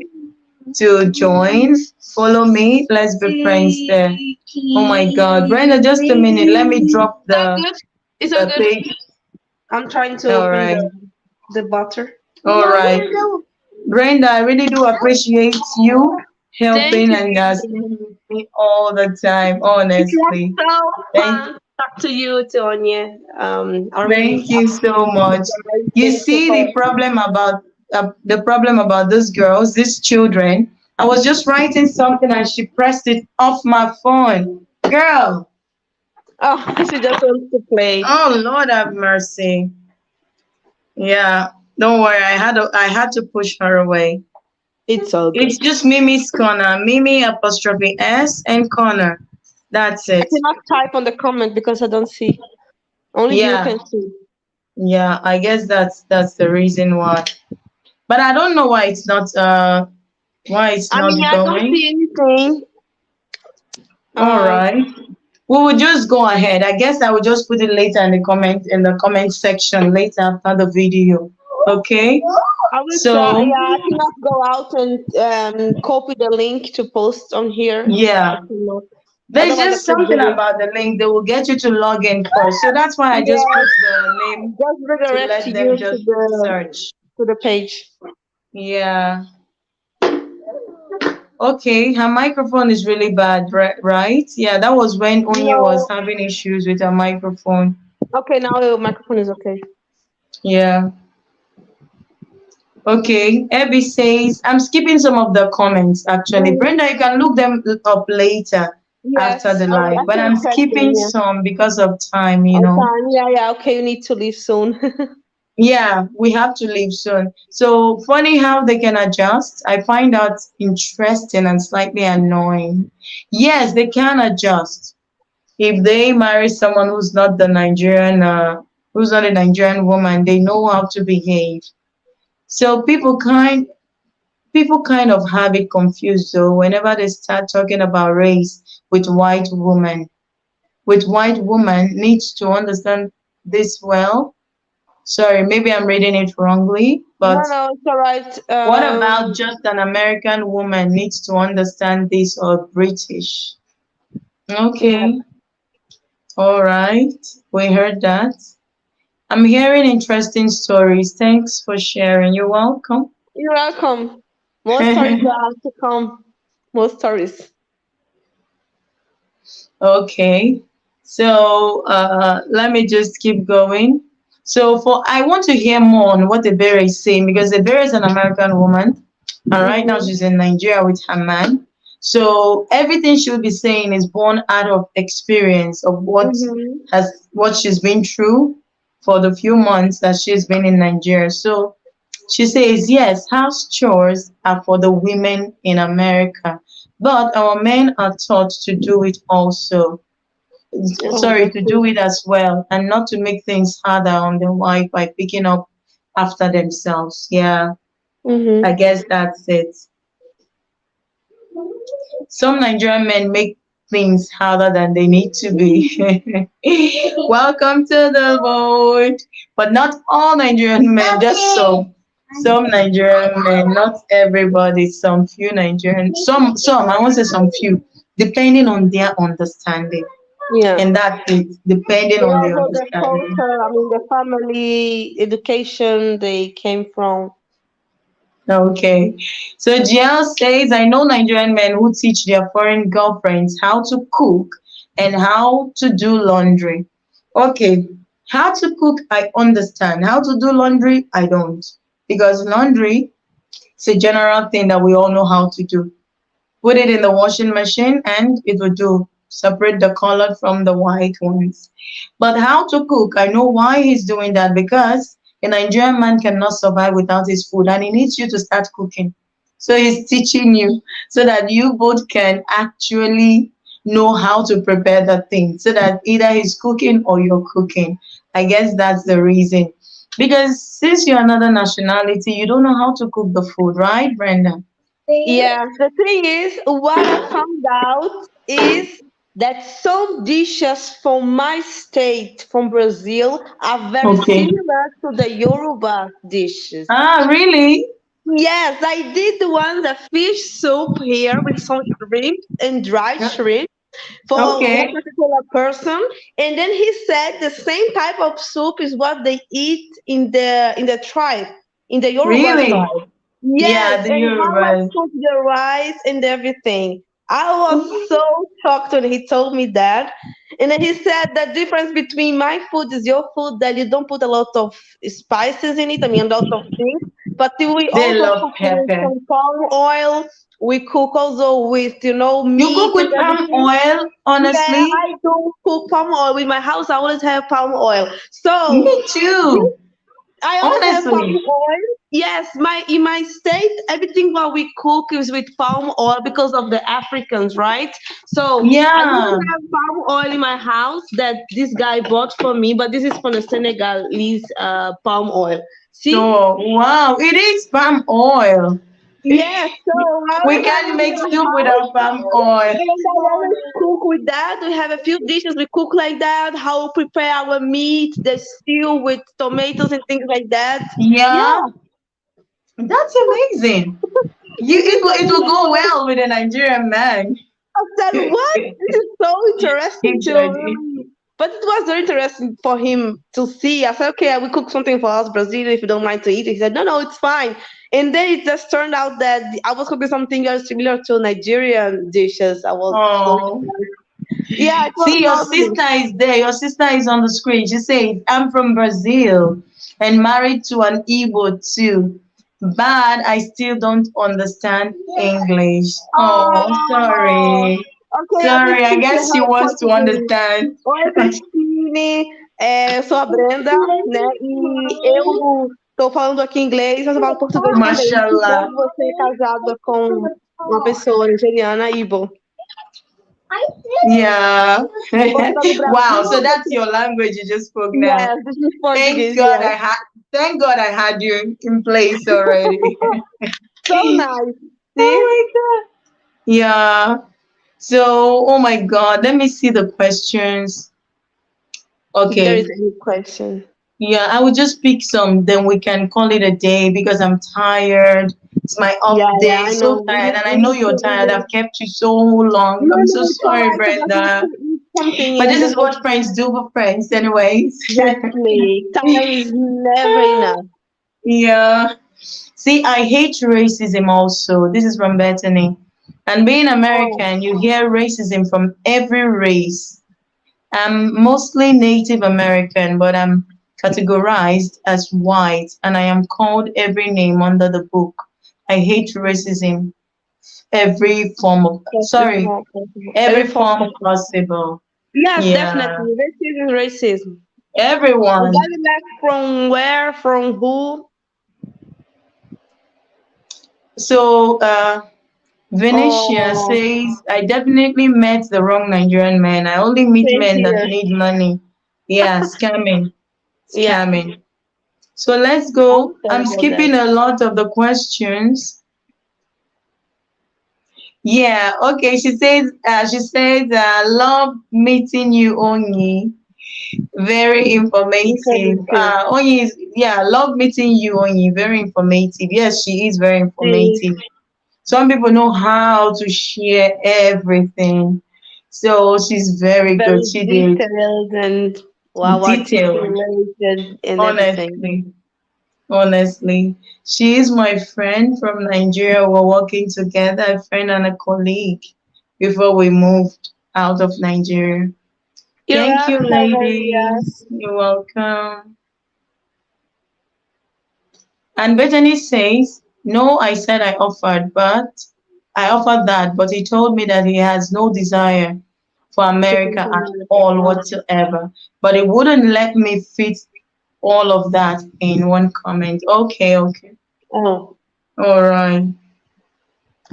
[SPEAKER 1] to join. Follow me. Let's be friends there. Oh my God, Brenda, just a minute. Let me drop
[SPEAKER 4] It's all good. It's all
[SPEAKER 1] the
[SPEAKER 4] good.
[SPEAKER 1] page.
[SPEAKER 4] I'm trying to
[SPEAKER 1] All
[SPEAKER 4] open
[SPEAKER 1] right,
[SPEAKER 4] the butter.
[SPEAKER 1] all right. Brenda, I really do appreciate you
[SPEAKER 4] Thank
[SPEAKER 1] helping
[SPEAKER 4] you.
[SPEAKER 1] and staying with me all the time.
[SPEAKER 4] It was
[SPEAKER 1] Honestly,
[SPEAKER 4] so
[SPEAKER 1] thank
[SPEAKER 4] fun to talk to you, Tonya. I really
[SPEAKER 1] Thank you so much. You
[SPEAKER 4] thank you
[SPEAKER 1] see
[SPEAKER 4] for.
[SPEAKER 1] the problem about these girls, these children. I was just writing something and she pressed it off my phone. Girl,
[SPEAKER 4] Oh, she just wants to play.
[SPEAKER 1] oh Lord have mercy. Yeah, don't worry. I had to push her away.
[SPEAKER 4] It's all
[SPEAKER 1] It's
[SPEAKER 4] good.
[SPEAKER 1] just Mimi's corner. Mimi apostrophe S and corner. That's
[SPEAKER 4] I
[SPEAKER 1] it.
[SPEAKER 4] cannot type on the comment because I don't see. Only you
[SPEAKER 1] Yeah,
[SPEAKER 4] can see.
[SPEAKER 1] yeah. I guess that's the reason why. But I don't know why it's
[SPEAKER 4] I
[SPEAKER 1] not
[SPEAKER 4] mean, I don't
[SPEAKER 1] going.
[SPEAKER 4] see anything.
[SPEAKER 1] All
[SPEAKER 4] Um,
[SPEAKER 1] right. We will just go ahead. I guess I will just put it later in the comment section later after the video. Okay.
[SPEAKER 4] I will try.
[SPEAKER 1] So
[SPEAKER 4] Yeah, I cannot go out and copy the link to post on here. I
[SPEAKER 1] yeah.
[SPEAKER 4] cannot.
[SPEAKER 1] There's
[SPEAKER 4] Otherwise, I
[SPEAKER 1] just
[SPEAKER 4] could
[SPEAKER 1] something
[SPEAKER 4] do it.
[SPEAKER 1] about the link. They will get you to log in first. So that's why I just
[SPEAKER 4] Yeah,
[SPEAKER 1] put the name
[SPEAKER 4] just
[SPEAKER 1] to
[SPEAKER 4] redirect
[SPEAKER 1] let them
[SPEAKER 4] you
[SPEAKER 1] just search.
[SPEAKER 4] to the page.
[SPEAKER 1] Yeah. Okay. Her microphone is really bad, right? Yeah, that was when Onye was
[SPEAKER 4] No.
[SPEAKER 1] having issues with her microphone.
[SPEAKER 4] Okay, now the microphone is okay.
[SPEAKER 1] Yeah. Okay, Abby says, I'm skipping some of the comments actually.
[SPEAKER 4] Mm,
[SPEAKER 1] Brenda, you can look them up later after
[SPEAKER 4] yes,
[SPEAKER 1] the
[SPEAKER 4] I
[SPEAKER 1] live, but
[SPEAKER 4] can
[SPEAKER 1] I'm
[SPEAKER 4] check them.
[SPEAKER 1] skipping
[SPEAKER 4] Yeah.
[SPEAKER 1] some because of time,
[SPEAKER 4] Okay. Yeah, yeah. Okay, you need to leave soon.
[SPEAKER 1] Yeah, we have to leave soon. So funny how they can adjust. I find that interesting and slightly annoying. Yes, they can adjust. If they marry someone who's not a Nigerian woman, they know how to behave. So people kind of have it confused though whenever they start talking about race with white women. With white woman needs to understand this well. Sorry, maybe I'm reading it wrongly,
[SPEAKER 2] No,
[SPEAKER 1] but
[SPEAKER 2] no, it's all right.
[SPEAKER 1] what about just an American woman needs to understand this or British?
[SPEAKER 2] Yeah,
[SPEAKER 1] Okay, all right, we heard that. I'm hearing interesting stories. Thanks for sharing. You're welcome.
[SPEAKER 2] you're welcome. More stories are to come. More stories.
[SPEAKER 1] Okay, so let me just keep going. So for I want to hear more on what Ebere is saying because Ebere is an American woman, and right now
[SPEAKER 2] Mm-hmm.
[SPEAKER 1] she's in Nigeria with her man. So everything she'll be saying is born out of experience of
[SPEAKER 2] Mm-hmm.
[SPEAKER 1] what she's been through for the few months that she's been in Nigeria. So she says, yes, house chores are for the women in America, but our men are taught to do it also.
[SPEAKER 2] Oh,
[SPEAKER 1] Sorry,
[SPEAKER 2] that's
[SPEAKER 1] to
[SPEAKER 2] it.
[SPEAKER 1] do it as well, and not to make things harder on the wife by picking up after themselves. Yeah, I
[SPEAKER 2] Mm-hmm.
[SPEAKER 1] guess that's it. Some Nigerian men make things harder than they need to be. Welcome to the board. But not all Nigerian men, just some Nigerian men, not everybody, some few Nigerian, I won't say some few, depending on their understanding.
[SPEAKER 2] Yeah.
[SPEAKER 1] And that's it, depending
[SPEAKER 2] And
[SPEAKER 1] on the
[SPEAKER 2] also the
[SPEAKER 1] understanding.
[SPEAKER 2] culture, I mean, the family education they came from.
[SPEAKER 1] Okay. So Jill says, I know Nigerian men who teach their foreign girlfriends how to cook and how to do laundry. Okay. How to cook, I understand. How to do laundry, I don't. Because laundry is a general thing that we all know how to do. Put it in the washing machine and it will do. Separate the colored from the white ones. But how to cook, I know why he's doing that because a Nigerian man cannot survive without his food and he needs you to start cooking. So he's teaching you so that you both can actually know how to prepare the thing so that either he's cooking or you're cooking. I guess that's the reason. Because since you're another nationality, you don't know how to cook the food, right, Brenda?
[SPEAKER 2] Yeah, the thing is, what I found out is that some dishes from my state, from Brazil, are very
[SPEAKER 1] Okay.
[SPEAKER 2] similar to the Yoruba dishes.
[SPEAKER 1] Ah, really?
[SPEAKER 2] Yes, I did one the fish soup here with some shrimp and dried
[SPEAKER 1] Yeah.
[SPEAKER 2] shrimp for one
[SPEAKER 1] Okay.
[SPEAKER 2] particular person, and then he said the same type of soup is what they eat in the tribe, in the Yoruba
[SPEAKER 1] Really?
[SPEAKER 2] tribe. Yes,
[SPEAKER 1] Yeah, the
[SPEAKER 2] and how I
[SPEAKER 1] Yorubas.
[SPEAKER 2] cook the rice and everything. I was so shocked when he told me that. And then he said the difference between my food is your food, that you don't put a lot of spices in it, I mean, a lot of things. But we
[SPEAKER 1] They
[SPEAKER 2] also
[SPEAKER 1] love
[SPEAKER 2] cook with
[SPEAKER 1] pepper.
[SPEAKER 2] some palm oil. We cook also with,
[SPEAKER 1] You cook
[SPEAKER 2] meat and
[SPEAKER 1] with palm
[SPEAKER 2] everything.
[SPEAKER 1] oil,
[SPEAKER 2] Yeah,
[SPEAKER 1] honestly?
[SPEAKER 2] I do cook palm oil. With my house, I always have palm oil. So
[SPEAKER 1] Me too.
[SPEAKER 2] I always have palm
[SPEAKER 1] Honestly.
[SPEAKER 2] oil. Yes, my in my state, everything what we cook is with palm oil because of the Africans, right? So I
[SPEAKER 1] Yeah.
[SPEAKER 2] even have palm oil in my house that this guy bought for me, but this is from the Senegalese palm oil. See?
[SPEAKER 1] So, wow, it is palm oil.
[SPEAKER 2] Yes, so I
[SPEAKER 1] We
[SPEAKER 2] always have
[SPEAKER 1] can't
[SPEAKER 2] it in
[SPEAKER 1] make
[SPEAKER 2] my
[SPEAKER 1] soup
[SPEAKER 2] house.
[SPEAKER 1] without palm oil.
[SPEAKER 2] And I always cook with that. We have a few dishes we cook like that. How we prepare our meat, the stew with tomatoes and things like that. Yeah,
[SPEAKER 1] Yeah, that's amazing.
[SPEAKER 2] this is
[SPEAKER 1] It
[SPEAKER 2] something
[SPEAKER 1] will
[SPEAKER 2] that
[SPEAKER 1] go
[SPEAKER 2] always
[SPEAKER 1] well with a Nigerian man.
[SPEAKER 2] I said, what? This is so interesting to
[SPEAKER 1] Exactly.
[SPEAKER 2] really. But it was very interesting for him to see. I said, okay, I will cook something for us, Brazilian, if you don't mind to eat it. He said, no, no, it's fine. And then it just turned out that I was cooking something very similar to Nigerian dishes. I was so
[SPEAKER 1] Oh.
[SPEAKER 2] excited. Yeah, it was
[SPEAKER 1] See, your
[SPEAKER 2] lovely.
[SPEAKER 1] sister is there. Your sister is on the screen. She says, I'm from Brazil and married to an Igbo too. But I still don't understand English. Oh,
[SPEAKER 2] Oh,
[SPEAKER 1] sorry.
[SPEAKER 2] ok, eu
[SPEAKER 1] Sorry, I
[SPEAKER 2] preciso
[SPEAKER 1] guess she
[SPEAKER 2] encerrar o
[SPEAKER 1] wants to
[SPEAKER 2] português.
[SPEAKER 1] understand.
[SPEAKER 2] Oi, Cristine, sou a Brenda, né? E eu estou falando aqui inglês, mas eu falo português também. Que bom
[SPEAKER 1] Mashallah.
[SPEAKER 2] que você é casada com uma pessoa nigeriana, Ibo.
[SPEAKER 1] Yeah.
[SPEAKER 2] Você está no
[SPEAKER 1] Wow,
[SPEAKER 2] Brasil?
[SPEAKER 1] so that's your language you just spoke now.
[SPEAKER 2] Yes, this is Portuguese, yes.
[SPEAKER 1] Thank God I had you in place already.
[SPEAKER 2] So nice.
[SPEAKER 1] Oh
[SPEAKER 2] See,
[SPEAKER 1] my God. Yeah. So, oh my God, let me see the questions.
[SPEAKER 2] if there is
[SPEAKER 1] Okay.
[SPEAKER 2] any question.
[SPEAKER 1] Yeah, I would just pick some, then we can call it a day because I'm tired. It's my off
[SPEAKER 4] Yeah, yeah,
[SPEAKER 1] day,
[SPEAKER 4] I
[SPEAKER 1] so
[SPEAKER 4] know.
[SPEAKER 1] tired, and I
[SPEAKER 4] We
[SPEAKER 1] know
[SPEAKER 4] need
[SPEAKER 1] you're
[SPEAKER 4] to
[SPEAKER 1] tired.
[SPEAKER 4] even.
[SPEAKER 1] I've kept you so long.
[SPEAKER 4] No,
[SPEAKER 1] I'm
[SPEAKER 4] no,
[SPEAKER 1] so
[SPEAKER 4] it's all
[SPEAKER 1] sorry,
[SPEAKER 4] right. So that we
[SPEAKER 1] Brenda.
[SPEAKER 4] can eat something
[SPEAKER 1] But
[SPEAKER 4] and
[SPEAKER 1] this
[SPEAKER 4] then
[SPEAKER 1] is
[SPEAKER 4] go
[SPEAKER 1] what
[SPEAKER 4] to
[SPEAKER 1] friends
[SPEAKER 4] sleep.
[SPEAKER 1] do for friends, anyways.
[SPEAKER 4] Exactly. Time is never enough.
[SPEAKER 1] Yeah. See, I hate racism also. This is from Bethany. And being
[SPEAKER 4] Oh,
[SPEAKER 1] American, you hear racism from every race. I'm mostly Native American, but I'm categorized as white and I am called every name under the book. I hate racism, every form of, sorry,
[SPEAKER 4] possible, possible. Every
[SPEAKER 1] every
[SPEAKER 4] form
[SPEAKER 1] form
[SPEAKER 4] possible.
[SPEAKER 1] possible.
[SPEAKER 4] Yes,
[SPEAKER 1] Yeah,
[SPEAKER 4] definitely. Racism is racism.
[SPEAKER 1] everyone.
[SPEAKER 4] Regardless from where, from who,
[SPEAKER 1] So, Venetia
[SPEAKER 4] or
[SPEAKER 1] says, I definitely met the wrong Nigerian man. I only meet
[SPEAKER 4] same
[SPEAKER 1] men that
[SPEAKER 4] here.
[SPEAKER 1] need money. Yeah, scamming,
[SPEAKER 4] Yeah,
[SPEAKER 1] scamming. So let's
[SPEAKER 4] I'm
[SPEAKER 1] go.
[SPEAKER 4] sorry
[SPEAKER 1] I'm
[SPEAKER 4] about that.
[SPEAKER 1] skipping a lot of the questions. Yeah, okay. She says, love meeting you, Onyi. Very informative.
[SPEAKER 4] Informative.
[SPEAKER 1] Onyi is, yeah, love meeting you, Onyi. Very informative. Yes, she is very
[SPEAKER 4] See,
[SPEAKER 1] informative. Some people know how to share everything. So she's very good.
[SPEAKER 4] very
[SPEAKER 1] She did
[SPEAKER 4] detailed and wow,
[SPEAKER 1] detailed,
[SPEAKER 4] articulated and everything.
[SPEAKER 1] honestly. Honestly, she is my friend from Nigeria. We're working together, a friend and a colleague, before we moved out of Nigeria.
[SPEAKER 4] You're
[SPEAKER 1] Thank you,
[SPEAKER 4] welcome, Maria.
[SPEAKER 1] ladies. You're welcome. And Bethany says, no, I said I offered that, but he told me that he has no desire for
[SPEAKER 4] To come
[SPEAKER 1] America
[SPEAKER 4] to
[SPEAKER 1] at
[SPEAKER 4] America.
[SPEAKER 1] all whatsoever. But he wouldn't let me fit all of that in one comment. Okay, okay.
[SPEAKER 4] Oh,
[SPEAKER 1] All right.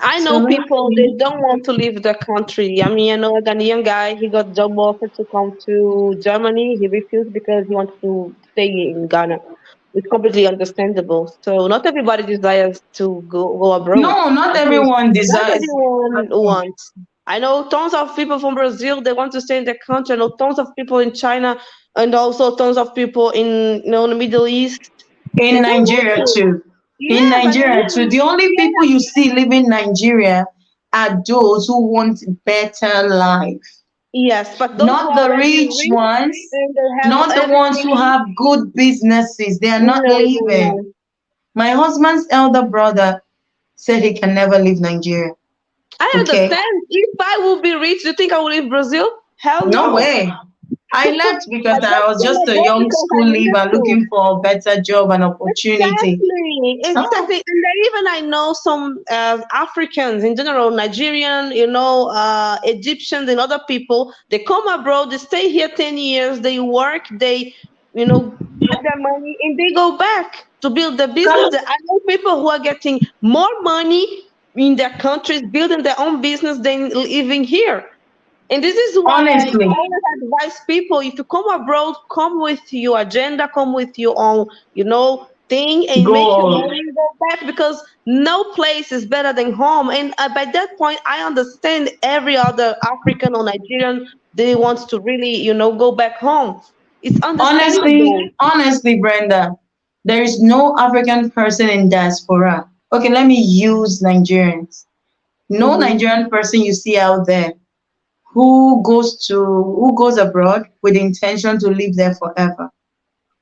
[SPEAKER 4] I
[SPEAKER 1] So
[SPEAKER 4] know
[SPEAKER 1] let's
[SPEAKER 4] people, they
[SPEAKER 1] see.
[SPEAKER 4] don't want to leave the country. I mean, I know a Ghanaian guy, he got job offer to come to Germany. He refused because he wants to stay in Ghana. It's completely understandable. So not everybody desires to go abroad.
[SPEAKER 1] No, not
[SPEAKER 4] I think
[SPEAKER 1] everyone
[SPEAKER 4] not
[SPEAKER 1] desires.
[SPEAKER 4] everyone wants. I know tons of people from Brazil, they want to stay in the country. I know tons of people in China and also tons of people in the Middle East.
[SPEAKER 1] In
[SPEAKER 4] They don't want
[SPEAKER 1] Nigeria
[SPEAKER 4] to.
[SPEAKER 1] too. In
[SPEAKER 4] Yeah, but
[SPEAKER 1] Nigeria too. The only people you see living Nigeria are those who want better life.
[SPEAKER 4] yes, but those who
[SPEAKER 1] Not
[SPEAKER 4] are
[SPEAKER 1] the
[SPEAKER 4] already
[SPEAKER 1] rich
[SPEAKER 4] rich
[SPEAKER 1] ones,
[SPEAKER 4] and they have
[SPEAKER 1] not the ones who
[SPEAKER 4] everything,
[SPEAKER 1] have good businesses. They are
[SPEAKER 4] no,
[SPEAKER 1] not
[SPEAKER 4] no,
[SPEAKER 1] leaving.
[SPEAKER 4] no.
[SPEAKER 1] My husband's elder brother said he can never leave Nigeria.
[SPEAKER 4] I
[SPEAKER 1] Okay?
[SPEAKER 4] understand. If I would be rich, do you think I would leave Brazil? Hell
[SPEAKER 1] No
[SPEAKER 4] no.
[SPEAKER 1] way. I left
[SPEAKER 4] I
[SPEAKER 1] because I
[SPEAKER 4] just
[SPEAKER 1] was just
[SPEAKER 4] gonna
[SPEAKER 1] a
[SPEAKER 4] go
[SPEAKER 1] young
[SPEAKER 4] because I
[SPEAKER 1] school
[SPEAKER 4] needed
[SPEAKER 1] leaver
[SPEAKER 4] to.
[SPEAKER 1] looking for a better job and opportunity.
[SPEAKER 4] Exactly,
[SPEAKER 1] Oh,
[SPEAKER 4] exactly. And then even I know some Africans in general, Nigerian, Egyptians and other people, they come abroad, they stay here 10 years, they work, they, get their money and they go back to build the business.
[SPEAKER 1] come,
[SPEAKER 4] I know people who are getting more money in their countries, building their own business than living here. And this is why I
[SPEAKER 1] honestly,
[SPEAKER 4] always advise people, if you come abroad, come with your agenda, come with your own, thing and make your
[SPEAKER 1] goal.
[SPEAKER 4] money and go back because no place is better than home. And by that point, I understand every other African or Nigerian, they want to really, go back home. It's understandable.
[SPEAKER 1] Honestly, Brenda, there is no African person in diaspora. Okay, let me use Nigerians. No
[SPEAKER 4] Hmm.
[SPEAKER 1] Nigerian person you see out there who goes abroad with the intention to live there forever.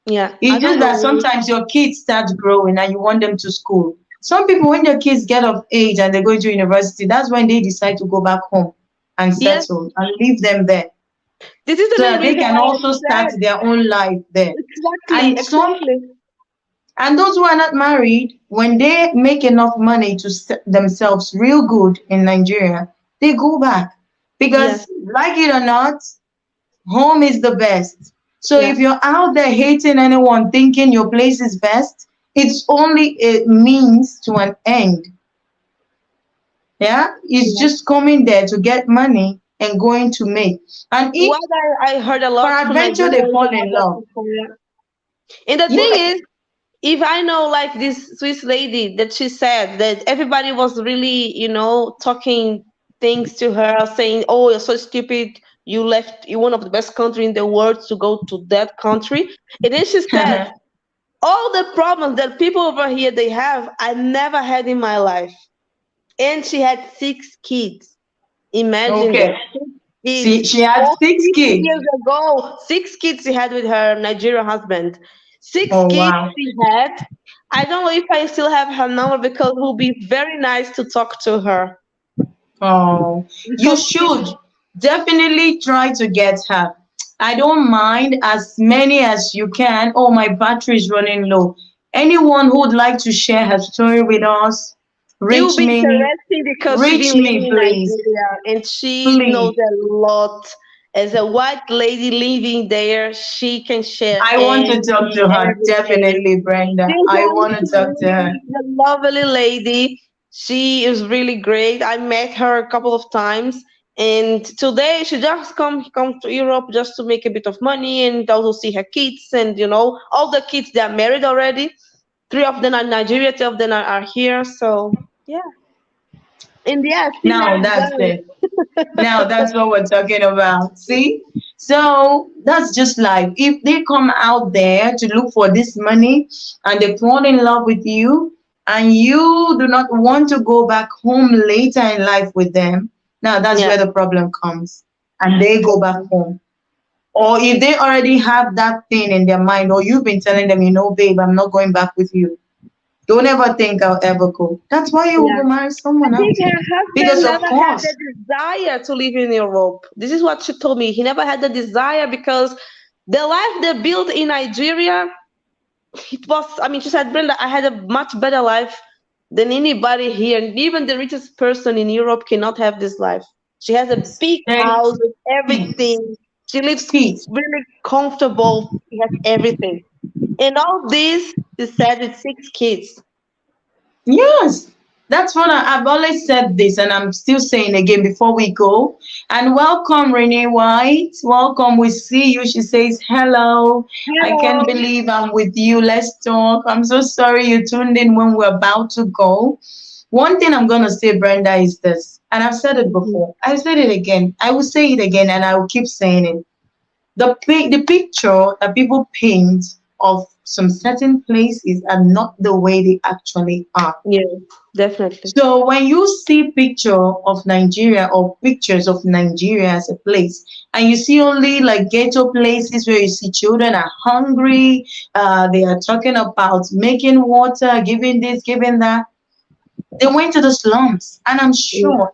[SPEAKER 4] Yeah, I
[SPEAKER 1] It's
[SPEAKER 4] don't
[SPEAKER 1] just
[SPEAKER 4] know.
[SPEAKER 1] that sometimes your kids start growing and you want them to school. Some people, when their kids get of age and they go to university, that's when they decide to go back home and
[SPEAKER 4] Yes,
[SPEAKER 1] settle and leave them there
[SPEAKER 4] this is the
[SPEAKER 1] so
[SPEAKER 4] main
[SPEAKER 1] that they
[SPEAKER 4] reason
[SPEAKER 1] can
[SPEAKER 4] why I
[SPEAKER 1] also start
[SPEAKER 4] said
[SPEAKER 1] their own life there.
[SPEAKER 4] exactly,
[SPEAKER 1] And some
[SPEAKER 4] exactly.
[SPEAKER 1] and those who are not married, when they make enough money to set themselves real good in Nigeria, they go back
[SPEAKER 4] Yes,
[SPEAKER 1] because, like it or not, home is the best. So
[SPEAKER 4] yeah,
[SPEAKER 1] if you're out there hating anyone, thinking your place is best, it's only a means to an end. Yeah, it's
[SPEAKER 4] yeah.
[SPEAKER 1] just coming there to get money and going to make. And if
[SPEAKER 4] What I heard a lot from
[SPEAKER 1] peradventure they
[SPEAKER 4] Nigerians
[SPEAKER 1] fall
[SPEAKER 4] and
[SPEAKER 1] in
[SPEAKER 4] other
[SPEAKER 1] love,
[SPEAKER 4] people. Yeah. And the thing
[SPEAKER 1] yeah,
[SPEAKER 4] is, if I know like this Swiss lady that she said that everybody was really, talking things to her, saying, "Oh, you're so stupid. You left one of the best country in the world to go to that country. And then she said, all the problems that people over here they have, I never had in my life. And she had 6 kids. Imagine
[SPEAKER 1] Okay.
[SPEAKER 4] that. Kids.
[SPEAKER 1] She had
[SPEAKER 4] 40
[SPEAKER 1] 6 kids.
[SPEAKER 4] years ago, 6 kids she had with her Nigerian husband. Six
[SPEAKER 1] Oh
[SPEAKER 4] kids
[SPEAKER 1] wow.
[SPEAKER 4] she had. I don't know if I still have her number because it will be very nice to talk to her.
[SPEAKER 1] Oh, you
[SPEAKER 4] Because she,
[SPEAKER 1] should definitely try to get her. I don't mind as many as you can. Oh, my battery is running low. Anyone who would like to share her story with us,
[SPEAKER 4] it will
[SPEAKER 1] reach
[SPEAKER 4] be
[SPEAKER 1] me,
[SPEAKER 4] interesting because she's
[SPEAKER 1] reach
[SPEAKER 4] been living
[SPEAKER 1] me,
[SPEAKER 4] in
[SPEAKER 1] please,
[SPEAKER 4] Nigeria and she knows
[SPEAKER 1] please.
[SPEAKER 4] a lot. As a white lady living there, she can share
[SPEAKER 1] I want to talk to her,
[SPEAKER 4] everything.
[SPEAKER 1] definitely, Brenda.
[SPEAKER 4] She's
[SPEAKER 1] I want to talk to her.
[SPEAKER 4] a lovely lady. She is really great. I met her a couple of times, and today she just come to Europe just to make a bit of money and also see her kids. And all the kids they are married already. 3 of them are Nigeria, 2 of them are here. So yeah, and yeah, she
[SPEAKER 1] Now
[SPEAKER 4] married
[SPEAKER 1] that's
[SPEAKER 4] well.
[SPEAKER 1] it. Now that's what we're talking about. See? So that's just life. If they come out there to look for this money and they fall in love with you and you do not want to go back home later in life with them, now that's
[SPEAKER 4] Yeah,
[SPEAKER 1] where the problem comes. And they go back home. Or if they already have that thing in their mind, or you've been telling them, babe, I'm not going back with you. Don't ever think I'll ever go. That's why you will
[SPEAKER 4] yeah.
[SPEAKER 1] go marry
[SPEAKER 4] I
[SPEAKER 1] someone
[SPEAKER 4] think
[SPEAKER 1] else.
[SPEAKER 4] her husband
[SPEAKER 1] Because of
[SPEAKER 4] never had the
[SPEAKER 1] course,
[SPEAKER 4] desire to live in Europe. This is what she told me. He never had the desire because the life they built in Nigeria, it was, I mean, she said, Brenda, I had a much better life than anybody here. And even the richest person in Europe cannot have this life. She has a big
[SPEAKER 1] stay
[SPEAKER 4] house with
[SPEAKER 1] peace,
[SPEAKER 4] everything. She lives
[SPEAKER 1] peace.
[SPEAKER 4] really comfortable. She has everything. And all this, she said, with 6 kids.
[SPEAKER 1] Yes, that's what I've always said this, and I'm still saying again before we go. And welcome, Renee White. Welcome. We see you. She says, hello. I can't
[SPEAKER 4] Hello.
[SPEAKER 1] believe I'm with you. Let's talk. I'm so sorry you tuned in when we're about to go. One thing I'm going to say, Brenda, is this, and I've said it
[SPEAKER 4] Mhm.
[SPEAKER 1] before. I said it again. I will say it again, and I will keep saying it. The picture that people paint of some certain places are not the way they actually are.
[SPEAKER 4] Yeah, definitely.
[SPEAKER 1] So when you see picture of Nigeria or pictures of Nigeria as a place, and you see only like ghetto places where you see children are hungry, they are talking about making water, giving this, giving that. They went to the slums, and I'm
[SPEAKER 4] Yeah.
[SPEAKER 1] sure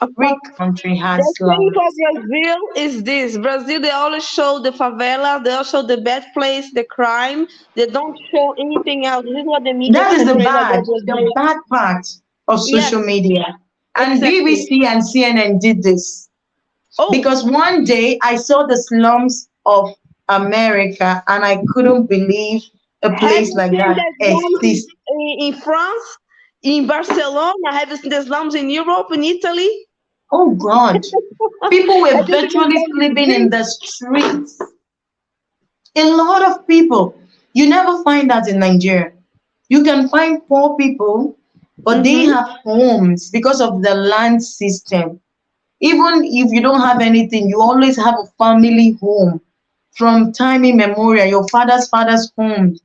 [SPEAKER 4] Of
[SPEAKER 1] every
[SPEAKER 4] course.
[SPEAKER 1] country
[SPEAKER 4] The
[SPEAKER 1] has
[SPEAKER 4] thing for
[SPEAKER 1] slums.
[SPEAKER 4] Brazil is this. Brazil, they always show the favela, they also show the bad place, the crime. They don't show anything else. This is what the media
[SPEAKER 1] That is
[SPEAKER 4] portrays about
[SPEAKER 1] the
[SPEAKER 4] Brazil.
[SPEAKER 1] bad part of
[SPEAKER 4] Yes,
[SPEAKER 1] social media. And
[SPEAKER 4] exactly.
[SPEAKER 1] BBC and CNN did this
[SPEAKER 4] Oh,
[SPEAKER 1] because one day I saw the slums of America and I couldn't believe a
[SPEAKER 4] have
[SPEAKER 1] place
[SPEAKER 4] you
[SPEAKER 1] like
[SPEAKER 4] seen
[SPEAKER 1] that
[SPEAKER 4] the slums
[SPEAKER 1] exists.
[SPEAKER 4] in France, in Barcelona? Have you seen the slums in Europe, in Italy?
[SPEAKER 1] Oh God. People were
[SPEAKER 4] Have you seen the
[SPEAKER 1] virtually
[SPEAKER 4] slums in
[SPEAKER 1] sleeping in
[SPEAKER 4] Greece?
[SPEAKER 1] the streets. A lot of people. You never find that in Nigeria. You can find poor people, but they
[SPEAKER 4] Mm-hmm.
[SPEAKER 1] have homes because of the land system. Even if you don't have anything, you always have a family home from time immemorial, your father's home.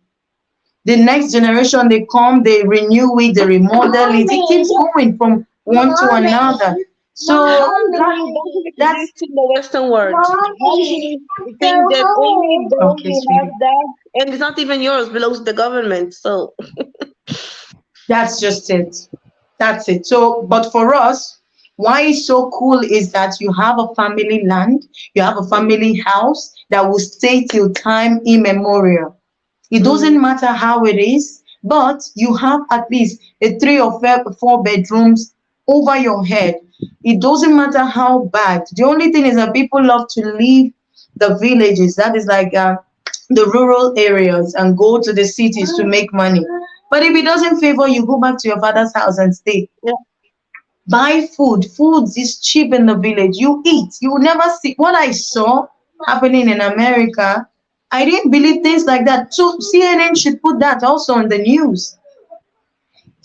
[SPEAKER 1] The next generation, they come, they renew it, they remodel it. It keeps going from one to another. So
[SPEAKER 4] How do you don't think
[SPEAKER 1] that's
[SPEAKER 4] exist in the Western world? How do you think that only those
[SPEAKER 1] okay,
[SPEAKER 4] who have
[SPEAKER 1] sweetie.
[SPEAKER 4] that, and it's not even yours, belongs to the government? So
[SPEAKER 1] That's just it. That's it. So, but for us, why it's so cool is that you have a family land, you have a family house that will stay till time immemorial. It
[SPEAKER 4] mm,
[SPEAKER 1] doesn't matter how it is, but you have at least a 3 or 4 bedrooms over your head. It doesn't matter how bad. The only thing is that people love to leave the villages, that is like the rural areas, and go to the cities to make money. But if it doesn't favor you, go back to your father's house and stay.
[SPEAKER 4] yeah,
[SPEAKER 1] Buy food. Food is cheap in the village. You eat. You will never see what I saw happening in America. I didn't believe things like that. So CNN should put that also on the news.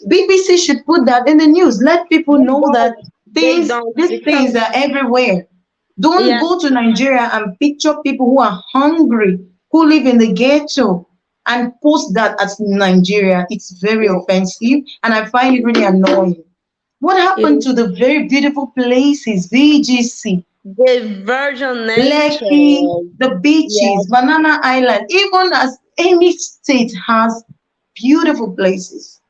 [SPEAKER 1] BBC should put that in the news. Let people
[SPEAKER 4] they
[SPEAKER 1] know that
[SPEAKER 4] don't, they don't
[SPEAKER 1] these
[SPEAKER 4] because
[SPEAKER 1] things are everywhere. Don't
[SPEAKER 4] Yeah.
[SPEAKER 1] go to Nigeria and picture people who are hungry, who live in the ghetto, and post that as Nigeria. It's very offensive, and I find it really annoying. What
[SPEAKER 4] It
[SPEAKER 1] happened
[SPEAKER 4] is
[SPEAKER 1] to the very beautiful places, VGC,
[SPEAKER 4] the virgin
[SPEAKER 1] Lekki,
[SPEAKER 4] nature.
[SPEAKER 1] the
[SPEAKER 4] Yes.
[SPEAKER 1] beaches, Banana Island, even as any state has beautiful places.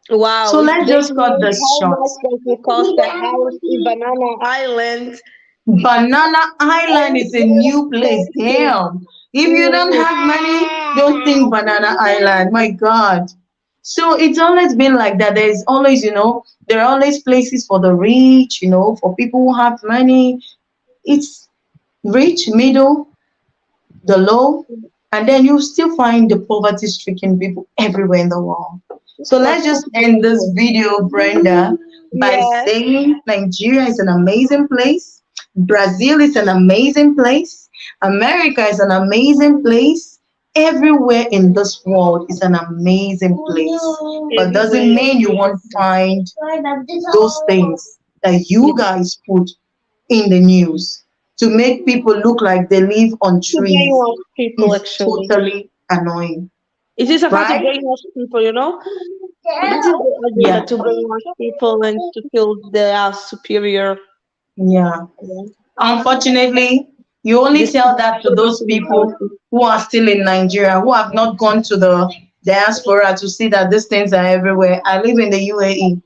[SPEAKER 4] Wow,
[SPEAKER 1] So
[SPEAKER 4] if
[SPEAKER 1] let's
[SPEAKER 4] they
[SPEAKER 1] just cut
[SPEAKER 4] knew
[SPEAKER 1] this
[SPEAKER 4] how
[SPEAKER 1] short.
[SPEAKER 4] much that will cost a house in Banana Island,
[SPEAKER 1] Banana Island is a
[SPEAKER 4] very
[SPEAKER 1] new place.
[SPEAKER 4] expensive.
[SPEAKER 1] Damn. If you don't
[SPEAKER 4] Mm,
[SPEAKER 1] have money, don't think Banana Island. My God. So it's always been like that. There is always, there are always places for the rich, for people who have money. It's rich, middle, the low, and then you still find the poverty stricken people everywhere in the world. So let's just end this
[SPEAKER 4] unfortunately.
[SPEAKER 1] video, Brenda, by
[SPEAKER 4] Yes.
[SPEAKER 1] saying Nigeria is an amazing place, Brazil is an amazing place, America is an amazing place. Everywhere in this world is an amazing place, but doesn't
[SPEAKER 4] Everywhere.
[SPEAKER 1] mean you won't find those things that
[SPEAKER 4] Yeah.
[SPEAKER 1] you guys put in the news to make people look like they live on
[SPEAKER 4] To
[SPEAKER 1] trees
[SPEAKER 4] brainwash people,
[SPEAKER 1] is
[SPEAKER 4] actually.
[SPEAKER 1] totally annoying,
[SPEAKER 4] It is about to
[SPEAKER 1] right?
[SPEAKER 4] brainwash people. This is the agenda,
[SPEAKER 1] Yeah,
[SPEAKER 4] to brainwash people and to feel they are superior.
[SPEAKER 1] yeah.
[SPEAKER 4] Yeah.
[SPEAKER 1] Unfortunately, you only
[SPEAKER 4] This
[SPEAKER 1] tell that to those people
[SPEAKER 4] is
[SPEAKER 1] who are still in Nigeria, who have not gone to the diaspora to see that these things are everywhere. I live in the UAE.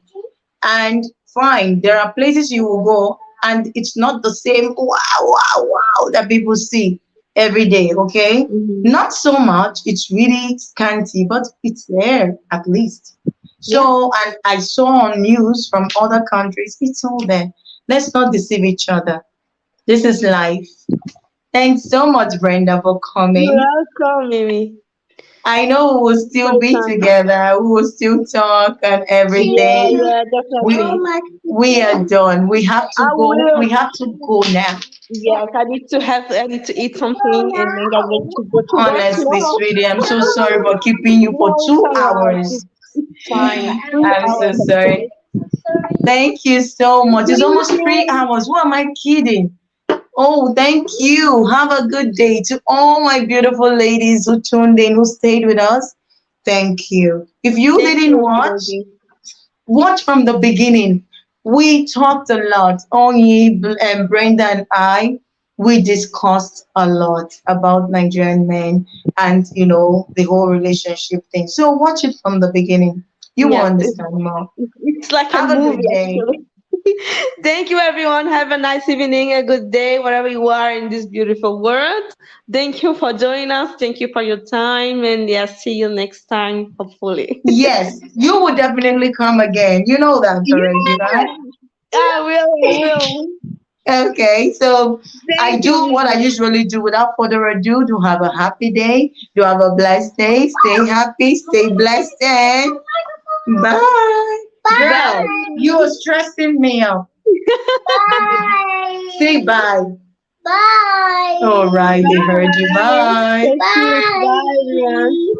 [SPEAKER 1] And fine, there are places you will go, and it's not the same wow, wow, wow that people see every day, okay?
[SPEAKER 4] Mhm.
[SPEAKER 1] Not so much, it's really scanty, but it's there at least.
[SPEAKER 4] Yeah.
[SPEAKER 1] So, and I saw on news from other countries, it's all there. Let's not deceive each other. This is life. Thanks so much, Brenda, for
[SPEAKER 4] You're
[SPEAKER 1] coming.
[SPEAKER 4] welcome, Mimi.
[SPEAKER 1] I know we will
[SPEAKER 4] For
[SPEAKER 1] still
[SPEAKER 4] your
[SPEAKER 1] be
[SPEAKER 4] time.
[SPEAKER 1] together, we will still talk and
[SPEAKER 4] Yeah,
[SPEAKER 1] everything.
[SPEAKER 4] yeah,
[SPEAKER 1] We
[SPEAKER 4] definitely.
[SPEAKER 1] we are done. We have to
[SPEAKER 4] I
[SPEAKER 1] go.
[SPEAKER 4] will.
[SPEAKER 1] We have to go now.
[SPEAKER 4] Yes, I need to eat something and then get ready to go to work
[SPEAKER 1] Honestly,
[SPEAKER 4] tomorrow.
[SPEAKER 1] sweetie, I'm so sorry for keeping you for
[SPEAKER 4] No, it's
[SPEAKER 1] two
[SPEAKER 4] alright.
[SPEAKER 1] hours.
[SPEAKER 4] It's fine. Three
[SPEAKER 1] I'm so
[SPEAKER 4] hours
[SPEAKER 1] sorry.
[SPEAKER 4] actually.
[SPEAKER 1] Thank you so much. It's
[SPEAKER 4] Thank
[SPEAKER 1] almost three
[SPEAKER 4] you.
[SPEAKER 1] hours. Who am I kidding? Oh, thank you. Have a good day to all my beautiful ladies who tuned in, who stayed with us. Thank you. If you
[SPEAKER 4] Thank
[SPEAKER 1] didn't
[SPEAKER 4] you,
[SPEAKER 1] watch,
[SPEAKER 4] everybody.
[SPEAKER 1] watch from the beginning. We talked a lot. Onyi and Brenda and I, we discussed a lot about Nigerian men and the whole relationship thing. So watch it from the beginning. You will
[SPEAKER 4] Yes,
[SPEAKER 1] understand more.
[SPEAKER 4] it's like a
[SPEAKER 1] Have a
[SPEAKER 4] movie
[SPEAKER 1] good day.
[SPEAKER 4] actually. Thank you, everyone. Have a nice evening, a good day, wherever you are in this beautiful world. Thank you for joining us. Thank you for your time. And yeah, see you next time, hopefully.
[SPEAKER 1] Yes, you will definitely come again. You know that already,
[SPEAKER 4] Yeah,
[SPEAKER 1] right?
[SPEAKER 4] I will. I will.
[SPEAKER 1] Okay, so I
[SPEAKER 4] Thank
[SPEAKER 1] do
[SPEAKER 4] you,
[SPEAKER 1] what I
[SPEAKER 4] Vivian.
[SPEAKER 1] usually do without further ado. To have a happy day. To have a blessed day. Stay happy, stay blessed, and bye. Girl,
[SPEAKER 4] Bye.
[SPEAKER 1] you are stressing me out. Bye. Say bye. Bye. All right, they heard you.
[SPEAKER 4] Bye.
[SPEAKER 1] Bye.
[SPEAKER 4] So cute. Bye, everyone.